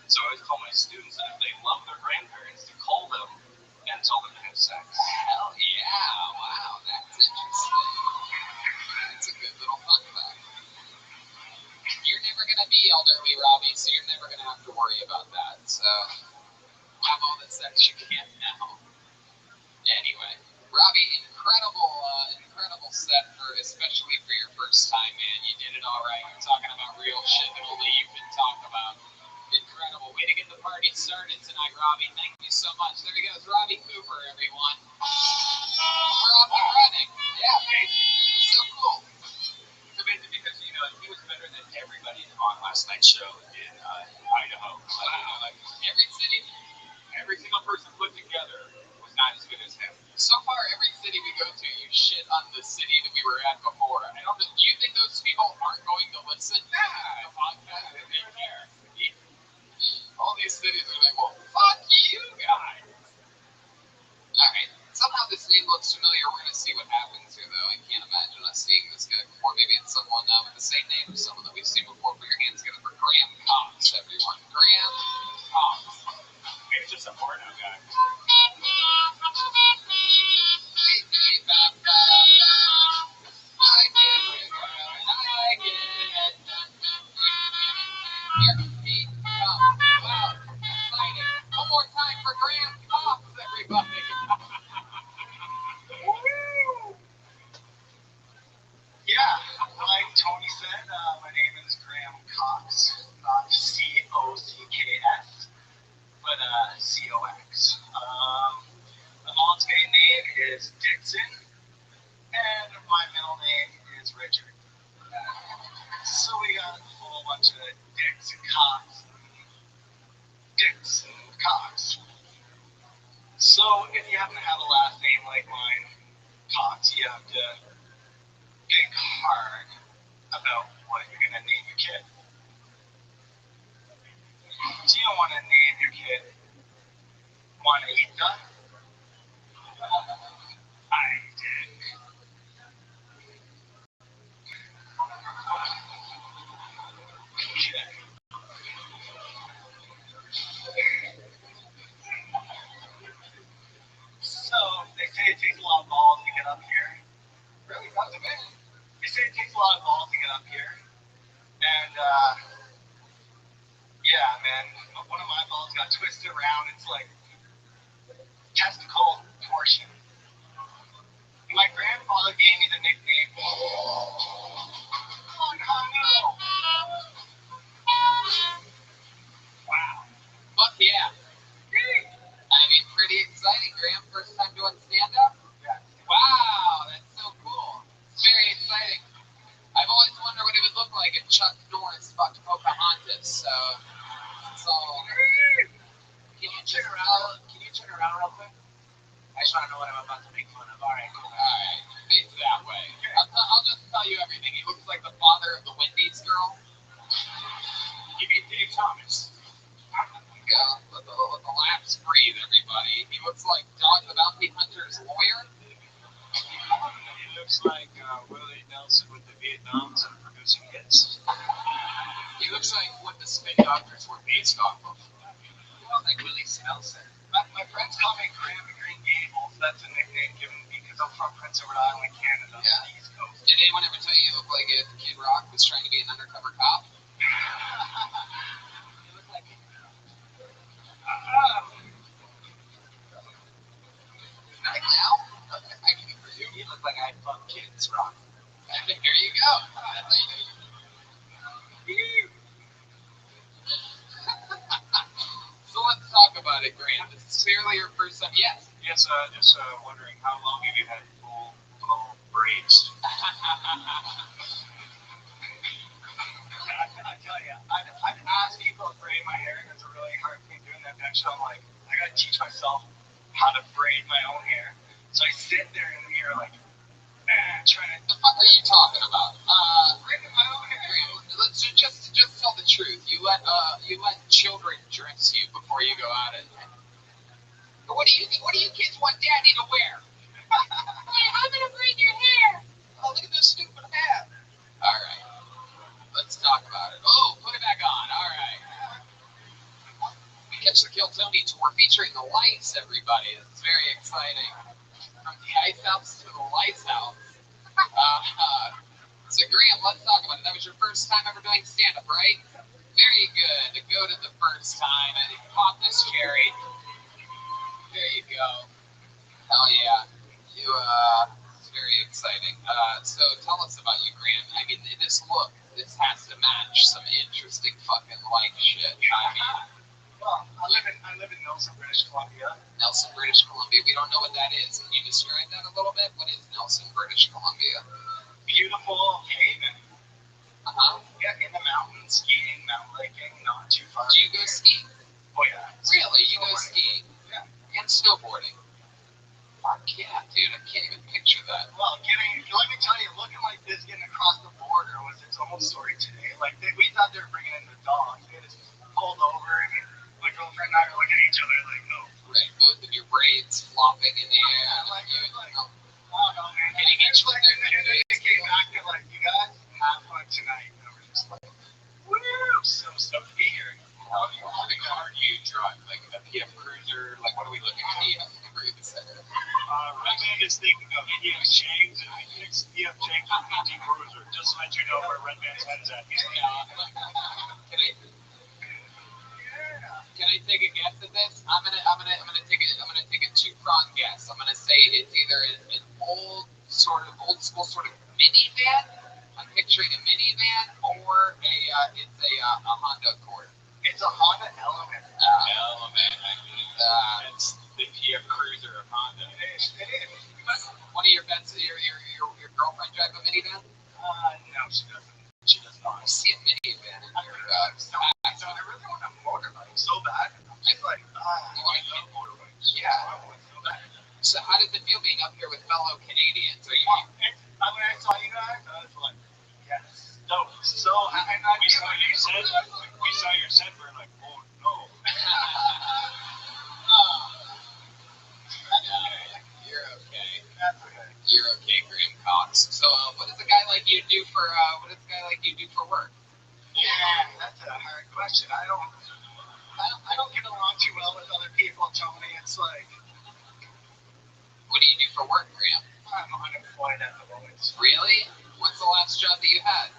So I always tell my students that if they love their grandparents, to call them and tell them to have sex. Hell yeah, wow, that's interesting. That's a good little fun fact. You're never going to be elderly, Robbie, so you're never going to have to worry about that. So have all the sex you can now. Anyway, Robbie, incredible set for, especially for your first time, man. You did it all right. You're talking about real shit that only you can talk about. Incredible. Way to get the party started tonight, Robbie. Thank you so much. There he goes, Robbie Cooper, everyone. We're off and running. Yeah, basically. So cool. So basically, because, you know, he was better than everybody on last night's show in Idaho. Wow. Like Every single person put together was not as good as him. so far, every city we go to, you shit on the city that we were at before. I don't know. Do you think those people aren't going to listen to the podcast? They care. All these cities are like, well, fuck you guys. All right. Somehow this name looks familiar. We're going to see what happens here, though. I can't imagine us seeing this guy before. Maybe it's someone with the same name as someone that we've seen before. Put your hands together for Graham Cox, everyone. Graham Cox. Maybe it's just a porno guy. One more time for Graham Cox, everybody. Yeah, like Tony said, my name is Graham Cox, not C-O-C-K-S, but C-O-X. My mom's maiden name is Dixon, and my middle name is Richard. So we got a whole bunch of Dicks and Cox. Dicks and Cox. So if you happen to have a last name like mine, Cox, you have to think hard about what you're going to name your kid. So you don't want to name your kid Juanita. I did. Okay. So they say it takes a lot of balls to get up here. Really, not to me. They say it takes a lot of balls to get up here. And yeah, man, one of my balls got twisted around. It's like testicle torsion. My grandfather gave me the nickname Montano. Wow. Fuck yeah. I mean, pretty exciting, Graham. First time doing stand-up? Yeah. Wow, that's so cool. It's very exciting. I've always wondered what it would look like if Chuck Norris fucked Pocahontas, so... Can you turn around real quick? I just want to know what I'm about to make fun of. All right, cool. Alright, face that way. I'll just tell you everything. He looks like the father of the Wendy's girl. You mean Dave Thomas? Yeah, let the laughs breathe, everybody. He looks like Dog the Bounty Hunter's lawyer. He looks like Willie Nelson with the Vietnam for produce hits. He looks like what the Spin Doctors were based off of. Like Willie Nelson. My friends call me Graham of Green Gables. That's a nickname given me because I'm from Prince Edward Island, Canada, on the East Coast. Did anyone ever tell you you look like if Kid Rock was trying to be an undercover cop? You look like Right now? Okay, I can agree. You look like I fuck Kids Rock. There you go. So let's talk about it, Graham. This is clearly your first time. Yes. Yes, just wondering, how long have you had full braids? I tell you, I've asked people to braid my hair, and it's a really hard thing doing that. Actually, I'm like, I gotta teach myself how to braid my own hair. So I sit there in the mirror like, trying to. The fuck are you talking about? Braiding my own hair. Let's just tell the truth. You let children dress you before you go out at night. What do you kids want daddy to wear? Hey, I'm gonna braid your hair. Oh, look at this stupid hat. All right. Let's talk about it. Oh, put it back on. All right. We catch the Kill Tony tour featuring the Lights, everybody. It's very exciting. From the Ice House to the Lights House. So, Graham, let's talk about it. That was your first time ever doing stand-up, right? Very good. Go to the first time and pop this cherry. There you go. Hell yeah. It's very exciting. So tell us about you, Graham. I mean, this has to match some interesting fucking life shit. I mean, Well, I live in Nelson, British Columbia. Nelson, British Columbia. We don't know what that is. Can you describe that a little bit? What is Nelson, British Columbia? Beautiful haven. Yeah, in the mountains, skiing, mountain biking, not too far. Do you go skiing? Oh yeah. Really? You go skiing? Yeah. And snowboarding? Fuck yeah, dude. I can't even picture that. Well, let me tell you, looking like this getting across the border was its own story today. Like, we thought they were bringing in the dogs. They just pulled over, and my girlfriend and I were looking at each other like, no. Right, both of your braids flopping in the air. Like, Oh, oh no, man. And they came back and like, you guys have fun tonight. And we're just like, woo! So stoked to be here. How big car do you drive? Like a PF Cruiser? Like, what are we looking at? PF Cruiser. Redman is thinking of PF Chang's and Phoenix PF Chang's and PT Cruiser. Just to let you know where Redman's head is at. He's Can I take a guess at this? I'm gonna take a two-pronged guess. I'm gonna say it's either an old school sort of minivan. I'm picturing a minivan, or it's a Honda Accord. It's a Honda Element. Element. It's the PF Cruiser of Honda. It is. One of your bets, your girlfriend drive a minivan? No, she doesn't. She does not. I see a minivan in your I really want a motorbike so bad. It's like, you want to love motorbikes. Yeah. I want so bad. So how does it feel being up here with fellow Canadians? Are you? When I saw you guys, I was like, yes. So we saw your set, we're like, oh no. You're okay. That's okay. You're okay, Graham Cox. So what does a guy like you do for work? Yeah, that's a hard question. I don't get along too well with other people, Tony. It's like, What do you do for work, Graham? I'm unemployed at the moment. Really? What's the last job that you had?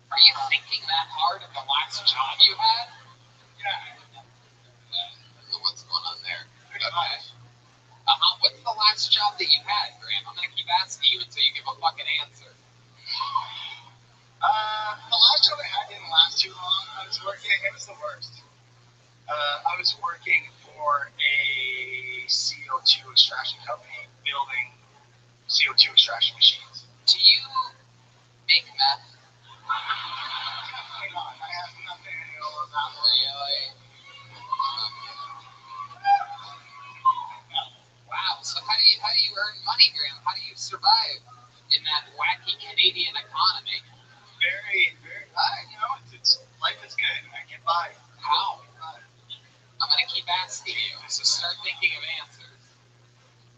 Are you thinking that hard of the last job you had? Yeah. What's going on there? Pretty much. What's the last job that you had, Graham? I'm gonna keep asking you until you give a fucking answer. The last job I had didn't last too long. I was working, it was the worst. I was working for a CO2 extraction company building CO2 extraction machines. Do you make meth? Hang on, I have nothing to know about Really? Wow. So how do you earn money, Graham? How do you survive in that wacky Canadian economy? Very, it's life is good. I get by. How? I'm gonna keep asking you. So start thinking of answers.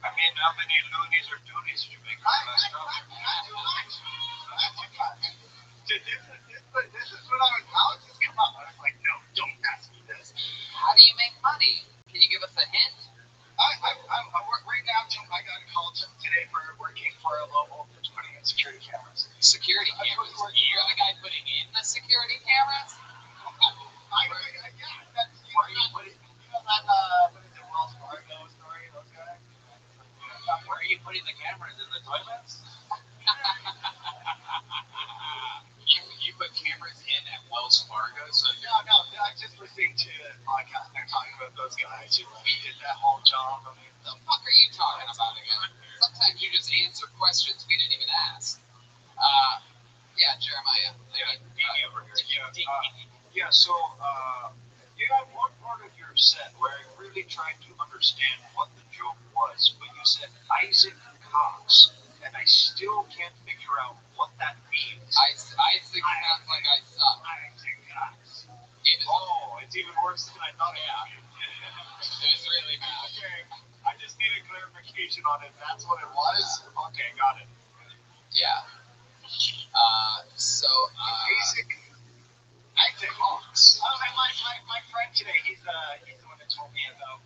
I mean, how many loonies or doonies did you make on the last job? This is what I was. How did this come up? I was like, no, don't ask me this. How do you make money? Can you give us a hint? I work right now. I got a call today for working for a local that's putting in security cameras. Security cameras. You're the guy putting in the security cameras? Yeah, that's where are you putting? You know that what is it, Wells Fargo story? Those guys. Where are you putting the cameras in the toilets? You put cameras in at Wells Fargo, so No, I just listened to a podcast. They're talking about those guys who did that whole job. I mean, The fuck are you talking about again? Sometimes you just answer questions we didn't even ask. Yeah, Jeremiah. over here. So you have one part of your set where I really tried to understand what the joke was, but you said Isaac Cox, and I still can't figure out what that means. Isaac sounds like I suck. Isaac Cox. Oh, it's even worse than I thought. Yeah. It was really bad. Okay, I just need a clarification on it. That's what it was. Okay, got it. Yeah. Isaac Cox. My friend today, he's the one that told me about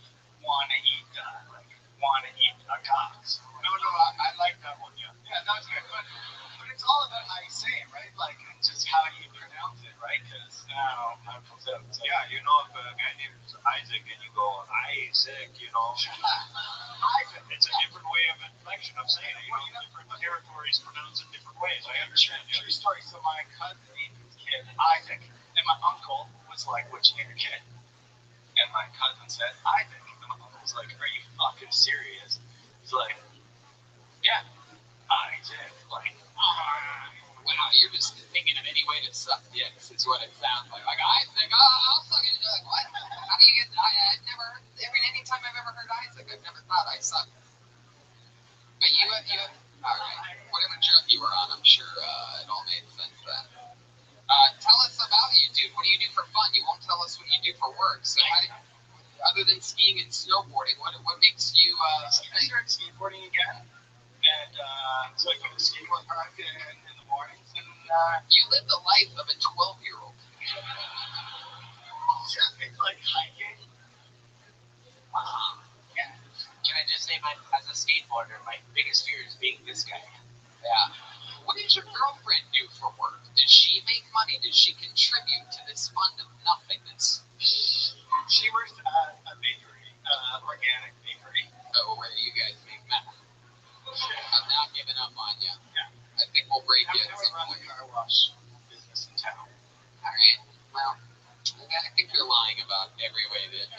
wanna eat a Cox. No, I like that one. Yeah, that's good. But it's all about how you say it, right? Like just how you pronounce it, right? Because You know, if a guy named Isaac and you go Isaac, Isaac. it's a different way of inflection of saying it. Different territories pronounce it different ways. I understand. True story. So my cousin named his kid Isaac, and my uncle was like, "What's your name, your kid?" And my cousin said Isaac, and my uncle was like, "Are you fucking serious?" He's like, "Yeah, Isaac." Like, Wow, you're just thinking of any way to suck dicks. Is what it sounds like. Like Isaac, I'll suck it. Like what? How do you get? I've never. Anytime I've ever heard Isaac, I've never thought I suck. But you. All right. Whatever joke you were on, I'm sure it all made sense then. Tell us about you, dude. What do you do for fun? You won't tell us what you do for work. So, other than skiing and snowboarding, what makes you? I started skateboarding again, and so I go to skateboard park in the mornings, and You live the life of a 12-year-old. it's like hiking. Yeah. Can I just say, as a skateboarder, my biggest fear is being this guy. Yeah. What does your girlfriend do for work? Does she make money? Does she contribute to this fund of nothingness? She works at a bakery, organic bakery. Oh, where you guys make meth. I'm not giving up on you. Yeah. I think we'll break And it. then we run the car wash business in town. All right. Well, I think you're lying about every way that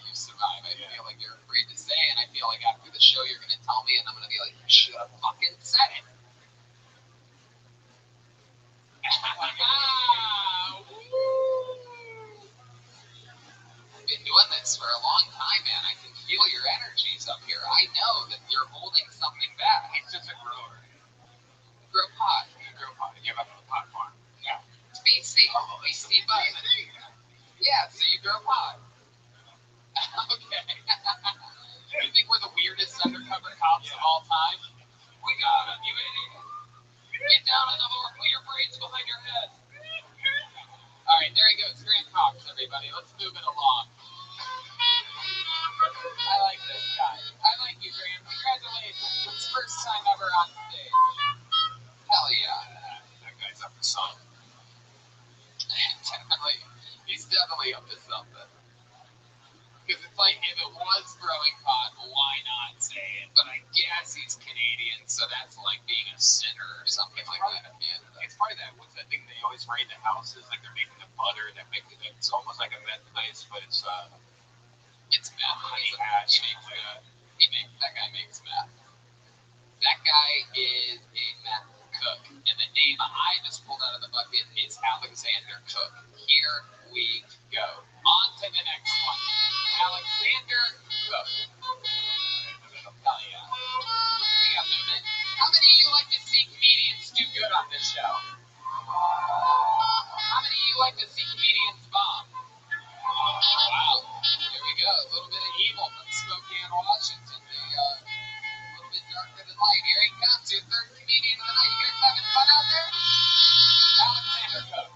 you survive. I feel like you're afraid to say, and I feel like after the show you're going to tell me, and I'm going to be like, you should have fucking said it. I've been doing this for a long time, man. I can feel your energies up here. I know that you're holding something back. He's just a grower. Grow pot. You grow pot. You have a pot farm. Yeah. It's BC. BC bud. Yeah, so you grow pot. Okay. You think we're the weirdest undercover cops of all time? We got him, you idiot. Get down on the floor, put your braids behind your head. All right, there he goes, Graham Cox, everybody. Let's move it along. I like this guy. I like you, Graham. Congratulations. It's first time ever on stage. Hell yeah. That guy's up to something. He's definitely up to something. Because it's like, if it was growing pot, why not say it? But I guess he's Canadian, so that's like being a sinner or something like that. It's probably that. What's that thing they always write in the houses? Like they're making the butter. It's almost like a meth place, but it's meth. honey hash. That guy makes meth. That guy is a meth cook, and the name I just pulled out of the bucket is Alexander Cook. Here we go. On to the next one. Alexander Cook. Hell yeah. We got movement. How many of you like to see comedians do good on this show? How many of you like to see comedians bomb? Wow. Here we go. A little bit of evil from Spokane, Washington. A little bit darker than light. Here he comes, your third comedian of the night. You guys having fun out there? Alexander Cook.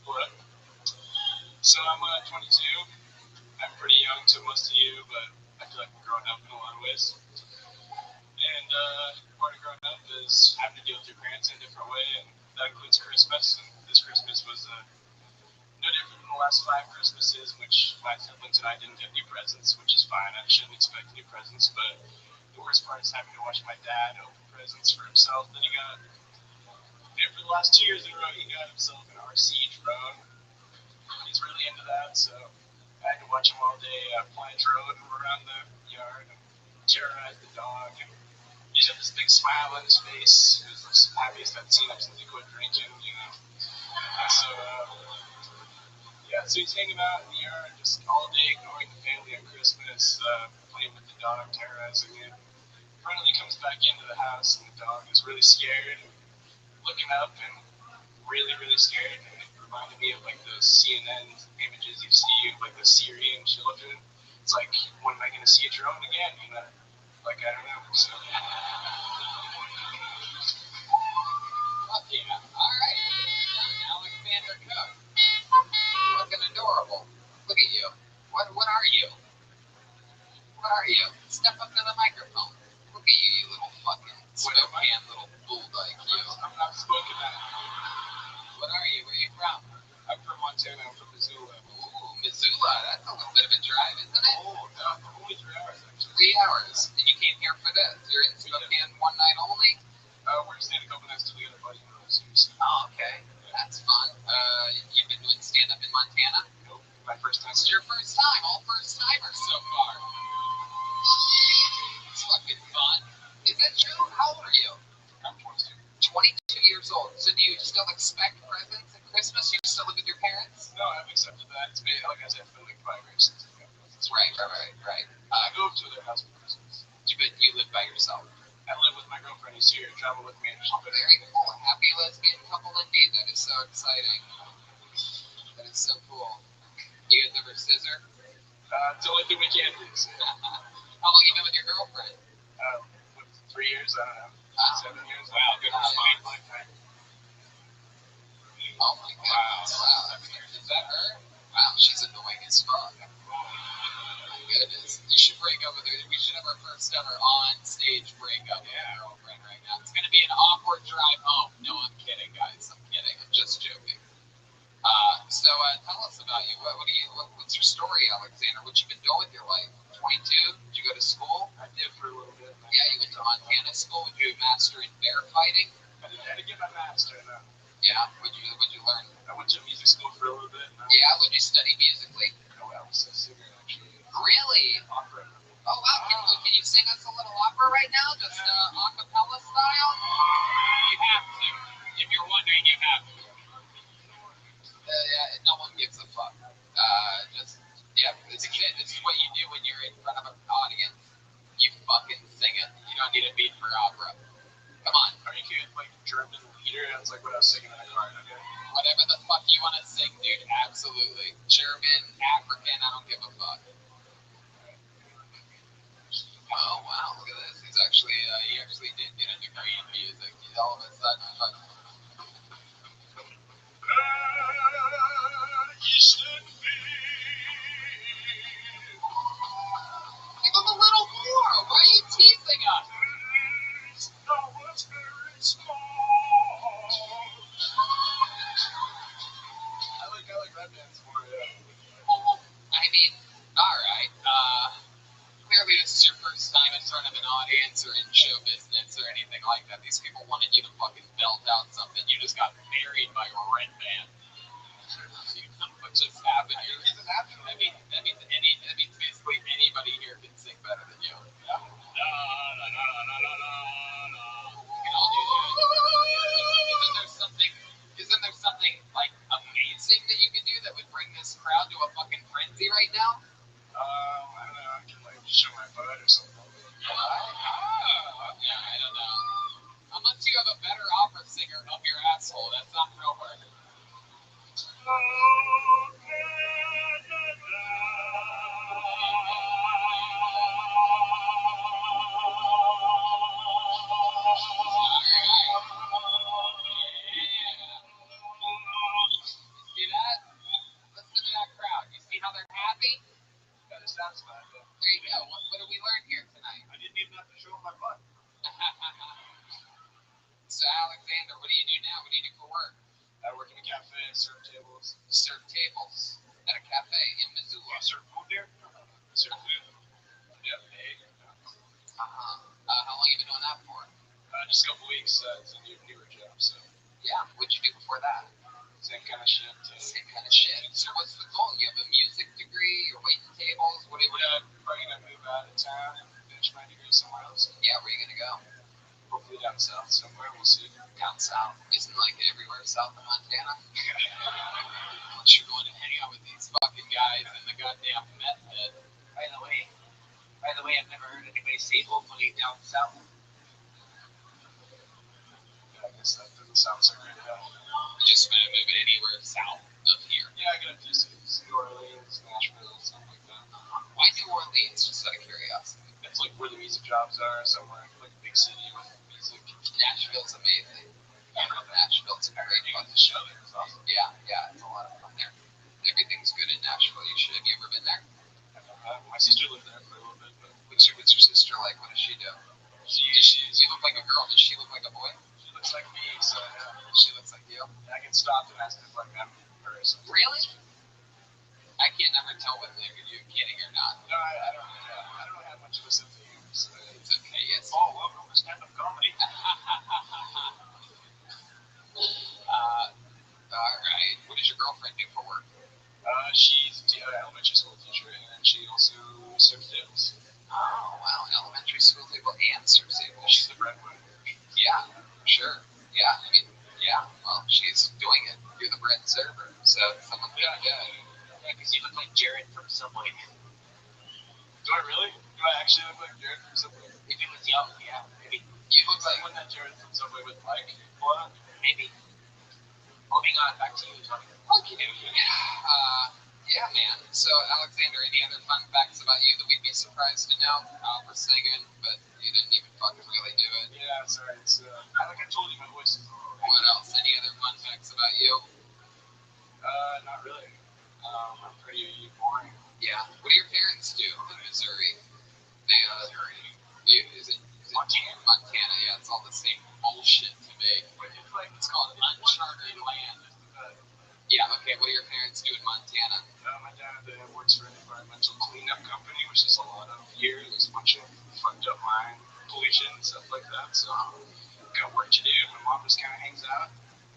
What? So I'm 22. I'm pretty young to most of you, but I feel like I'm growing up in a lot of ways. And part of growing up is having to deal with your parents in a different way, and that includes Christmas. And this Christmas was no different than the last 5 Christmases, in which my siblings and I didn't get any presents, which is fine. I shouldn't expect any presents, but the worst part is having to watch my dad open presents for himself that he got. And for the last 2 years in a row, he got himself an RC drone. He's really into that, so I had to watch him all day fly a drone around the yard and terrorize the dog. And he just had this big smile on his face. It was the happiest I've seen him since he quit drinking, you know. And so, yeah, so he's hanging out in the yard just all day, ignoring the family on Christmas, playing with the dog, terrorizing it. Finally comes back into the house, and the dog is really scared and looking up and really, really scared. And it reminded me of like those CNN images you see of like the Syrian children. It's like, when am I going to see a drone again? You know, like I don't know. So. Fuck yeah. All right. Alexander Cook. Looking adorable. Look at you. What are you? What are you? Step up to the microphone. Look at you, you little fucking Spokane little bulldog. You. I'm not spoken at. What are you? Where are you from? I'm from Montana. I'm from Missoula. Ooh, Missoula. That's a little bit of a drive, isn't it? Oh, no, only 3 hours actually. 3 hours. And you came here for this. You're in Spokane one night only? We're staying a couple nights till we get a buddy house here. So. Oh, okay. That's fun. You've been doing stand-up in Montana? Nope, my first time. This is your first time. All first-timers so far. It's fucking fun. Is that true? How old are you? I'm 22. 22 years old. So do you still expect presents at Christmas? You still live with your parents? No, I've accepted that. It's been, like I said, it's been like 5 years since I got presents. Right. I go to their house for Christmas. You live by yourself. I live with my girlfriend who's here, travel with me. And Oh, very cool. Happy lesbian couple indeed. That is so exciting. That is so cool. You guys ever scissor? it's the only thing we can do. So, How long you been with your girlfriend? 3 years, I don't know. Wow. 7 years. Wow, good response. Lifetime. Oh my god. Wow. Is that her? Wow, she's annoying as fuck. My goodness. You should break up with her. We should have our first ever on-stage breakup with your girlfriend right now. It's going to be an awkward drive home. No, I'm kidding, guys. I'm kidding. I'm just joking. So tell us about you. What's your story, Alexander? What you been doing with your life? 22? Did you go to school? I did for a little bit. Yeah, you went to Montana school. Would you master in bear fighting? I had to get my master. Yeah. Would you learn? I went to music school for a little bit. Yeah. Would you study musically? No, I was a singer actually. Really? Opera. Oh wow. Can you sing us a little opera right now? Just a cappella style? You have to. If you're wondering, you have to. Yeah, no one gives a fuck. This is what you do when you're in front of an audience. You fucking sing it. You don't need a beat for opera. Come on. Are you kidding? Like German leader? That's like what I was singing in the car. Okay. Whatever the fuck you want to sing, dude. Absolutely. German, African, I don't give a fuck. Oh wow, look at this. He actually did get a degree in music. He's all of a sudden fucking. Give him a little more. Why are you teasing us? I like that dance more, yeah. I mean, alright. Clearly this is your first time in front of an audience or in show business or anything like that. These people wanted you to fucking belt out something. You just got married by a red band. You know what just happened here? That means basically anybody here can sing better than you. You can all do that. Isn't there something like amazing that you can do that would bring this crowd to a fucking frenzy right now? I don't know. I can like show my butt or something. Yeah, I don't know. Unless you have a better opera singer up your asshole, that's not real hard. now? What do you do for work? I work in a cafe, serve tables. Serve tables at a cafe in Missoula. You serve food there? Serve food. Yep, egg. How long you been doing that for? Just a couple weeks. It's a newer job, so. Yeah. What'd you do before that? Same kind of shit. Same kind of shit. So what's the goal? You have a music degree? You're waiting tables? What do you? Yeah, I'm probably gonna move out of town and finish my degree somewhere else. Yeah. Where are you gonna go? Hopefully down south somewhere. We'll see. Down south. Isn't like everywhere south of Montana? Unless you're going to hang out with these fucking guys in the goddamn meth head. By the way, I've never heard anybody say hopefully down south. Yeah, I guess that doesn't sound so great at all. Just move anywhere south of here. Yeah, I got a few cities. New Orleans, Nashville, something like that. Why New Orleans? Just out of curiosity. It's like where the music jobs are, somewhere like a big city with music. Nashville's amazing. I know Nashville's a great The fucking show there is awesome. Yeah, it's a lot of fun there. Everything's good in Nashville. You should. Have you ever been there? My sister lived there for a little bit, but What's your sister like? What does she do? You look like a girl. Does she look like a boy? she looks like me, so yeah. She looks like you. I can stop and ask if like I'm her or something. Really? I can't never tell whether you're kidding or not. No, I don't really have much of a sense of humor. So It's okay. It's oh, welcome to stand-up comedy. All right. What does your girlfriend do for work? She's an elementary school teacher, and she also serves tables. Oh, wow. Elementary school table and serve table. She's the breadwinner. Yeah, sure. Yeah, I mean, yeah. Well, she's doing it. You're the bread server. So someone's got to do it. Yeah, because you look like Jared from Subway. Do I really? Do I actually look like Jared from Subway? If he was young, yeah, maybe. You look like Someone that Jared from Subway with Mike. What? Maybe. Moving on, back to you, Tony. Okay. Yeah, man. So, Alexander, any other fun facts about you that we'd be surprised to know? We're singing, but you didn't even fucking really do it. Yeah, sorry. It's like I told you, my voice is a little. What else? Any other fun facts about you? Not really. I'm pretty boring. Yeah. What do your parents do in Missouri? They, is it Montana. Montana, yeah, it's all the same bullshit to me. It's called uncharted land. Yeah, okay, what do your parents do in Montana? My dad works for an environmental cleanup company, which is a lot of gear. There's a bunch of fucked up mine pollution and stuff like that. So, got work to do. My mom just kind of hangs out.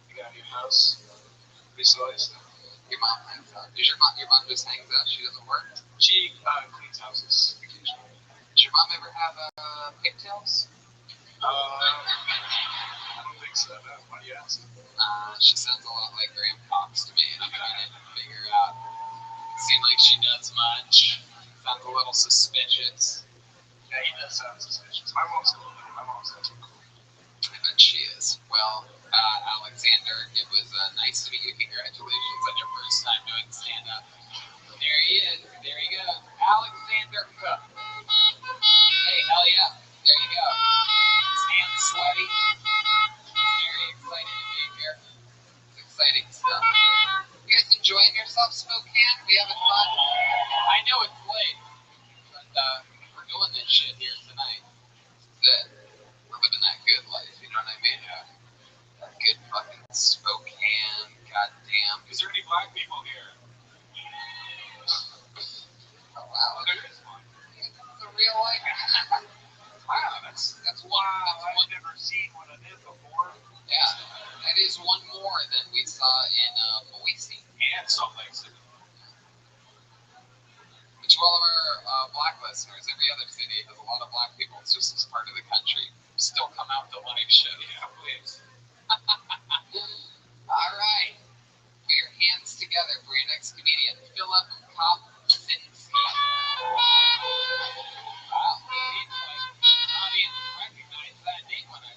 We got a new house. Pretty silly stuff. Your mom hangs out. Your mom just hangs out? She doesn't work? She cleans houses occasionally. Does your mom ever have pigtails? I don't think so. No. Why do you ask? She sounds a lot like Graham Cox to me, and I'm trying to figure out. Seems like she does much. Sounds a little suspicious. Yeah, he does sound suspicious. My mom's cool. My mom's actually cool. I bet she is. Well, Alexander, it was nice to meet you. Congratulations on your first time doing stand-up. There he is. There you go. Alexander Cook. Hey, hell yeah. There you go. His hands sweaty. Very excited to be here. It's exciting stuff. You guys enjoying yourself, Spokane? We having fun? I know it's late, but we're doing this shit here tonight. That's it. We're living that good life, you know what I mean? That good fucking Spokane, goddamn. Is there any black people here? Oh, wow. There is one. It's a real life. Wow, that's one. I've never seen one of this before. Yeah, that is one more than we saw in Boise. And Salt Lake City. But to all of our black listeners, every other city has a lot of black people. It's just this part of the country. Still come out to live show. Yeah, please. All right. Put your hands together for your next comedian, Philip Kopczynski. Wow. I didn't recognize that name when I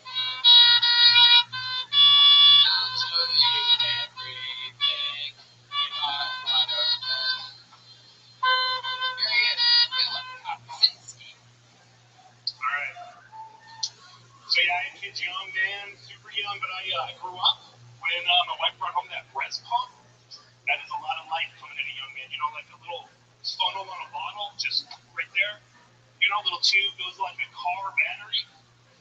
I'll show you everything. Here he is, Philip Kopczynski. Alright. So yeah, I had kids young, man, super young, but I grew up when my wife brought home that breast pump. That is a lot of life coming in a young man. You know, like a little funnel on a bottle, just right there. You know, little tube goes like a car battery.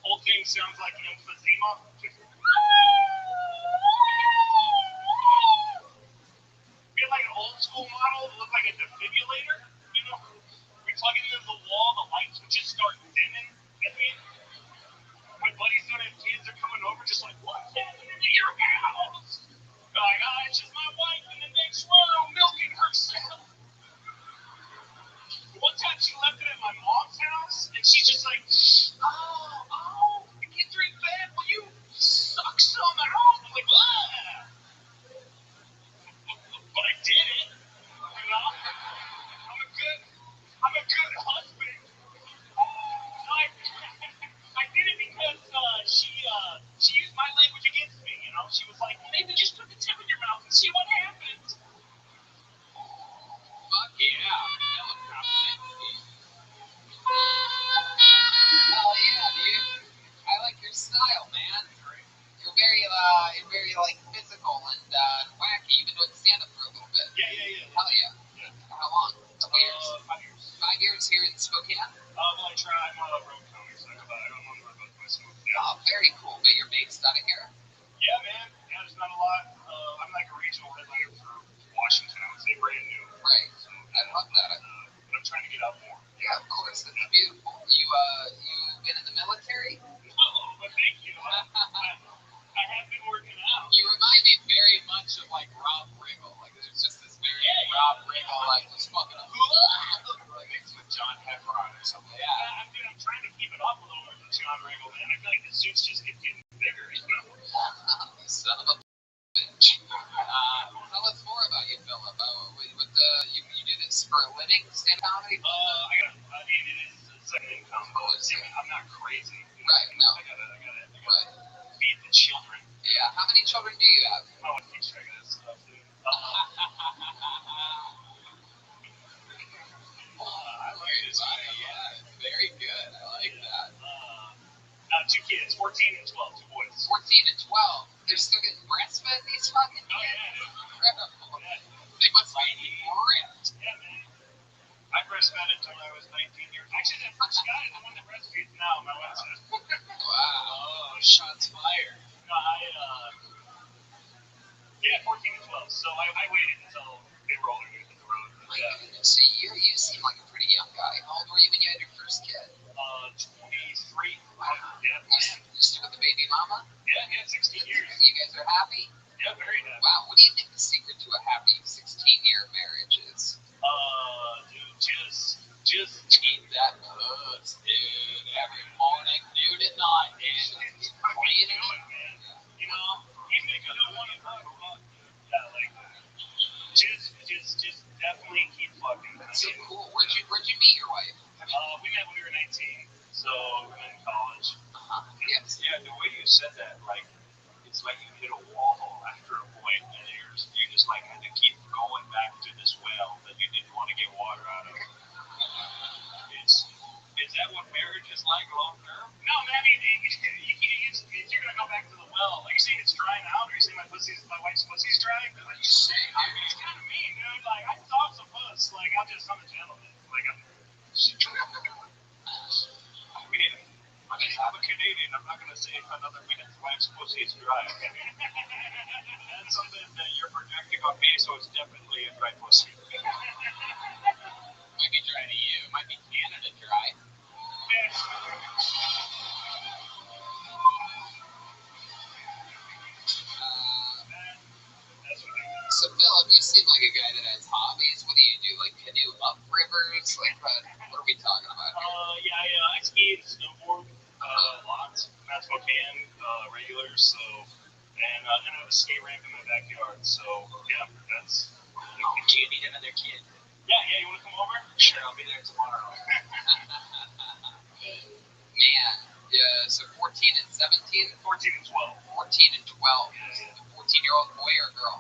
Whole thing sounds like emphysema. Rob Riggle. Like there's just this very Rob Riggle, like just fucking like it's with John Heffron or something. Yeah. I'm trying to keep it off a little bit with John Riggle, man. I feel like the suits just keep getting bigger. You know? You son of a bitch. Tell us more about you, Philip. You do this for a living, stand comedy? It's like an income. I'm not crazy. Right, no. I gotta feed the children. Yeah, how many children do you have? Oh, I keep track of this stuff, dude. I like this. Yeah, it's very good. I like that. 2 kids, 14 and 12, 2 boys. 14 and 12. They're still getting breastfed, these fucking kids? Oh, yeah, Incredible. They must be ripped. Yeah, man. I breastfed until I was 19 years. Actually, that first guy is the one that breastfeeds now, my wife says. Wow. Shots fired. No, 14 and 12. So I waited until they were older to the road. My goodness. So you seem like a pretty young guy. How old were you when you had your first kid? 23. Wow. Yeah, You still with the baby mama? yeah, 16 years. You guys are happy? Yeah, very happy. Wow. What do you think the secret to a happy 16-year marriage is? Dude, just Keep that puss, dude. Every morning, dude, at night, dude. Clean it up. man. You know, even if you don't want to talk about, yeah, like, just definitely keep fucking. That's so cool. Where'd you meet your wife? We met when we were 19, so we met in college. Yes. Yeah, the way you said that, like, it's like you hit a wall after a point, and you just like had to keep going back to this well that you didn't want to get water out of. Is that what marriage is like long term? No, man, I mean, you're gonna go back to the well. Like, you're saying it's drying out, or you're saying my wife's pussy's dry? Like, you say, I mean, it's kind of mean, dude. Like, I saw some puss. Like, I'm a gentleman. Like, I mean, I'm a Canadian. I'm not gonna say another minute's wife's pussy is dry. That's something that you're projecting on me, so it's definitely a dry pussy. Might be dry to you. Might be Canada dry. So, Philip, you seem like a guy that has hobbies. What do you do? Like canoe up rivers? Like, what are we talking about here? I ski and snowboard lots. That's Spokane, regular. So, and then I have a skate ramp in my backyard. So, yeah, that's. Do you need another kid? Yeah, you want to come over? Sure, I'll be there tomorrow. Man, yeah, so 14 and 17? 14 and 12. 14 and 12. Yeah. 14-year-old boy or girl?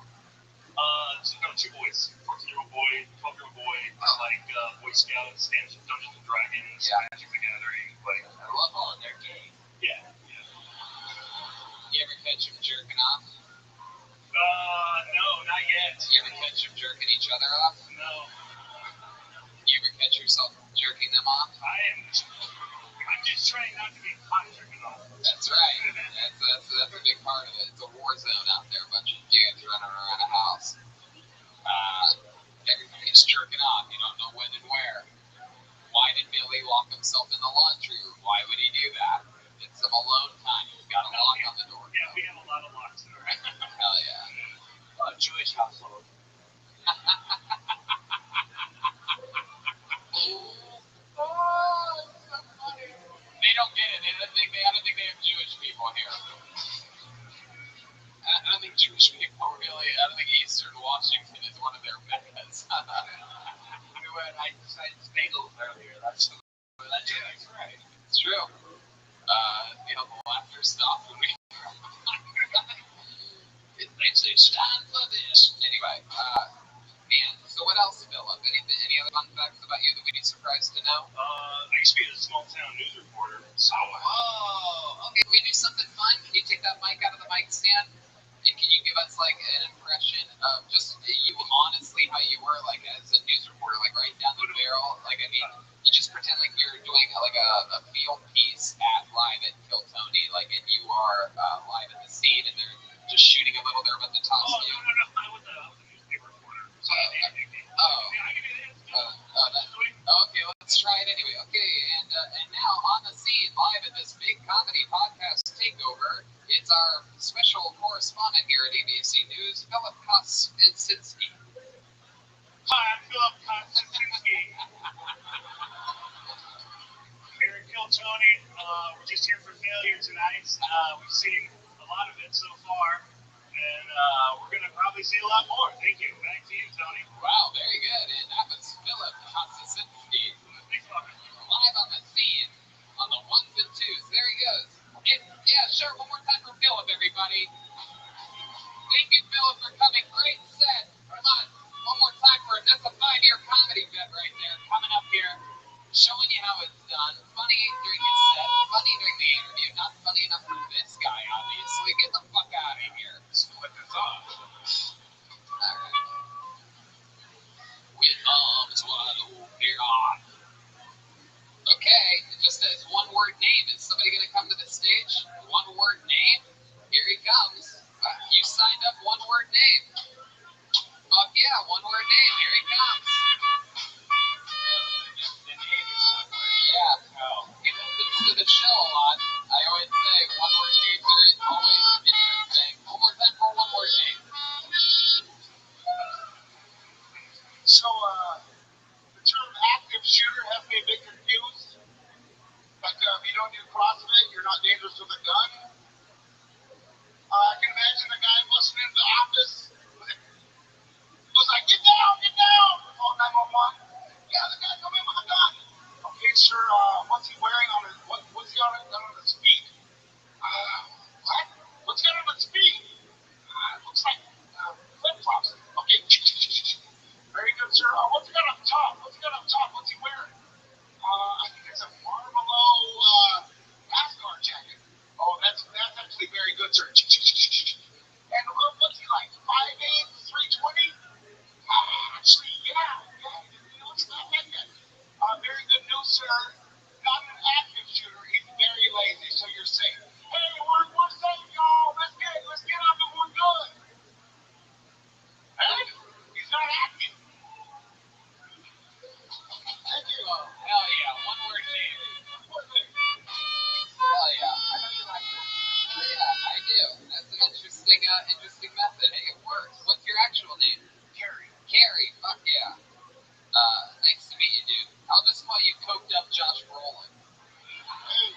No, 2 boys. 14-year-old boy, 12-year-old boy, like Boy Scouts, Dungeons and Dragons, Magic the Gathering. Like, I love all of their game. yeah. You ever catch them jerking off? No, not yet. You ever catch them jerking each other off? No. You ever catch yourself jerking them off? I'm just trying not to be caught jerking off. That's right. That's a big part of it. It's a war zone out there. A bunch of dudes running around a house. Everybody's jerking off. You don't know when and where. Why did Billy lock himself in the laundry room? Why would he do that? It's some alone time. You've got a lock on the door. Yeah, we have a lot of locks there. Hell yeah. Jewish household. They don't get it. I don't think they have Jewish people here. I don't think Jewish people really. I don't think Eastern Washington is one of their meccas. We went. I decided bagels earlier. That's right. It's true. The laughter stopped when we. It's time for this. Anyway, man. So what else, Philip? Any other fun facts about you that we'd be surprised to know? I used to be a small town news reporter. So. Oh, okay. Can we do something fun? Can you take that mic out of the mic stand? And can you give us like an impression of just you honestly how you were like as a news reporter, like right down the barrel? Like I mean, you just pretend like you're doing like a field piece at live at Kill Tony, like and you are live at the scene and they're just shooting a little. They're about to toss you. No. I was a newspaper reporter. So I can do that. Okay, let's try it anyway. Okay, and now on the scene, live at this big comedy podcast takeover, it's our special correspondent here at ABC News, Philip Cuss. Kosinski. Hi, I'm Philip Kosinski. Here at Kill Tony, we're just here for failure tonight. We've seen a lot of it so far, and we're going to probably see a lot more. Thank you. Back to you, Tony. Wow, very good. And that was Philip Kosinski. Live on the scene on the ones and twos. There he goes. Yeah, sure. One more time for Philip, everybody. Thank you, Philip, for coming. Great set. Come on. One more time for it. That's a 5-year comedy vet right there. Coming up here, showing you how it's done. Funny during his set. Funny during the interview. Not funny enough for this guy, obviously. Get the fuck out of here. Split this off. All right. With arms wide open. Okay, it just says one word name. Is somebody going to come to the stage? One word name? Here he comes. You signed up one word name. Fuck yeah, one word name. Here he comes. Yeah. He listens to the show a lot. I always say one word names are always interesting. One more time for one word name. So, the term active shooter has me a bit confused. Like, if you don't do CrossFit, you're not dangerous with a gun. I can imagine the guy busting into the office. He was like, get down, call 911. Yeah, the guy come in with a gun. Okay, sir, what's he wearing on his, what's he on his feet? What? What's he on his feet? Looks like, flip-flops. Okay, very good, sir. What's he got up top? What's he wearing? I think it's a Marlboro, NASCAR jacket. Oh, that's actually very good, sir. And what's he like, 5'8", 320? Actually, yeah, he looks not like that. Very good news, sir. Not an active shooter. He's very lazy, so you're safe. Hey, we're safe, y'all. Let's get up and we're good. Hey, he's not active. Thank you. Hell yeah, one word name. Hell yeah. I know you like that. Yeah, I do. That's an interesting method. Hey, it works. What's your actual name? Carrie. Fuck yeah. Nice to meet you, dude. I'll just call you coked up Josh Brolin. Hey,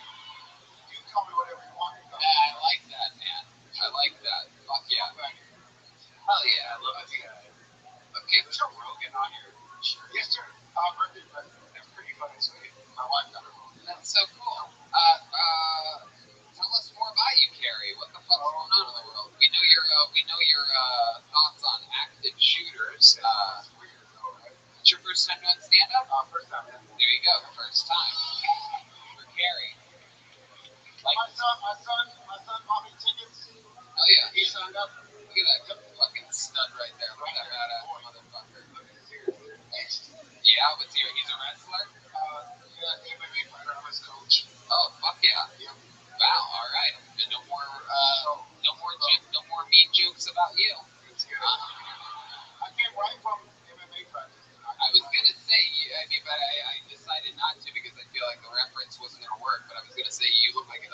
you can call me whatever you want. Yeah, I like that, man. I like that. Fuck yeah. Hell yeah, I love it. Okay, Joe Rogan on here. Sure. Yes, sir. Birthday present. That's pretty funny. So my wife got it. that's so cool. Tell us more about you, Carrie. What the fuck's going on in the world? We know your thoughts on active shooters. It's your first time doing stand-up? First time. Yeah. There you go, first time. For Carrie. Like, My son bought me tickets. oh yeah, He signed up. look at that fucking stud right there. Look at that badass motherfucker. Yeah, what's here? He's a wrestler? Yeah, MMA fighter. I'm his coach. Oh, fuck yeah. Yep. Wow, alright. No more mean jokes about you. It's good. I came right from MMA practice. I was gonna say, but I decided not to because I feel like the reference wasn't gonna work. But I was gonna say you look like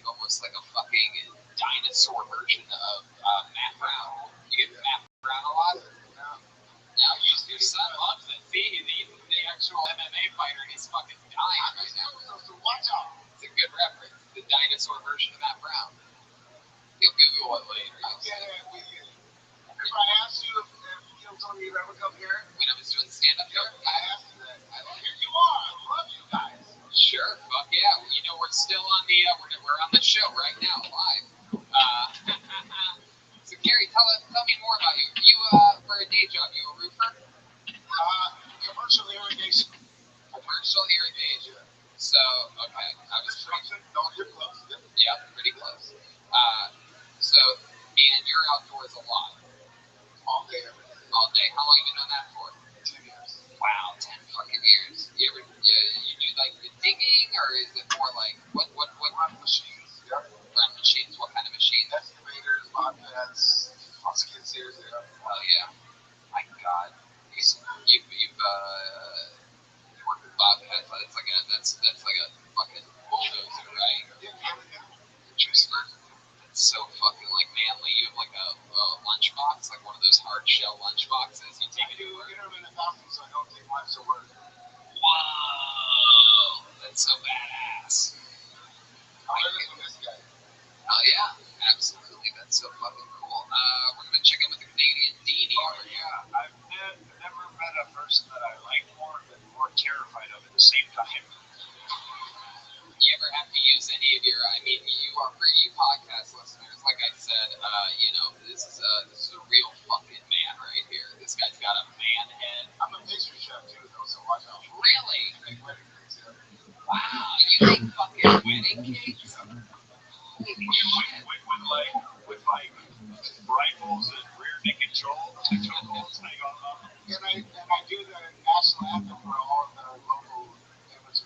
almost like a fucking dinosaur version of Matt Brown. You get Matt Brown a lot. Now your son loves it. See, the actual MMA fighter, he's fucking dying right now. So watch out. It's a good reference. The dinosaur version of Matt Brown. You'll Google it later. I get it. If I asked you if you told me you ever come here, When I was doing stand-up here, I asked you that. Here you are. I love you guys. sure, fuck yeah. You know, we're still on the we're on the show right now, live. So Gary, tell me more about you. You for a day job, you a roofer? Commercial irrigation. Commercial irrigation. Oreo lunchboxes. You take I it do to work. intermittent fasting, so I don't take lunch to work. Whoa, that's so badass. I'm better than this guy. Oh yeah, absolutely. That's so fucking cool. We're gonna check in with the Canadian Deanie. Oh yeah, I've never met a person that I like more than more terrified of at the same time. You ever have to use any of your? I mean, you are for you podcast listeners. Like I said, this is a real fucking man right here. This guy's got a man head. I'm a pastry chef too, though, so watch out. Really? I make wedding cakes, yeah. Wow, you make fucking wedding cakes? Holy shit. With rifles and rear naked trolls. And I do the national anthem for all of the local amateurs.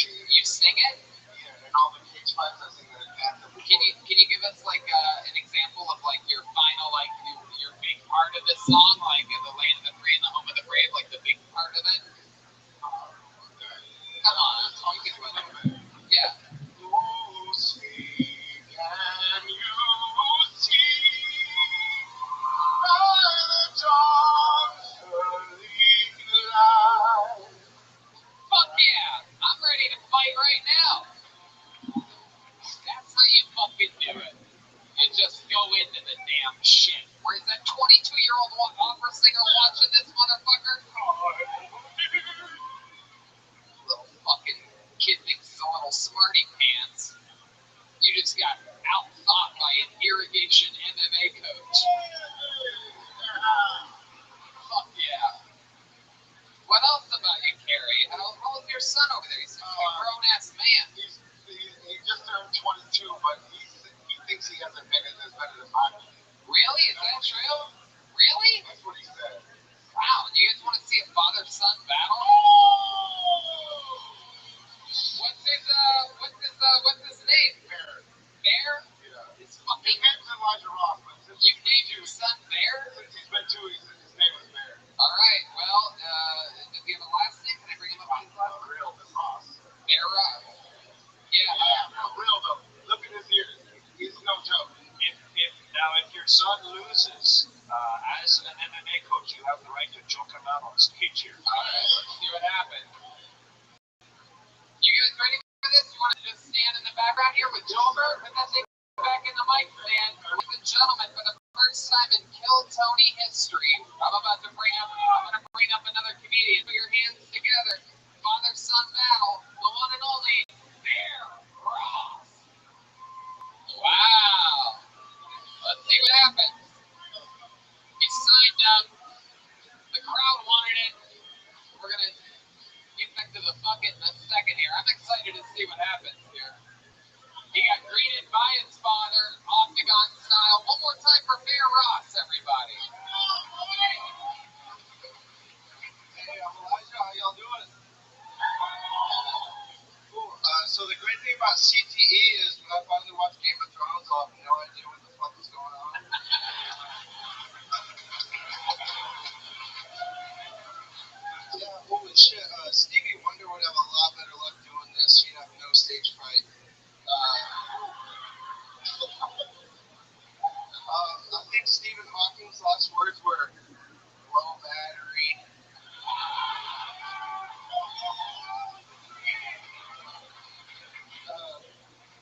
You sing it? Yeah, and all the cage fights, I sing the anthem. Can you give us like an example of like your final like your big part of this song, like the land of the free and the home of the brave, like the big part of it? Come on, you can do it. Yeah. Oh, see, can you see by the dawn's early light? Fuck yeah! I'm ready to fight right now. That's how you fucking do it. You just go into the damn shit. Where's that 22-year-old opera singer watching this motherfucker? Little fucking kid thinks he's a little smarty pants. You just got out-thought by an irrigation MMA coach. Fuck yeah. What else about you, Carrie? How's your son over there? He's a grown-ass man. He just turned 22, but he thinks he has a better than mine. Really? Is that true? Really? That's what he said. Wow. Do you guys want to see a father-son battle? What's his name? Bear. Bear? Yeah. It's His fucking. name's Elijah Ross, but since You named your son Bear? since he's been 2 weeks, his name is Bear. All right. Well, does he have a last name? Can I bring him up on his last name? Real, that's Ross. Bear Ross. Yeah. Yeah, real though. Look at his ears. He's no joke. If your son loses, as an MMA coach, you have the right to choke him out on stage here. All right. Let's see what happens. You guys ready for this? You want to just stand in the background here with Joelberg? Put that thing back in the mic stand. Ladies and gentlemen, for the first time in Kill Tony history, I'm going to bring up another comedian. Put your hands together. Father-son battle. The one and only Bear Ross. Wow. Let's see what happens. He signed up. The crowd wanted it. We're going to get back to the bucket in a second here. I'm excited to see what happens here. He got greeted by his father, octagon style. One more time for Bear Ross, everybody. Hey, I'm Elijah. How y'all doing? Cool. So the great thing about CTE is when I finally watched Game of Thrones, I'll have no idea what the fuck is going on. Yeah, holy shit. Stevie Wonder would have a lot better luck doing this. She'd have no stage fright. I think Stephen Hawking's last words were low battery.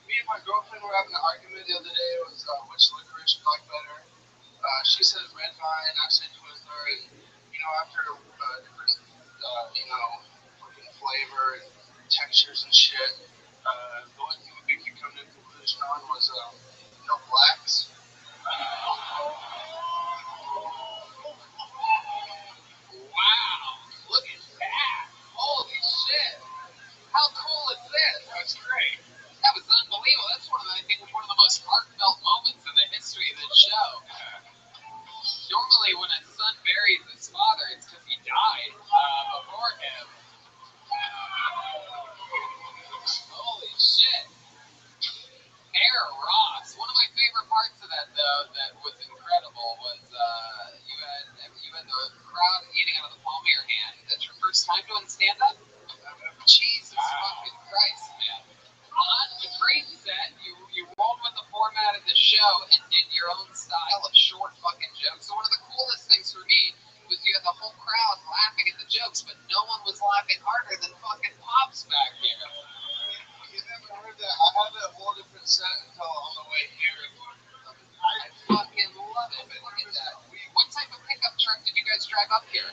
Me and my girlfriend were having an argument the other day. It was which licorice we like better. She says red vine, I said Twizzler, and after different fucking flavor and textures and shit, the only thing we could come to a conclusion on was no blacks. Wow. Look at that. Holy shit. How cool is this? That's great. That was unbelievable. That's one of the most heartfelt moments in the history of this show. Normally, when a son buries his father, it's because he died before him. Holy shit. Bear Ross. One of my favorite parts of that, though, that was incredible. takeaways for me was you had the whole crowd laughing at the jokes, but no one was laughing harder than fucking Pops back here. You never heard that? I had a whole different set until on the way here. I fucking love it. Look at that. What type of pickup truck did you guys drive up here?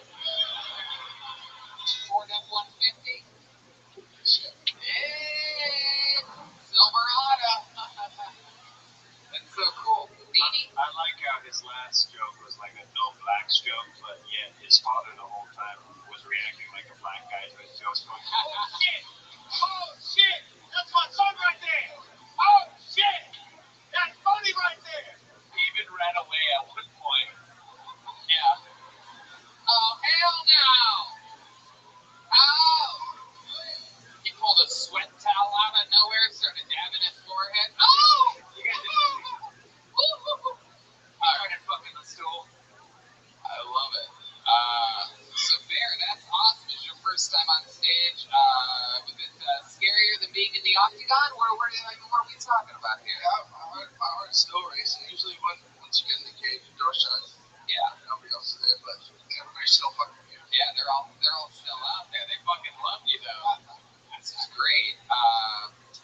Ford F-150? Hey, Silverado. That's so cool. Dini? I like how his last joke was like a no blacks joke, but yet his father the whole time was reacting like a black guy to his jokes. Going, Oh shit! Oh shit! That's my son right there! Oh shit! That's funny right there! he even ran away at one point. Yeah. Oh, hell no! Oh! He pulled a sweat towel out of nowhere, started dabbing his forehead. Oh! You guys didn't Started fucking the stool. I love it. So Bear, that's awesome. It's your first time on stage. Was it scarier than being in the octagon? What are we talking about here? Yeah, my heart's still racing. Usually once you get in the cage, the door shuts. Yeah. Nobody else is there, but everybody's still fucking here. Yeah, they're all still out there. They fucking love you though. This is great.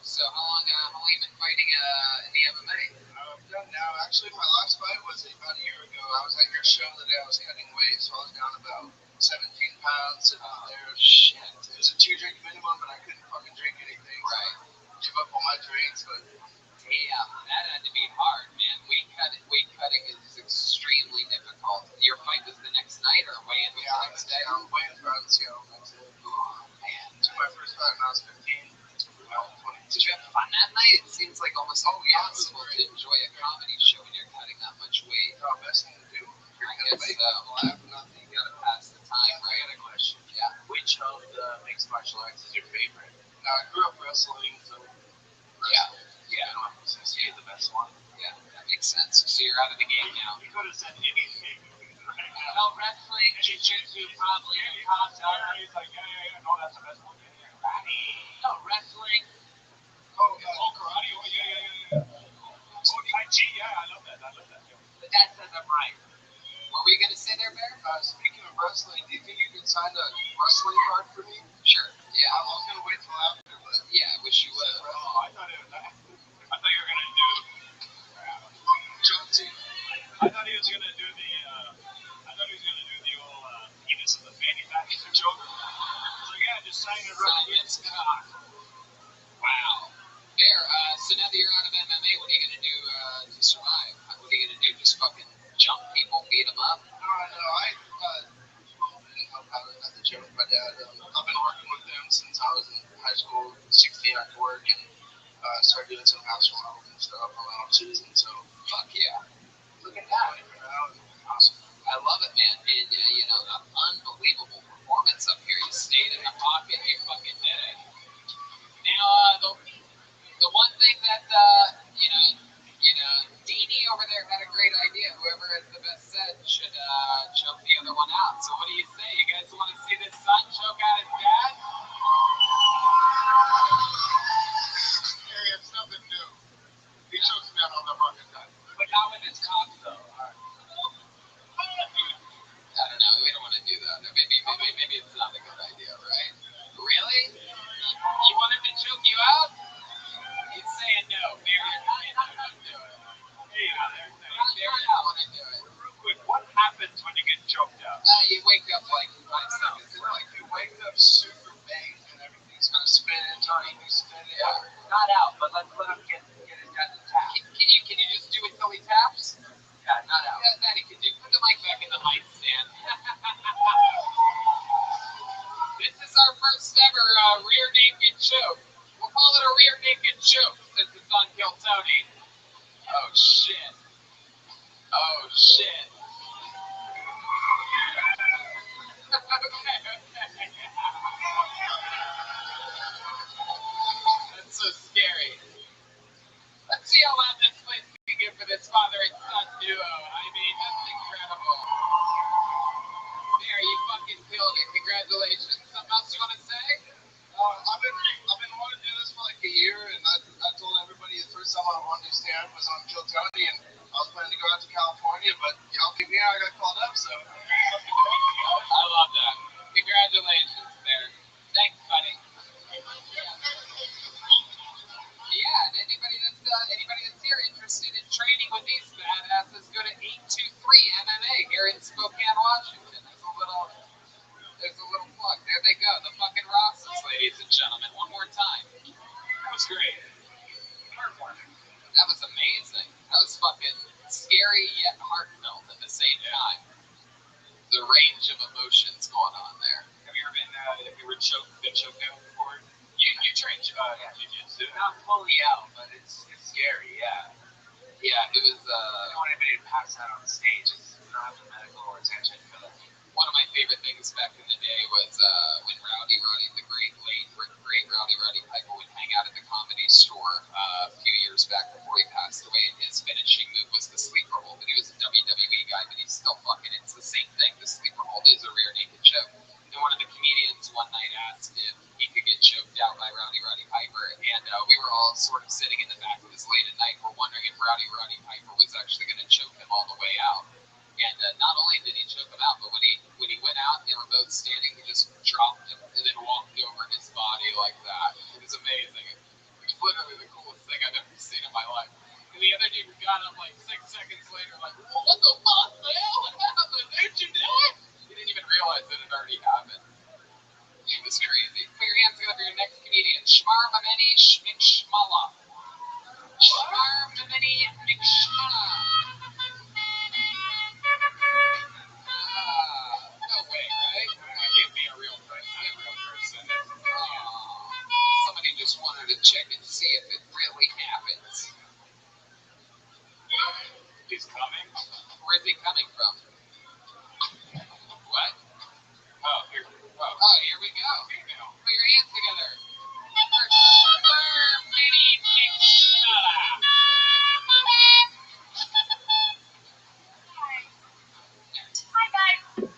So how long have you been fighting in the MMA? I'm done now. Actually, my last fight was about a year ago. I was at your show the day I was cutting weight, so I was down about 17 pounds. And Shit. it was a 2-drink minimum, but I couldn't fucking drink anything. Right. So I give up on my drinks, but Damn, that had to be hard, man. Weight cutting is extremely difficult. Your fight was the next night or weigh-in was the next day? I'm waiting for Seattle next day. Oh, man. Took my first fight when I was 15. Well, 22. Did you have fun that night? It seems like almost impossible to enjoy a comedy show when you're cutting that much weight. No, best thing to do. I guess so. Laugh, nothing. You gotta pass the time, I right? got a question. Yeah. Which of the mixed martial arts is your favorite? Now, I grew up wrestling, so Yeah. Yeah, I don't have to say the best one. Yeah, that makes sense. So you're out of the game now. You could have said anything. Well, wrestling, jiu-jitsu, probably comes out. He's like, yeah, no, that's the best one. No, wrestling. oh, Karate, oh, yeah. Oh, Tai Chi, yeah, I love that. But that says I'm right. Were we gonna say there, Bear? speaking of wrestling, do you think you could sign a wrestling card for me? Sure. Yeah. I was gonna wait till after, but Yeah, I wish you would. Oh, I thought you were gonna do. Jonesy. I thought he was gonna do the. Old penis of the fanny pack joke. So yeah, just sign it right Sign this cock. Wow. Bear, so now that you're out of MMA, what are you gonna do to survive? What are you gonna do? Just fucking jump people, beat them up? No, I help out at the gym with my dad. I've been working with them since I was in high school, 16 after work, and started doing some house remodels and stuff on my off season. So Fuck yeah. Look at that. Awesome. I love it, man. And, an unbelievable performance up here. You stayed in the pocket. You fucking did it. Now, the one thing that, Dini over there had a great idea. Whoever has the best set should choke the other one out. So what do you say? You guys want to see this son choke out his dad? Hey, it's nothing new. He chokes me out all the fucking time. But not with his cock, though. I don't know. We don't want to do that. Maybe it's not a good idea, right? Really? You want him to choke you out? He's saying no. Bear, you're not going to do it. Hey, Bear, I want to do it. real quick, what happens when you get choked out? You wake up like 5 seconds. It's like you wake up super baked and everything's gonna spin and Tony you spin it. Yeah. Not out, but let's let him get his dad to tap. Can you just do it till he taps? Yeah, not out. Yeah, that he can do. Put the mic back in the mic stand. This is our first ever rear naked choke. We'll call it a rear naked choke since it's on Kill Tony. Oh shit. Oh shit. That's so scary. Let's see how loud this place can get for this father and son duo. I mean, that's incredible. There, you fucking killed it. Congratulations. Something else you want to say? I've been wanting to do this for like a year, and I told everybody the first time I wanted to stand was on Kill Tony, and I was planning to go out to California, but y'all Washington. There's a little plug. There they go. The fucking Rosses, ladies and gentlemen. One more time. That was great. Heartwarming. That was amazing. That was fucking scary yet heartfelt at the same time. The range of emotions going on there. Have you ever been choked out before? You trained jiu-jitsu. Not fully out, but it's scary, yeah. Yeah, it was, I don't want anybody to pass out on the stage. You don't have the medical attention for that. one of my favorite things back in the day was when Rowdy, the great Rowdy Piper would hang out at the Comedy Store a few years back before he passed away, and his finishing move was the sleeper hold. And he was a WWE guy, but he's still fucking, it's the same thing. The sleeper hold is a rear naked choke. And one of the comedians one night asked if he could get choked out by Rowdy Piper, and we were all sort of sitting in the back. It was late at night. We're wondering if Rowdy Piper was actually going to choke him all the way out. And not only did he choke him out, but when he went out, they were both standing. He just dropped him and then walked over his body like that. It was amazing. It was literally the coolest thing I've ever seen in my life. And the other dude got up like 6 seconds later, like, what the fuck, man? What happened? Didn't you do it? He didn't even realize that it already happened. It was crazy. Put your hands together for your next comedian, Shmarmameni Schmickschmala. Shmarmameni Schmickschmala. No way, right? That can't be a real person. Somebody just wanted to check and see if it really happens. He's coming. Where's he coming from? What? Oh, here. Oh, here we go. Put your hands together. Shmarmameni Schmickschmala. Hi guys.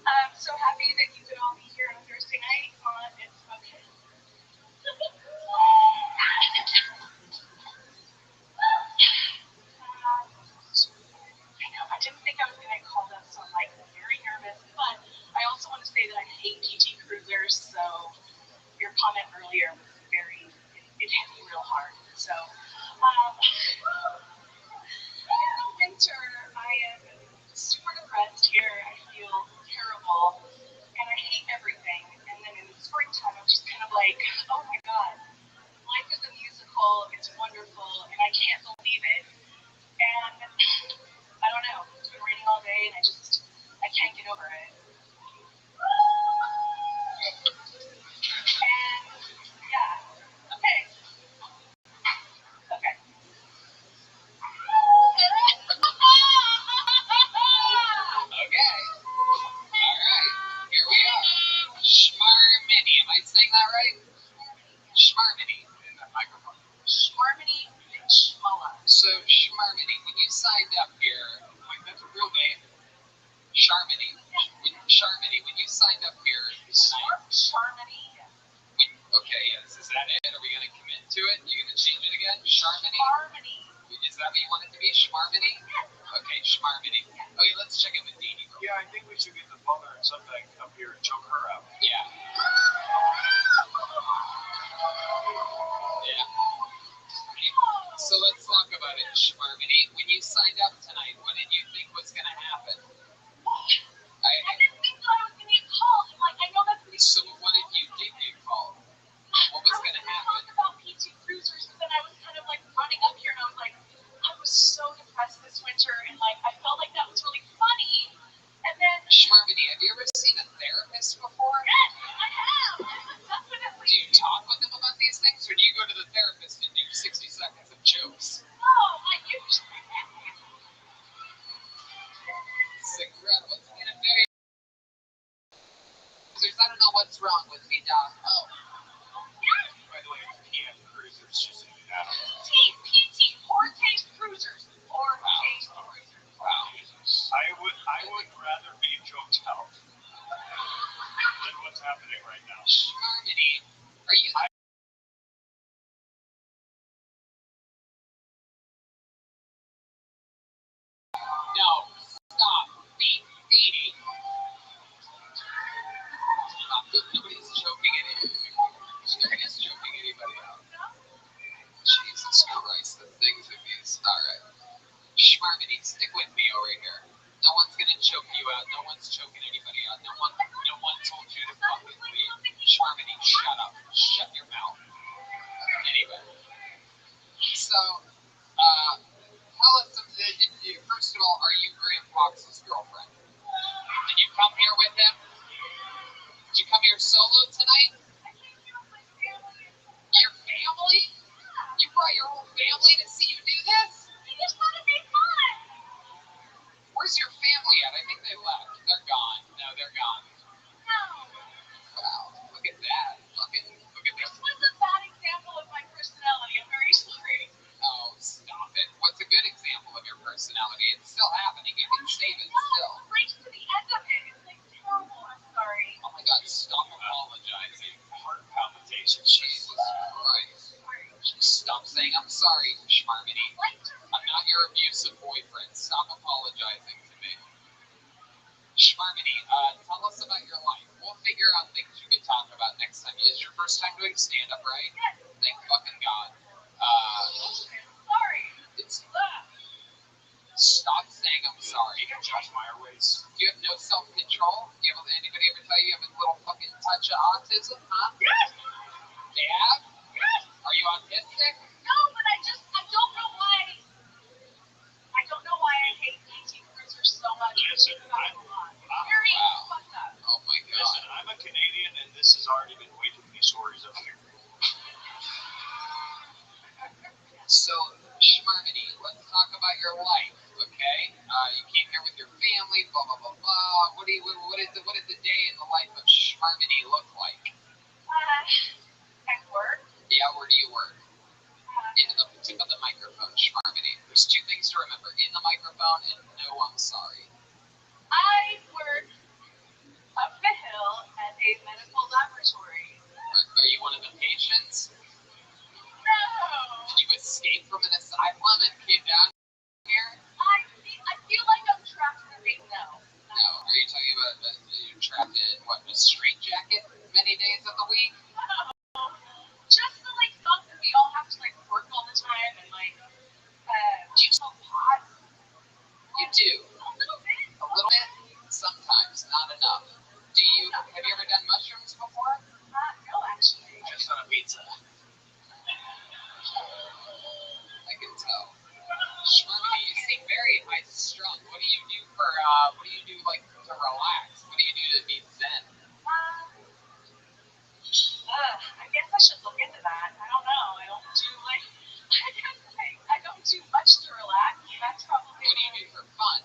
I'm so happy that you could all be here on Thursday night on It's Okay. I know, I didn't think I was going to call them, so I'm like very nervous, but I also want to say that I hate PT Cruisers, so your comment earlier was it hit me real hard. So, in the winter, I am super depressed here. I feel terrible, and I hate everything. And then in the springtime, I'm just kind of like, oh my god, life is a musical. It's wonderful, and I can't believe it. And I don't know. It's been raining all day, and I can't get over it. And yeah, okay. Okay. Okay. Alright. Here we go. Shmarmini. Am I saying that right? Shmarmini. In the microphone. Shmarmini Schmulla. So, Shmarmini, when you signed up here, Wait, that's a real name? Sharmini, when you signed up here tonight, Sharmini. okay, yes, is that it? Are we going to commit to it? You going to change it again? Sharmini? Harmony. Is that what you want it to be? Shmarmini? Okay, Shmarmini. Okay, let's check in with Dini. Yeah, I think we should get the father and son back up here and choke her out. Yeah. Yeah. So let's talk about it, Shmarmini. When you signed up tonight, what did you think was going to happen? I didn't think that I was going to get called. Like, I know that's pretty So what did you get called? What was going to happen? talk about PT Cruisers, but then I was kind of like running up here and I was like, I was so depressed this winter and like I felt like that was really funny. And then Shmarmini, have you ever seen a therapist before? yes, I have. Definitely. Do you talk with them about these things, or do you go to the therapist and do 60 seconds of jokes? No, I usually It's incredible. It's been a very... I don't know what's wrong with me, Doc. Oh. By the way, it's PM Cruisers, just so you know. PT, Poor Taste Cruisers. Poor Taste Cruisers. Wow. I would rather be choked out than what's happening right now. Shmarmini, are you... No, stop. Dini. Nobody's choking anybody. Nobody's choking anybody out. Jesus Christ, the things of these. Alright. Shmarmini, stick with me over here. No one's gonna choke you out. No one's choking anybody out. No one told you to fucking leave. Sharmini, shut up. Shut your mouth. Anyway. So, tell us, first of all, are you Graham Fox's girlfriend? Did you come here with him? Did you come here solo tonight? Your family? You brought your whole family to see you do this? I just want to make fun. Where's your family at? I think they left. They're gone. No, they're gone. No. Wow, look at that. Look at This this. was a bad example of my personality. I'm very sorry. Oh, stop it. What's a good example of your personality? It's still happening. You can save it still. Right to the end of it. It's like terrible. I'm sorry. Oh my god, stop apologizing. Heart palpitations. Jesus Christ. Stop saying I'm sorry, Sharmini. I'm not your abusive boyfriend. Stop apologizing to me. Sharmini, tell us about your life. We'll figure out things you can talk about next time. It's your first time doing stand-up, right? Thank fucking God. Sorry. It's stop saying I'm sorry. You can judge my ways. Do you have no self-control? Do you have anybody ever tell you you have a little fucking touch of autism, huh? Yes. They have? Yes. Are you autistic? No, but I don't know why. I don't know why I hate ET Cruiser so much. Listen, Very Wow. fucked up. Oh my God. Listen, I'm a Canadian, and this has already been way too many stories up here. So, Sharmini, let's talk about your life, okay? You came here with your family, blah blah blah blah. What did the day in the life of Sharmini look like? At work. Yeah, where do you work? Into the tip of the microphone, Sharmini. There's two things to remember: in the microphone and no, I'm sorry. I work up the hill at a medical laboratory. Are you one of the patients? No. Did you escape from an asylum and came down here? I feel like I'm trapped in a big no. No. Are you talking about you're trapped in what, a straitjacket many days of the week? No. Just the thought that we all have to work all the time and do you smoke pot? You do. A little bit. A little bit? Sometimes, not enough. Have you ever done mushrooms before? No, actually. Just on a pizza. I can tell. Sharmini, you seem very high-strung. What do you do to relax? What do you do to be zen? I guess I should look into that. I don't know. I don't do much to relax. That's probably. What do you do for fun?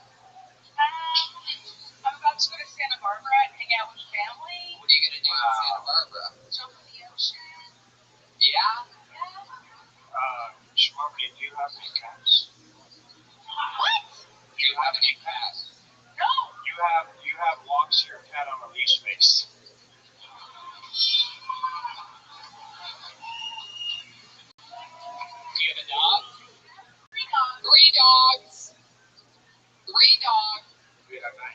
I'm about to go to Santa Barbara and hang out with family. What are you going to do in Santa Barbara? Jump in the ocean. Yeah? Sharmini, do you have any cats? What? Do you have any past? No. You have walks your cat on a leash mix. Do you have a dog? 3 dogs. 3 dogs. 3 dogs. We have 9.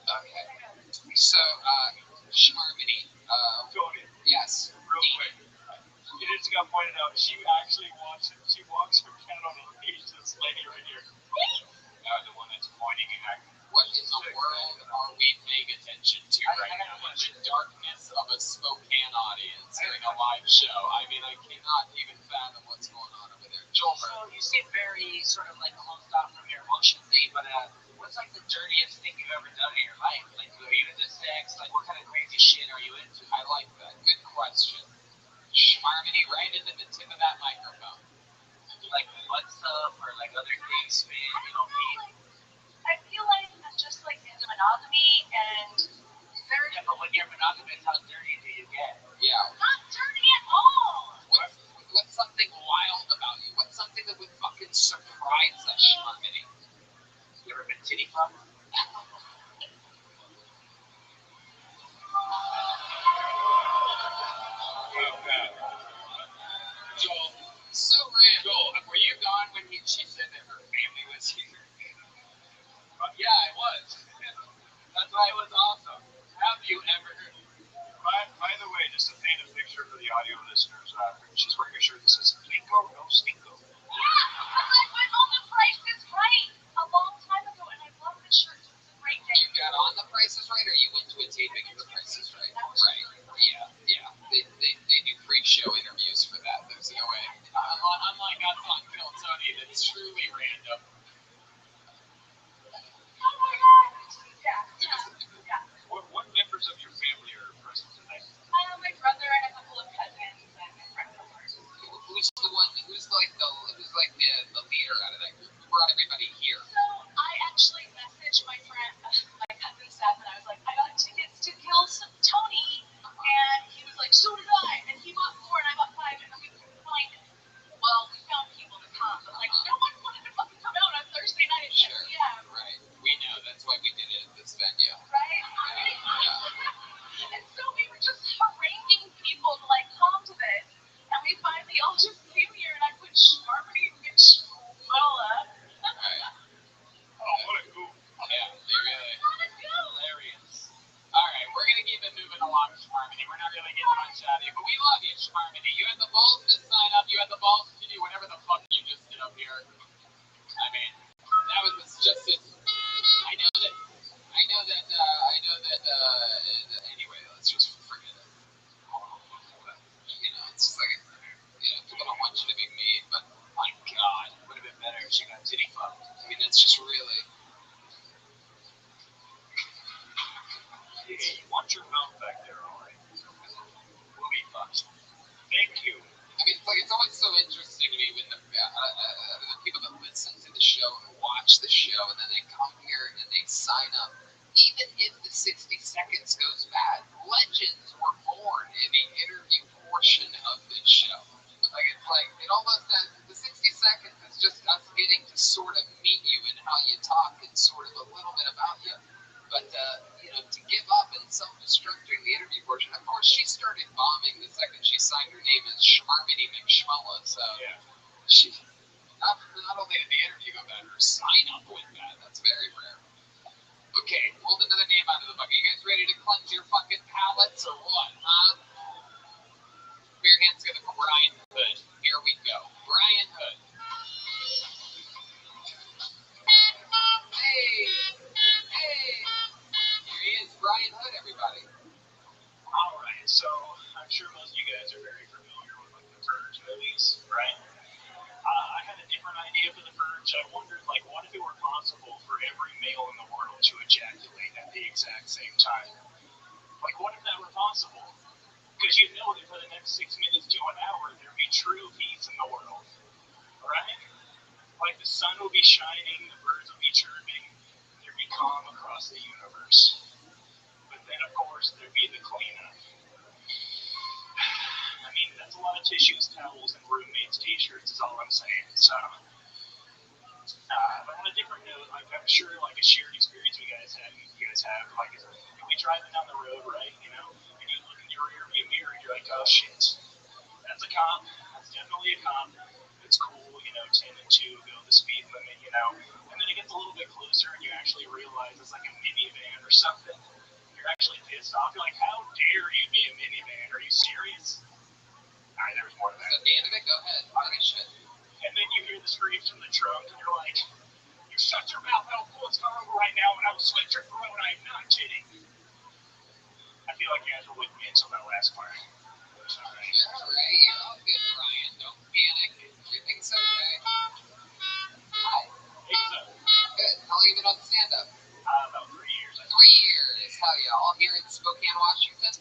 Okay. So, Sharmini, Tony, yes. real quick. It just got pointed out. She actually walks her cat on a leash. This lady right here. The one that's pointing at. What in the world are we paying attention to right now in the darkness of a Spokane audience during a live show? I mean, I cannot even fathom what's going on over there. Joel, So you seem very sort of closed off from your emotionally, but what's the dirtiest thing you've ever done in your life? Are you into sex? What kind of crazy shit are you into? I like that. Good question. Sharmini, right into the tip of that microphone. Butt stuff or other things, man, I feel like I'm just into monogamy and very Yeah, but when you're monogamous, how dirty do you get? Yeah. not dirty at all. What It's just really. Hey, watch your mouth back there, all right? We'll be fine. Thank you. I mean, it's like it's always so interesting to me when the people that listen to the show and watch the show, and then they come here and they sign up. Even if the 60 seconds goes bad, legends were born in the interview portion of this show. Like it's like it almost has the 60 seconds is just us getting to sort of meet you and how you talk and sort of a little bit about you. But you know, to give up and self-destruct during the interview portion, of course, she started bombing the second she signed her name as Schmarmity McSchmulla. So Yeah. she not only did the interview go bad, her sign-up went bad. That's very rare. Okay, hold another name out of the bucket. You guys ready to cleanse your fucking palates or what, huh? Put your hands together for Brian Hood. Here we go. Brian Hood. Hey! Hey! Here he is, Brian Hood, everybody. All right, so I'm sure most of you guys are very familiar with like the Purge movies, right? I had a different idea for the Purge. I wondered, like, what if it were possible for every male in the world to ejaculate at the exact same time? Like, what if that were possible? Because you know that for the next 6 minutes to an hour, there'd be true peace in the world, right? Like, the sun will be shining, the birds will be chirping, there'd be calm across the universe. But then, of course, there'd be the cleanup. I mean, that's a lot of tissues, towels, and roommates' t-shirts is all I'm saying. So, but on a different note, like, I'm sure, like, a shared experience you guys have, like, is you'll be driving down the road, right, you know, and you look in your rearview mirror, and you're like, oh, shit, that's a cop, that's definitely a cop, it's cool, you know, 10 and 2 go the speed limit, you know, and then it gets a little bit closer, and you actually realize it's like a minivan or something. You're actually pissed off. You're like, how dare you be a minivan? Are you serious? All right, there was more to that. Is that the end of it? Go ahead. Finish shit. And then you hear the screams from the trunk, and you're like, you shut your mouth, I'll pull its car over right now, and I will slit your throat, I'm not kidding. I feel like you guys were with me until that last part. All right. You're all right. You're all good, Brian. Don't panic. Everything's okay. Hi. Hey, so, Good. How long have you been on stand-up? about 3 years, I 3 years. Hell yeah. All here in Spokane, Washington?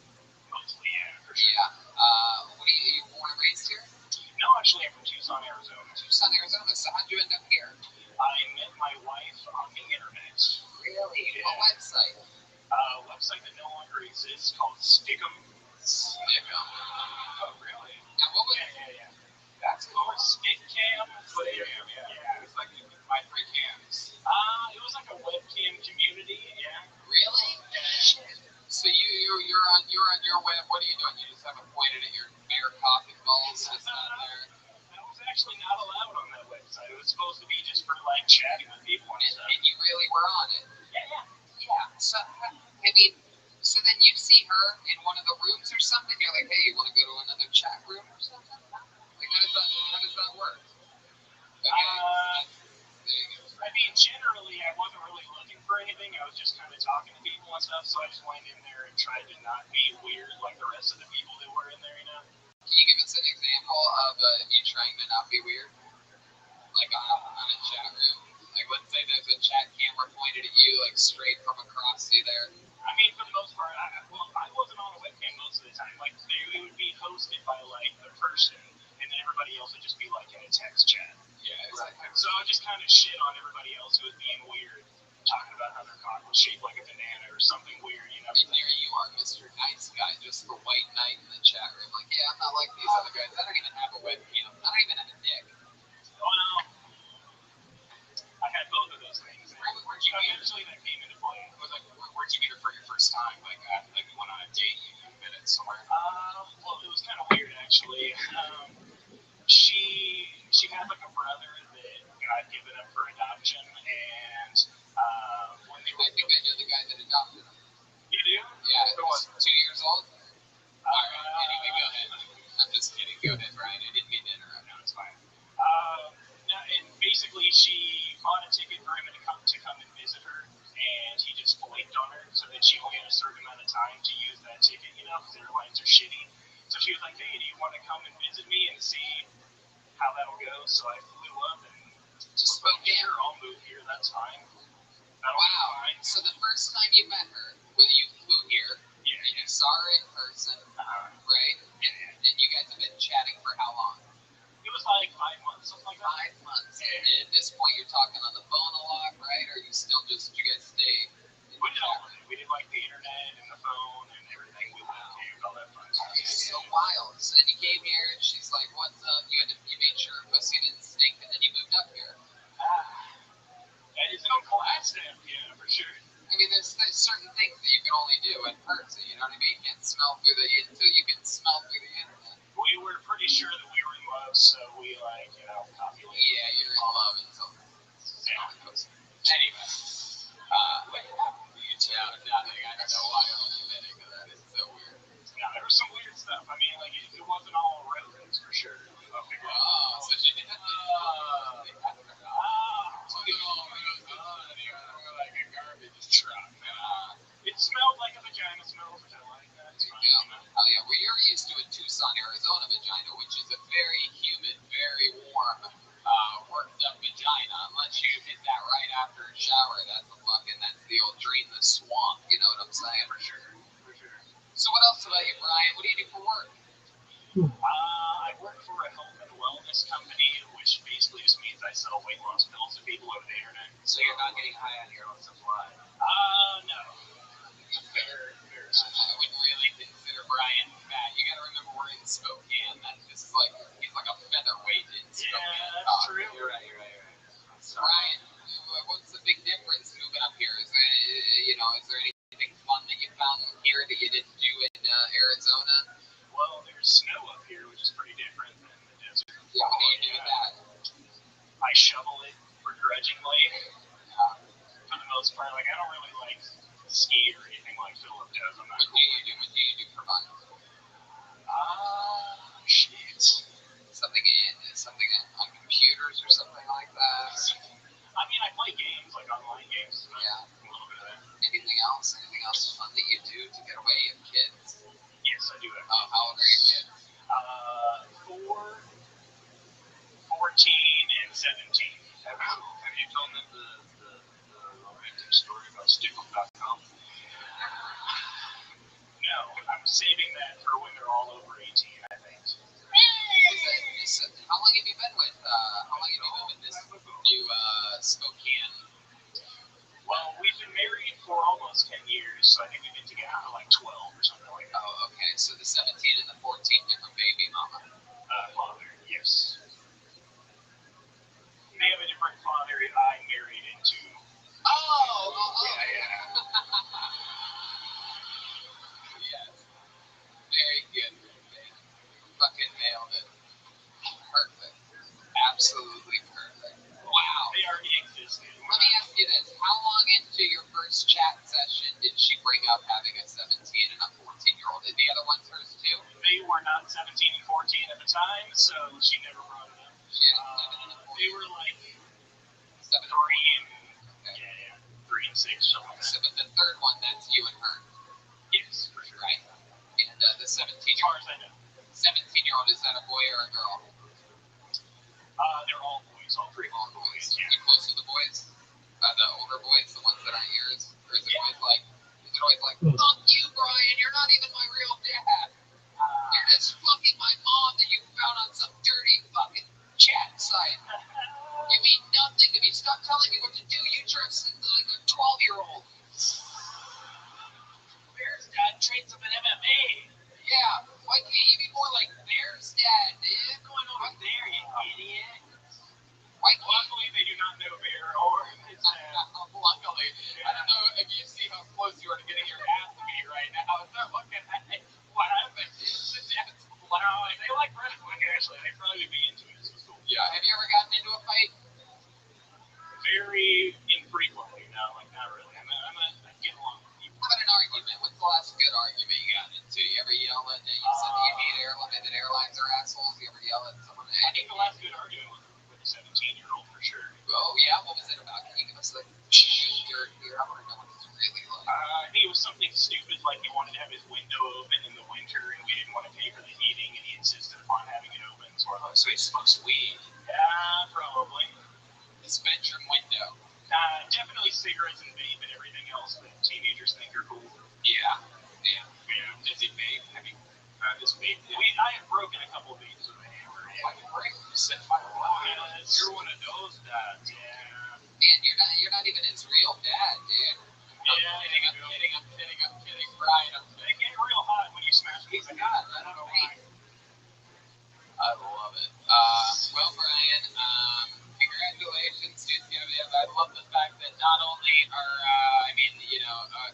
mostly, yeah, for sure. Yeah. What are you born and raised here? No, actually, I'm from Tucson, Arizona. Tucson, Arizona. So how'd you end up here? I met my wife on the internet. Really? Yeah. What website? A website that no longer exists called Stickum. Stickum. Oh, really? Now, what was... Yeah. That's cool. Or Stickcam. Stickcam, yeah. It's like my 3 cams. It was like a webcam community, yeah. Really? Shit. So you're on your web. What are you doing? You just have it pointed at your bare coffee balls, just not there. That was actually not allowed on that website. It was supposed to be just for like chatting with people and stuff. And you really were on it. Yeah. Yeah. So I mean, so then you see her in one of the rooms or something. You're like, hey, you want to go to another chat room or something? Like, how does that work? Okay. There you go. I mean, generally, I wasn't really looking for anything. I was just kind of talking to people and stuff, so I just went in there and tried to not be weird like the rest of the people that were in there, you know? Can you give us an example of you trying to not be weird? Like on a chat room? Like, let's say there's a chat camera pointed at you, like straight from across you there. I mean, for the most part, I wasn't on a webcam most of the time. Like, it would be hosted by, like, the person, and then everybody else would just be, like, in a text chat. Yeah, exactly. So I just kind of shit on everybody else who was being weird, talking about how their cock was shaped like a banana or something weird, you know? And here you are, Mr. Nice Guy, just the white knight in the chat room. Like, yeah, I'm not like these other guys. I don't even have a webcam. I don't even have a dick. Well, I had both of those things. Where'd you meet her? Eventually that came into play. Where'd you meet her for your first time? Like you went on a date, you met it somewhere? Well, it was kind of weird, actually. She had, like, a brother that got given up for adoption, and when they were... I think I know the guy that adopted him. You do? Yeah, Who was it? 2 years old? Alright, anyway, go ahead. I'm just kidding. Go ahead, Brian. I didn't mean to interrupt. No, it's fine. No, and basically she bought a ticket for him to come and visit her, and he just flaked on her so that she only had a certain amount of time to use that ticket, you know, because airlines are shitty. So she was like, hey, do you want to come and visit me and see how that'll go? So I flew up, and To Spokane. Sure, I'll move here. That's fine. That'll be Wow. fine. So the first time you met her, when you flew here, Yeah. and you saw her in person, right? And you guys have been chatting for how long? It was like 5 months, something like that. 5 months. And at this point, you're talking on the phone a lot, right? Or you still just, you guys stay in We did all chat? of it. We did like the internet and the phone and everything. We went to all that fun stuff. It's so wild. So then you came here, and she's like, "What's up?" You made sure pussy didn't stink, and then you moved up here. That is no class step, yeah, for sure. I mean, there's certain things that you can only do in person. You know what I mean? You can't smell through until you can smell through the internet. We were pretty sure that we were in love, so we copulated. Yeah, you're in love until it goes. Anyway, what happened to you two? Now I don't know why I'm admitting to that. It's so weird. Yeah, there was some weird stuff. I mean, like, it wasn't all roses for sure. Oh, so she did like a garbage truck. It smelled like a vagina smells, which I like. That's fine. Yeah. Oh, yeah. Well, you're used to a Tucson, Arizona vagina, which is a very humid, very warm, worked up vagina. Unless you hit that right after a shower, that's the old drain the swamp. You know what I'm saying? For sure. So what else about you, Brian? What do you do for work? I work for a health and wellness company, which basically just means I sell weight loss pills to people over the internet. So you're not getting high on your own supply. No. Fair. I would really consider Brian fat. You got to remember we're in Spokane. He's like a featherweight in Spokane. Yeah, that's true. You're right. Brian, what's the big difference moving up here? Is there anything fun that you found here that you didn't do in Arizona? Well, there's snow up here, which is pretty different than the desert. Yeah, what do you do with that? I shovel it begrudgingly. For the most part, like, I don't really like ski or anything like Philip does. I'm not What do you do for fun? Shit. Something on computers or something like that? I mean, I play games, like online games. Yeah. A little bit of that. Anything else? Anything else fun that you do to get away? You have kids? Yes, I do have. How old are your kids? 4, 14, and 17. Have you told them the romantic story about Stickle.com? No, I'm saving that for when they're all over 18, I think. How long have you been with this new Spokane? Well, we've been married for almost 10 years, so I think we've been together for like 12 or something like that. Oh, okay. So the 17 and the 14 different baby mama. Father, yes. They have a different father I married into. Oh. Yeah. Yes. Very good. Fucking nailed it. Perfect. Absolutely perfect. Wow. They already existed. Let me ask you this. How long into your first chat session did she bring up having a 17 and a 14-year-old? Did the other ones hers too? They were not 17 and 14 at the time, so she never brought it up. They were like 7 and 3 and 3 and 6, something like that. So, but the third one, that's you and her, Yes, for sure. right? And the As far 17-year-old, as I know. 17-year-old, is that a boy or a girl? They're all boys, all 3 All boys. Yeah. You close to the boys? The older boys, the ones that aren't yours? Or is it always like, fuck you, Brian, you're not even my real dad. You're just fucking my mom that you found on some dirty fucking chat site. You mean nothing to me. Stop telling me what to do. You dress like a 12-year-old. Bear's dad trains him in MMA. Yeah, why can't you be more like Bear's dad, dude? What's going on there, you idiot? Why can't Luckily, they do not know Bear or his dad. Luckily, I don't know if you see how close you are to getting your ass beat right now. They're looking at it. What happened? The dad's No, they like wrestling, actually. They'd probably be into it. This is cool. Yeah, have you ever gotten into a fight? Very infrequently, no, like not really. I get along with people. How about an argument? What's the last good argument you got into? You ever yell at, you said that you hate airlines, that airlines are assholes. You ever yell at someone? I think the last good argument was with a 17-year-old for sure. Oh, yeah? What was it about? Can you give us I want to know what it's really like. I think it was something stupid, like he wanted to have his window open in the winter, and we didn't want to pay for the heating, and he insisted upon having it open. So So he smokes weed. yeah, probably. this bedroom window? Definitely cigarettes and vape and everything else that teenagers think are cool. Yeah. Does he vape? Have you this vape? I have broken a couple of vapes with a hammer. Like a break? Set fire. You're one of those dads. Yeah. Man, you're not even his real dad, dude. I'm kidding. Brian, They get real hot when you smash he's them. a god. I don't know why. I love it. Well, Brian, congratulations, dude. I love the fact that not only are,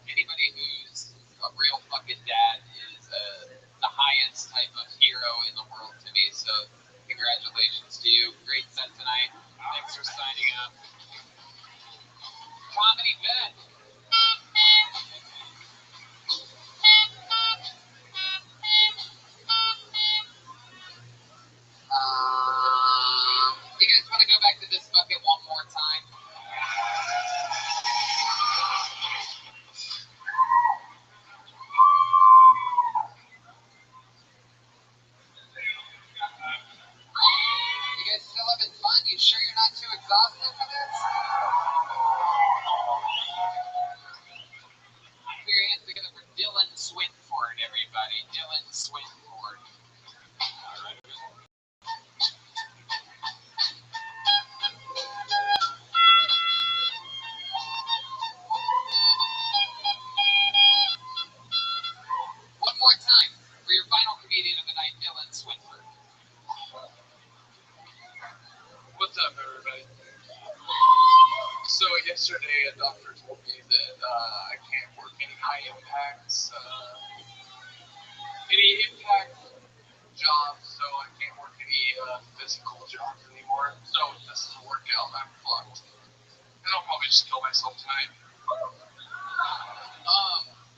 anybody who's a real fucking dad is the highest type of hero in the world to me. So, congratulations to you. Great set tonight. Thanks for signing up. Comedy Bet. You guys want to go back to this bucket one more time? You guys still having fun? You sure you're not too exhausted for this? Put your hands together for Dylan Swinford, everybody. Dylan Swinford. All right. One more time for your final comedian of the night, Dylan Swinford. What's up, everybody? So yesterday, a doctor told me that I can't work any high impacts, any impact jobs, so I can't work any physical jobs anymore. So if this is a workout, I'm fucked. And I'll probably just kill myself tonight.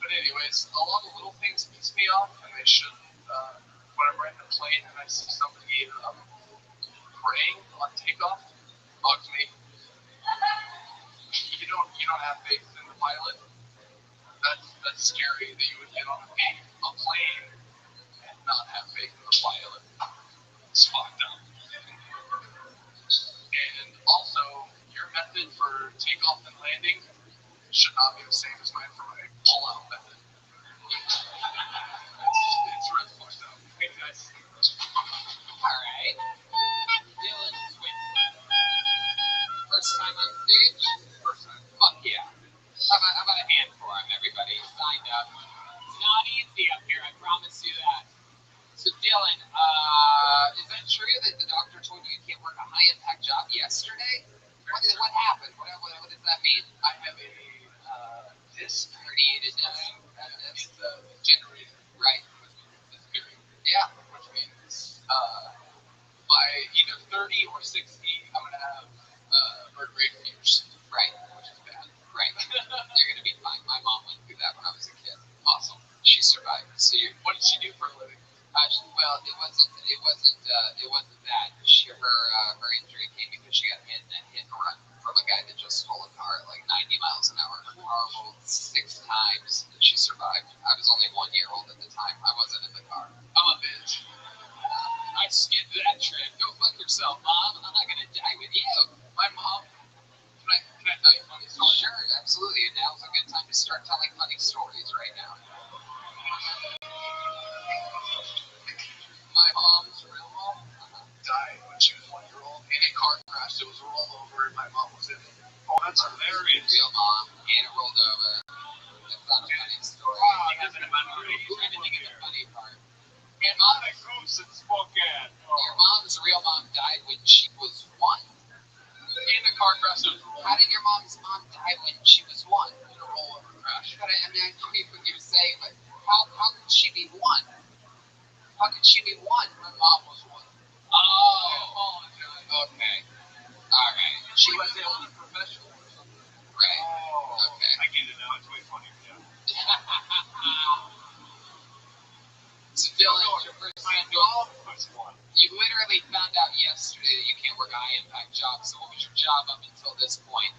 But anyways, a lot of little things piss me off, and they shouldn't. Whenever I'm in a plane and I see somebody praying on takeoff, bugs me. You don't have faith in the pilot. That's scary that you would get on a plane and not have faith in the pilot. It's fucked up. And also, your method for takeoff and landing should not be the same as mine for my pull-out method. It's really fucked up. Hey guys. All right. Dylan Swinford. First time on stage? First time. Fuck yeah. How about a hand for him, everybody? Signed up. It's not easy up here, I promise you that. So, Dylan, is that true that the doctor told you can't work a high-impact job yesterday? What happened? What does that mean? I have a disc Herniated disc. it's generated, Right. this period, Yeah. which means by either 30 or 60, I'm going to have vertebrae fuse, Right. which is bad. Right. You're going to be fine. My mom went through that when I was a kid. Awesome. She survived. So What did she do for a living? well, it wasn't that. Her injury came because she got hit and run from a guy that just stole a car at like 90 miles an hour. Her car rolled 6 times and she survived. I was only 1 year old at the time. I wasn't in the car. I'm a bitch. I skipped that trip. Go fuck yourself, Mom. I'm not gonna die with you. My mom, can I tell you a funny story? Sure, absolutely. And now's a good time to start telling funny stories right now. My mom's real mom died when she was 1 year old in a car crash. It was a rollover and my mom was in it. Oh, that's hilarious. Real mom, and it rolled over. That's not a funny story. Wow, I'm that's trying a funny to think of the funny part. And not a goose in Spokane. Your mom's real mom died when she was 1. In a car crash. It was a rollover. How did your mom's mom die when she was 1? In a rollover crash. But I know what you're saying, but how could she be 1? How could she be 1? My mom was 1. Oh, okay. All right. She wasn't on a professional or something. Right. Oh, Okay. I get it now. It's way funnier. Yeah. So, Dylan, it's your first My time doing. dog was one. You literally found out yesterday that you can't work a high-impact job. So, what was your job up until this point?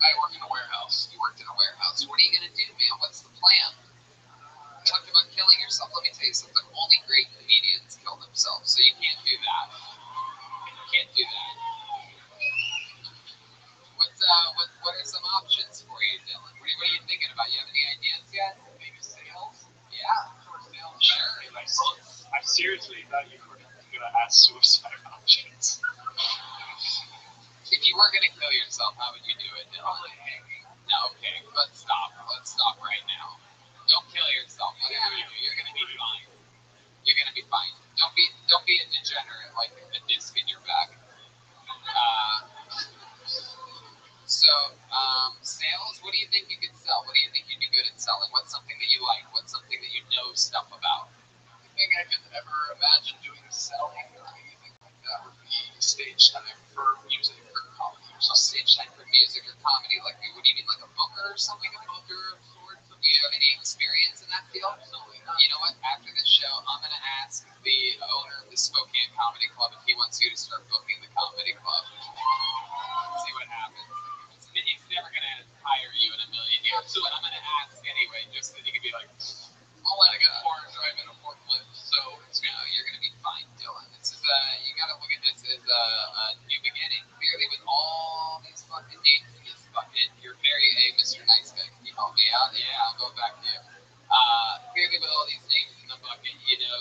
I work in a warehouse. You worked in a warehouse. What are you gonna do, man? What's the plan? You talked about killing yourself. Let me tell you something. Only great comedians kill themselves, so you can't do that. You can't do that. what are some options for you, Dylan? What are you thinking about? You have any ideas yet? Maybe sales? Yeah. Sales? Sure. I seriously thought you were going to ask suicide options. If you were gonna kill yourself, how would you do it, Dylan? No, okay, let's stop. Let's stop right now. Don't kill yourself. Whatever you do, you're gonna be fine. You're gonna be fine. Don't be a degenerate like a disc in your back. Sales. What do you think you could sell? What do you think you'd be good at selling? What's something that you like? What's something that you know stuff about? The thing I could ever imagine doing selling or anything like that would be stage time for music or comedy or So something. stage time for music or comedy, like what do you mean, like a booker or something? A booker of sorts? Do you have any experience in that field? Absolutely not. You know what? After this show, I'm gonna ask the owner of the Spokane Comedy Club if he wants you to start booking the comedy club. See what happens. He's never gonna hire you in a million years, so I'm gonna ask anyway, just so he can be like, All I got for driving a forklift, so it's no, you're gonna be fine, Dylan. This is you gotta look at this as a new beginning. Clearly, with all these fucking names in this bucket, you're very Mr. Nice Guy. Can you help me out? Yeah, I'll go back to you. Clearly, with all these names in the bucket, you know,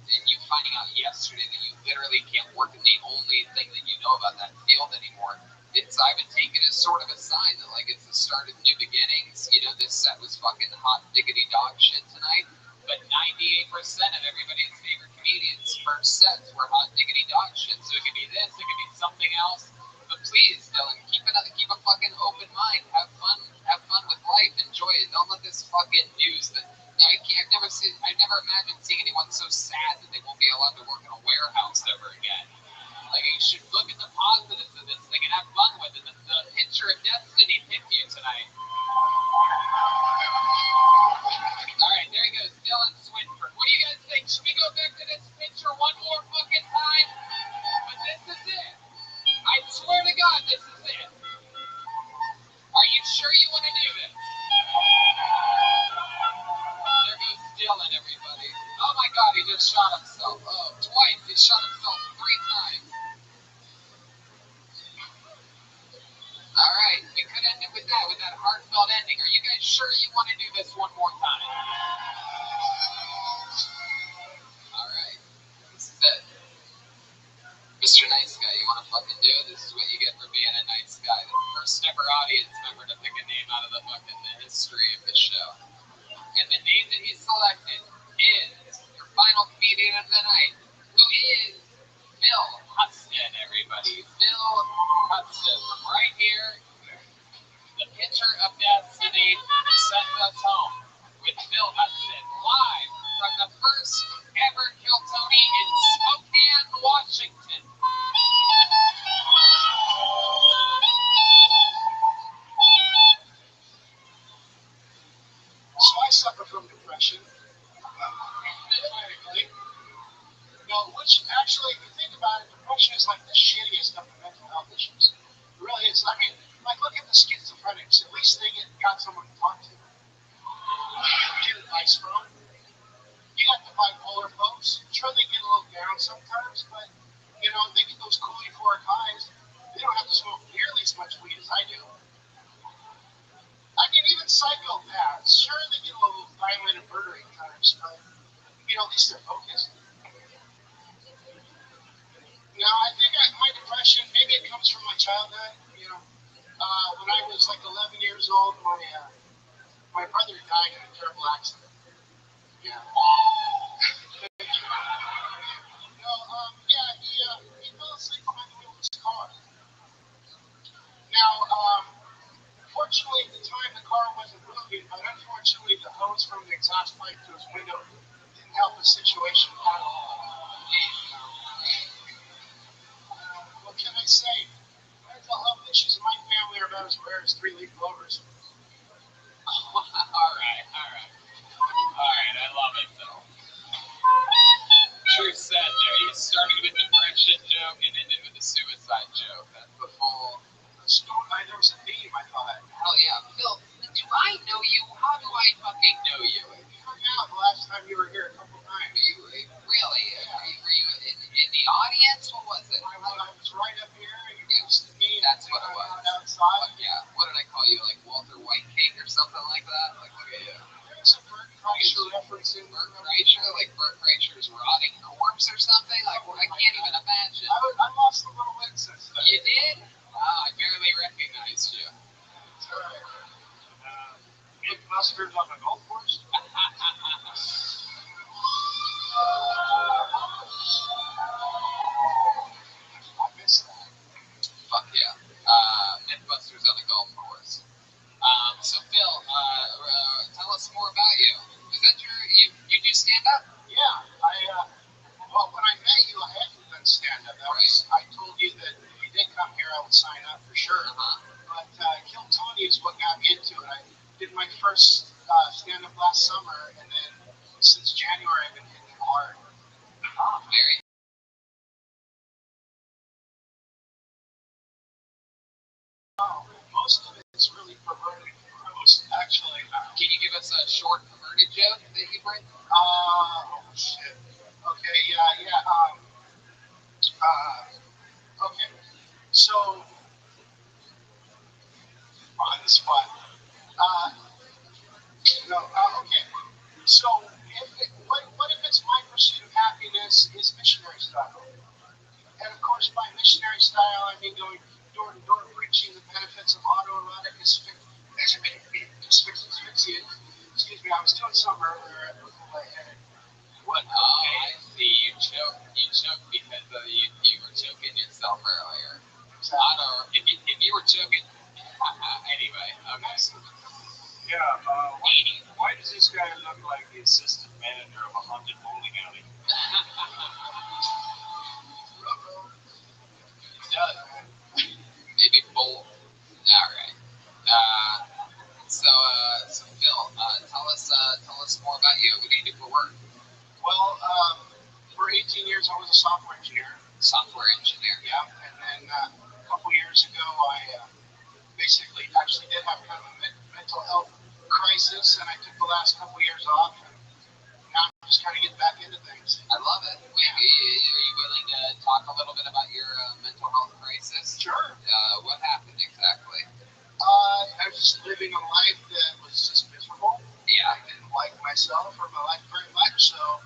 and you finding out yesterday that you literally can't work in the only thing that you know about that field anymore. I would take it as sort of a sign that, like, it's the start of new beginnings. You know, this set was fucking hot diggity dog shit tonight, but 98% of everybody's favorite comedians' first sets were hot diggity dog shit. So it could be this, it could be something else. But please, Dylan, keep a fucking open mind. Have fun with life. Enjoy it. Don't let this fucking news that I've never imagined seeing anyone so sad that they won't be allowed to work in a warehouse ever again. Like, you should look at the positives of this thing and have fun with it. The picture of destiny hit you tonight. All right, there he goes, Dylan Swinford. What do you guys think? Should we go back to this picture one more fucking time? But this is it. I swear to God, this is it. Are you sure you want to do this? There goes Dylan, everybody. Oh my God, he just shot himself. Oh, twice. He shot himself 3 times. All right, we could end it with that heartfelt ending. Are you guys sure you want to do this one more time? All right, this is it. Mr. Nice Guy, you want to fucking do it? This is what you get for being a nice guy. The first ever audience member to pick a name out of the fucking history of the show. And the name that he selected is your final comedian of the night, who is Bill Huston, everybody. Bill Huston from right here. The picture of destiny sends us home with Bill Huston live from the first ever Kill Tony in Spokane, Washington. So I suffer from depression. Clinically. No, which actually, if you think about it, depression is like the shittiest of the mental health issues. It really is. I mean, like, look at the schizophrenics. At least they got someone to talk to. Get advice from. You got the bipolar folks. Sure, they get a little down sometimes, but, you know, they get those cool euphoric highs. They don't have to smoke nearly as much weed as I do. I mean, even psychopaths, sure, they get a little violent and murdering times, but, you know, at least they're focused. Now, I think my depression, maybe it comes from my childhood. You know, when I was like 11 years old, my brother died in a terrible accident. Yeah. No, he fell asleep behind the wheel of his car. Now, fortunately, at the time, the car wasn't moving, but unfortunately, the hose from the exhaust pipe to his window didn't help the situation at all. What can I say? Mental health issues in my family are about as rare as 3-leaf clovers. All right. I love it, though. True set there. You started with the depression joke and ended with the suicide joke. That's the full. There was a theme, I thought. Hell yeah. Phil, do I know you? How do I fucking know you? You hung out the last time you were here a couple times. Really? Were you in the audience? What was it? I was right up here. And you thought. Yeah. What did I call you? Like Walter Whitecake or something like that? Like, look at you. There's a Bert Kreischer reference in Bert Kreischer? Like Bert Kreischer's rotting corpse or something? Like, I can't even imagine. I lost a little weight since then. You did? Wow, I barely recognized you. It's all right. Mythbusters on the golf course? I miss that. Fuck yeah. Mythbusters on the golf course. So Phil, tell us more about you. Is that you do stand up? Yeah, well, when I met you, I hadn't done stand-up. I told you that if you did come here, I would sign up for sure. But Kill Tony is what got me into it. I did my first stand-up last summer, and then since January, I've been hitting it hard. Very. Most of it's really perverted and gross, actually. Can you give us a short perverted joke that you bring? Oh, shit. Okay, yeah. Okay. So, on the spot. Okay. So, what if it's my pursuit of happiness is missionary style? And of course, by missionary style, I mean going door to door preaching the benefits of autoerotic asphyxiation. Excuse me, I was doing something earlier before I had it. What? Oh, I see. You choked because you were choking yourself earlier. If you were choking. Anyway, okay. Yeah, why does this guy look like the assistant manager of a haunted bowling alley? Maybe both. All right. So Phil, tell us more about you. What do you do for work? Well, for 18 years, I was a software engineer. Software engineer. Yeah, and then a couple years ago, I basically actually did have kind of a mental health crisis, and I took the last couple years off, and now I'm just kind of getting back into things. I love it. Wait, are you willing to talk a little bit about your mental health crisis? Sure. What happened exactly? I was just living a life that was just miserable. Yeah. I didn't like myself or my life very much, so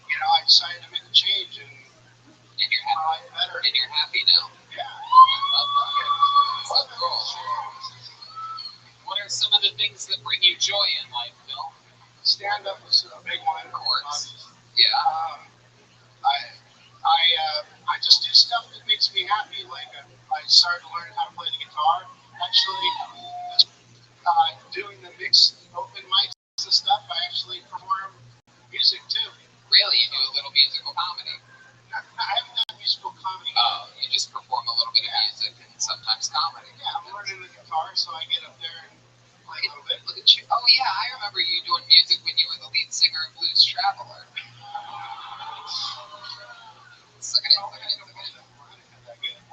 I decided to make a change and you're my life better. And you're happy now. Yeah. I love that. So cool. What are some of the things that bring you joy in life, Phil? Stand up is a big one. Of course. Yeah. I just do stuff that makes me happy. Like I started to learn how to play the guitar. Actually, doing the mixed open mics and stuff, I actually perform music too. Really? You do a little musical comedy? I haven't done musical comedy. Oh, you just perform a little bit of music and sometimes comedy. Yeah, I'm learning the guitar, so I get up there and play a little bit. Look at you. Oh, yeah, I remember you doing music when you were the lead singer of Blues Traveler.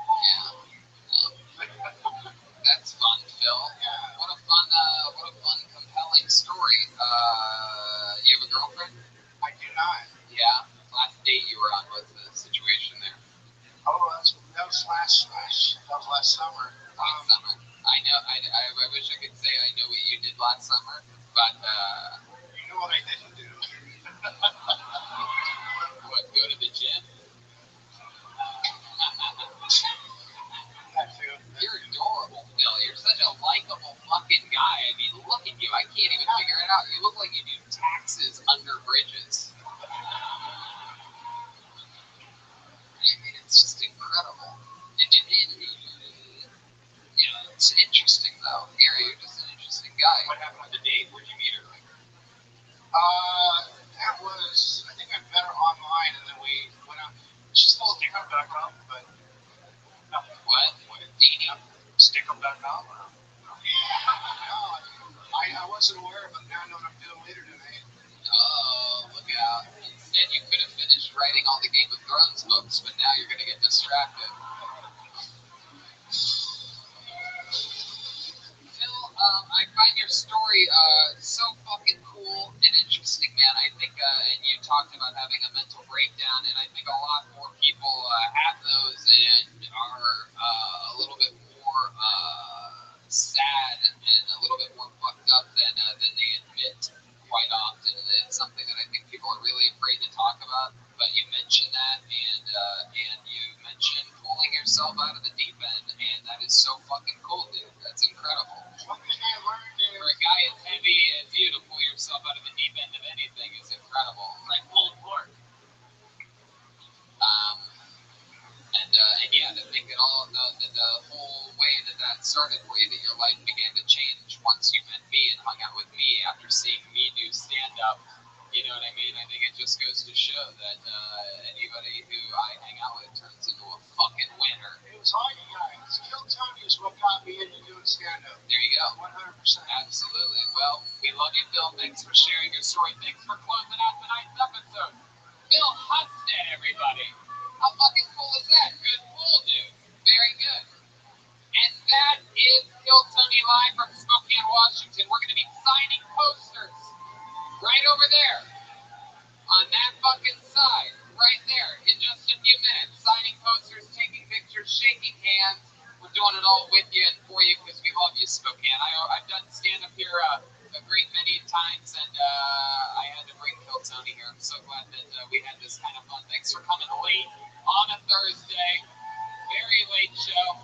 Yeah. That's fun, Phil. What a fun, compelling story. You have a girlfriend? I do not. Yeah. Last date you were on, what's the situation there? Oh, that was last summer. Last summer. I know. I wish I could say I know what you did last summer, but you know what I didn't do. What? Go to the gym? You're adorable, Phil. You're such a likable fucking guy. I mean, look at you. I can't even figure it out. You look like you do taxes under bridges. I mean, it's just incredible. It's interesting, though. Gary, you're just an interesting guy. What happened with the date? Where'd you meet her? That was, I think I met her online, and then we went out. She's still a Stickup.com, but. What? Dating? Stickup.com? No, I wasn't aware, but now I know what I'm doing later tonight. Oh, look out. Instead, you could have finished writing all the Game of Thrones books, but now you're going to get distracted. Phil, I find your story so fucking cool and interesting, man. I think, and you talked about having a mental breakdown, and I think a lot more people have those and are a little bit more for you that your life began to change once you met me and hung out with me after seeing me do stand-up. You know what I mean? I think it just goes to show that anybody who I hang out with turns into a fucking winner. It was all you guys. Kill Tony is what got me into doing stand-up. There you go. 100%. Absolutely. Well, we love you, Phil. Thanks for sharing your story. Thanks for closing out tonight's episode. Phil Hudson, everybody. How fucking cool is that? Good pool, dude. Very good. And that is Kill Tony live from Spokane, Washington. We're going to be signing posters right over there on that fucking side, right there, in just a few minutes. Signing posters, taking pictures, shaking hands. We're doing it all with you and for you because we love you, Spokane. I've done stand-up here a great many times, and I had to bring Kill Tony here. I'm so glad that we had this kind of fun. Thanks for coming late on a Thursday. Very late show.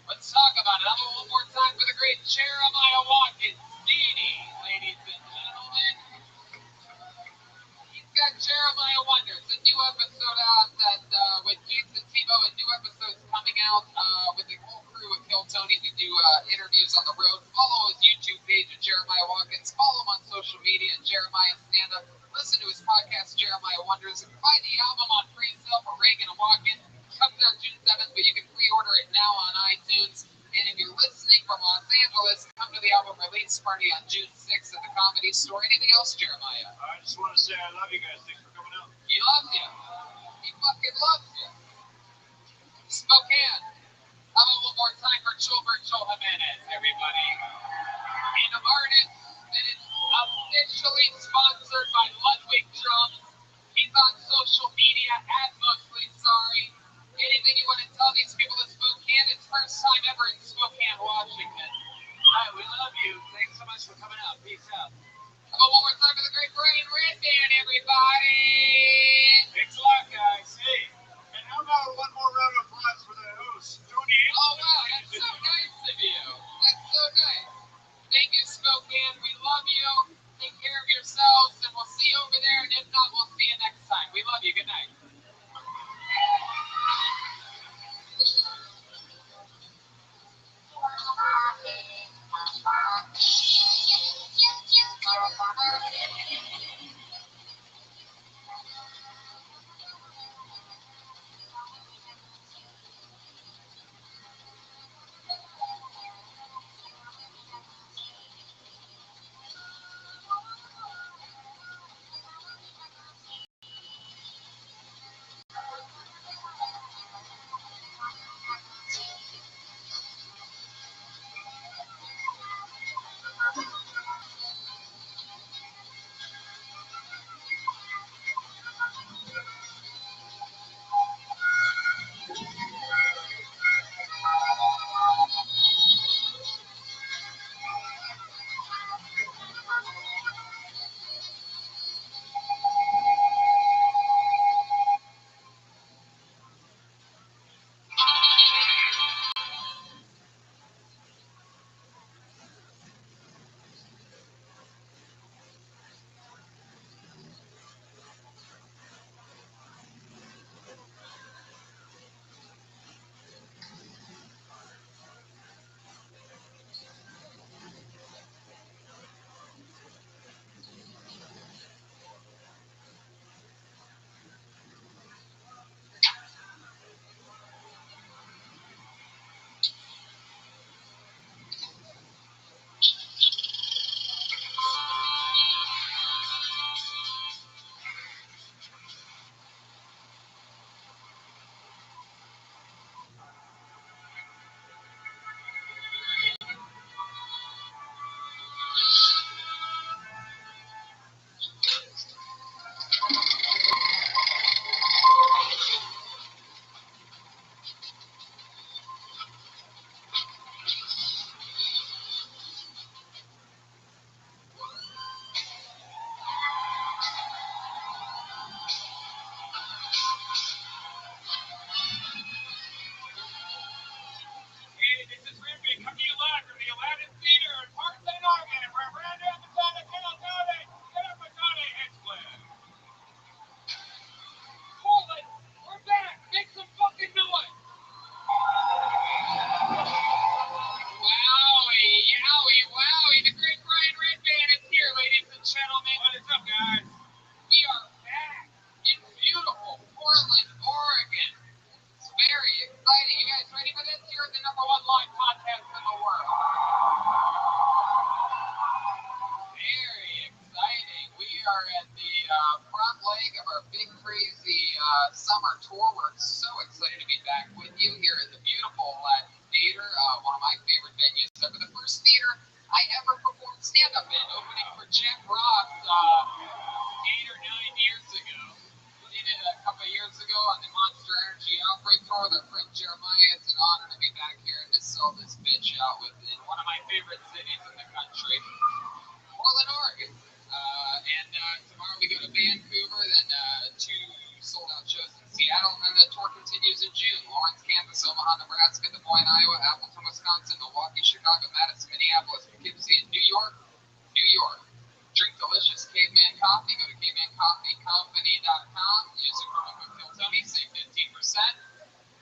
Let's talk about it. One more time for the great Jeremiah Watkins, Dini, ladies and gentlemen. He's got Jeremiah Wonders, a new episode out that with Jason Tebow, a new episode's coming out with the whole crew of Kill Tony. We do interviews on the road. Follow his YouTube page at Jeremiah Watkins. Follow him on social media at Jeremiah Stand Up. Listen to his podcast, Jeremiah Wonders. You can find the album on pre-sale for Reagan and Watkins. Comes out June 7th, but you can pre-order it now on iTunes. And if you're listening from Los Angeles, come to the album release party on June 6th at the Comedy Store. Anything else, Jeremiah? I just want to say I love you guys. Thanks for coming out. He loves you. He fucking loves you. Spokane. How about one more time for Chilberto Jimenez, everybody? An artist that is officially sponsored by Ludwig Drums. He's on social media at Mostly Sorry. Anything you want to tell these people in Spokane? It's first time ever in Spokane, Washington. Hi, we love you. Thanks so much for coming out. Peace out. How about one more time for the great Brian Redban, everybody? Thanks a lot, guys. Hey, and how about one more round of applause for the host, Tony? Oh, wow, that's so nice of you. That's so nice. Thank you, Spokane. We love you. Take care of yourselves, and we'll see you over there. And if not, out with in one of my favorite cities in the country, Portland, Oregon. And tomorrow we go to Vancouver, then 2 sold-out shows in Seattle, and then the tour continues in June. Lawrence, Kansas, Omaha, Nebraska, Des Moines, Iowa, Appleton, Wisconsin, Milwaukee, Chicago, Madison, Minneapolis, Poughkeepsie, and New York. New York. Drink delicious Caveman Coffee. Go to cavemancoffeecompany.com. Use the promo code KILLTONY, save 15%.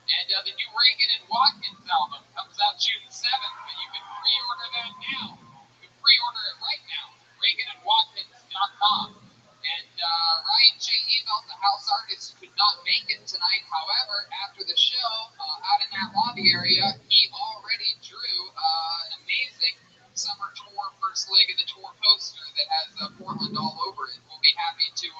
And the new Reagan and Watkins album comes out June 7th, but you can pre-order that now. You can pre-order it right now. ReaganandWatkins.com. And Ryan J. Evelt, the house artist, could not make it tonight. However, after the show, out in that lobby area, he already drew an amazing summer tour first leg of the tour poster that has Portland all over it. We'll be happy to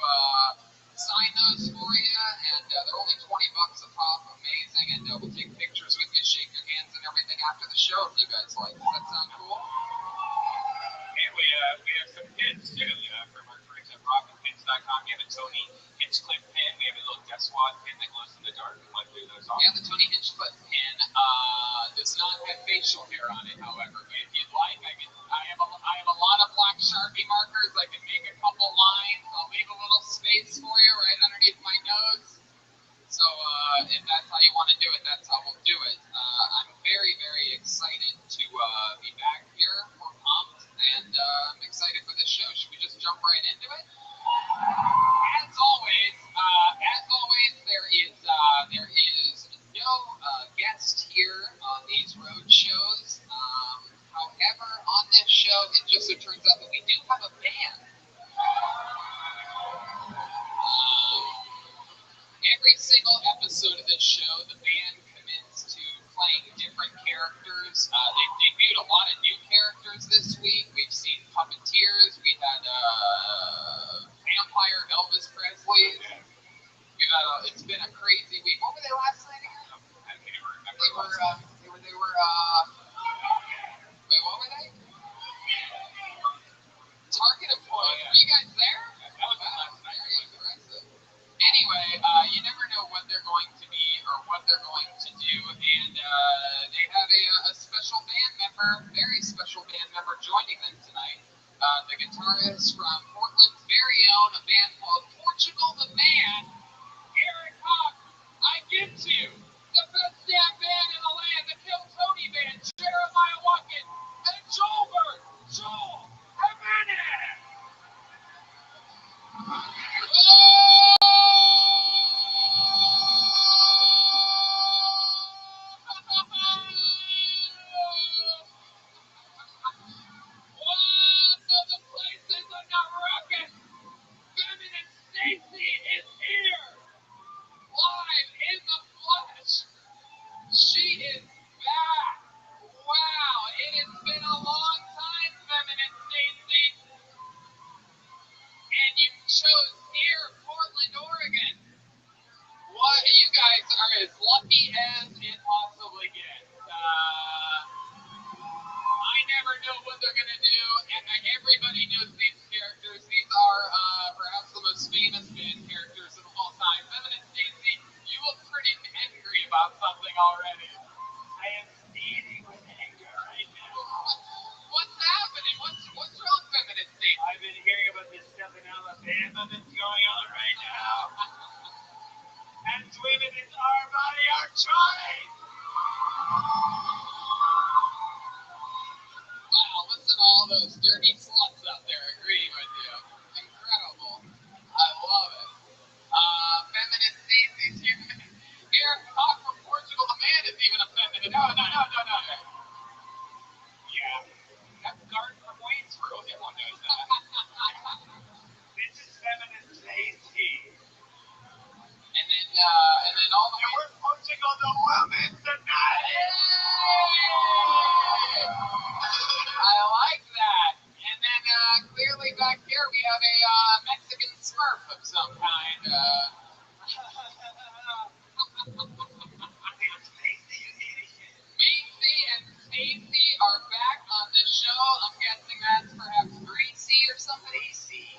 sign those for you, and they're only $20 a pop. Amazing, and we'll take pictures with you, shake your hands and everything after the show if you guys like. Does that sound cool? And we have some pins too, from our friends at rockandpins.com. We have a Tony Hinchcliffe pin. We have a little Death Squad pin that glows in the dark. We might do those off. Yeah, the Tony Hinchcliffe pin does not have facial hair on it, however. But if you'd like, I have a lot of black Sharpie markers. I can make a couple lines. I'll leave a little space for you right underneath my nose. So if that's how you want to do it, that's how we'll do it. I'm very, very excited to be back here. We're pumped, and I'm excited for this show. Should we just jump right into it? As always, there is no guest here on these road shows. However, on this show, it just so turns out that we do have a band. Every single episode of this show, the band commits to playing different characters. They've debuted a lot of new characters this week. We've seen Puppeteers. We had Vampire Elvis Presley. It's been a crazy week. What were they last night again? I can't even remember. They were what were they? Target employees. Were you guys there? That was last night. Very impressive. Anyway, you never know what they're going to be or what they're going to do, and they have a special band member, very special band member joining them tonight. The guitarist from Portland's very own, a band called Portugal the Man, Eric Hawk. I give to you the best damn band in the land, the Kill Tony Band, Jeremiah Watkins, and Joel Bird, Joel Jimenez. Stacy is here, live in the flesh. She is back. Wow, it has been a long time, Feminine Stacy. And you chose here, Portland, Oregon. What, you guys are as lucky as it possibly gets. I never know what they're going to do, and everybody knows these characters. These are perhaps the most famous band characters of all time. Feminine Stacy, you look pretty angry about something already. I am seething with anger right now. What's happening? What's wrong, Feminine Stacy? I've been hearing about this stuff in Alabama that's going on right now. And women in our body are trying. Wow, listen to all those dirty sluts out there agreeing with you. Incredible. I love it. Feminine Stacy's here. Eric Hawk from Portugal the Man is even offended. No. Yeah. That's Garden from Waynesboro. Everyone knows that. This is Feminine Stacy. And then all the And we're Portugal the Woman tonight. I like that. And then clearly back here we have a Mexican Smurf of some kind. Macy and Stacy are back on the show. I'm guessing that's perhaps Gracie or something. Lacey.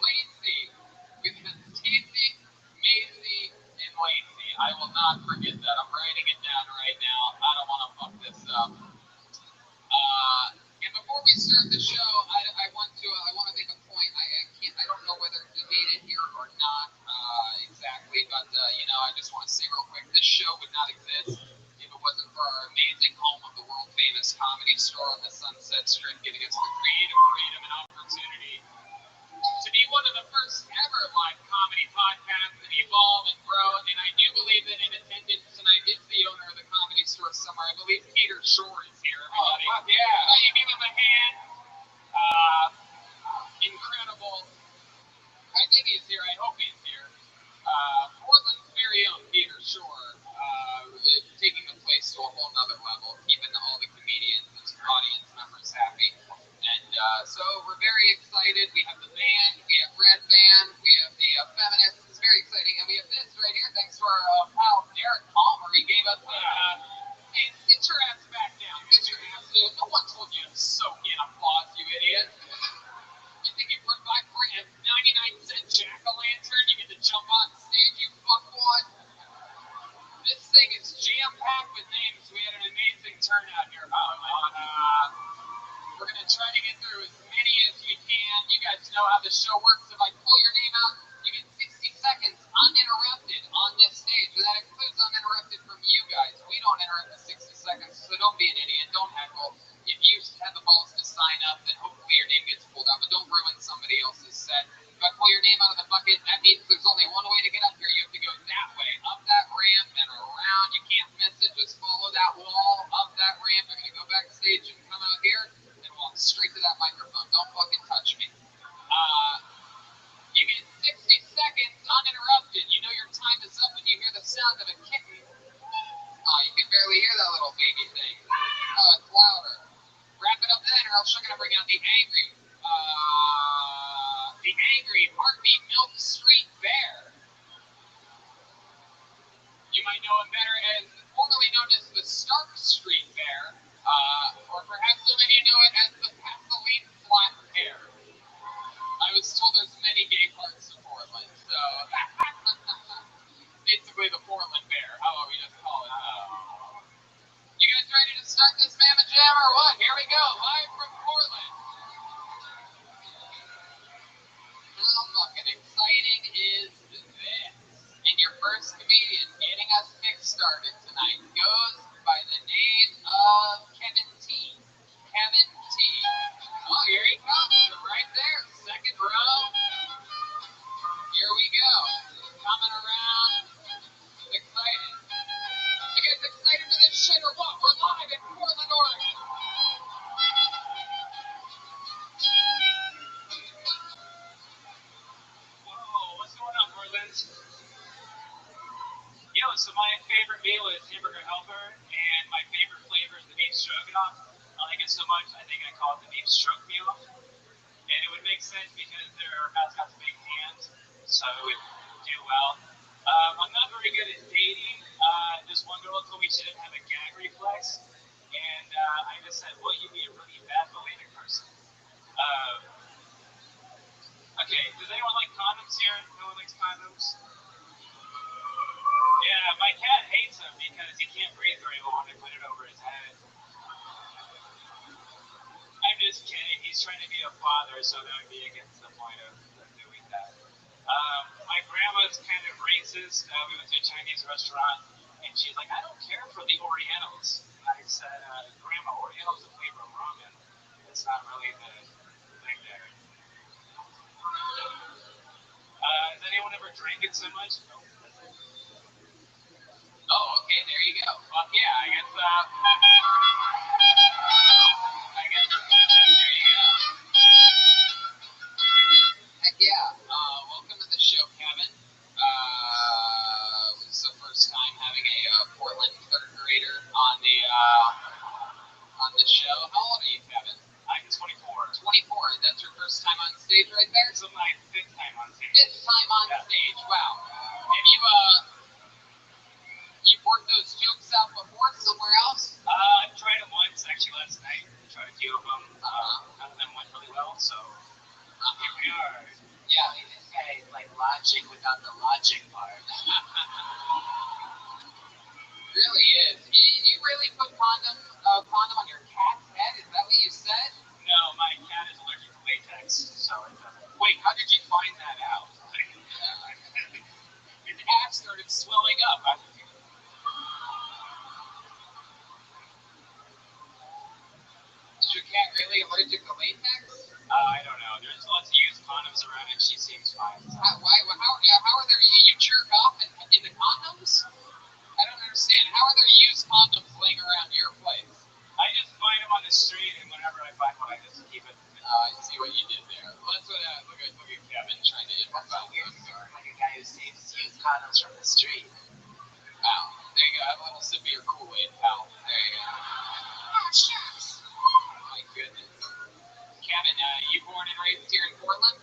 We've got Stacy, Macy, and Lacey. I will not forget that. I'm writing it down right now. I don't want to fuck this up. of the show, I want to make a point. I don't know whether he made it here or not exactly, but I just want to say real quick, this show would not exist if it wasn't for our amazing home of the world famous Comedy Store on the Sunset Strip, giving us the creative freedom and opportunity to be one of the first ever live comedy podcasts that evolve and grow. And I do believe that in attendance tonight is the owner of the Comedy Store somewhere. I believe Peter Shore is here. Everybody. Oh, yeah. You give him a hand. Incredible. I think he's here. I hope he's here. Portland's very own Peter Shore, taking the place to a whole nother level, keeping all the comedians and audience members happy. And so we're very excited. We have the band, we have Red Band, we have the Feminists. It's very exciting. And we have this right here, thanks to our pal Derek Palmer. He gave us hey, get your ass back down. Get your ass down. No one told you to soak in applause, you idiot. You think you run by for a 99-cent jack-o'-lantern? You get to jump on stage, you fuckboy. This thing is jam-packed with names. We had an amazing turnout here. We're going to try to get through as many as we can. You guys know how the show works. If I pull your name out, you get 60 seconds uninterrupted on this stage. And that includes uninterrupted from you guys. We don't interrupt the 60 seconds, so don't be an idiot. Don't heckle. If you have the balls to sign up, then hopefully your name gets pulled out. But don't ruin somebody else's set. If I pull your name out of the bucket, that means there's only one way to get up here. You have to go that way, up that ramp and around. You can't miss it. Just follow that wall, up that ramp. You're going to go backstage and come out here and walk straight to that microphone. Don't fucking touch me. You get 60 seconds uninterrupted. You know your time is up when you hear the sound of a kitten. You can barely hear that little baby thing. It's louder. Wrap it up then, or else you're going to bring out the angry Heartbeat Milk Street Bear. You might know him better as, formerly known as the Stark Street Bear, or perhaps some of you know it as the Pasolene Flat Bear. I was told there's many gay parts of Portland, so basically the Portland Bear. How about we just call it? You guys ready to start this Mamma Jam or what? Here we go, live from Portland. How fucking exciting is this? And your first comedian getting us kick-started tonight goes by the name of Kevin T. Kevin T. Oh, here he comes, right there, second row. Here we go, coming around. Excited. You guys excited for this shit or what? We're live in Portland, Oregon. Whoa, what's going on, Portland? Yo, so my favorite meal is hamburger helper, and my favorite flavor is the beef stroganoff. I like it so much, I think I call it the beef stroke meal. And it would make sense because their mascot's big hands, so it would do well. I'm not very good at dating. This one girl told me she didn't have a gag reflex, and I just said, well, you'd be a really bad bulimic person. Okay, does anyone like condoms here? No one likes condoms? Yeah, my cat hates them because he can't breathe very well when I put it over his head. I'm just kidding. He's trying to be a father, so that would be against the point of doing that. My grandma's kind of racist. We went to a Chinese restaurant, and she's like, I don't care for the Orientals. And I said, Grandma, Oriental's a flavor of ramen. It's not really the thing there. Has anyone ever drank it so much? No. Oh, okay, there you go. Fuck yeah, I guess, there you go. Heck yeah. Welcome to the show, Kevin. This is the first time having a Portland third grader on the show. How old are you, Kevin? I'm 24. 24. That's your first time on stage right there? This is my fifth time on stage. Fifth time on stage. Wow. Have you've worked those jokes out before somewhere else? I tried them once, actually, last night. I tried a few of them. None of them went really well, so here we are. Yeah, this guy is like logic without the logic part. Really is. You really put condom on your cat's head? Is that what you said? No, my they allergic to latex? I don't know. There's lots of used condoms around, and she seems fine. How are there? You jerk off in the condoms? I don't understand. How are there used condoms laying around your place? I just find them on the street, and whenever I find one, I just keep it. I see what you did there. Well, that's what. Look at Kevin trying to improvise. Like a guy who saves used condoms from the street. Wow. There you go. Have a little sip of your Kool-Aid, pal. There you go. Oh, shucks. My goodness. Kevin, you born and raised here in Portland?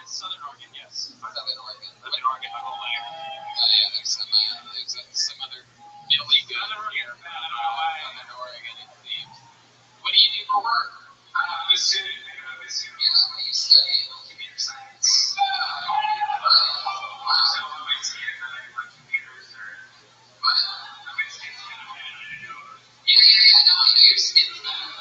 Southern Oregon, yes. Southern Oregon. Lived in Oregon my whole life. Yeah, there's some other Billy good here. Southern Oregon, it seems. What do you do for work? I'm a student. Yeah, what do you study? Computer science. So Wow. my team and I like computers or What? I'm a student and I know Yeah. No, I know your skin's better.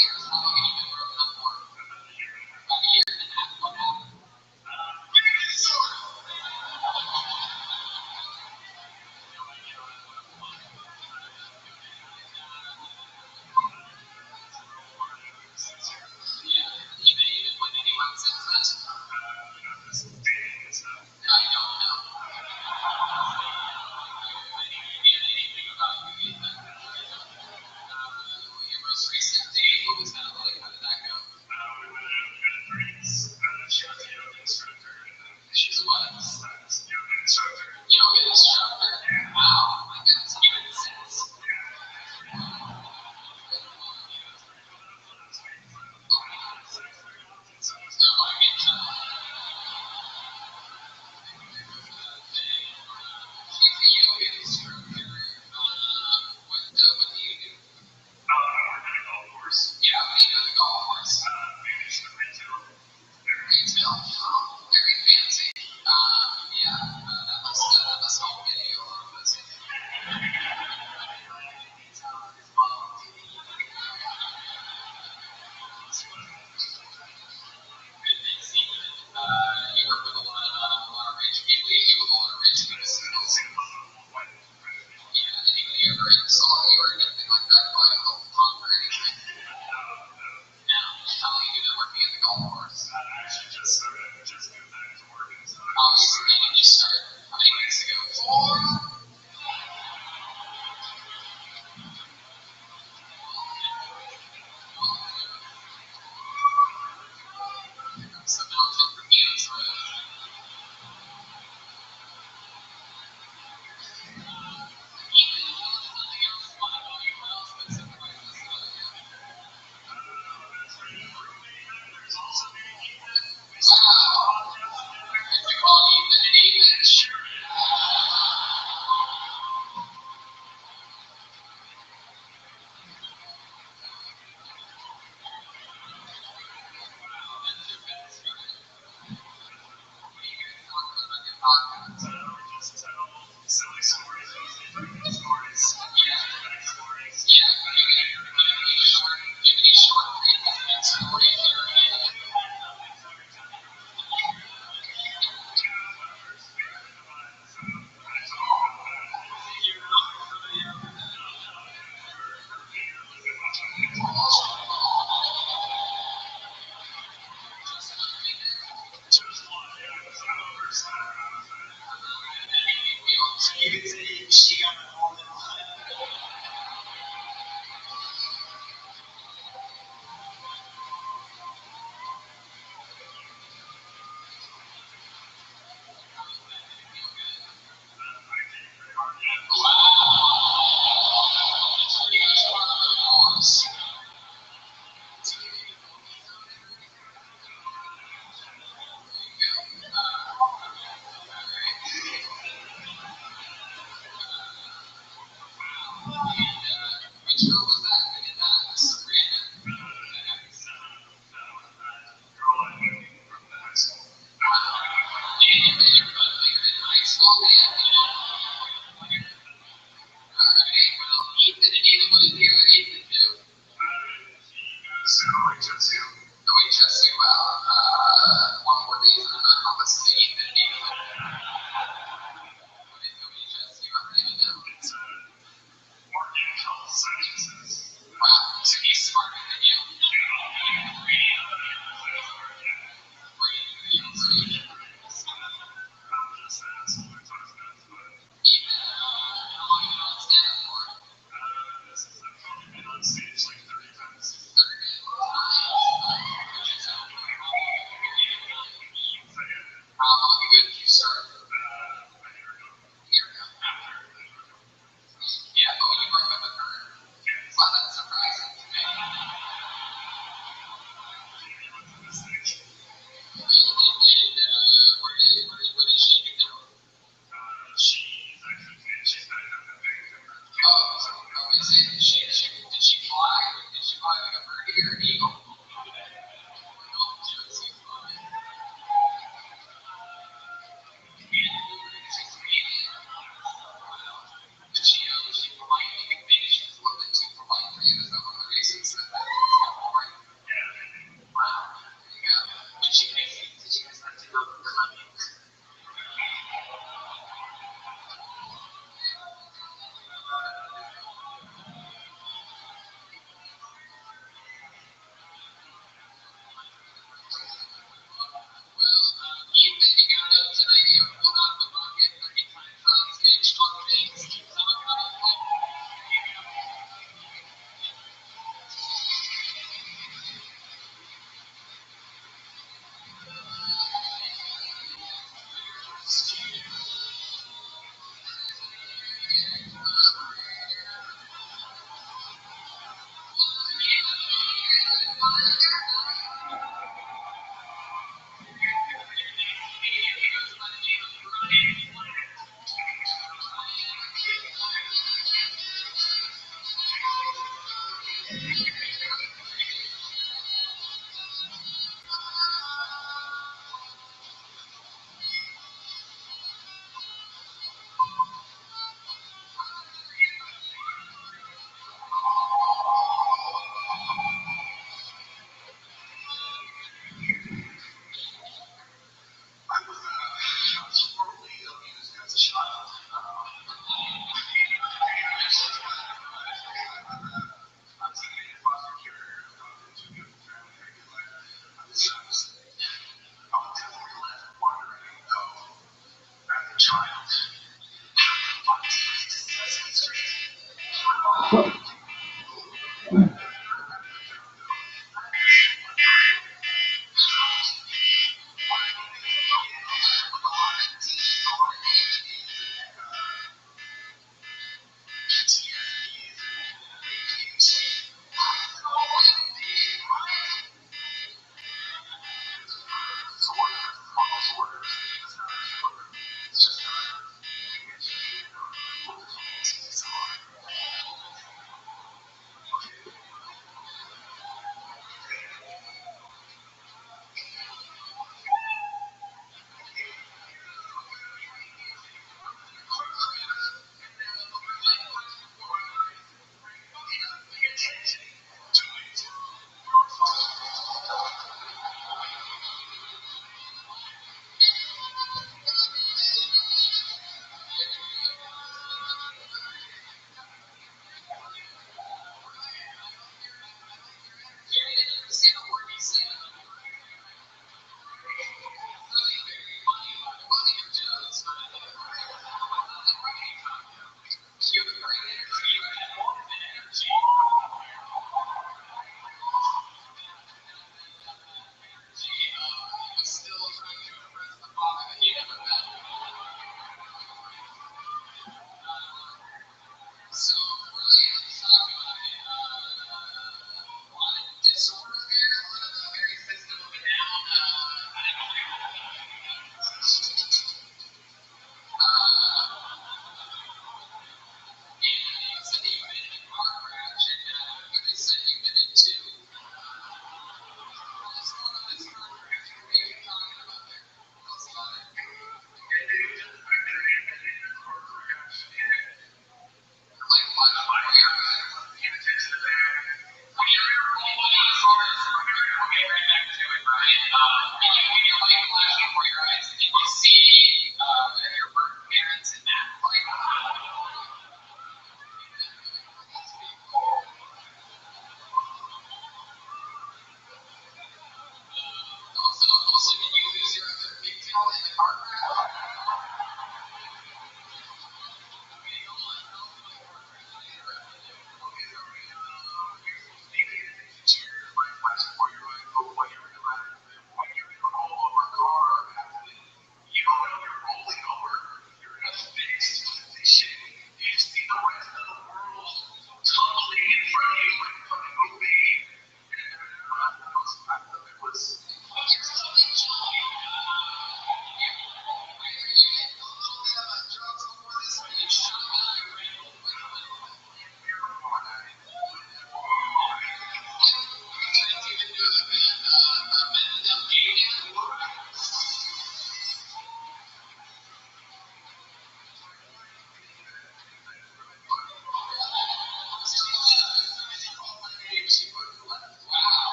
years. How long have you been working up for? About a year and a half. What happened?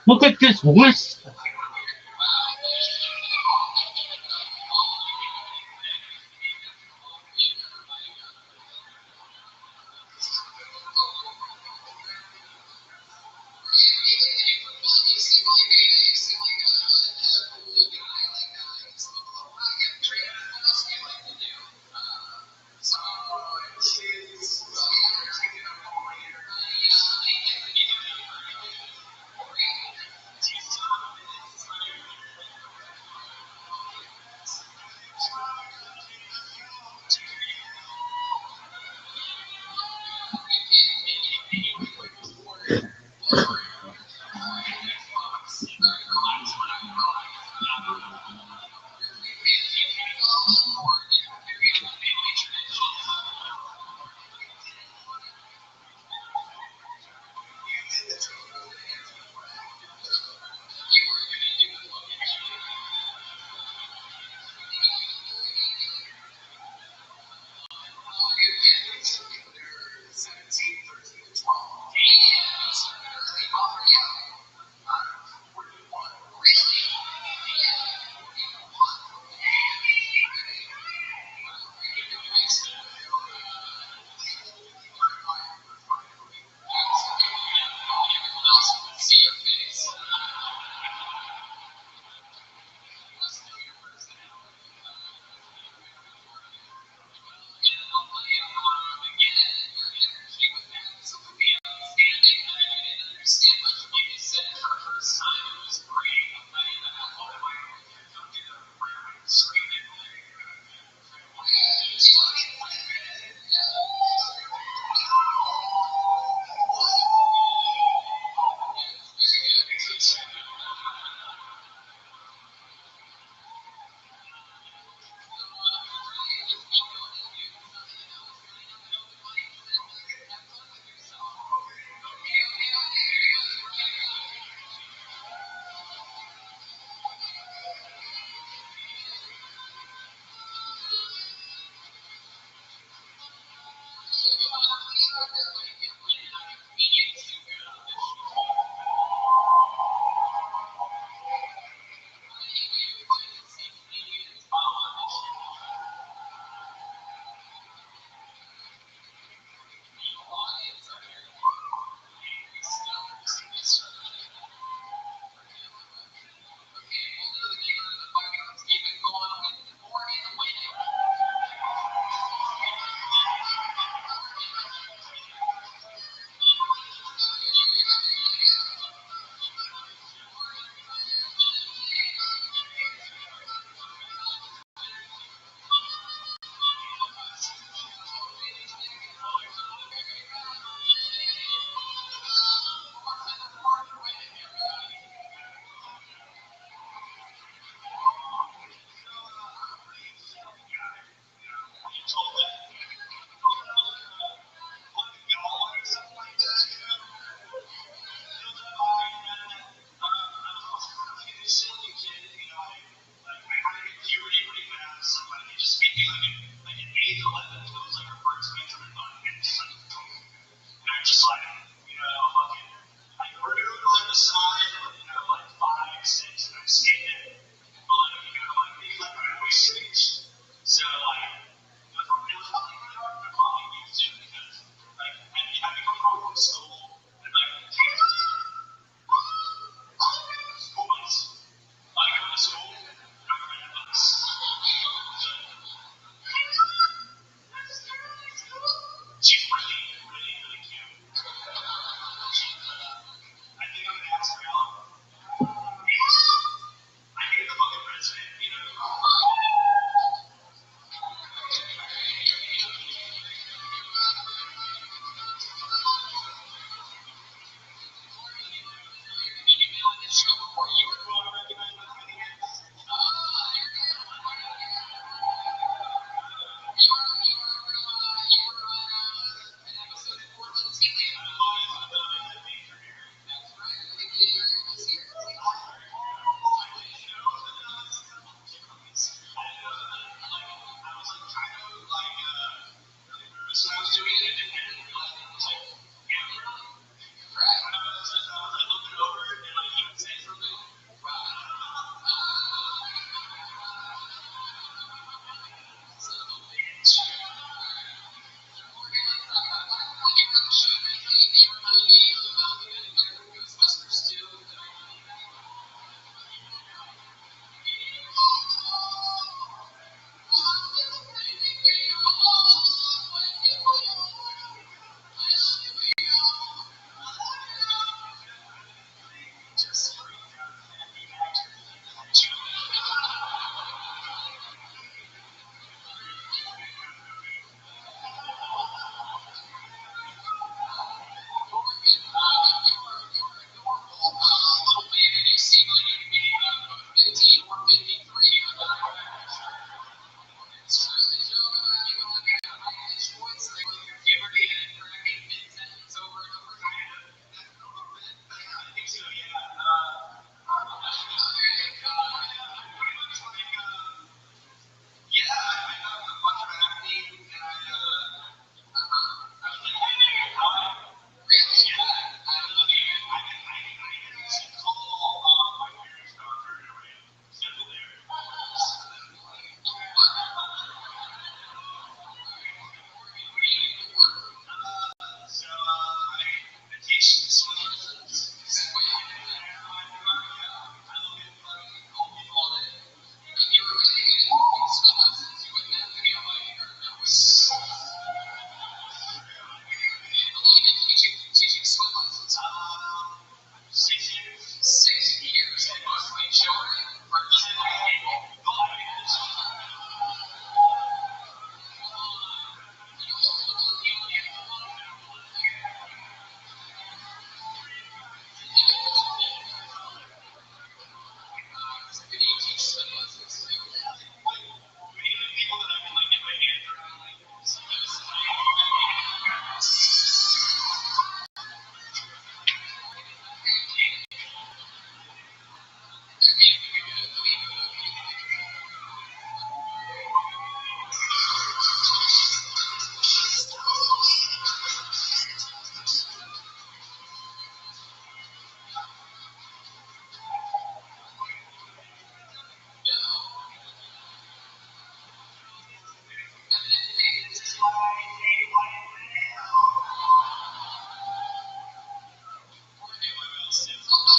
Look at this list.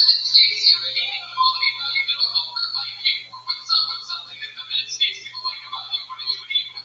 Stacy already inequality value that'll help her like you. What's something that the United States people like about you? What do you even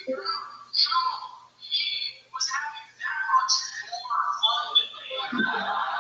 He was having that much more fun than me.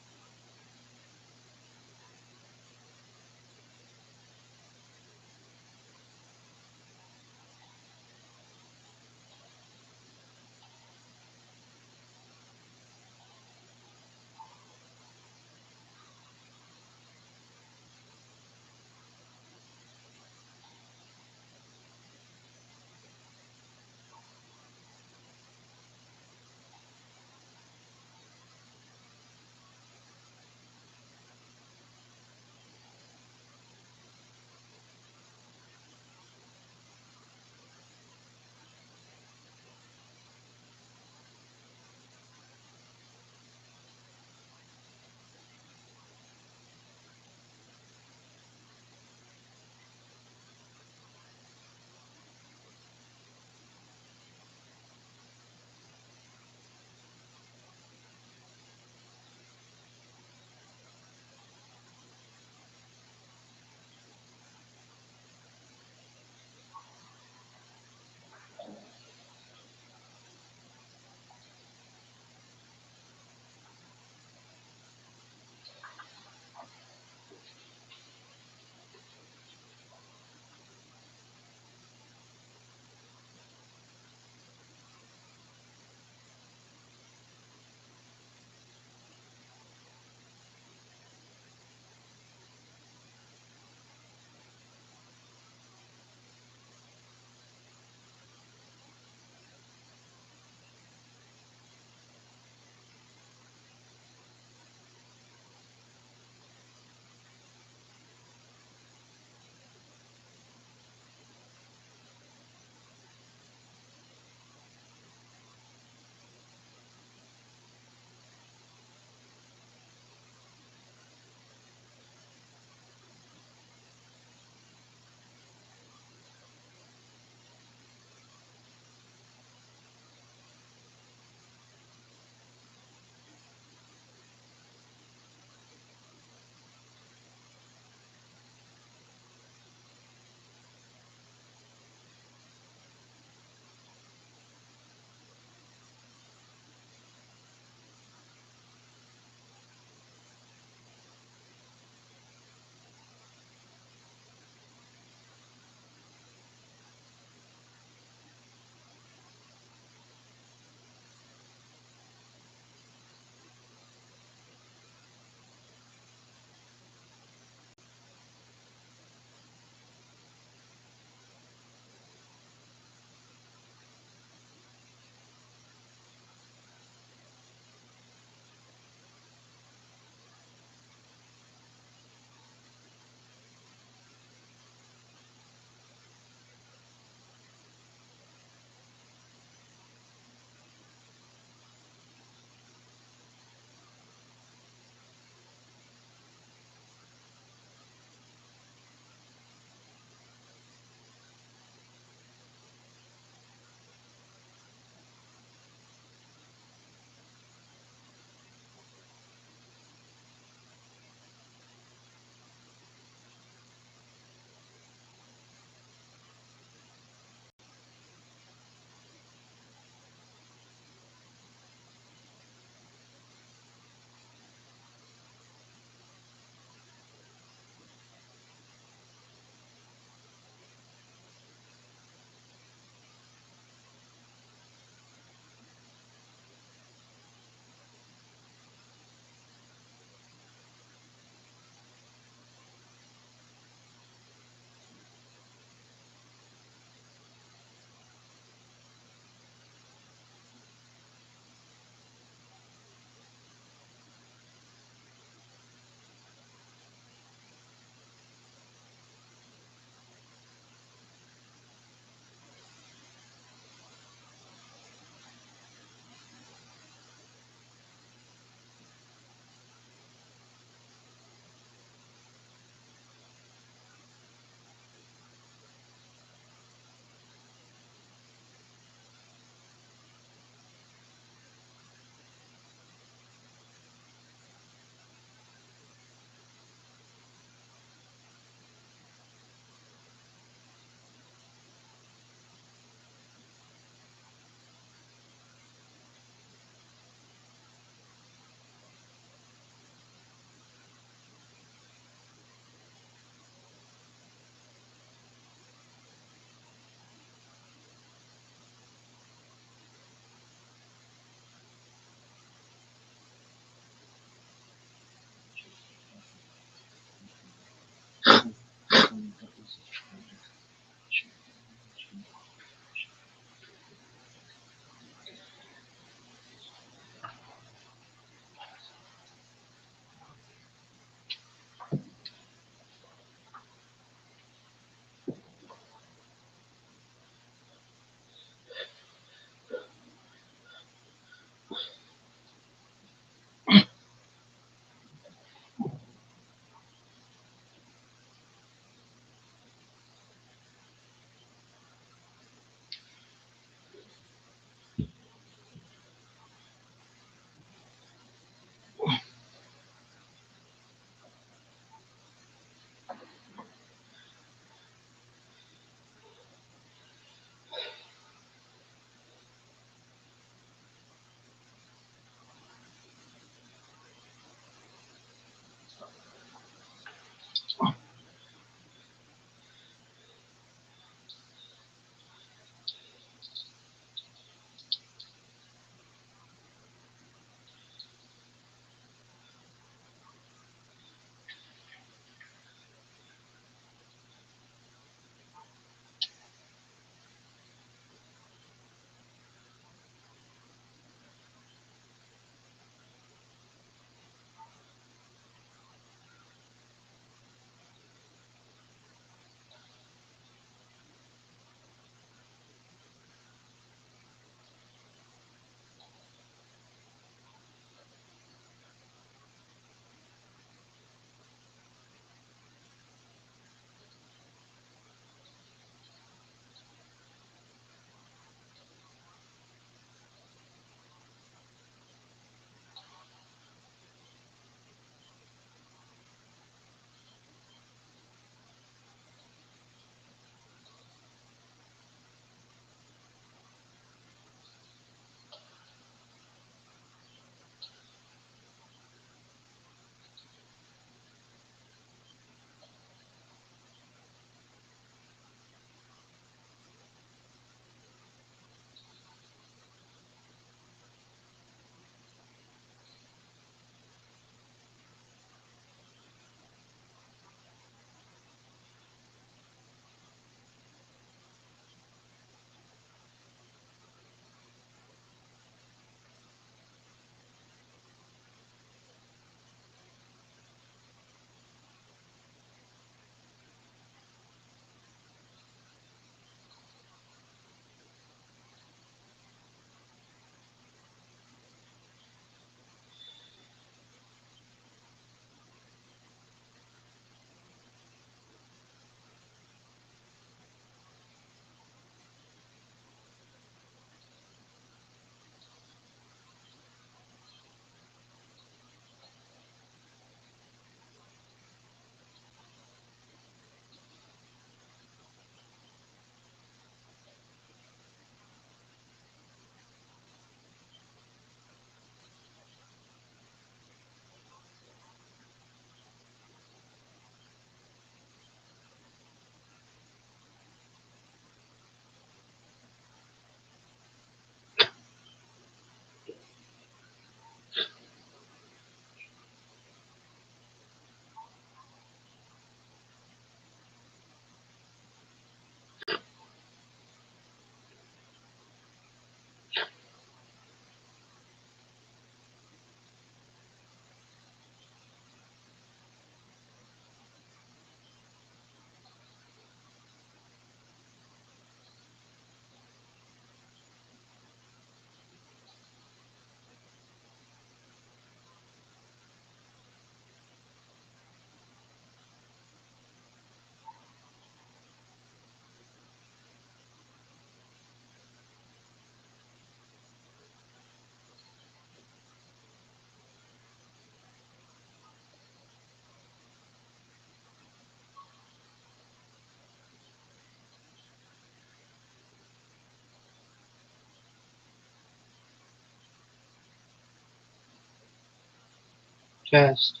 Chest.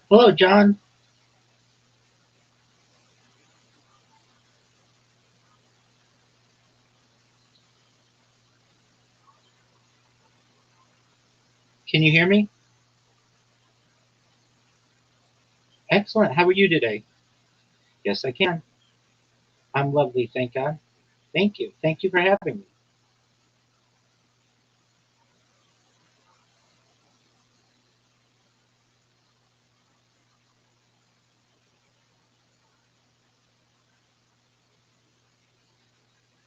Hello, John. Can you hear me? Excellent. How are you today? Yes, I can. I'm lovely, thank God. Thank you. Thank you for having me.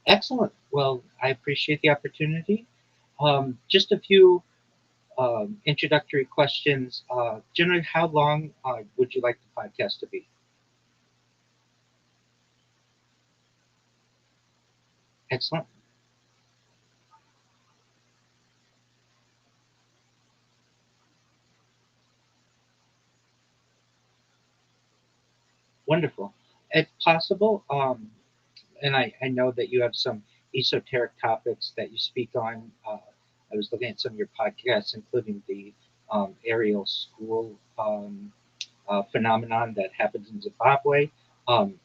Excellent. Well, I appreciate the opportunity. Just a few introductory questions. Generally, how long would you like the podcast to be? Excellent. Wonderful. If possible, and I know that you have some esoteric topics that you speak on. I was looking at some of your podcasts, including the aerial school phenomenon that happens in Zimbabwe.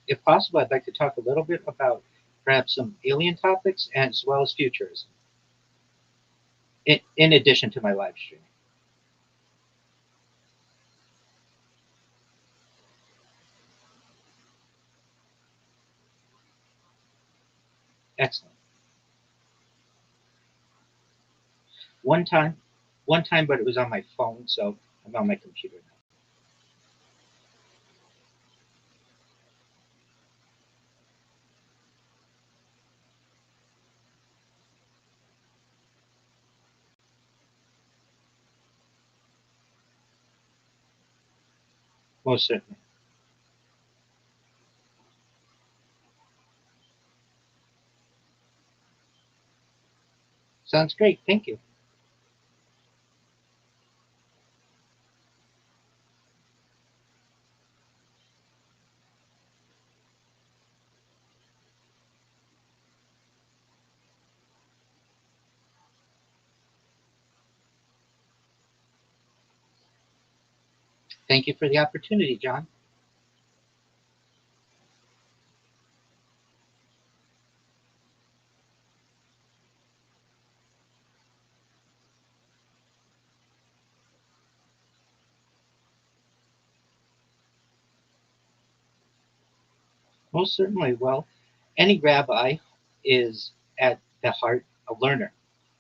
If possible, I'd like to talk a little bit about perhaps some alien topics as well as futurism, in addition to my live stream. Excellent. One time, one time, but it was on my phone, so I'm on my computer now. Most certainly. Sounds great. Thank you. Thank you for the opportunity, John. Most certainly. Well, any rabbi is at the heart a learner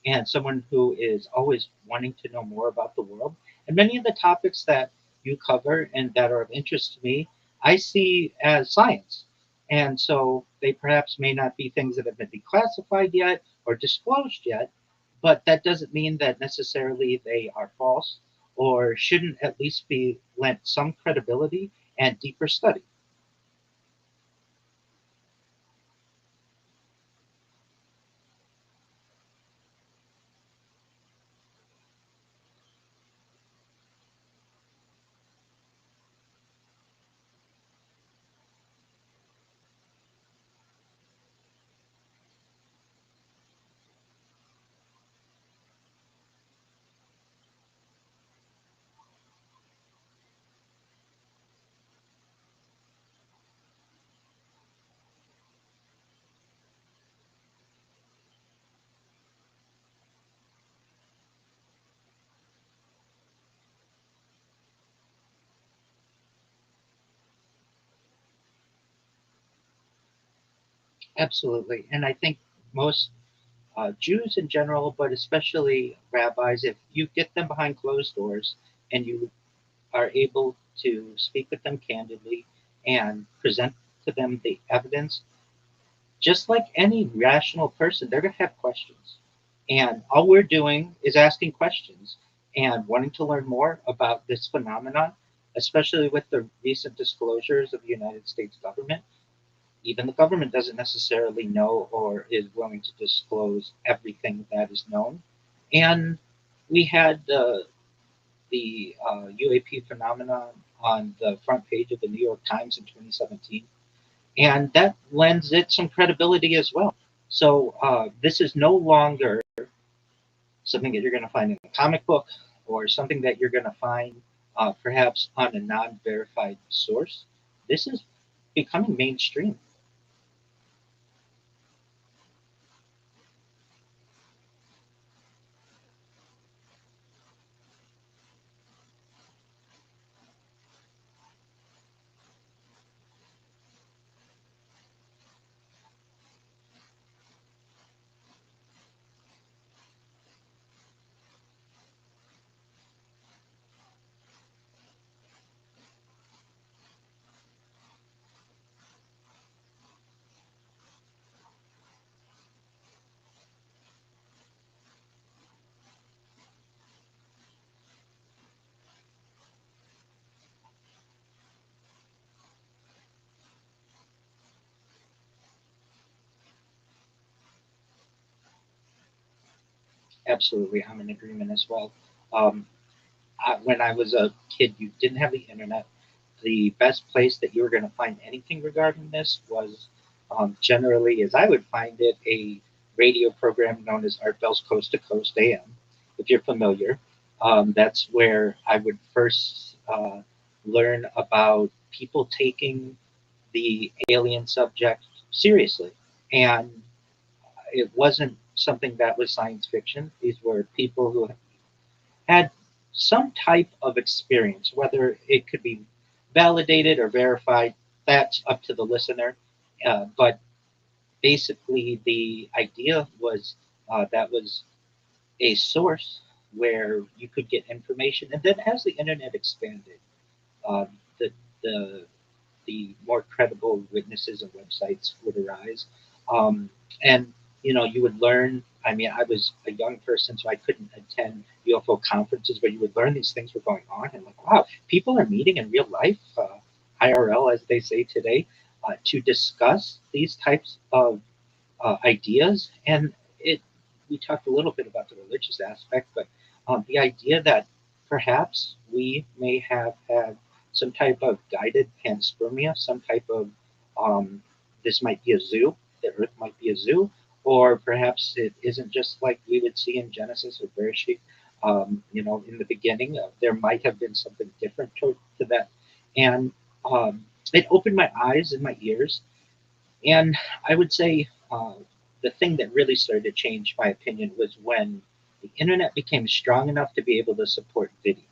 and someone who is always wanting to know more about the world. And many of the topics that you cover and that are of interest to me, I see as science. And so they perhaps may not be things that have been declassified yet or disclosed yet, but that doesn't mean that necessarily they are false or shouldn't at least be lent some credibility and deeper study. Absolutely. And I think most Jews in general, but especially rabbis, if you get them behind closed doors and you are able to speak with them candidly and present to them the evidence, just like any rational person, they're going to have questions. And all we're doing is asking questions and wanting to learn more about this phenomenon, especially with the recent disclosures of the United States government. Even the government doesn't necessarily know or is willing to disclose everything that is known. And we had the UAP phenomenon on the front page of the New York Times in 2017, and that lends it some credibility as well. So this is no longer something that you're going to find in a comic book or something that you're going to find perhaps on a non-verified source, this is becoming mainstream. Absolutely, I'm in agreement as well. Um, when I was a kid, you didn't have the internet. The best place that you were going to find anything regarding this was generally, as I would find it, a radio program known as Art Bell's Coast to Coast AM. If you're familiar, that's where I would first learn about people taking the alien subject seriously. And it wasn't something that was science fiction. These were people who had some type of experience, whether it could be validated or verified, that's up to the listener. But basically, the idea was that was a source where you could get information. And then as the internet expanded, uh, the, the, the more credible witnesses and websites would arise. And you would learn. I mean, I was a young person, so I couldn't attend UFO conferences, but you would learn these things were going on, and like, wow, people are meeting in real life, IRL, as they say today, to discuss these types of ideas. And it, we talked a little bit about the religious aspect, but the idea that perhaps we may have had some type of guided panspermia, some type of this might be a zoo, the Earth might be a zoo, or perhaps it isn't just like we would see in Genesis or Bereshit. In the beginning, there might have been something different to that, and it opened my eyes and my ears. And I would say the thing that really started to change my opinion was when the internet became strong enough to be able to support video.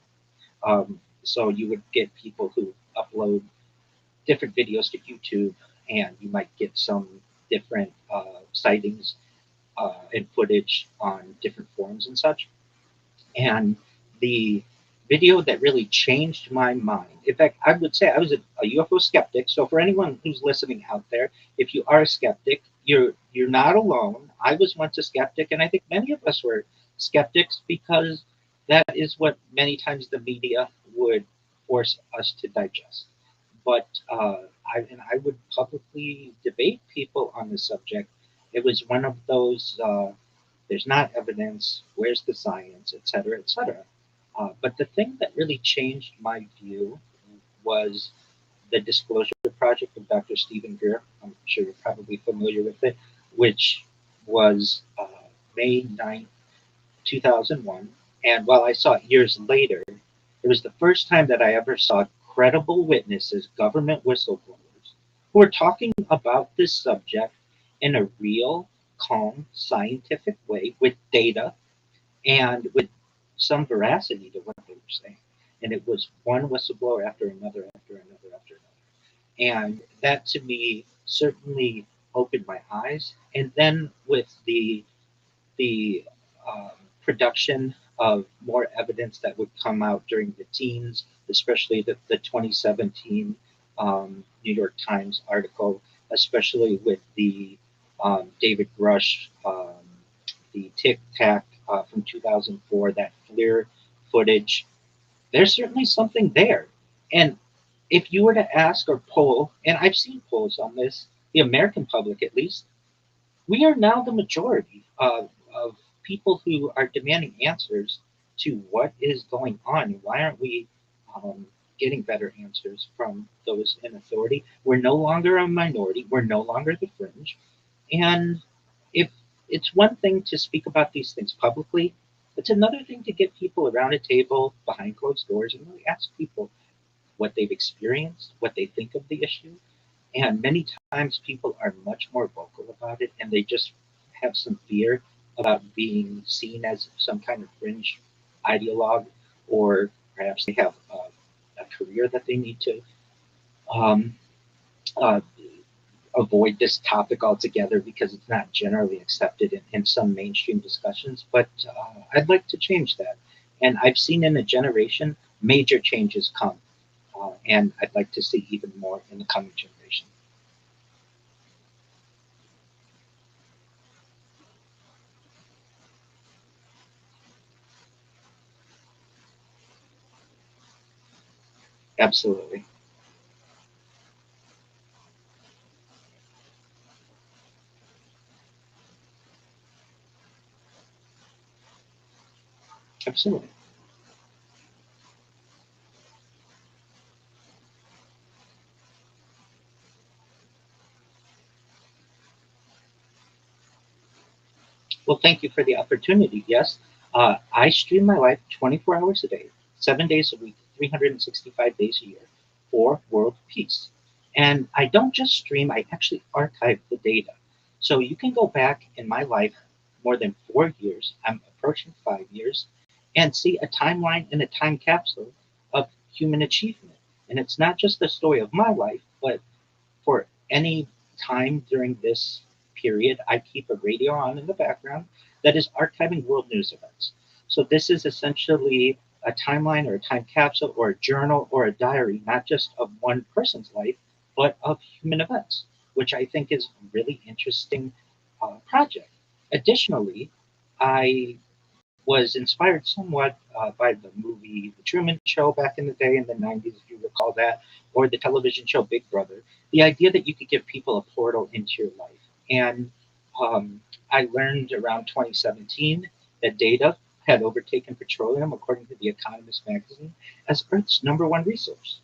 So you would get people who upload different videos to YouTube, and you might get some different sightings and footage on different forums and such. And the video that really changed my mind, in fact, I would say I was a UFO skeptic. So for anyone who's listening out there, if you are a skeptic, you're not alone. I was once a skeptic, and I think many of us were skeptics because that is what many times the media would force us to digest. But I would publicly debate people on the subject. It was one of those. There's not evidence. Where's the science, et cetera, et cetera. But the thing that really changed my view was the Disclosure Project of Dr. Stephen Greer. I'm sure you're probably familiar with it, which was May 9th, 2001. And while I saw it years later, it was the first time that I ever saw credible witnesses, government whistleblowers, who were talking about this subject in a real, calm, scientific way with data and with some veracity to what they were saying. And it was one whistleblower after another, after another, after another. And that to me certainly opened my eyes. And then with the um, production of more evidence that would come out during the teens, especially the 2017 New York Times article, especially with the David Grush, the Tic Tac from 2004, that FLIR footage. There's certainly something there. And if you were to ask or poll, and I've seen polls on this, the American public at least, we are now the majority of people who are demanding answers to what is going on. Why aren't we getting better answers from those in authority? We're no longer a minority. We're no longer the fringe. And if it's one thing to speak about these things publicly, It's another thing to get people around a table behind closed doors and really ask people what they've experienced, what they think of the issue. And many times people are much more vocal about it and they just have some fear about being seen as some kind of fringe ideologue, or perhaps they have a career that they need to um, uh, avoid this topic altogether because it's not generally accepted in some mainstream discussions. But I'd like to change that. And I've seen in a generation major changes come. And I'd like to see even more in the coming generation. Absolutely. Absolutely. Well, thank you for the opportunity. Yes, I stream my life 24 hours a day, 7 days a week, 365 days a year for world peace. And I don't just stream, I actually archive the data. So you can go back in my life more than 4 years, I'm approaching 5 years, and see a timeline and a time capsule of human achievement. And it's not just the story of my life, but for any time during this period, I keep a radio on in the background that is archiving world news events. So this is essentially a timeline or a time capsule or a journal or a diary, not just of one person's life, but of human events, which I think is a really interesting project. Additionally, I was inspired somewhat by the movie The Truman Show back in the day in the 90s, if you recall that, or the television show Big Brother. The idea that you could give people a portal into your life. And I learned around 2017 that data had overtaken petroleum, according to The Economist magazine, as Earth's #1 resource.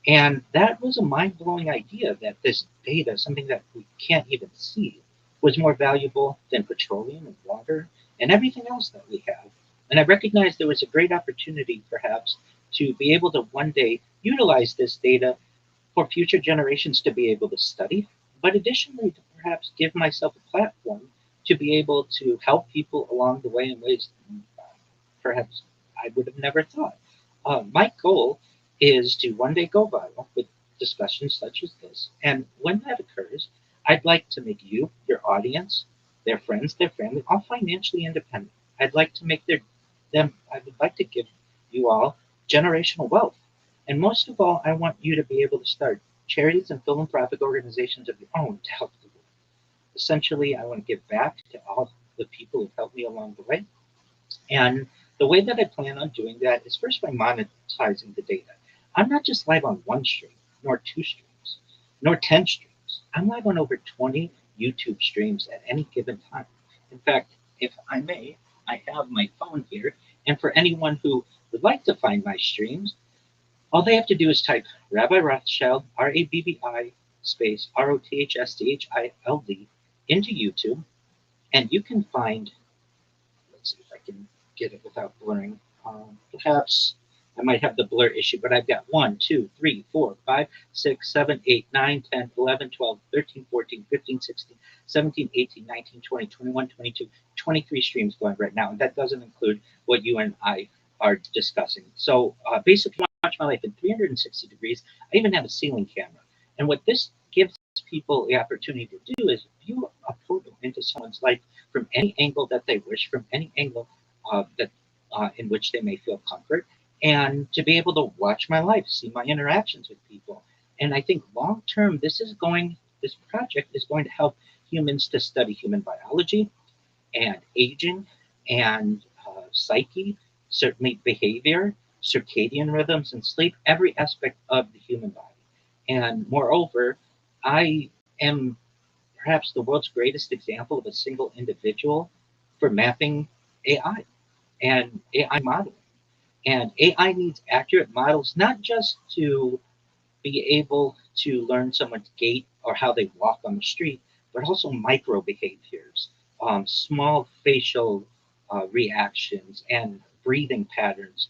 And that was a mind blowing idea that this data, something that we can't even see, was more valuable than petroleum and water and everything else that we have. And I recognized there was a great opportunity, perhaps, to be able to one day utilize this data for future generations to be able to study, but additionally to perhaps give myself a platform to be able to help people along the way in ways perhaps I would have never thought. My goal is to one day go viral with discussions such as this. And when that occurs, I'd like to make you, your audience, their friends, their family, all financially independent. I'd like to make I would like to give you all generational wealth. And most of all, I want you to be able to start charities and philanthropic organizations of your own to help the world. Essentially, I want to give back to all the people who've helped me along the way. And the way that I plan on doing that is first by monetizing the data. I'm not just live on one stream, nor two streams, nor 10 streams. I'm live on over 20 YouTube streams at any given time. In fact, if I may, I have my phone here. And for anyone who would like to find my streams, all they have to do is type Rabbi Rothschild, RABBI space ROTHSCHILD into YouTube, and you can find, let's see if I can get it without blurring. Perhaps I might have the blur issue, but I've got 1, 2, 3, 4, 5, 6, 7, 8, 9, 10, 11, 12, 13, 14, 15, 16, 17, 18, 19, 20, 21, 22, 23 streams going right now. And that doesn't include what you and I are discussing. So basically, watch my life in 360 degrees. I even have a ceiling camera. And what this gives people the opportunity to do is view a portal into someone's life from any angle that they wish, from any angle in which they may feel comfort, and to be able to watch my life, see my interactions with people. And I think long term, this project is going to help humans to study human biology and aging and psyche, certainly behavior, circadian rhythms, and sleep, every aspect of the human body. And moreover, I am perhaps the world's greatest example of a single individual for mapping AI and AI modeling. And AI needs accurate models, not just to be able to learn someone's gait or how they walk on the street, but also micro behaviors, small facial reactions and breathing patterns,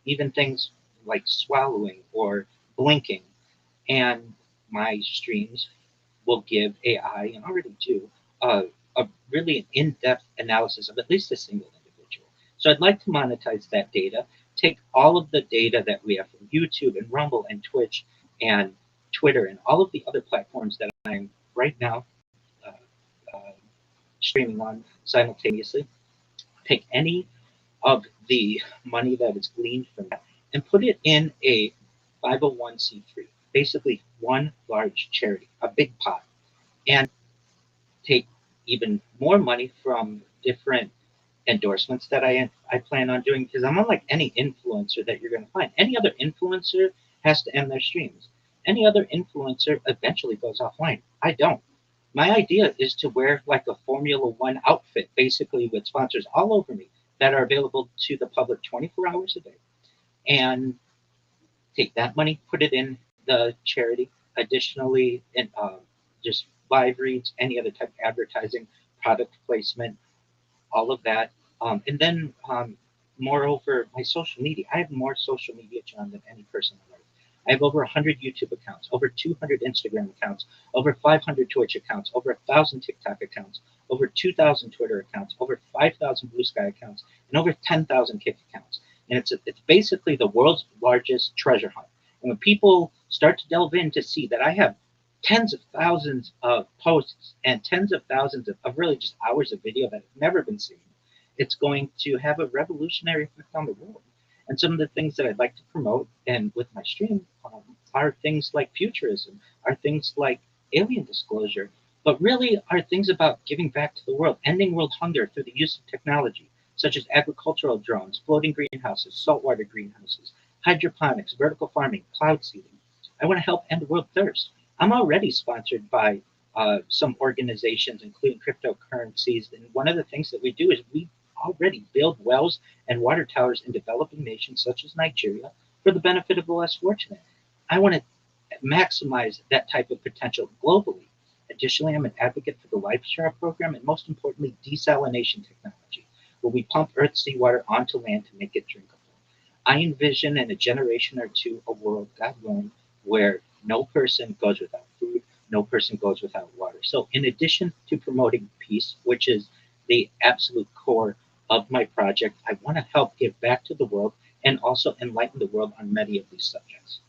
even things like swallowing or blinking. And my streams will give AI, and already do, a really in-depth analysis of at least a single individual. So I'd like to monetize that data, take all of the data that we have from YouTube and Rumble and Twitch and Twitter and all of the other platforms that I'm right now uh, uh, streaming on simultaneously, take any of the money that is gleaned from that and put it in a 501c3, basically one large charity, a big pot, and take even more money from different endorsements that I plan on doing, because I'm unlike any influencer that you're going to find. Any other influencer has to end their streams. Any other influencer eventually goes offline. I don't. My idea is to wear like a Formula One outfit, basically with sponsors all over me that are available to the public 24 hours a day, and take that money, put it in the charity. Additionally, in just live reads, any other type of advertising, product placement, all of that. And then, moreover, my social media. I have more social media, John, than any person on earth. I have over 100 YouTube accounts, over 200 Instagram accounts, over 500 Twitch accounts, over 1,000 TikTok accounts, over 2,000 Twitter accounts, over 5,000 Blue Sky accounts, and over 10,000 Kick accounts. And it's basically the world's largest treasure hunt. And when people start to delve in to see that I have tens of thousands of posts and tens of thousands of really just hours of video that have never been seen, it's going to have a revolutionary effect on the world. And some of the things that I'd like to promote and with my stream are things like futurism, are things like alien disclosure, but really are things about giving back to the world, ending world hunger through the use of technology, such as agricultural drones, floating greenhouses, saltwater greenhouses, hydroponics, vertical farming, cloud seeding. I want to help end world thirst. I'm already sponsored by some organizations, including cryptocurrencies. And one of the things that we do is we already build wells and water towers in developing nations such as Nigeria for the benefit of the less fortunate. I want to maximize that type of potential globally. Additionally, I'm an advocate for the Life Share program and most importantly, desalination technology, where we pump earth seawater onto land to make it drinkable. I envision in a generation or two a world, God willing, where no person goes without food, no person goes without water. So in addition to promoting peace, which is the absolute core of my project, I want to help give back to the world and also enlighten the world on many of these subjects.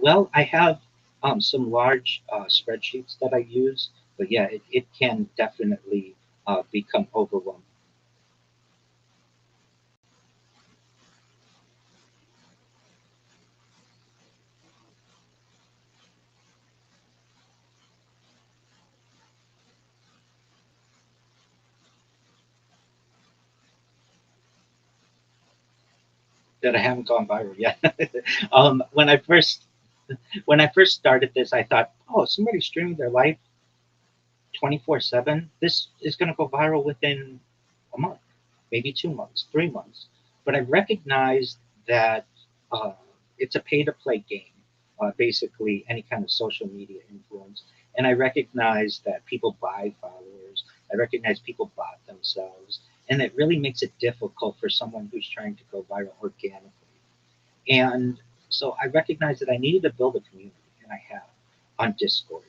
Well, I have some large spreadsheets that I use, but yeah, it can definitely become overwhelming. That I haven't gone viral yet. um, when I first when I first started this, I thought, oh, somebody's streaming their life 24/7. This is going to go viral within a month, maybe 2 months, 3 months. But I recognized that uh, it's a pay-to-play game, basically any kind of social media influence. And I recognize that people buy followers. I recognize people bot themselves. And it really makes it difficult for someone who's trying to go viral organically. And so I recognized that I needed to build a community, and I have on Discord.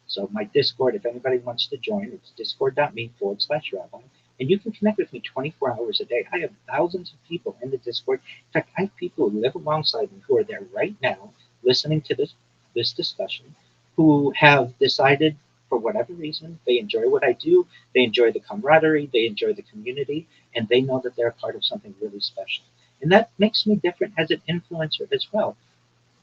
So my Discord, if anybody wants to join, it's discord.me/rabbi. And you can connect with me 24 hours a day. I have thousands of people in the Discord. In fact, I have people who live alongside me who are there right now listening to this discussion, who have decided for whatever reason, they enjoy what I do, they enjoy the camaraderie, they enjoy the community, and they know that they're a part of something really special. And that makes me different as an influencer as well.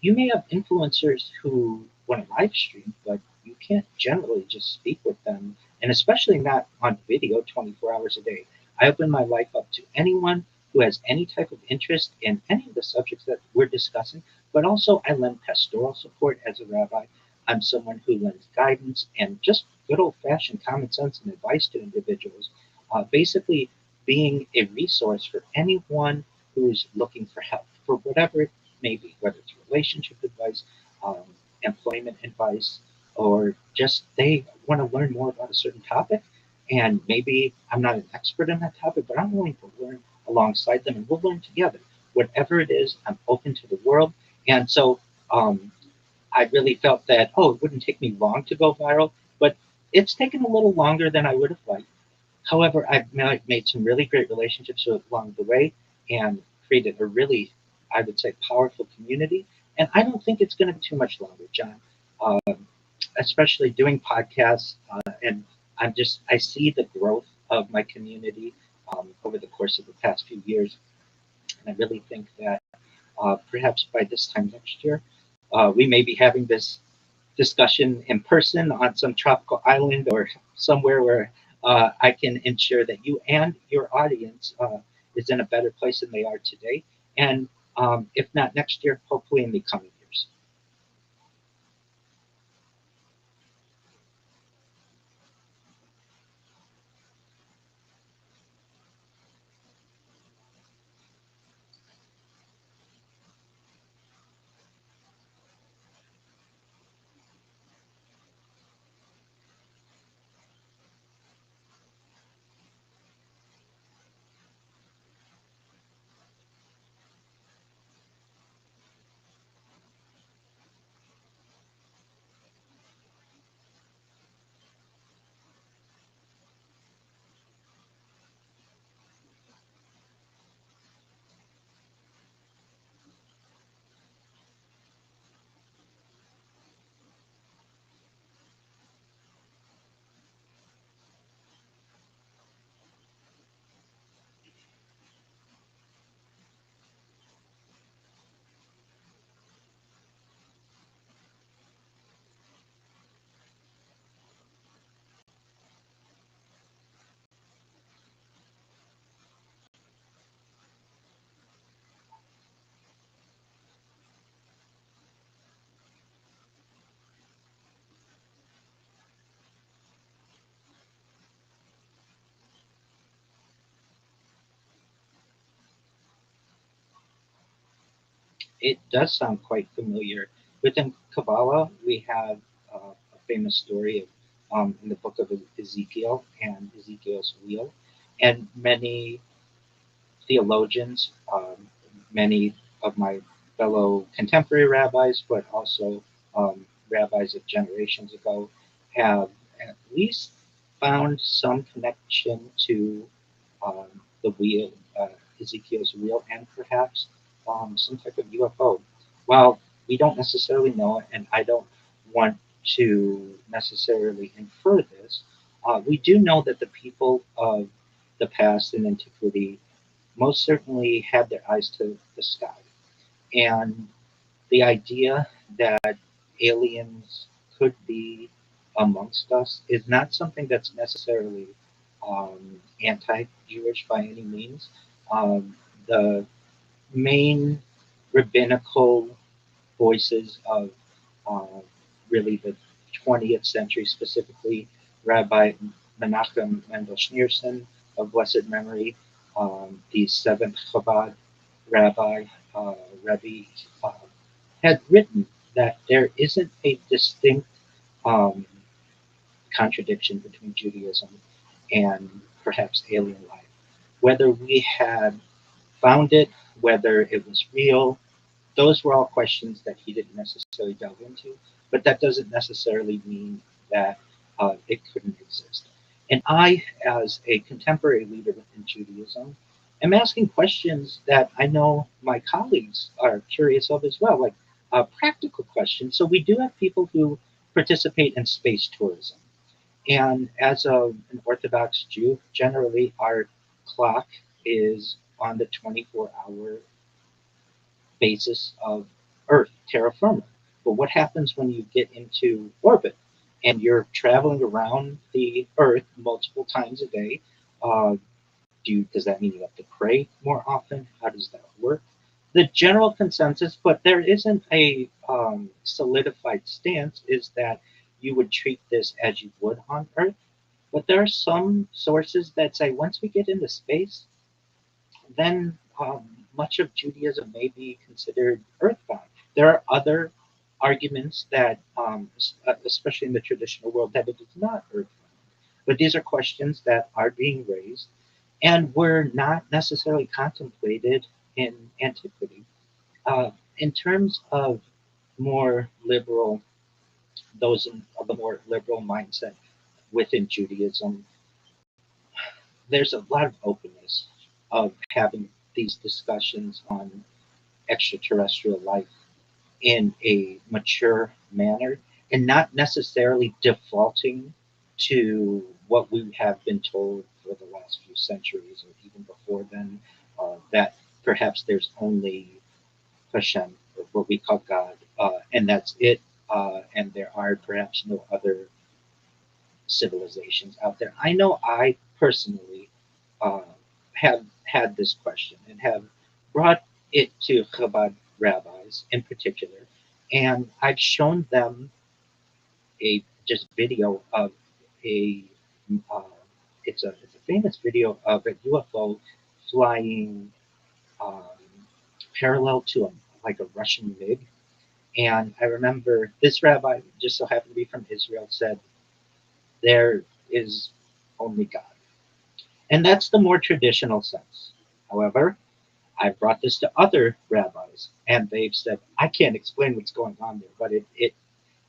You may have influencers who want to live stream, but you can't generally just speak with them, and especially not on video 24 hours a day. I open my life up to anyone who has any type of interest in any of the subjects that we're discussing, but also I lend pastoral support as a rabbi. I'm someone who lends guidance and just good old-fashioned common sense and advice to individuals, basically being a resource for anyone who's looking for help for whatever may be, whether it's relationship advice, um, employment advice, or just they want to learn more about a certain topic. And maybe I'm not an expert in that topic, but I'm willing to learn alongside them and we'll learn together. Whatever it is, I'm open to the world. And so um, I really felt that, oh, it wouldn't take me long to go viral, but it's taken a little longer than I would have liked. However, I've made some really great relationships along the way and created a really, I would say, powerful community. And I don't think it's going to be too much longer, John. Especially doing podcasts, and I see the growth of my community over the course of the past few years, and I really think that perhaps by this time next year, we may be having this discussion in person on some tropical island or somewhere where I can ensure that you and your audience is in a better place than they are today. And if not next year, hopefully in the coming years. It does sound quite familiar. Within Kabbalah, we have a famous story of, in the book of Ezekiel and Ezekiel's wheel, and many theologians, many of my fellow contemporary rabbis, but also rabbis of generations ago, have at least found some connection to um, the wheel, Ezekiel's wheel, and perhaps some type of UFO. While we don't necessarily know it, and I don't want to necessarily infer this, we do know that the people of the past in antiquity most certainly had their eyes to the sky. And the idea that aliens could be amongst us is not something that's necessarily anti Jewish by any means. The main rabbinical voices of uh, really the 20th century, specifically Rabbi Menachem Mendel Schneerson of blessed memory, the seventh Chabad rabbi, Rebbe, uh, had written that there isn't a distinct um, contradiction between Judaism and perhaps alien life. Whether we had found it, whether it was real, those were all questions that he didn't necessarily delve into, but that doesn't necessarily mean that it couldn't exist. And I, as a contemporary leader within Judaism, am asking questions that I know my colleagues are curious of as well, like practical questions. So we do have people who participate in space tourism. And as an Orthodox Jew, generally our clock is on the 24-hour basis of Earth, terra firma. But what happens when you get into orbit and you're traveling around the Earth multiple times a day? Uh, does that mean you have to pray more often? How does that work? The general consensus, but there isn't a solidified stance, is that you would treat this as you would on Earth. But there are some sources that say once we get into space, then much of Judaism may be considered earthbound. There are other arguments that, especially in the traditional world, that it is not earthbound. But these are questions that are being raised and were not necessarily contemplated in antiquity. In terms of more liberal, of the more liberal mindset within Judaism, there's a lot of openness of having these discussions on extraterrestrial life in a mature manner and not necessarily defaulting to what we have been told for the last few centuries or even before then, that perhaps there's only Hashem, or what we call God, and that's it, and there are perhaps no other civilizations out there. I know I personally uh, have had this question and have brought it to Chabad rabbis in particular, and I've shown them a just video of a uh, it's a famous video of a UFO flying um, parallel to like a Russian MiG. And I remember this rabbi, just so happened to be from Israel, said there is only God. And that's the more traditional sense. However, I've brought this to other rabbis, and they've said, I can't explain what's going on there, but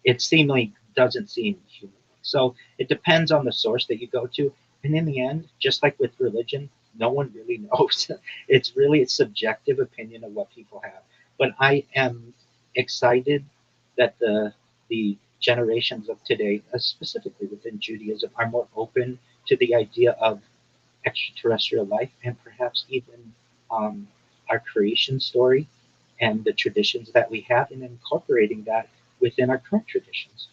it seemingly doesn't seem human. So it depends on the source that you go to. And in the end, just like with religion, no one really knows. It's really a subjective opinion of what people have. But I am excited that the generations of today, specifically within Judaism, are more open to the idea of extraterrestrial life and perhaps even um, our creation story and the traditions that we have and incorporating that within our current traditions.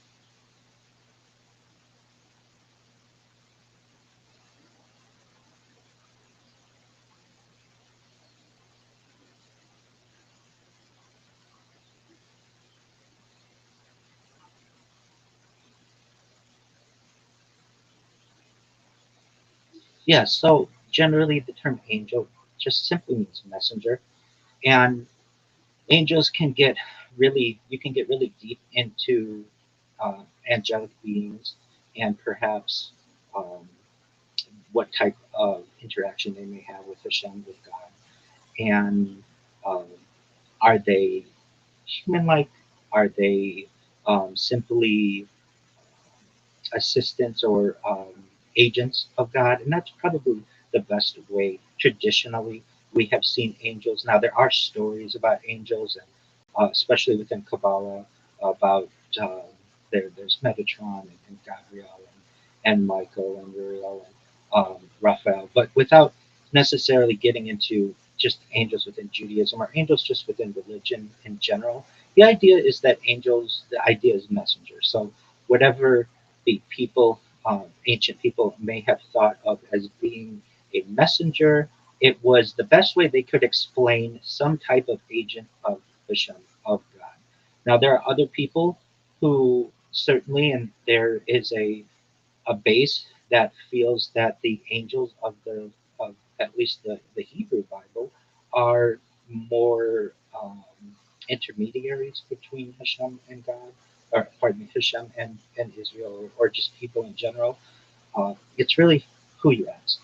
Yeah, so generally the term angel just simply means messenger. And angels can get you can get really deep into angelic beings and perhaps um, what type of interaction they may have with Hashem, with God. And um, are they human-like? Are they simply assistants or agents of God? And that's probably the best way. Traditionally, we have seen angels. Now, there are stories about angels, and especially within Kabbalah, about uh, there's Metatron and Gabriel and Michael and Uriel and Raphael, but without necessarily getting into just angels within Judaism or angels just within religion in general. The idea is that angels, the idea is messengers. So whatever the people, ancient people, may have thought of as being a messenger, it was the best way they could explain some type of agent of Hashem, of God. Now, there are other people who certainly, and there is a base that feels that the angels of at least the Hebrew Bible are more intermediaries between Hashem and God, or pardon me, Hashem and Israel, or just people in general. It's really who you ask.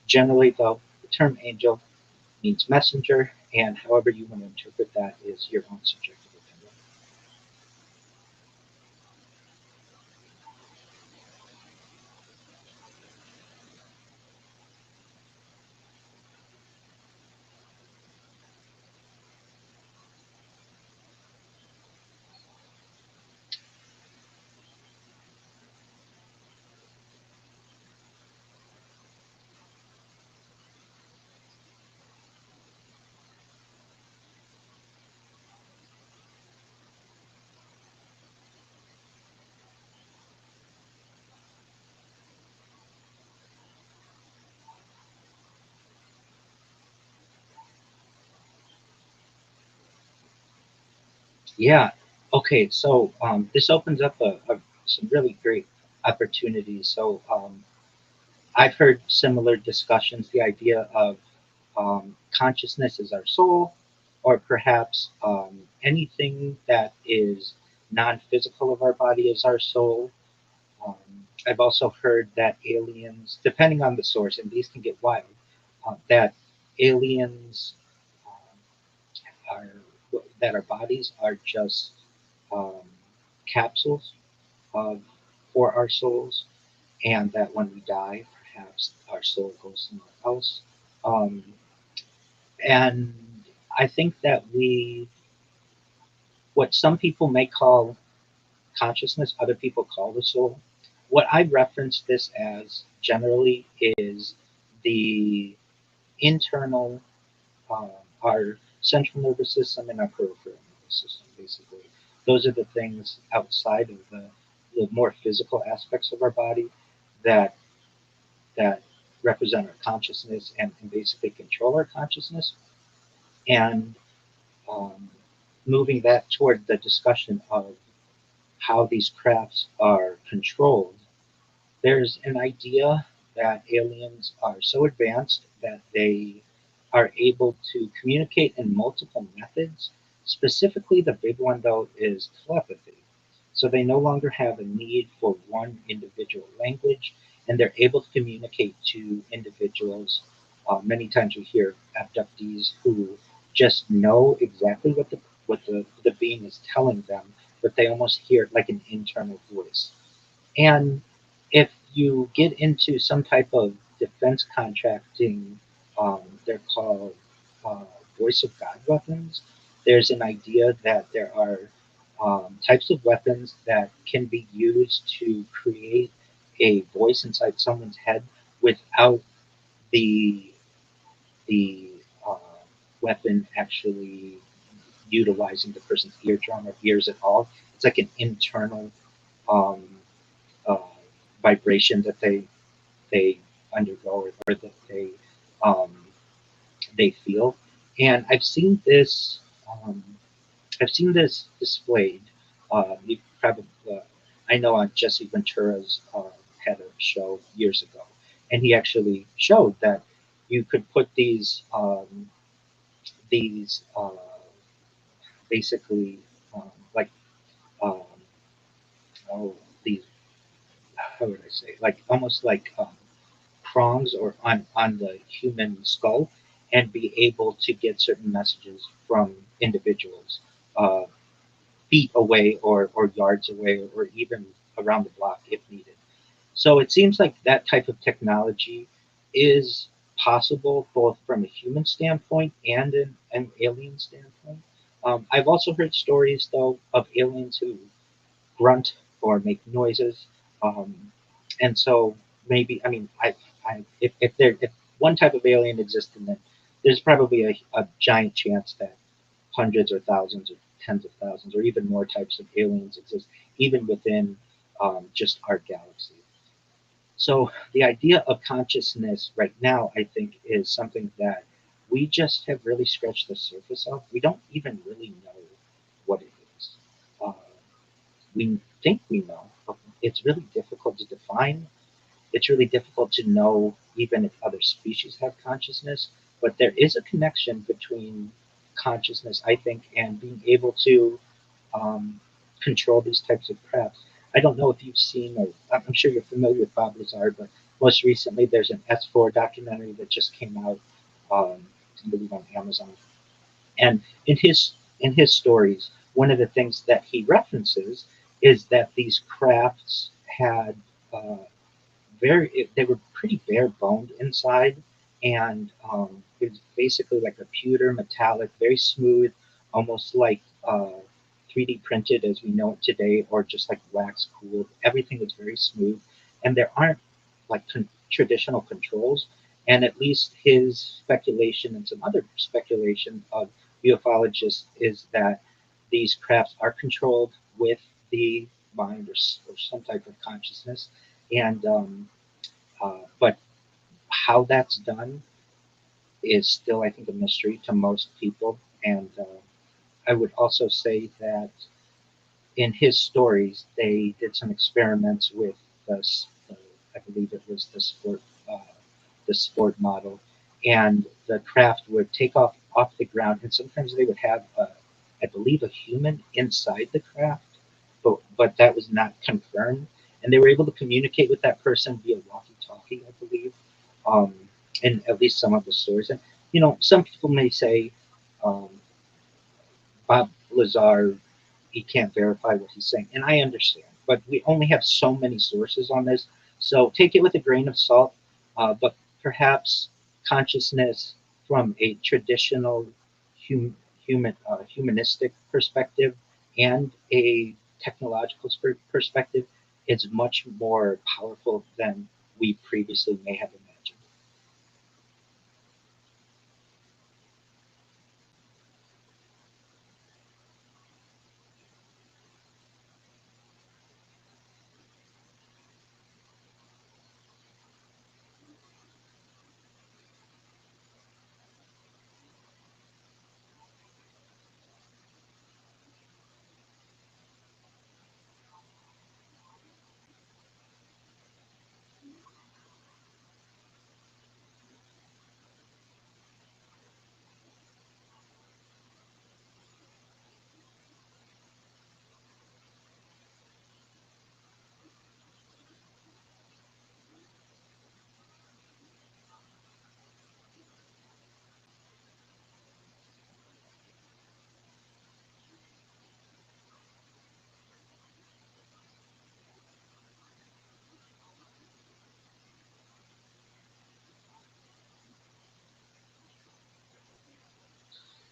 Generally, though, the term angel means messenger, and however you want to interpret that is your own subjective opinion. Yeah. Okay. So this opens up some really great opportunities. So I've heard similar discussions. The idea of consciousness is our soul, or perhaps anything that is non-physical of our body is our soul. Um, I've also heard that aliens, depending on the source, and these can get wild, that aliens are that our bodies are just um, capsules of for our souls, and that when we die, perhaps our soul goes somewhere else. Um, and I think that what some people may call consciousness, other people call the soul. What I reference this as generally is the internal, uh, our central nervous system and our peripheral nervous system, basically. Those are the things outside of the more physical aspects of our body that that represent our consciousness and basically control our consciousness. And um, moving that toward the discussion of how these crafts are controlled, there's an idea that aliens are so advanced that they are able to communicate in multiple methods. Specifically, the big one, though, is telepathy. So they no longer have a need for one individual language, and they're able to communicate to individuals. Many times we hear abductees who just know exactly what the being is telling them, but they almost hear it like an internal voice. And if you get into some type of defense contracting, they're called uh, voice of God weapons. There's an idea that there are types of weapons that can be used to create a voice inside someone's head without the the uh, weapon actually utilizing the person's eardrum or ears at all. It's like an internal um, uh, vibration that they undergo or that um, they feel. And um, I've seen this displayed. You probably I know on Jesse Ventura's had a show years ago, and he actually showed that you could put these basically like um, oh these how would I say like almost like prongs or on the human skull and be able to get certain messages from individuals uh, feet away or yards away or even around the block if needed. So it seems like that type of technology is possible both from a human standpoint and an alien standpoint. I've also heard stories though of aliens who grunt or make noises. Um, and so maybe, I mean, if one type of alien existed, then there's probably a giant chance that hundreds or thousands or tens of thousands or even more types of aliens exist, even within just our galaxy. So the idea of consciousness right now, I think, is something that we just have really scratched the surface of. We don't even really know what it is. Uh, we think we know, but it's really difficult to define. It's really difficult to know even if other species have consciousness, but there is a connection between consciousness, I think, and being able to um, control these types of crafts. I don't know if you've seen, or I'm sure you're familiar with Bob Lazar, but most recently there's an S4 documentary that just came out, I believe on Amazon. And in his stories, one of the things that he references is that these crafts had uh, they were pretty bare boned inside, and it was basically like a pewter metallic, very smooth, almost like 3D printed as we know it today, or just like wax cooled. Everything was very smooth, and there aren't like traditional controls. And at least his speculation and some other speculation of ufologists is that these crafts are controlled with the mind or some type of consciousness, and but how that's done is still, I think, a mystery to most people. And I would also say that in his stories, they did some experiments with the I believe it was uh, the sport model, and the craft would take off the ground, and sometimes they would have, I believe, a human inside the craft, but that was not confirmed, and they were able to communicate with that person via walkie-talkie, I believe, um, in at least some of the stories. And some people may say, um, Bob Lazar, he can't verify what he's saying, and I understand, but we only have so many sources on this, so take it with a grain of salt. But perhaps consciousness from a traditional humanistic perspective and a technological perspective is much more powerful than we previously may have imagined.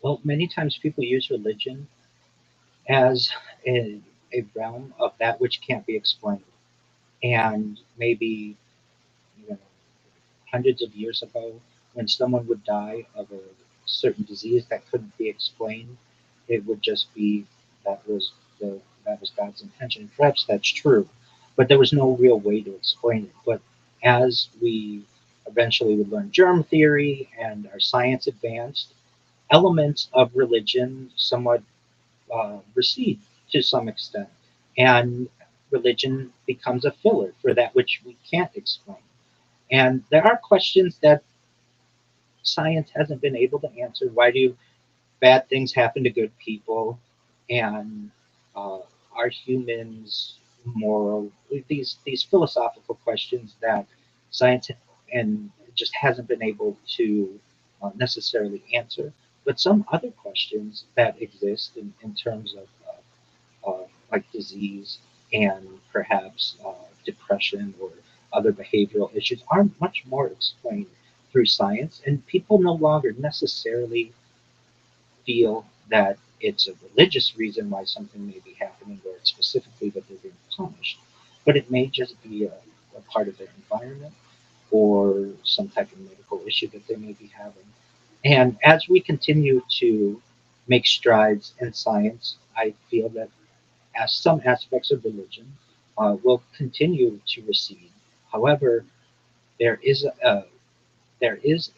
Well, many times people use religion as a realm of that which can't be explained. And maybe, you know, hundreds of years ago, when someone would die of a certain disease that couldn't be explained, it would just be that was that was God's intention. Perhaps that's true, but there was no real way to explain it. But as we eventually would learn germ theory and our science advanced, elements of religion somewhat recede to some extent, and religion becomes a filler for that which we can't explain. And there are questions that science hasn't been able to answer. Why do bad things happen to good people? And uh, are humans moral? These philosophical questions that science and just hasn't been able to necessarily answer. But some other questions that exist in terms of like disease and perhaps depression or other behavioral issues are much more explained through science, and people no longer necessarily feel that it's a religious reason why something may be happening, or it's specifically that they're being punished, but it may just be a part of their environment or some type of medical issue that they may be having. And as we continue to make strides in science, I feel that as some aspects of religion will continue to recede. However, there is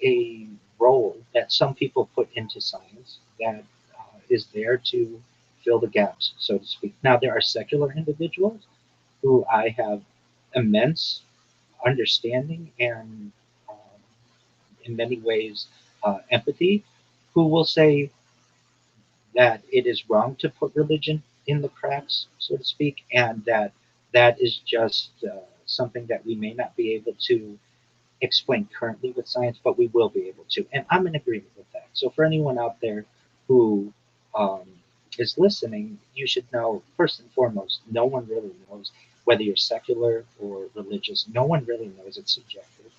a role that some people put into science that is there to fill the gaps, so to speak. Now, there are secular individuals who I have immense understanding and, in many ways, empathy, who will say that it is wrong to put religion in the cracks, so to speak, and that that is just something that we may not be able to explain currently with science, but we will be able to. And I'm in agreement with that. So for anyone out there who um, is listening, you should know first and foremost, no one really knows whether you're secular or religious. No one really knows. It's subjective.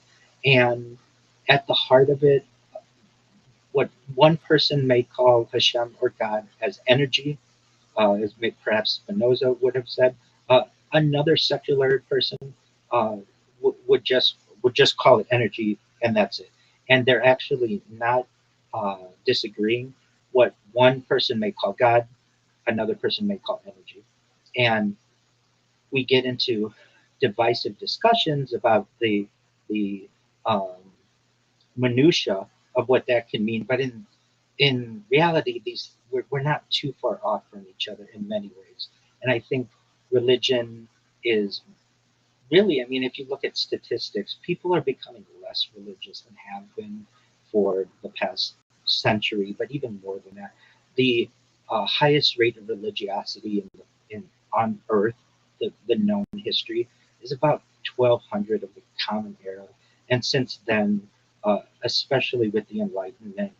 And at the heart of it, what one person may call Hashem or God as energy, as perhaps Spinoza would have said, another secular person uh, would just call it energy, and that's it. And they're actually not disagreeing. What one person may call God, another person may call energy, and we get into divisive discussions about the um, minutia of what that can mean. But in reality, we're not too far off from each other in many ways. And I think religion is really, I mean, if you look at statistics, people are becoming less religious than have been for the past century, but even more than that. The highest rate of religiosity on Earth, the known history, is about 1200 of the Common Era. And since then, especially with the Enlightenment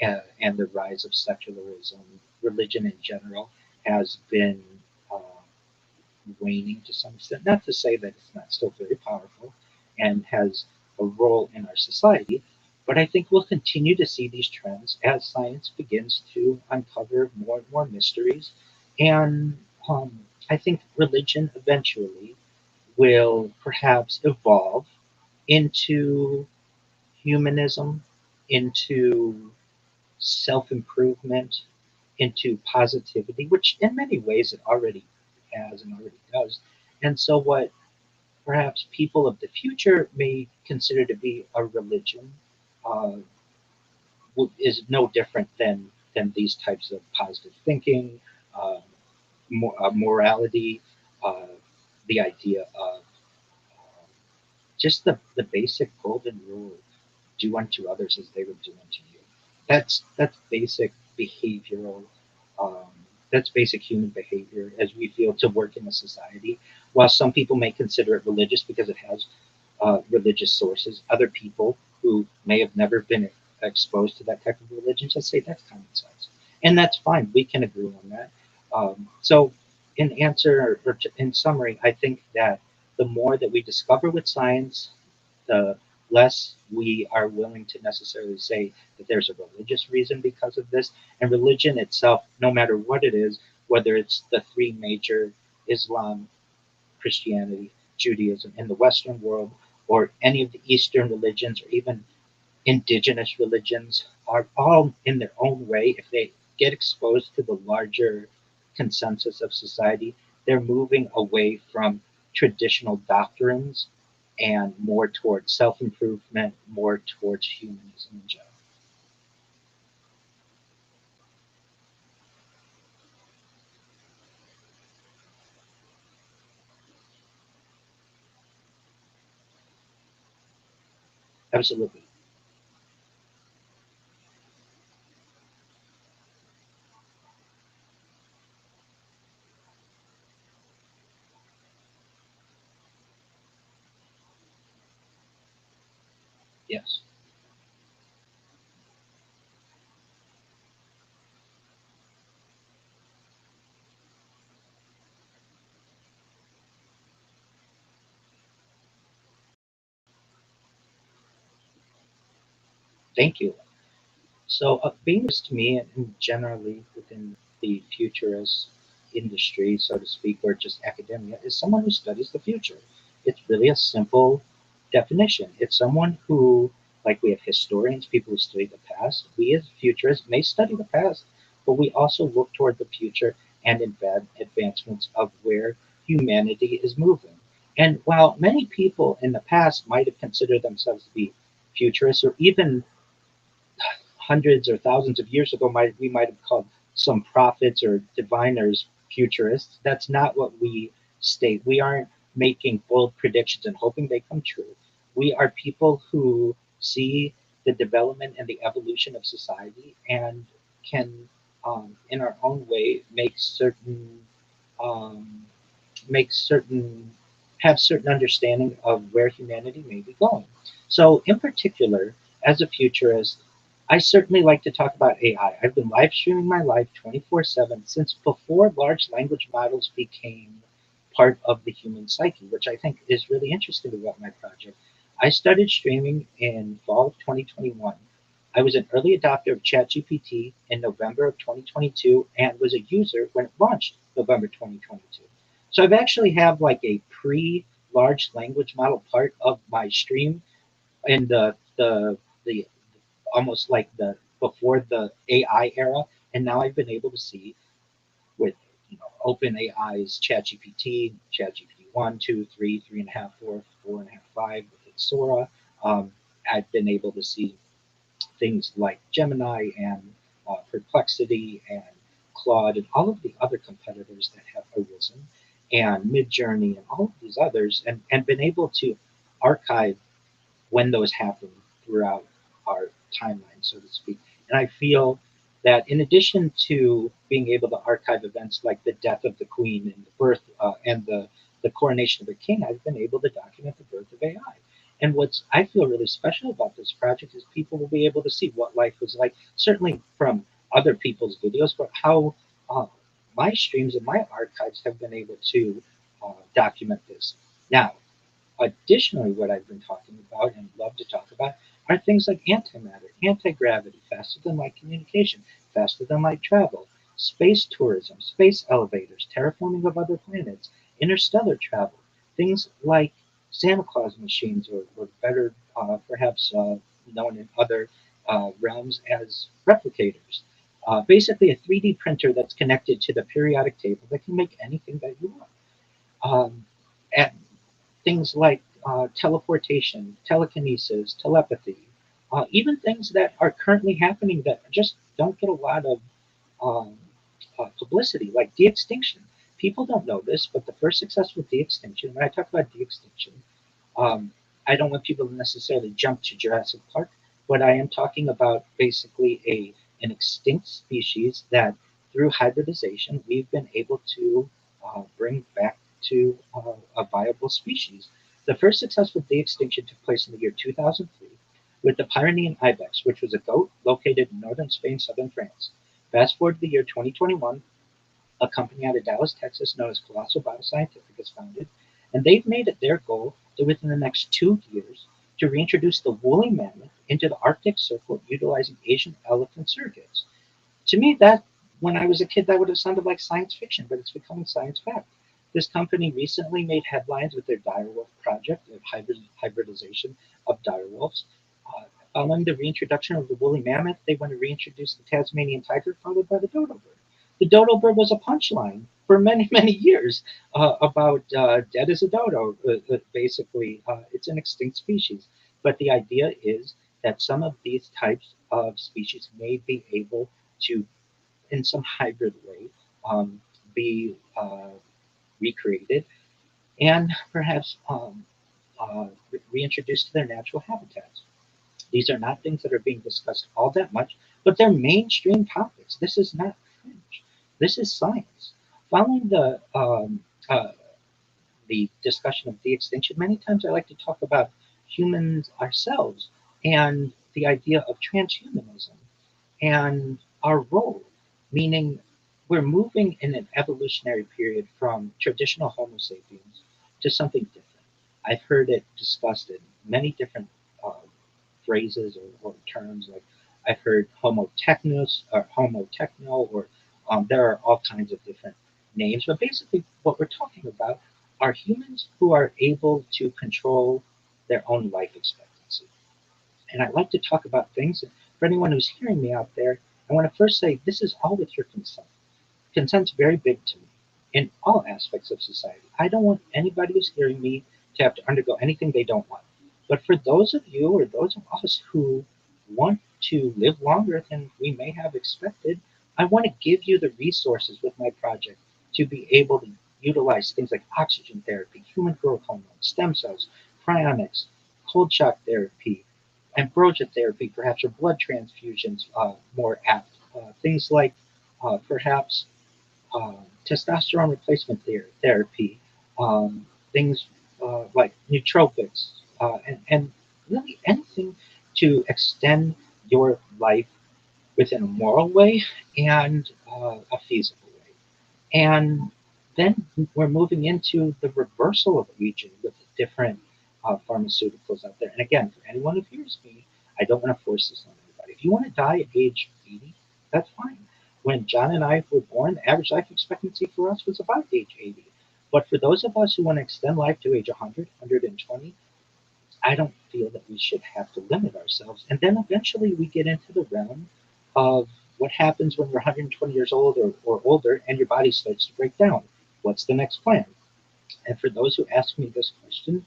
and the rise of secularism, religion in general has been uh, waning to some extent. Not to say that it's not still very powerful and has a role in our society, but I think we'll continue to see these trends as science begins to uncover more and more mysteries. And I think religion eventually will perhaps evolve into humanism, into self improvement, into positivity, which in many ways it already has and already does. And so, what perhaps people of the future may consider to be a religion uh, is no different than these types of positive thinking, uh, morality, uh, the idea of just the basic golden rule: do unto others as they would do unto you. That's basic behavioral. Um, that's basic human behavior as we feel to work in a society. While some people may consider it religious because it has religious sources, other people who may have never been exposed to that type of religion just say that's common sense, and that's fine. We can agree on that. So, in answer or in summary, I think that the more that we discover with science, the less we are willing to necessarily say that there's a religious reason because of this. And religion itself, no matter what it is, whether it's the three major: Islam, Christianity, Judaism in the Western world, or any of the Eastern religions, or even indigenous religions, are all in their own way, if they get exposed to the larger consensus of society, they're moving away from traditional doctrines and more towards self improvement, more towards humanism in general. Absolutely. Yes. Thank you. So, Venus to me, and generally within the futurist industry, so to speak, or just academia, is someone who studies the future. It's really a simple definition. It's someone who, like we have historians, people who study the past, we as futurists may study the past, but we also look toward the future and advancements of where humanity is moving. And while many people in the past might have considered themselves to be futurists or even hundreds or thousands of years ago we might have called some prophets or diviners futurists. That's not what we state. We aren't making bold predictions and hoping they come true. We are people who see the development and the evolution of society and can, in our own way, um, make certain have certain understanding of where humanity may be going. So, in particular, as a futurist, I certainly like to talk about AI. I've been live streaming my life 24/7 since before large language models became part of the human psyche, which I think is really interesting about my project. I started streaming in fall of 2021. I was an early adopter of ChatGPT in November of 2022 and was a user when it launched November 2022. So I've actually have like a pre large language model part of my stream in the almost like the before the AI era, and now I've been able to see with OpenAI's ChatGPT, ChatGPT 1, 2, 3, 3.5, 4, 4.5, 5 with Sora. I've been able to see things like Gemini and Perplexity and Claude and all of the other competitors that have arisen, and Midjourney and all of these others, and been able to archive when those happen throughout our timeline, so to speak. And I feel that in addition to being able to archive events like the death of the queen and the birth and the coronation of the king, I've been able to document the birth of AI. And what's I feel really special about this project is people will be able to see what life was like, certainly from other people's videos, but how my streams and my archives have been able to document this. Now, additionally, what I've been talking about and love to talk about are things like antimatter, anti-gravity, faster than light communication, faster than light travel, space tourism, space elevators, terraforming of other planets, interstellar travel, things like Santa Claus machines, or better, perhaps known in other realms as replicators. Basically, a 3D printer that's connected to the periodic table that can make anything that you want. And things like teleportation, telekinesis, telepathy, even things that are currently happening that just don't get a lot of um, publicity, like de-extinction. People don't know this, but the first successful de-extinction, when I talk about de-extinction, I don't want people to necessarily jump to Jurassic Park, but I am talking about basically an extinct species that through hybridization, we've been able to bring back to a viable species. The first successful de-extinction took place in the year 2003 with the Pyrenean ibex, which was a goat located in northern Spain, southern France. Fast forward to the year 2021, a company out of Dallas, Texas, known as Colossal Bioscientific, is founded, and they've made it their goal to within the next 2 years to reintroduce the woolly mammoth into the Arctic Circle utilizing Asian elephant surrogates. To me, that when I was a kid, that would have sounded like science fiction, but it's becoming science fact. This company recently made headlines with their direwolf project of hybridization of direwolves. Following the reintroduction of the woolly mammoth, they want to reintroduce the Tasmanian tiger, followed by the dodo bird. The dodo bird was a punchline for many, many years about dead as a dodo. Basically, it's an extinct species. But the idea is that some of these types of species may be able to, in some hybrid way, be recreated and perhaps reintroduced to their natural habitats. These are not things that are being discussed all that much, but they're mainstream topics. This is not fringe. This is science. Following the discussion of de-extinction, many times I like to talk about humans ourselves and the idea of transhumanism and our role, meaning we're moving in an evolutionary period from traditional Homo sapiens to something different. I've heard it discussed in many different uh, phrases or terms. Like I've heard Homo technos or Homo techno, or there are all kinds of different names. But basically, what we're talking about are humans who are able to control their own life expectancy. And I like to talk about things. For anyone who's hearing me out there, I want to first say this is all with your consent. Consent's very big to me in all aspects of society. I don't want anybody who's hearing me to have to undergo anything they don't want. But for those of you or those of us who want to live longer than we may have expected, I want to give you the resources with my project to be able to utilize things like oxygen therapy, human growth hormone, stem cells, cryonics, cold shock therapy, ambrosia therapy, perhaps, or blood transfusions, more apt. Things like perhaps testosterone replacement therapy, things like nootropics, and really anything to extend your life within a moral way and a feasible way. And then we're moving into the reversal of aging with different pharmaceuticals out there. And again, for anyone who hears me, I don't want to force this on anybody. If you want to die at age 80, that's fine. When John and I were born, the average life expectancy for us was about age 80. But for those of us who want to extend life to age 100, 120, I don't feel that we should have to limit ourselves. And then eventually we get into the realm of what happens when you're 120 years old or older and your body starts to break down. What's the next plan? And for those who ask me this question,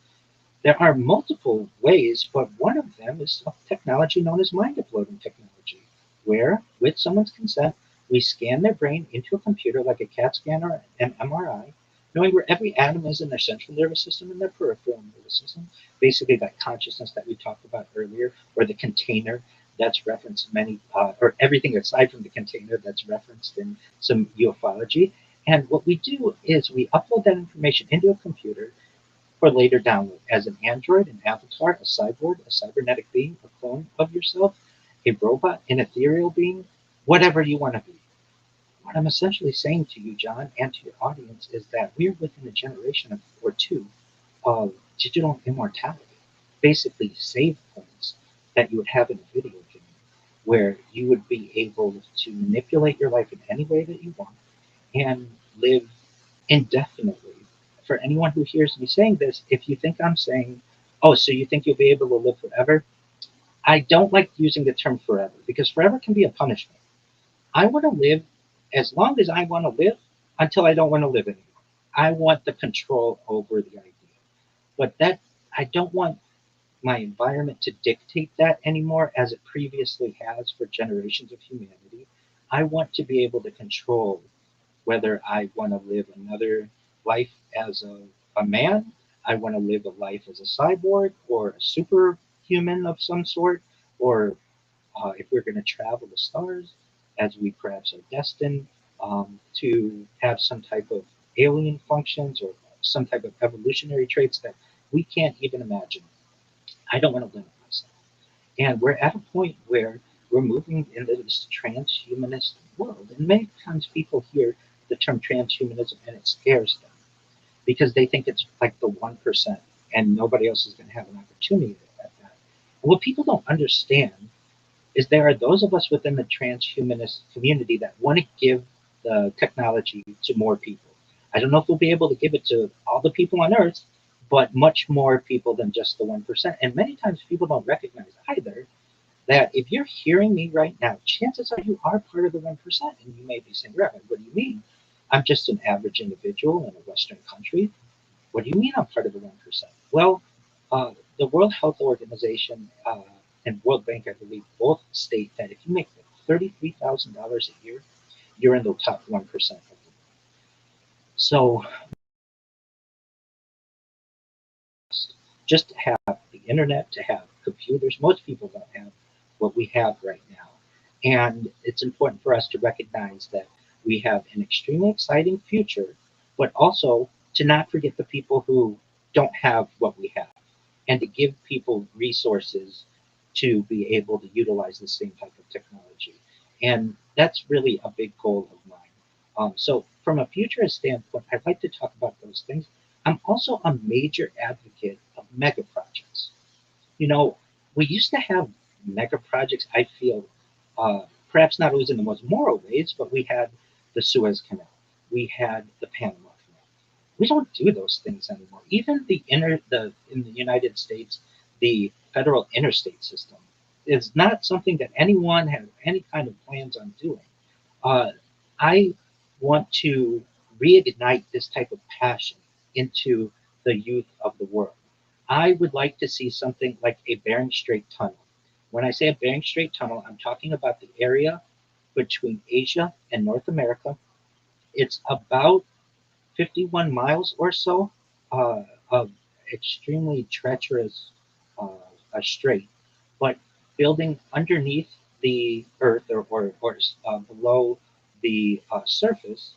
there are multiple ways, but one of them is a technology known as mind uploading technology, where, with someone's consent, we scan their brain into a computer like a CAT scan or an MRI, knowing where every atom is in their central nervous system and their peripheral nervous system, basically that consciousness that we talked about earlier, or the container that's referenced many, or everything aside from the container that's referenced in some ufology. And what we do is we upload that information into a computer for later download as an android, an avatar, a cyborg, a cybernetic being, a clone of yourself, a robot, an ethereal being, whatever you want to be. What I'm essentially saying to you, John, and to your audience is that we're within a generation or two of digital immortality, basically save points that you would have in a video game, where you would be able to manipulate your life in any way that you want and live indefinitely. For anyone who hears me saying this, if you think I'm saying, oh, so you think you'll be able to live forever? I don't like using the term forever because forever can be a punishment. I want to live as long as I want to live until I don't want to live anymore. I want the control over the idea. But that I don't want my environment to dictate that anymore as it previously has for generations of humanity. I want to be able to control whether I want to live another life as a man, I want to live a life as a cyborg or a superhuman of some sort, or if we're going to travel the stars, as we perhaps are destined to have some type of alien functions or some type of evolutionary traits that we can't even imagine. I don't want to limit myself. And we're at a point where we're moving into this transhumanist world. And many times people hear the term transhumanism and it scares them because they think it's like the 1% and nobody else is going to have an opportunity at that. And what people don't understand is there are those of us within the transhumanist community that want to give the technology to more people. I don't know if we'll be able to give it to all the people on Earth, but much more people than just the 1%. And many times people don't recognize either that if you're hearing me right now, chances are you are part of the 1%. And you may be saying, Reverend, what do you mean? I'm just an average individual in a Western country. What do you mean I'm part of the 1%? Well, the World Health Organization and World Bank, I believe, both state that if you make $33,000 a year, you're in the top 1% of the world. So just to have the internet, to have computers, most people don't have what we have right now. And it's important for us to recognize that we have an extremely exciting future, but also to not forget the people who don't have what we have and to give people resources to be able to utilize the same type of technology. And that's really a big goal of mine. So from a futurist standpoint, I'd like to talk about those things. I'm also a major advocate of mega projects. You know, we used to have mega projects, I feel, perhaps not always in the most moral ways, but we had the Suez Canal, we had the Panama Canal. We don't do those things anymore. Even in the United States, the federal interstate system is not something that anyone has any kind of plans on doing. I want to reignite this type of passion into the youth of the world. I would like to see something like a Bering Strait tunnel. When I say a Bering Strait tunnel, I'm talking about the area between Asia and North America. It's about 51 miles or so of extremely treacherous a strait, but building underneath the earth or below the surface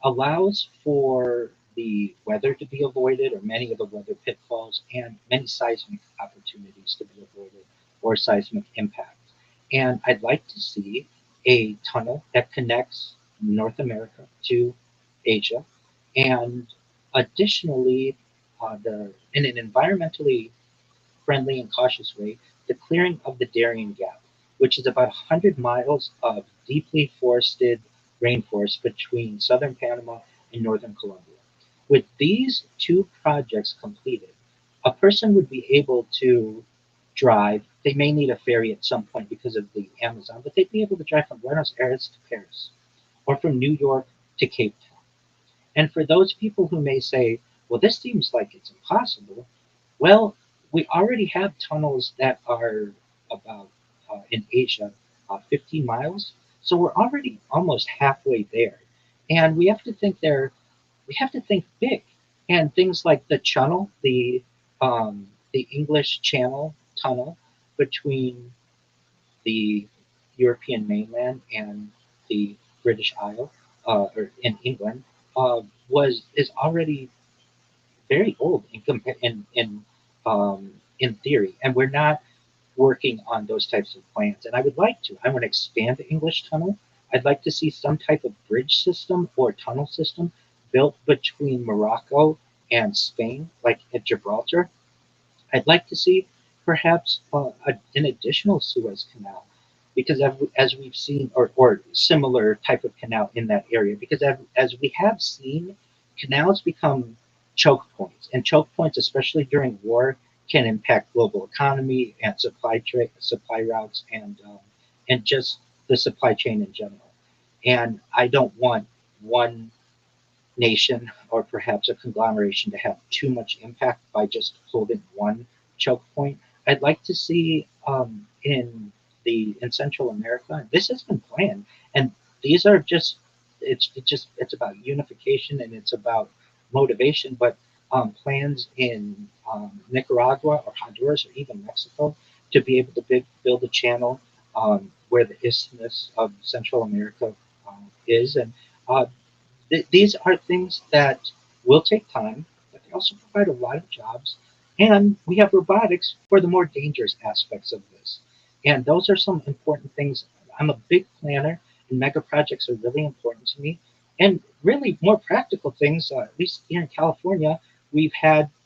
allows for the weather to be avoided or many of the weather pitfalls and many seismic opportunities to be avoided or seismic impacts. And I'd like to see a tunnel that connects North America to Asia and additionally in an environmentally friendly and cautious way, the clearing of the Darien Gap, which is about 100 miles of deeply forested rainforest between southern Panama and northern Colombia. With these two projects completed, a person would be able to drive. They may need a ferry at some point because of the Amazon, but they'd be able to drive from Buenos Aires to Paris or from New York to Cape Town. And for those people who may say, well, this seems like it's impossible, well, we already have tunnels that are about in Asia, 15 miles. So we're already almost halfway there. And we have to think we have to think big. And things like the channel, the English Channel tunnel between the European mainland and the British Isle, or in England, is already very old in theory, and we're not working on those types of plans. And I would like to. I want to expand the English Tunnel. I'd like to see some type of bridge system or tunnel system built between Morocco and Spain, like at Gibraltar. I'd like to see perhaps an additional Suez Canal, because as we've seen, or similar type of canal in that area, because as we have seen, canals become choke points, and choke points, especially during war, can impact global economy and supply routes, and just the supply chain in general. And I don't want one nation or perhaps a conglomeration to have too much impact by just holding one choke point. I'd like to see in Central America. This has been planned, and these are just it's about unification and it's about motivation. But plans in Nicaragua or Honduras or even Mexico to be able to build a channel where the isthmus of Central America is, and uh, these are things that will take time, but they also provide a lot of jobs. And we have robotics for the more dangerous aspects of this. And those are some important things. I'm a big planner, and mega projects are really important to me. And really more practical things, at least here in California, we've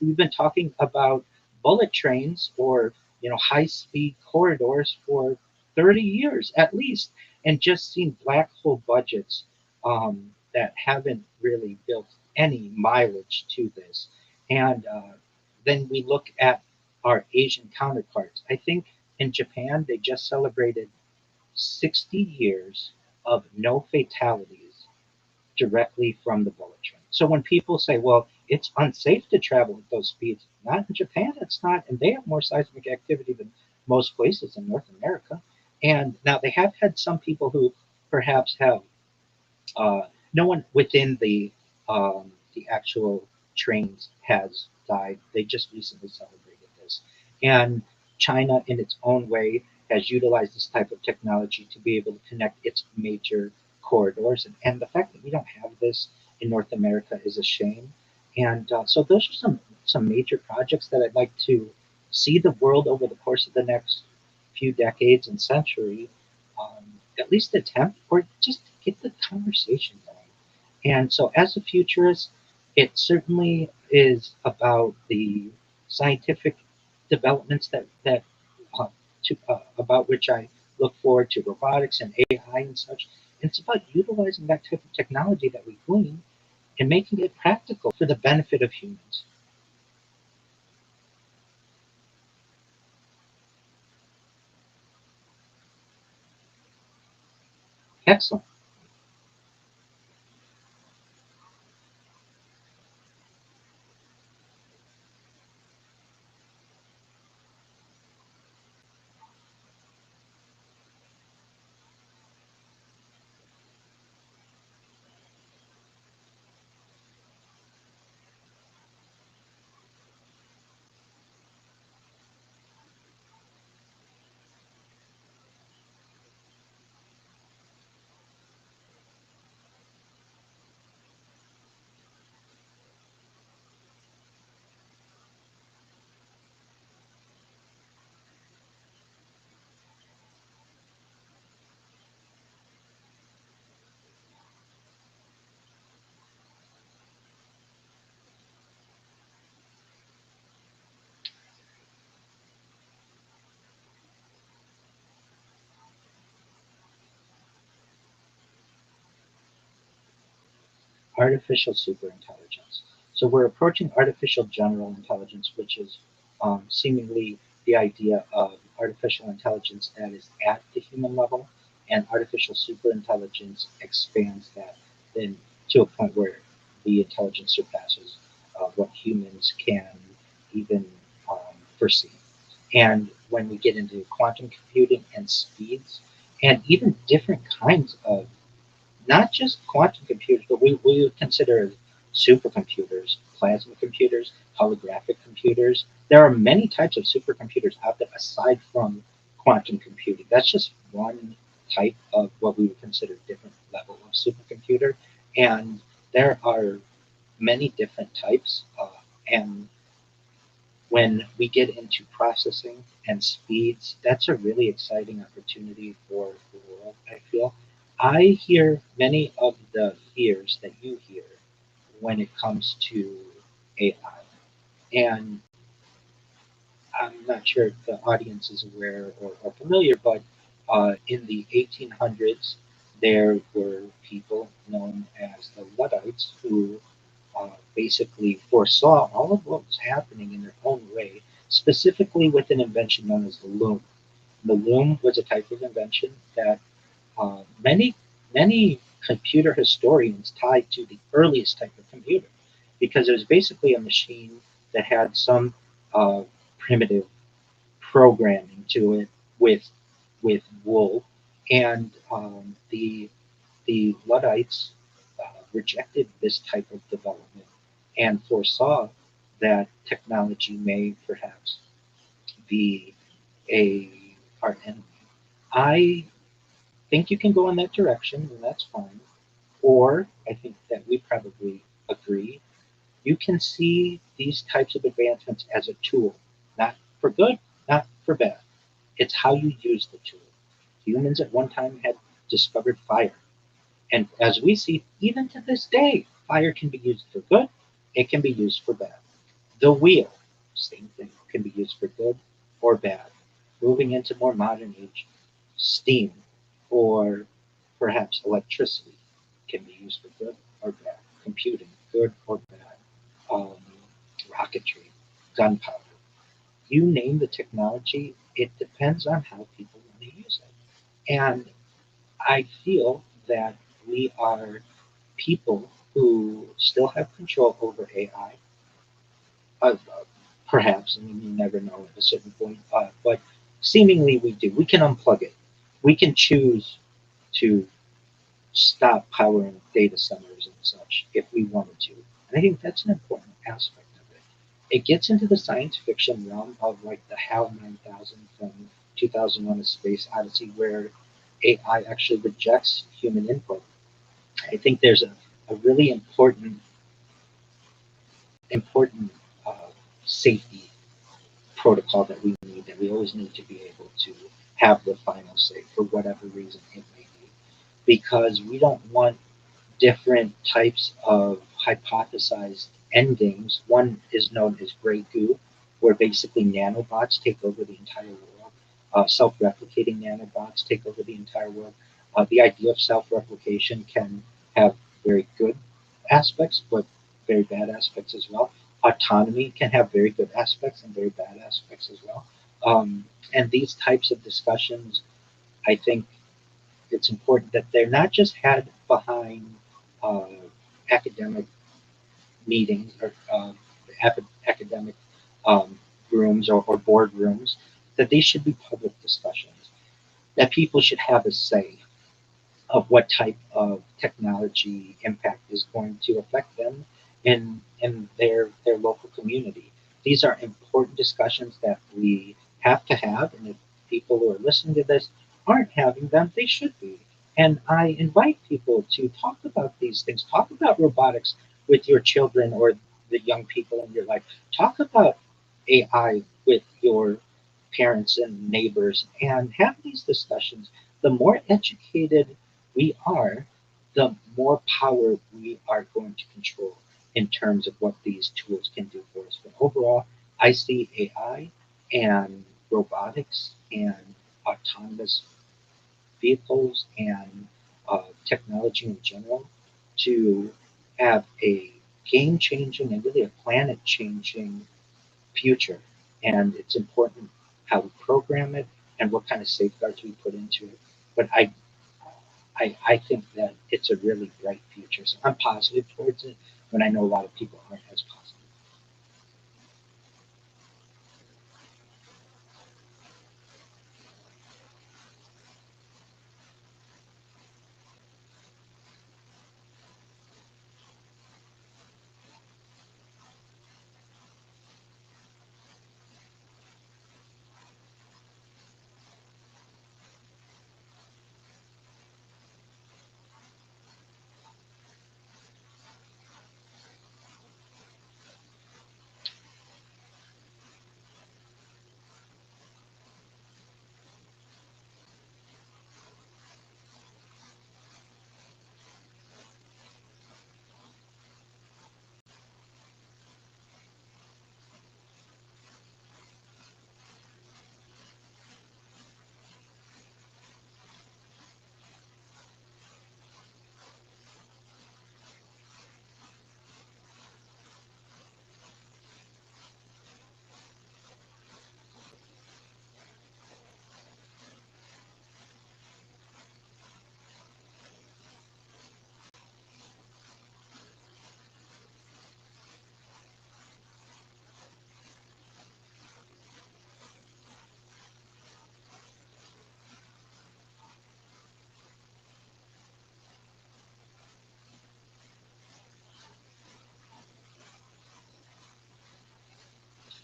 been talking about bullet trains or high-speed corridors for 30 years at least, and just seen black hole budgets that haven't really built any mileage to this. And then we look at our Asian counterparts. I think in Japan, they just celebrated 60 years of no fatalities directly from the bullet train. So when people say, well, it's unsafe to travel at those speeds, not in Japan, it's not. And they have more seismic activity than most places in North America. And now they have had some people who perhaps have uh, no one within the actual trains has died. They just recently celebrated this, and China, in its own way, has utilized this type of technology to be able to connect its major corridors. And the fact that we don't have this in North America is a shame. And so those are some major projects that I'd like to see the world over the course of the next few decades and century at least attempt or just get the conversation going. And so, as a futurist, it certainly is about the scientific developments that about which I look forward to, robotics and AI and such. And it's about utilizing that type of technology that we glean and making it practical for the benefit of humans. Excellent. Artificial superintelligence. So we're approaching artificial general intelligence, which is seemingly the idea of artificial intelligence that is at the human level, and artificial superintelligence expands that then to a point where the intelligence surpasses what humans can even foresee. And when we get into quantum computing and speeds, and even different kinds of not just quantum computers, but we would consider supercomputers, plasma computers, holographic computers. There are many types of supercomputers out there aside from quantum computing. That's just one type of what we would consider different level of supercomputer, and there are many different types. And when we get into processing and speeds, that's a really exciting opportunity for the world, I feel. I hear many of the fears that you hear when it comes to AI. And I'm not sure if the audience is aware or familiar, but in the 1800s, there were people known as the Luddites who basically foresaw all of what was happening in their own way, specifically with an invention known as the loom. The loom was a type of invention that many computer historians tied to the earliest type of computer because it was basically a machine that had some primitive programming to it with wool, and the Luddites rejected this type of development and foresaw that technology may perhaps be a our enemy. I think you can go in that direction, and that's fine. Or I think that we probably agree. You can see these types of advancements as a tool, not for good, not for bad. It's how you use the tool. Humans at one time had discovered fire. And as we see, even to this day, fire can be used for good, it can be used for bad. The wheel, same thing, can be used for good or bad. Moving into more modern age, steam or perhaps electricity can be used for good or bad. Computing, good or bad. Um, Rocketry, gunpowder. You name the technology, it depends on how people want to use it. And I feel that we are people who still have control over AI. Perhaps, I mean, you never know at a certain point, but seemingly we do. We can unplug it. We can choose to stop powering data centers and such if we wanted to. And I think that's an important aspect of it. It gets into the science fiction realm of like the HAL 9000 from 2001: A Space Odyssey, where AI actually rejects human input. I think there's a really important uh, safety protocol that we need, that we always need to be able to have the final say for whatever reason it may be. Because we don't want different types of hypothesized endgames. One is known as Grey Goo, where basically nanobots take over the entire world. Self-replicating nanobots take over the entire world. The idea of self-replication can have very good aspects, but very bad aspects as well. Autonomy can have very good aspects and very bad aspects as well. And these types of discussions, I think it's important that they're not just had behind uh, academic meetings or academic um, rooms or board rooms, that these should be public discussions, that people should have a say of what type of technology impact is going to affect them in their local community. These are important discussions that we have to have, and if people who are listening to this aren't having them, they should be. And I invite people to talk about these things. Talk about robotics with your children or the young people in your life. Talk about AI with your parents and neighbors and have these discussions. The more educated we are, the more power we are going to control in terms of what these tools can do for us. But overall, I see AI and robotics and autonomous vehicles and technology in general to have a game changing and really a planet changing future. And it's important how we program it and what kind of safeguards we put into it. But I think that it's a really bright future. So I'm positive towards it, but I know a lot of people aren't as positive.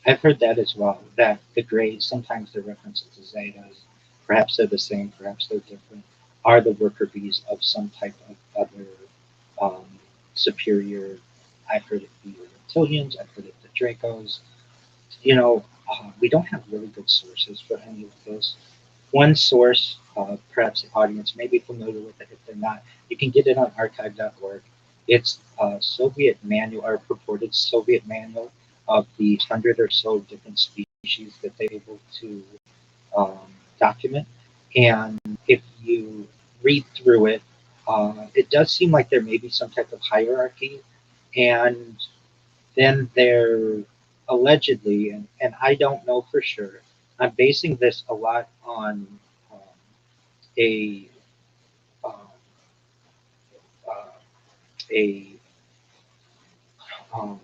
I've heard that as well, that the grays, sometimes they're references to zetas, perhaps they're the same, perhaps they're different, are the worker bees of some type of other um, superior. I've heard it be the reptilians, I've heard it the Dracos. We don't have really good sources for any of this. One source, perhaps the audience may be familiar with it. If they're not, you can get it on archive.org. It's a Soviet manual, or purported Soviet manual of the 100 or so different species that they're able to um, document. And if you read through it, it does seem like there may be some type of hierarchy. And then there allegedly, and I don't know for sure, I'm basing this a lot on um, a uh, uh, a um,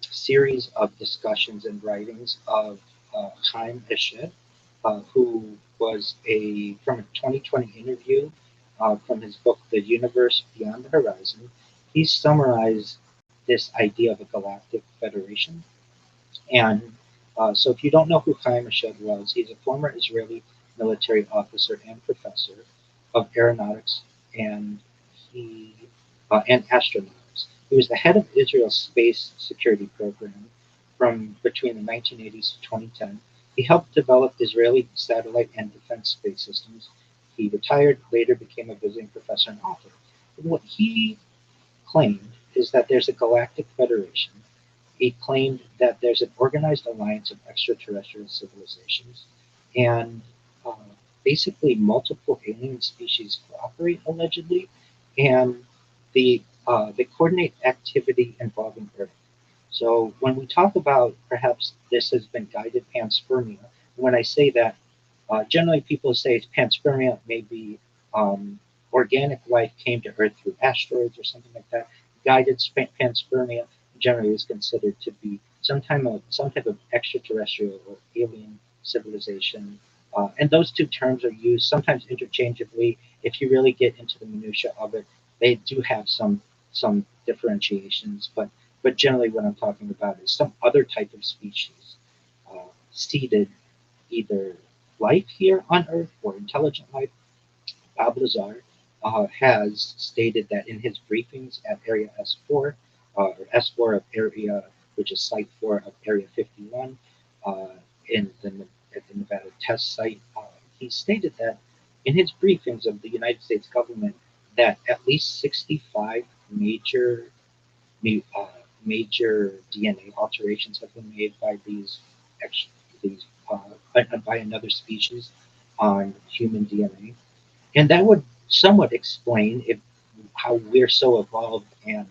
series of discussions and writings of Chaim Eshed, who was from a 2020 interview from his book The Universe Beyond the Horizon. He summarized this idea of a galactic federation. And so if you don't know who Chaim Eshed was, he's a former Israeli military officer and professor of aeronautics and he and astronautics. He was the head of Israel's space security program from between the 1980s to 2010. He helped develop Israeli satellite and defense space systems. He retired, later became a visiting professor and author. And what he claimed is that there's a galactic federation. He claimed that there's an organized alliance of extraterrestrial civilizations, and uh, basically multiple alien species cooperate allegedly, and they coordinate activity involving Earth. So when we talk about perhaps this has been guided panspermia, when I say that, generally people say it's panspermia, maybe organic life came to Earth through asteroids or something like that. Guided panspermia generally is considered to be some type of extraterrestrial or alien civilization. And those two terms are used sometimes interchangeably. If you really get into the minutia of it, they do have some differentiations, but generally what I'm talking about is some other type of species seeded either life here on Earth or intelligent life. Bob Lazar has stated that in his briefings at Area S4, or S4 of Area, which is Site 4 of Area 51, uh, at the Nevada test site, he stated that in his briefings of the United States government that at least 65 uh, major DNA alterations have been made by these by another species on human DNA, and that would somewhat explain if how we're so evolved and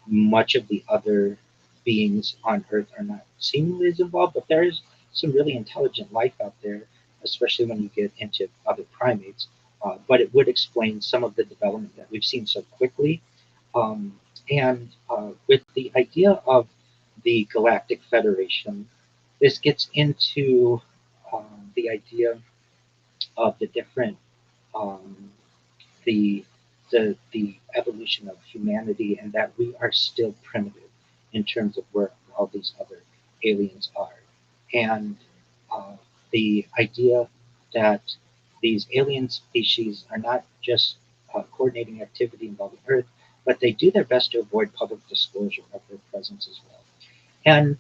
much of the other beings on Earth are not seemingly as evolved, but there is some really intelligent life out there, especially when you get into other primates. But it would explain some of the development that we've seen so quickly. Um, and with the idea of the Galactic Federation, this gets into the idea of the different um, the the evolution of humanity and that we are still primitive in terms of where all these other aliens are, and uh, the idea that these alien species are not just coordinating activity involving Earth, but they do their best to avoid public disclosure of their presence as well. And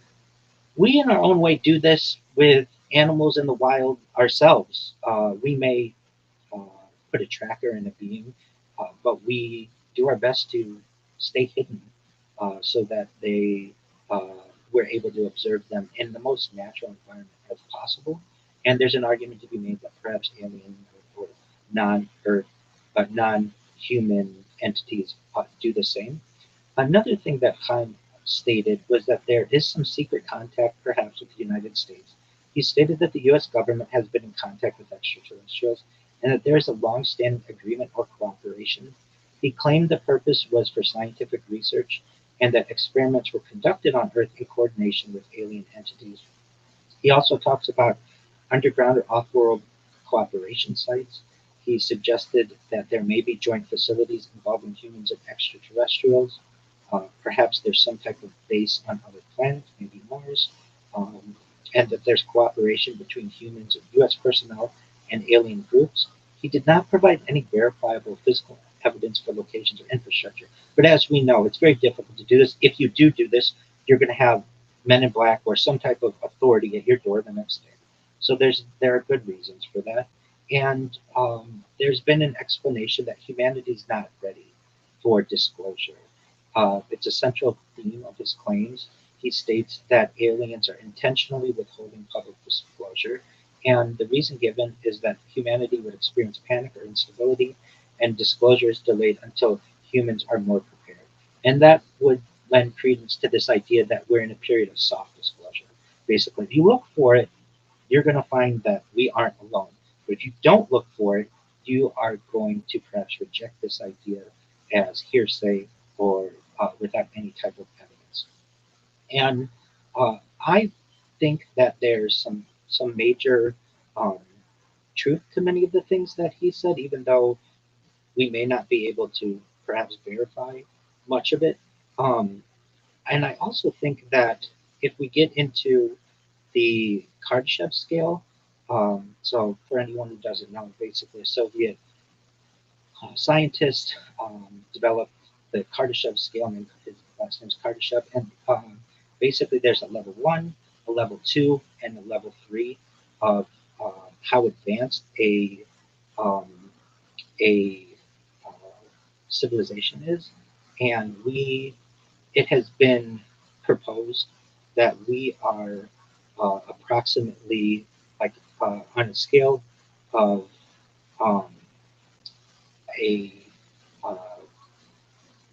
we, in our own way, do this with animals in the wild ourselves. We may uh, put a tracker in a being, but we do our best to stay hidden so that uh, we're able to observe them in the most natural environment as possible. And there's an argument to be made that perhaps alien or non-Earth, non-human entities do the same. Another thing that Chaim stated was that there is some secret contact, perhaps, with the United States. He stated that the U.S. government has been in contact with extraterrestrials and that there is a long-standing agreement or cooperation. He claimed the purpose was for scientific research and that experiments were conducted on Earth in coordination with alien entities. He also talks about underground or off-world cooperation sites. He suggested that there may be joint facilities involving humans and extraterrestrials. Perhaps there's some type of base on other planets, maybe Mars. and that there's cooperation between humans and U.S. personnel and alien groups. He did not provide any verifiable physical evidence for locations or infrastructure. But as we know, it's very difficult to do this. If you do this, you're going to have men in black or some type of authority at your door the next day. So there are good reasons for that. And there's been an explanation that humanity is not ready for disclosure. It's a central theme of his claims. He states that aliens are intentionally withholding public disclosure, and the reason given is that humanity would experience panic or instability, and disclosure is delayed until humans are more prepared. And that would lend credence to this idea that we're in a period of soft disclosure. Basically, if you look for it, you're going to find that we aren't alone. But if you don't look for it, you are going to perhaps reject this idea as hearsay or without any type of evidence. And I think that there's some major um, truth to many of the things that he said, even though we may not be able to perhaps verify much of it. Um, and I also think that if we get into the Kardashev scale, so for anyone who doesn't know, basically a Soviet scientist developed the Kardashev scale, and his last name is Kardashev. And basically, there's a level 1, a level 2, and a level 3 of how advanced um, a uh, civilization is. And it has been proposed that we are approximately like on a scale of um, a uh,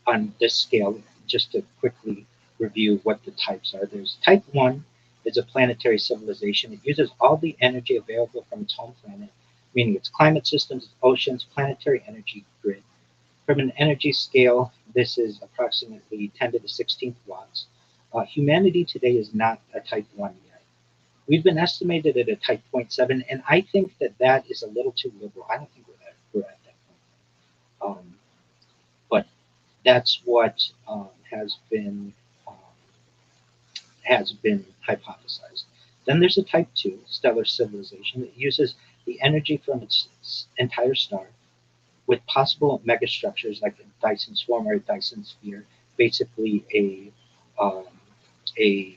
on this scale, just to quickly review what the types are. There's type 1 is a planetary civilization. It uses all the energy available from its home planet, meaning its climate systems, its oceans, planetary energy grid. From an energy scale, this is approximately 10 to the 16th watts. Humanity today is not a type 1 yet. We've been estimated at a type 0.7, and I think that that is a little too liberal. I don't think we're at that point. But that's what um, has been hypothesized. Then there's a type 2 stellar civilization that uses the energy from its entire star with possible megastructures like a Dyson swarm or a Dyson sphere, basically um, a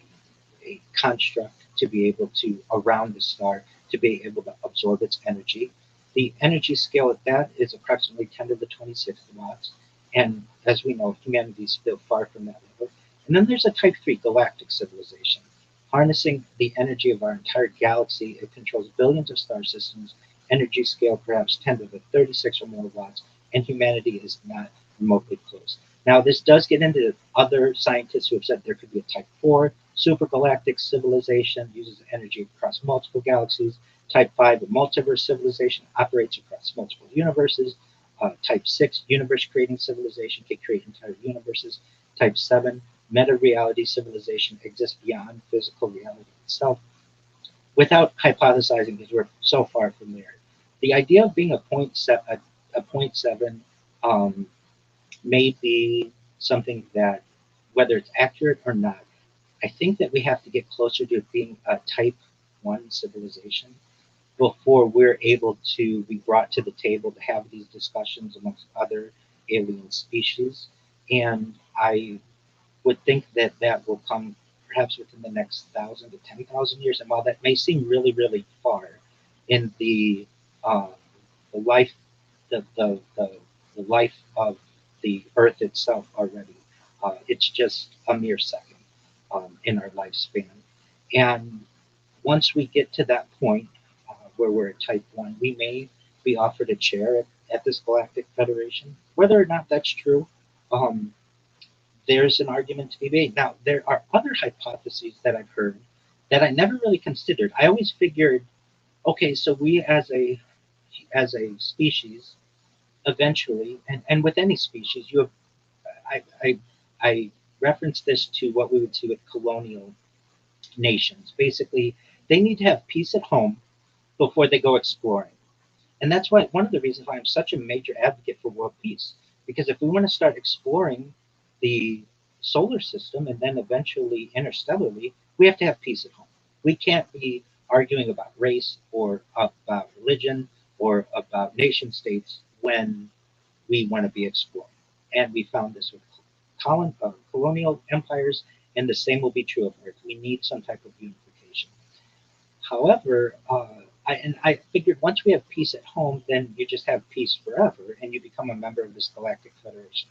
a construct to be able to around the star to be able to absorb its energy. The energy scale at that is approximately 10 to the 26th watts, and as we know, humanity is still far from that level. And then there's a Type 3 galactic civilization. Harnessing the energy of our entire galaxy, it controls billions of star systems, energy scale perhaps 10 to the 36 or more watts, and humanity is not remotely close. Now, this does get into other scientists who have said there could be a Type 4 supergalactic civilization, uses energy across multiple galaxies. Type 5, a multiverse civilization, operates across multiple universes. Type 6, universe creating civilization, can create entire universes. Type 7, meta reality civilization, exists beyond physical reality itself. Without hypothesizing, because we're so far from there, the idea of being a 0.7 may be something that, whether it's accurate or not, I think that we have to get closer to being a type 1 civilization before we're able to be brought to the table to have these discussions amongst other alien species. And I would think that that will come perhaps within the next 1,000 to 10,000 years. And while that may seem really, really far in uh, the life, the life of the Earth itself already, it's just a mere second in our lifespan. And once we get to that point where we're at type 1, we may be offered a chair at this Galactic Federation. Whether or not that's true, um, there's an argument to be made. Now, there are other hypotheses that I've heard that I never really considered. I always figured, okay, so we as a species, eventually, and with any species, you have I reference this to what we would see with colonial nations. Basically, they need to have peace at home before they go exploring. And that's why one of the reasons why I'm such a major advocate for world peace. Because if we want to start exploring the solar system and then eventually interstellarly, we have to have peace at home. We can't be arguing about race or about religion or about nation states when we want to be explored. And we found this with colonial empires, and the same will be true of Earth. We need some type of unification. However, I figured once we have peace at home, then you just have peace forever, and you become a member of this galactic federation.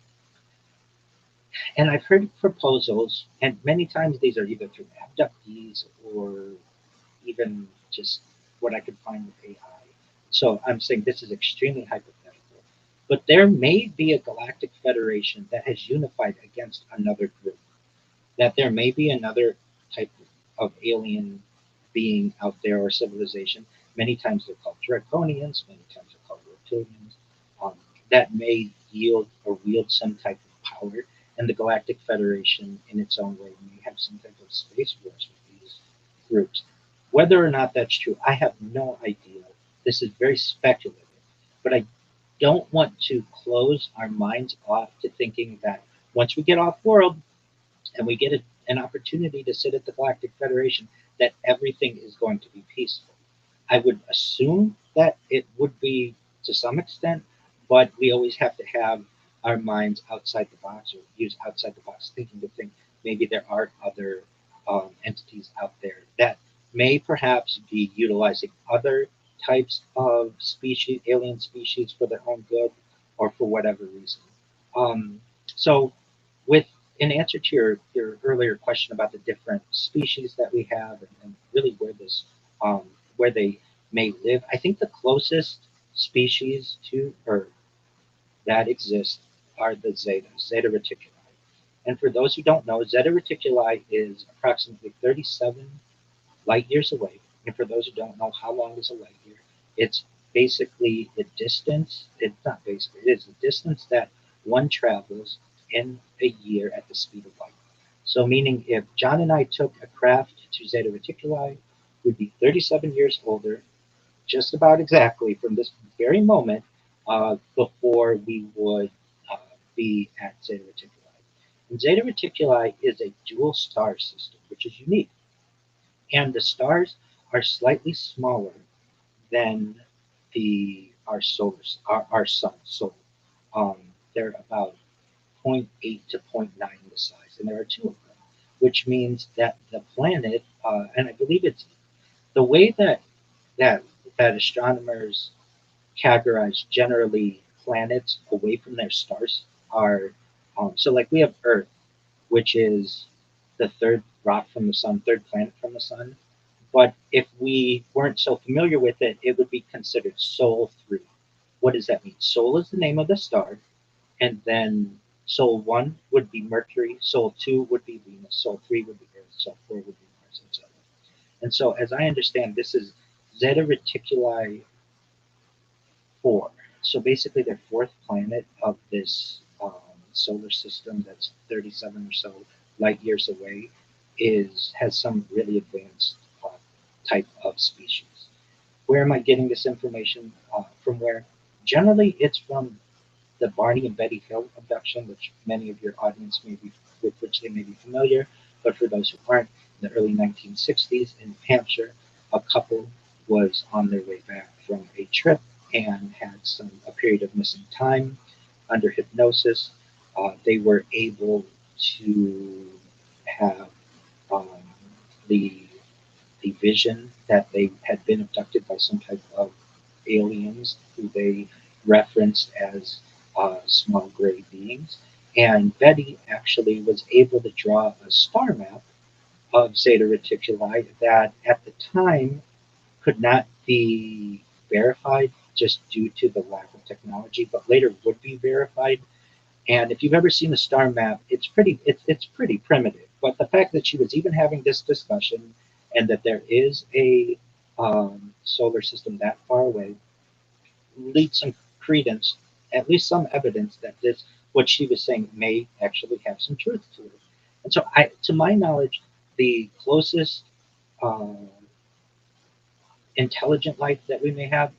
And I've heard proposals, and many times these are either through abductees or even just what I could find with AI. So I'm saying this is extremely hypothetical. But there may be a galactic federation that has unified against another group. That there may be another type of alien being out there or civilization. Many times they're called draconians, many times they're called reptilians, that may yield or wield some type of power. And the Galactic Federation, in its own way, may have some type of space wars with these groups. Whether or not that's true, I have no idea. This is very speculative. But I don't want to close our minds off to thinking that once we get off world and we get an opportunity to sit at the Galactic Federation, that everything is going to be peaceful. I would assume that it would be to some extent, but we always have to have our minds outside the box or use outside the box thinking to think maybe there are other entities out there that may perhaps be utilizing other types of species, alien species, for their own good or for whatever reason. So with in answer to your earlier question about the different species that we have and really where they may live, I think the closest species to Earth that exist are the Zeta Reticuli. And for those who don't know, Zeta Reticuli is approximately 37 light years away. And for those who don't know how long is a light year, it's basically the distance, it's not basically, it is the distance that one travels in a year at the speed of light. So meaning if John and I took a craft to Zeta Reticuli, we'd be 37 years older, just about exactly from this very moment before we would be at Zeta Reticuli. And Zeta Reticuli is a dual star system, which is unique. And the stars are slightly smaller than our sun. So they're about 0.8 to 0.9 the size, and there are two of them, which means that the planet, and I believe it's the way that astronomers categorize generally planets away from their stars are so like we have Earth, which is the third rock from the sun, third planet from the sun. But if we weren't so familiar with it, it would be considered Sol 3. What does that mean? Sol is the name of the star, and then Sol 1 would be Mercury, Sol 2 would be Venus, Sol 3 would be Earth, Sol 4 would be Mars, etc. And so, as I understand, this is Zeta Reticuli 4. So basically, their fourth planet of this solar system that's 37 or so light years away has some really advanced type of species. Where am I getting this information from? Where generally it's from the Barney and Betty Hill abduction, which many of your audience with which they may be familiar, but for those who aren't, in the early 1960s in New Hampshire, a couple was on their way back from a trip and had a period of missing time. Under hypnosis, they were able to have the vision that they had been abducted by some type of aliens who they referenced as small gray beings. And Betty actually was able to draw a star map of Zeta Reticuli that at the time could not be verified just due to the lack of technology, but later would be verified. And if you've ever seen a star map, it's pretty primitive. But the fact that she was even having this discussion and that there is a solar system that far away leads some credence, at least some evidence that what she was saying may actually have some truth to it. And so, to my knowledge, the closest intelligent life that we may have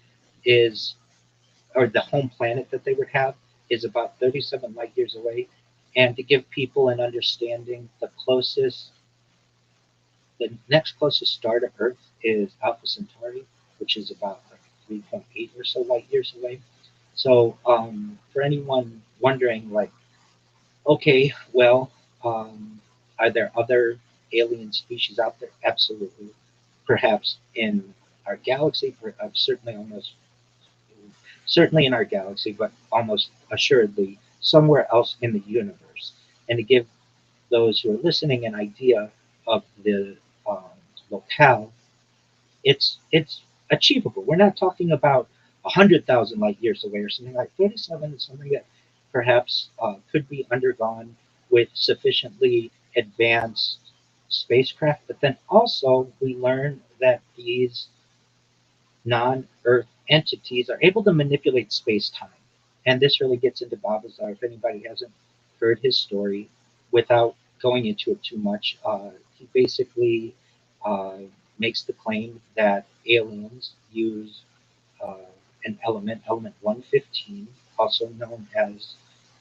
or the home planet that they would have is about 37 light years away. And to give people an understanding, the closest the next closest star to Earth is Alpha Centauri, which is about like 3.8 or so light years away. So for anyone wondering, like, okay, well, um, are there other alien species out there? Absolutely. Perhaps in our galaxy, certainly in our galaxy, but almost assuredly somewhere else in the universe. And to give those who are listening an idea of the um, locale, it's achievable. We're not talking about 100,000 light years away or something. Like 37 is something that perhaps could be undergone with sufficiently advanced spacecraft. But then also we learn that these non-Earth entities are able to manipulate space-time. And this really gets into Babazar. If anybody hasn't heard his story, without going into it too much, he basically uh, makes the claim that aliens use uh, an element 115, also known as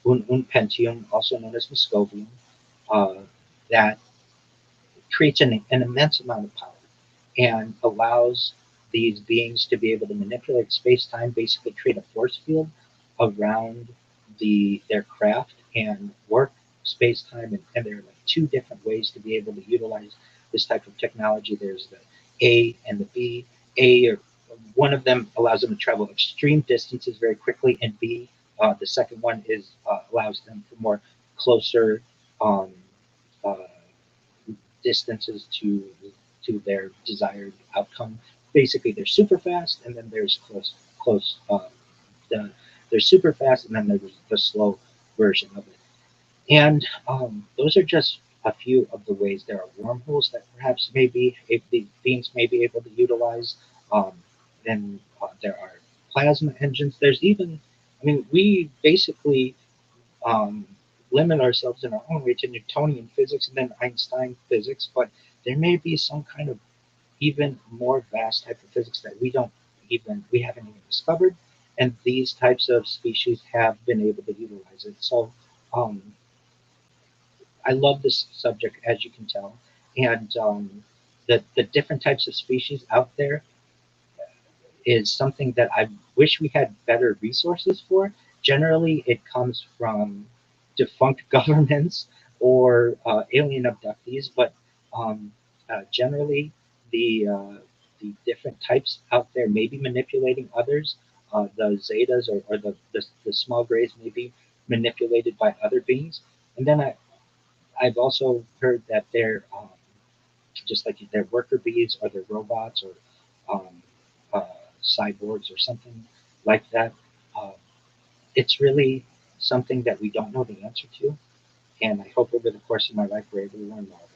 unpentium, also known as Moscovium, uh, that creates an immense amount of power and allows these beings to be able to manipulate space-time, basically create a force field around their craft and work space-time. And there are like two different ways to be able to utilize this type of technology. There's the A and the B. One of them allows them to travel extreme distances very quickly, and B, the second one is allows them for more closer um, uh, distances to their desired outcome. Basically, they're super fast, and then there's close. The, they're super fast, and then there's the slow version of it. And those are just a few of the ways. There are wormholes that perhaps maybe if the beings may be able to utilize. Um, then there are plasma engines. There's even, I mean, we basically um, limit ourselves in our own way to Newtonian physics and then Einstein physics, but there may be some kind of even more vast type of physics that we haven't even discovered, and these types of species have been able to utilize it. So um, I love this subject, as you can tell, and the different types of species out there is something that I wish we had better resources for. Generally, it comes from defunct governments or alien abductees, but generally, the different types out there may be manipulating others. The zetas or the small grays may be manipulated by other beings. And then I've also heard that they're just like they're worker bees or they're robots or um, uh, cyborgs or something like that. Uh, it's really something that we don't know the answer to, and I hope over the course of my life we're able to learn more about it.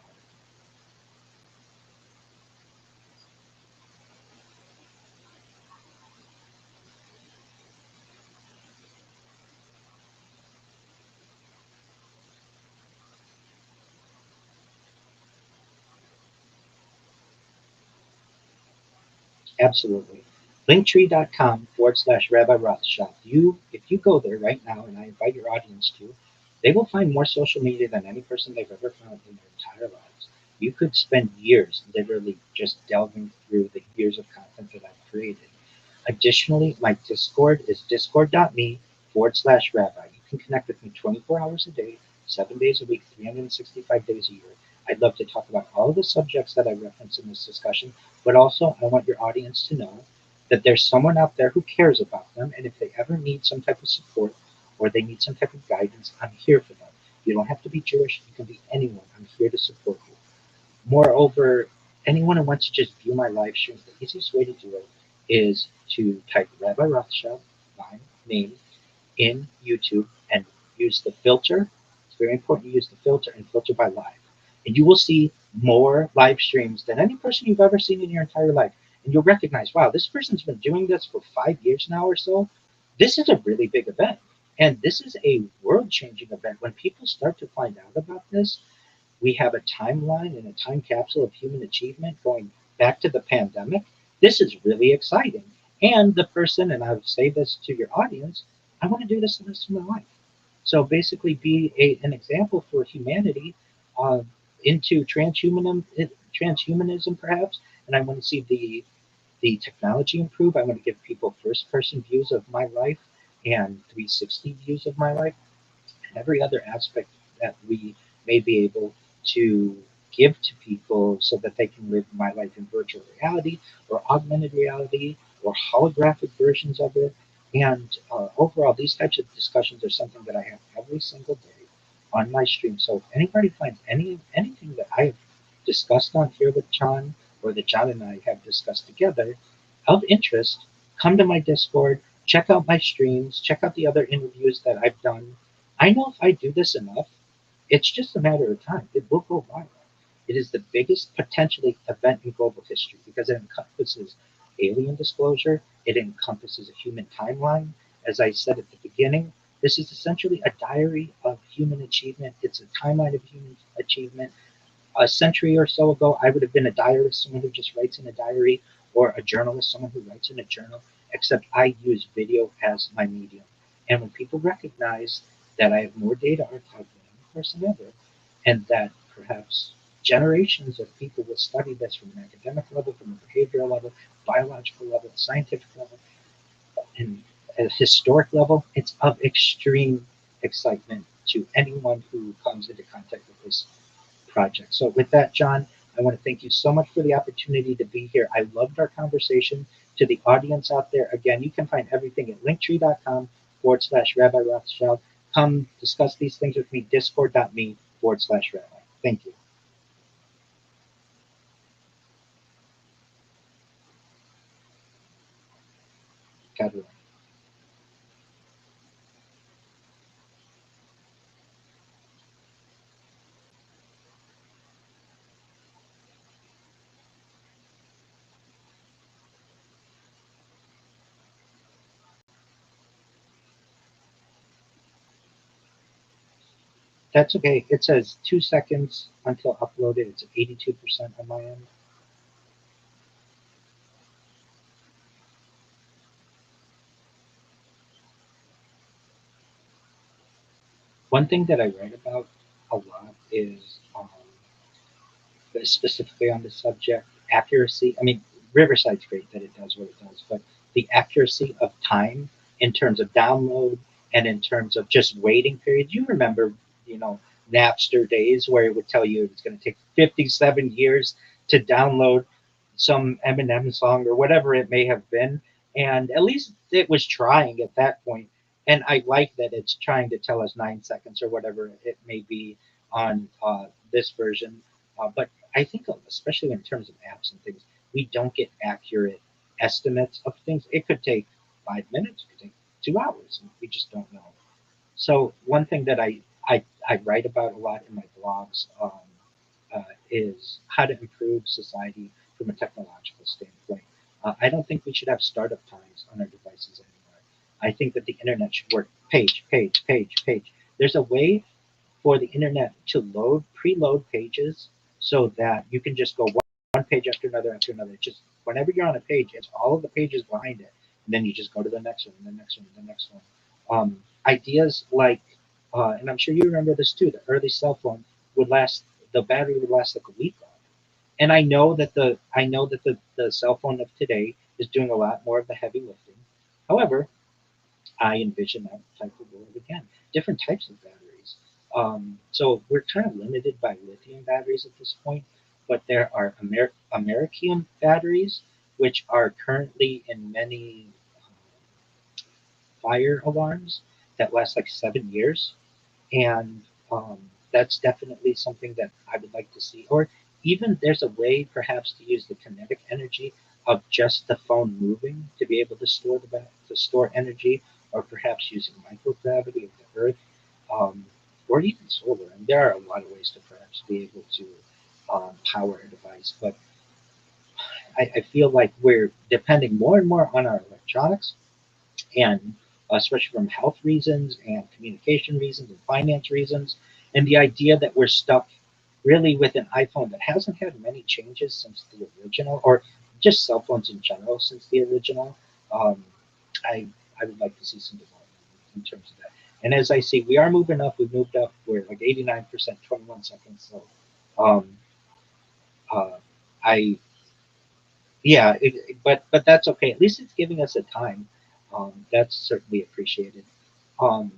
Absolutely. Linktree.com/Rabbi Rothschild. If you go there right now, and I invite your audience to, they will find more social media than any person they've ever found in their entire lives. You could spend years literally just delving through the years of content that I've created. Additionally, my Discord is discord.me/rabbi. You can connect with me 24 hours a day, 7 days a week, 365 days a year. I'd love to talk about all of the subjects that I reference in this discussion, but also I want your audience to know that there's someone out there who cares about them, and if they ever need some type of support or they need some type of guidance, I'm here for them. You don't have to be Jewish, you can be anyone. I'm here to support you. Moreover, anyone who wants to just view my live streams, the easiest way to do it is to type Rabbi Rothschild, my name, in YouTube and use the filter. It's very important to use the filter and filter by live. And you will see more live streams than any person you've ever seen in your entire life. And you'll recognize, wow, this person's been doing this for 5 years now or so. This is a really big event. And this is a world changing event. When people start to find out about this, we have a timeline and a time capsule of human achievement going back to the pandemic. This is really exciting. And the person, and I would say this to your audience, I want to do this the rest of my life. So basically, be an example for humanity. Uh, into transhumanism perhaps, and I want to see the technology improve. I want to give people first-person views of my life and 360 views of my life, and every other aspect that we may be able to give to people so that they can live my life in virtual reality or augmented reality or holographic versions of it. And overall, these types of discussions are something that I have every single day on my stream. So if anybody finds anything that I have discussed on here with John or that John and I have discussed together of interest, come to my Discord, check out my streams, check out the other interviews that I've done. I know if I do this enough, it's just a matter of time. It will go viral. It is the biggest potentially event in global history because it encompasses alien disclosure, it encompasses a human timeline. As I said at the beginning, this is essentially a diary of human achievement. It's a timeline of human achievement. A century or so ago, I would have been a diarist, someone who just writes in a diary, or a journalist, someone who writes in a journal, except I use video as my medium. And when people recognize that I have more data archived than any person ever, and that perhaps generations of people will study this from an academic level, from a behavioral level, biological level, scientific level, and at a historic level, it's of extreme excitement to anyone who comes into contact with this project. So with that, John, I want to thank you so much for the opportunity to be here. I loved our conversation. To the audience out there, again, you can find everything at linktree.com/Rabbi Rothschild. Come discuss these things with me, discord.me/Rabbi. Thank you. God willing. That's okay. It says 2 seconds until uploaded. It's at 82% on my end. One thing that I write about a lot is specifically on the subject accuracy. I mean, Riverside's great that it does what it does, but the accuracy of time in terms of download and in terms of just waiting period. You remember, Napster days where it would tell you it's going to take 57 years to download some Eminem song or whatever it may have been, and at least it was trying at that point. And I like that it's trying to tell us 9 seconds or whatever it may be on this version. But I think, especially in terms of apps and things, we don't get accurate estimates of things. It could take 5 minutes, it could take 2 hours, and we just don't know. So one thing that I write about a lot in my blogs is how to improve society from a technological standpoint. I don't think we should have startup times on our devices anymore. I think that the internet should work page, page, page, page. There's a way for the internet to preload pages so that you can just go one page after another after another. Just whenever you're on a page, it's all of the pages behind it. And then you just go to the next one, and the next one, and the next one. Ideas like, and I'm sure you remember this too, the early cell phone the battery would last like a week on. And I know that the cell phone of today is doing a lot more of the heavy lifting. However, I envision that type of world again, different types of batteries. So we're kind of limited by lithium batteries at this point, but there are Americium batteries, which are currently in many fire alarms that last like 7 years. And that's definitely something that I would like to see. Or even there's a way perhaps to use the kinetic energy of just the phone moving to be able to store energy, or perhaps using microgravity of the Earth, or even solar. And there are a lot of ways to perhaps be able to power a device. But I feel like we're depending more and more on our electronics, and especially from health reasons and communication reasons and finance reasons. And the idea that we're stuck really with an iPhone that hasn't had many changes since the original, or just cell phones in general since the original. I would like to see some development in terms of that. And as I see, we are moving up. We've moved up. We're like 89%, 21 seconds. So Um, uh, I yeah, but that's okay. At least it's giving us a time. That's certainly appreciated. Um,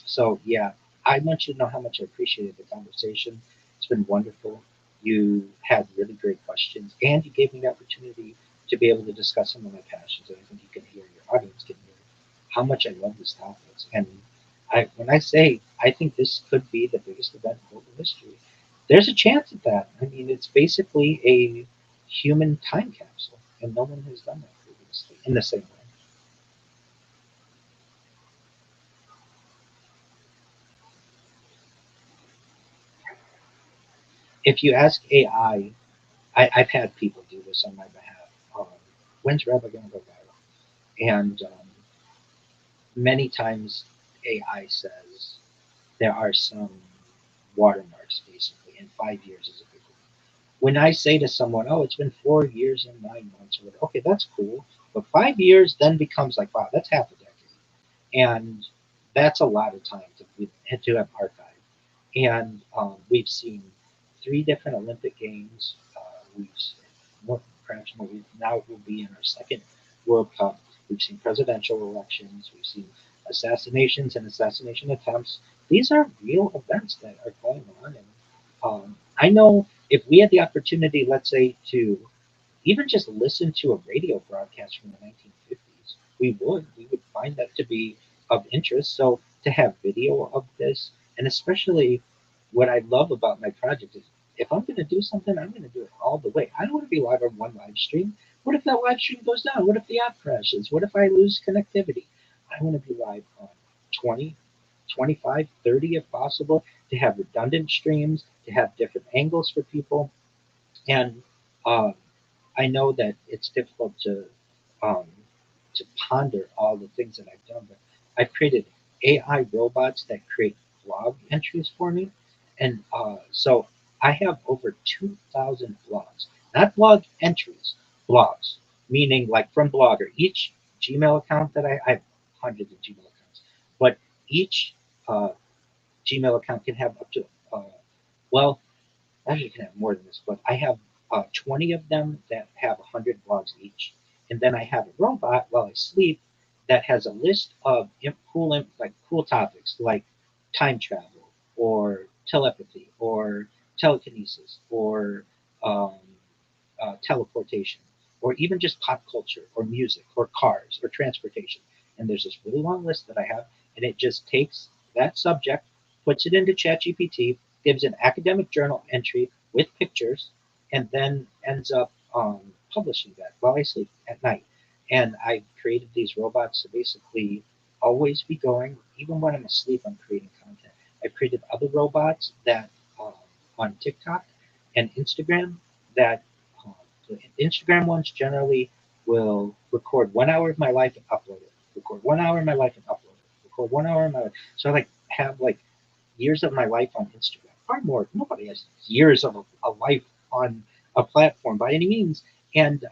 so yeah, I want you to know how much I appreciated the conversation. It's been wonderful. You had really great questions, and you gave me the opportunity to be able to discuss some of my passions. And I think you can hear, your audience can hear how much I love these topics. And when I say I think this could be the biggest event in global history, there's a chance at that. I mean, it's basically a human time capsule, and no one has done that previously in the same way. If you ask AI, have had people do this on my behalf. When's Rebel going to go viral? And many times AI says there are some watermarks, basically, and 5 years is a big one. When I say to someone, "Oh, it's been 4 years and 9 months," or whatever, okay, that's cool. But 5 years then becomes like, wow, that's half a decade, and that's a lot of time to have archived. And we've seen three different Olympic Games. We've seen more, perhaps more. Now we'll be in our second World Cup. We've seen presidential elections. We've seen assassinations and assassination attempts. These are real events that are going on, and I know if we had the opportunity, let's say, to even just listen to a radio broadcast from the 1950s, we would find that to be of interest. So to have video of this, and especially what I love about my project is if I'm going to do something, I'm going to do it all the way. I don't want to be live on one live stream. What if that live stream goes down? What if the app crashes? What if I lose connectivity? I want to be live on 20, 25, 30 if possible, to have redundant streams, to have different angles for people. And uh, I know that it's difficult um, to ponder all the things that I've done, but I've created AI robots that create blog entries for me, and so I have over 2,000 blogs, not blog entries, blogs, meaning like from Blogger. Each Gmail account that I have hundreds of Gmail accounts, but each uh, Gmail account can have up to uh, well, actually, you can have more than this, but I have 20 of them that have 100 blogs each. And then I have a robot while I sleep that has a list of like cool topics like time travel or telepathy or telekinesis or um, teleportation or even just pop culture or music or cars or transportation. And there's this really long list that I have, and it just takes that subject, puts it into ChatGPT, gives an academic journal entry with pictures, and then ends up publishing that while I sleep at night. And I created these robots to basically always be going, even when I'm asleep, I'm creating content. I've created other robots that um, on TikTok and Instagram that um, the Instagram ones generally will record 1 hour of my life and upload it. Record 1 hour of my life and upload it. Record 1 hour of my life. So I like have like years of my life on Instagram. Far more. Nobody has years of a life on a platform by any means. And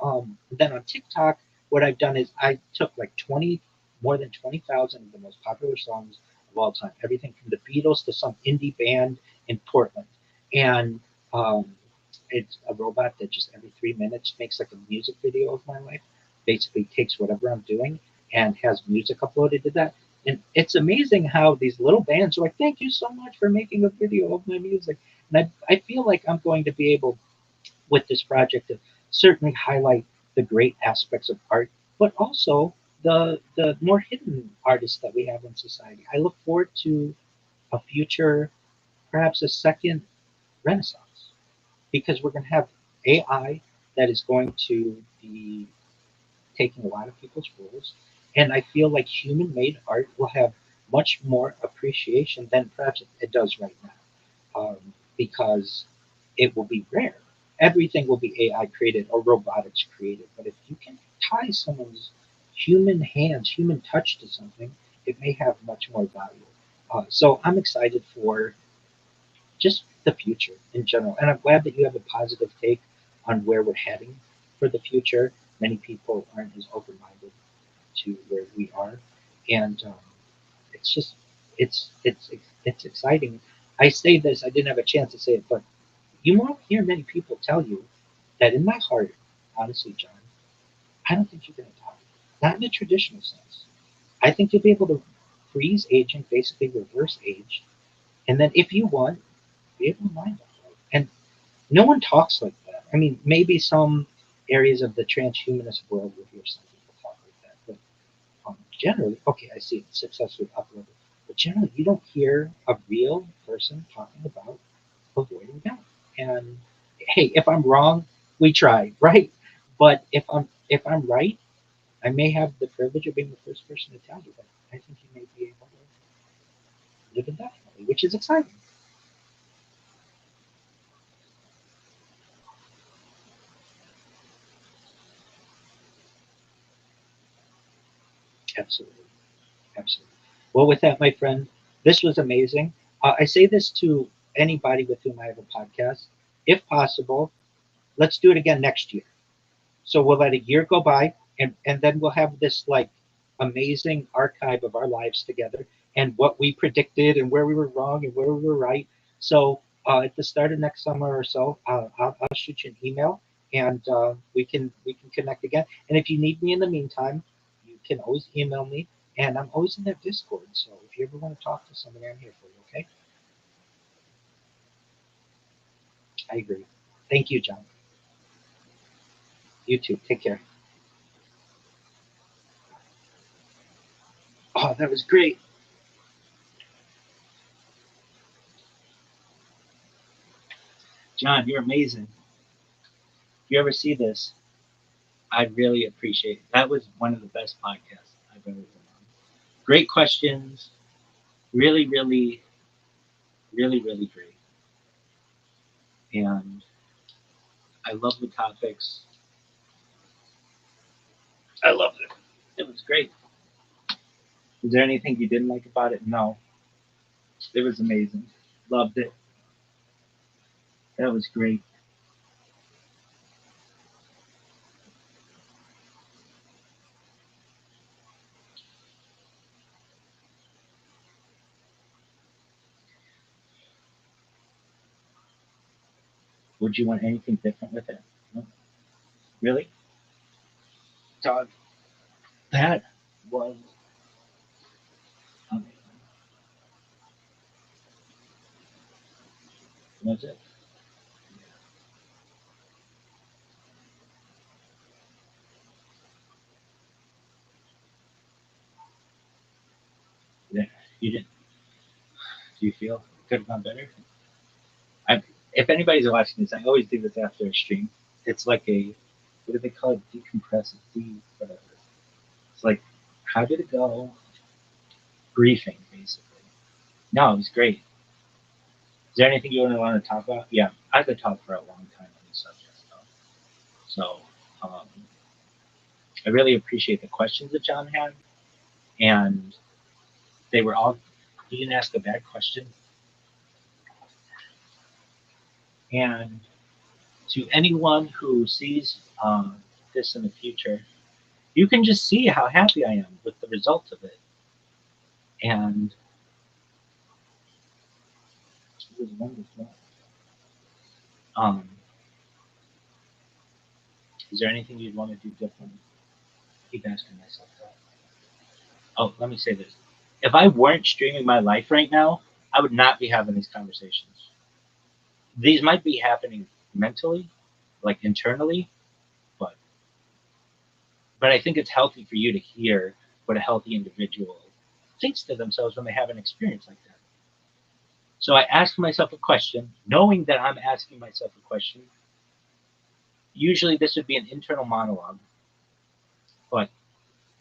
then on TikTok, what I've done is I took like more than 20,000 of the most popular songs of all time, everything from the Beatles to some indie band in Portland, and um, it's a robot that just every 3 minutes makes like a music video of my life. Basically, takes whatever I'm doing and has music uploaded to that. And it's amazing how these little bands are like, "Thank you so much for making a video of my music." And I feel like I'm going to be able, with this project, to certainly highlight the great aspects of art, but also the more hidden artists that we have in society. I look forward to a future, perhaps a second renaissance, because we're going to have AI that is going to be taking a lot of people's roles. And I feel like human made art will have much more appreciation than perhaps it does right now, because it will be rare. Everything will be AI created or robotics created. But if you can tie someone's human hands, human touch to something, it may have much more value. So I'm excited for just the future in general. And I'm glad that you have a positive take on where we're heading for the future. Many people aren't as open minded to where we are, and it's just it's exciting. I say this. I didn't have a chance to say it, but You won't hear many people tell you that in my heart, honestly, John, I don't think you're going to die. Not in a traditional sense. I think you'll be able to freeze aging, basically reverse age, and then if you want, be able to mind that. And no one talks like that. I mean, maybe some areas of the transhumanist world will hear some people talk like that, but generally, okay, I see it successfully uploaded, but generally, you don't hear a real person talking about avoiding death. And hey, if I'm wrong, we tried, right? But if I'm right, I may have the privilege of being the first person to tell you that I think you may be able to live indefinitely, which is exciting. Absolutely. Absolutely. Well, with that, my friend, this was amazing. I say this to anybody with whom I have a podcast. If possible, let's do it again next year. So we'll let a year go by, and then we'll have this like amazing archive of our lives together and what we predicted and where we were wrong and where we were right. So at the start of next summer or so, I'll shoot you an email and we can connect again. And if you need me in the meantime, you can always email me. And I'm always in that Discord. So if you ever want to talk to somebody, I'm here for you. Okay? I agree. Thank you, John. You too. Take care. Oh, that was great. John, you're amazing. If you ever see this, I'd really appreciate it. That was one of the best podcasts I've ever been on. Great questions. Really, really, really, really great. And I love the topics. I loved it. It was great. Was there anything you didn't like about it? No. It was amazing. Loved it. That was great. Would you want anything different with it? No? Really? Todd, that was amazing. Was it? Yeah. You didn't? Do you feel it could have gone better? I, if anybody's watching this, I always do this after a stream. It's like a, what do they call it? Decompressive, whatever. It's like, how did it go? Briefing, basically. No, it was great. Is there anything you want to talk about? Yeah, I could talk for a long time on this subject. So, I really appreciate the questions that John had, and they were all. He didn't ask a bad question. And to anyone who sees this in the future, you can just see how happy I am with the result of it. And it was wonderful. Is there anything you'd want to do differently? Keep asking myself that. Oh, let me say this. If I weren't streaming my life right now, I would not be having these conversations. These might be happening mentally, like internally, but I think it's healthy for you to hear what a healthy individual thinks to themselves when they have an experience like that. So I ask myself a question, knowing that I'm asking myself a question. Usually this would be an internal monologue, but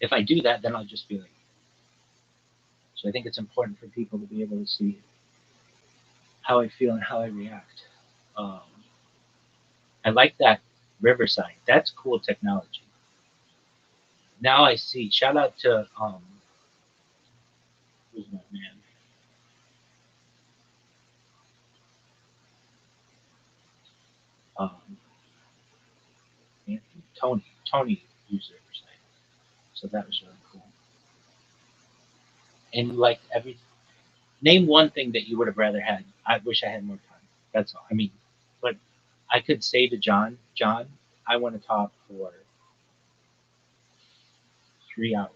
if I do that, then I'll just be like. So I think it's important for people to be able to see how I feel and how I react. I like that Riverside. That's cool technology. Now I see. Shout out to who's my man? Tony. Tony used Riverside, so that was really cool. And you liked everything. Name one thing that you would have rather had. I wish I had more time. That's all. I mean, but I could say to John, I want to talk for 3 hours.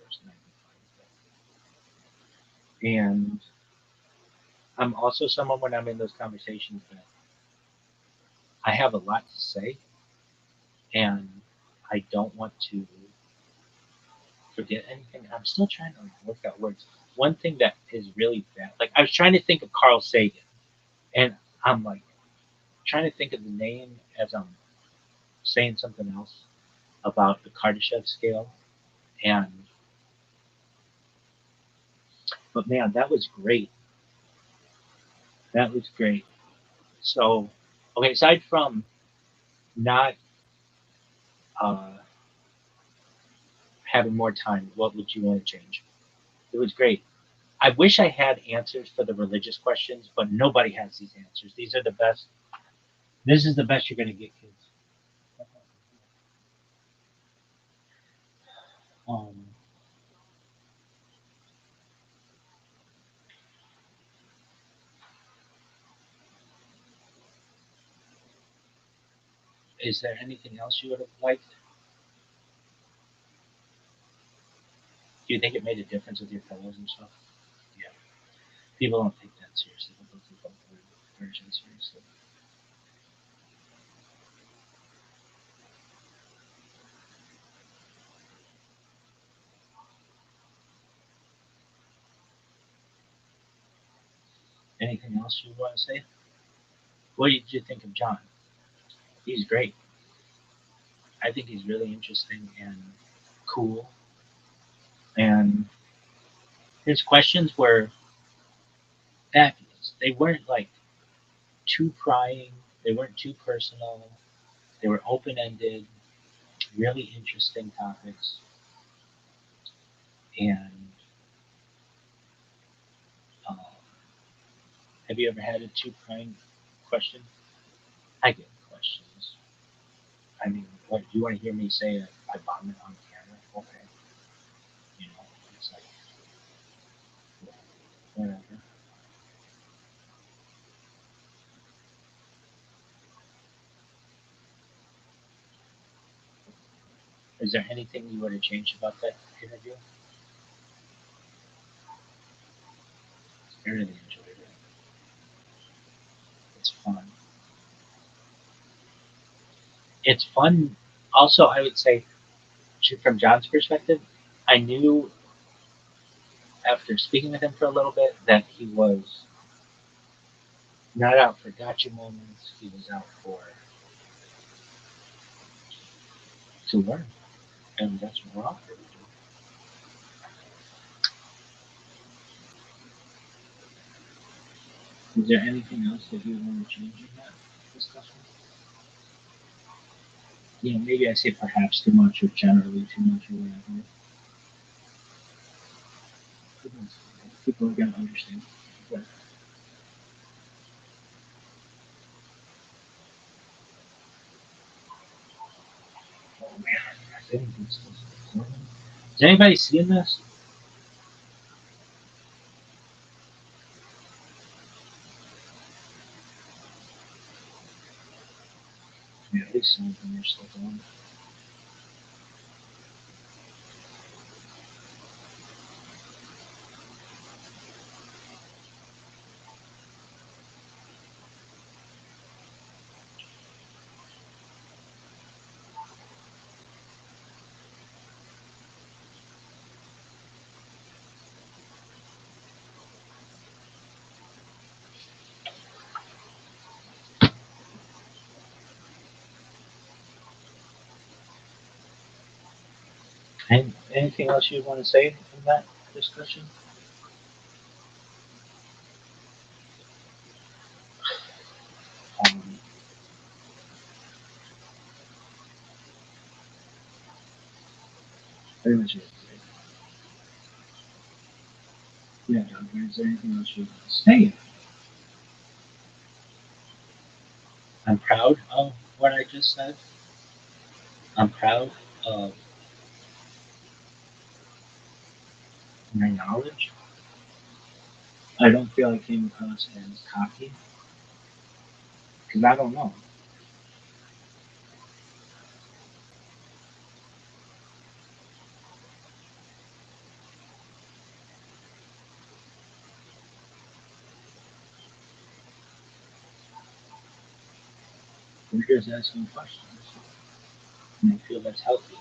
And I'm also someone when I'm in those conversations that I have a lot to say and I don't want to forget anything. I'm still trying to work out words. One thing that is really bad, like I was trying to think of Carl Sagan, and I'm like trying to think of the name as I'm saying something else about the Kardashev scale, and but man, that was great. That was great. So, okay, aside from not uh, having more time, what would you want to change? It was great. I wish I had answers for the religious questions, but nobody has these answers. These are the best. This is the best you're going to get, kids. Um, is there anything else you would have liked? Do you think it made a difference with your pillows and stuff? Yeah. People don't take that seriously. People take both versions seriously. Anything else you want to say? What did you think of John? He's great. I think he's really interesting and cool. And his questions were fabulous. They weren't like too prying. They weren't too personal. They were open ended, really interesting topics. And um, have you ever had a too prying question? I get questions. I mean, what do you want to hear me say? I vomit on camera? Okay, you know, it's like whatever. Is there anything you would have changed about that interview? I really enjoyed it. It's fun. It's fun. Also, I would say, from John's perspective, I knew after speaking with him for a little bit that he was not out for gotcha moments. He was out for to learn, and that's what we're all here to do. Is there anything else that you want to change in that discussion? You know, maybe I say perhaps too much or generally too much or whatever. People are gonna understand. But, oh man, I think this is recording. Is anybody seeing this? Yeah, at least some of them are still going. And anything else you want to say in that discussion? Um, pretty much it. Yeah, Doug, is there anything else you want to say? I'm proud of what I just said. I'm proud of my knowledge. I don't feel I came across as cocky because I don't know. We're just asking questions. And I feel that's healthy.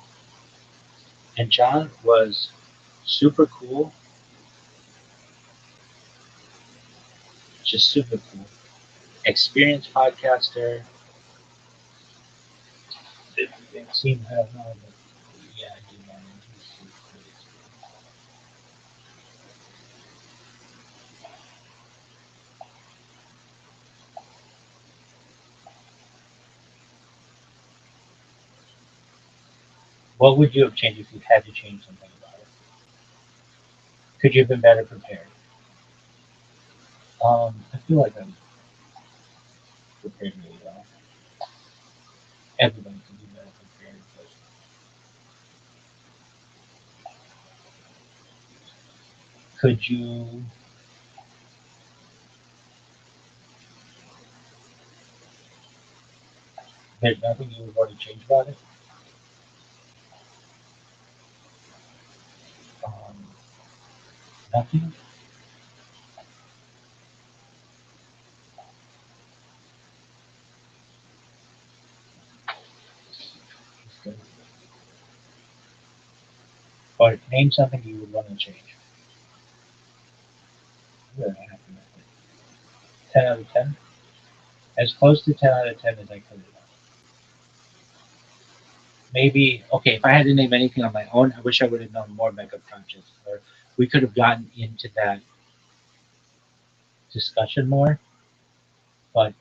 And John was super cool, just super cool. Experienced podcaster. Seem I don't know, but yeah, I do know. What would you have changed if you had to change something about it? Could you have been better prepared? I feel like I'm prepared really well. Everybody can be better prepared, but Could you there's nothing you would want to change about it. Nothing. or name something you would want to change? I'm really happy with it. 10 out of 10? As close to 10 out of 10 as I could have. Maybe, okay, if I had to name anything on my own, I wish I would have known more Mega Crunches. Or we could have gotten into that discussion more. But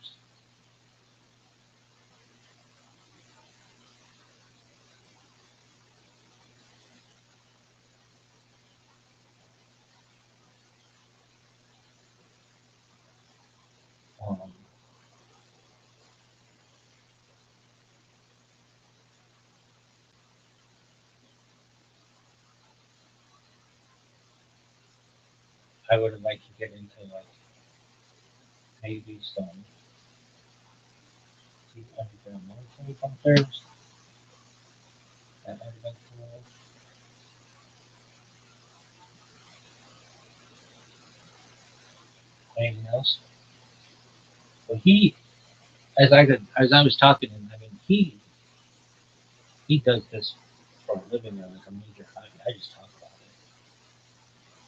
Um, I would have liked to get into like maybe some deep underground military bunkers. That might have been cool. Anything else? Well, as I was talking to him, I mean, he does this for a living or like a major hobby. I just talk about it.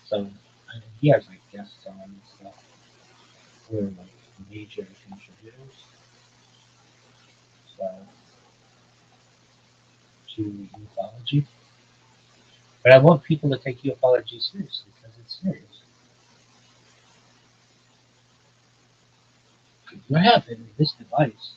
So, I mean, he has like guests on and stuff. We're like major contributors. So, to ufology. But I want people to take ufology seriously because it's serious. You have this device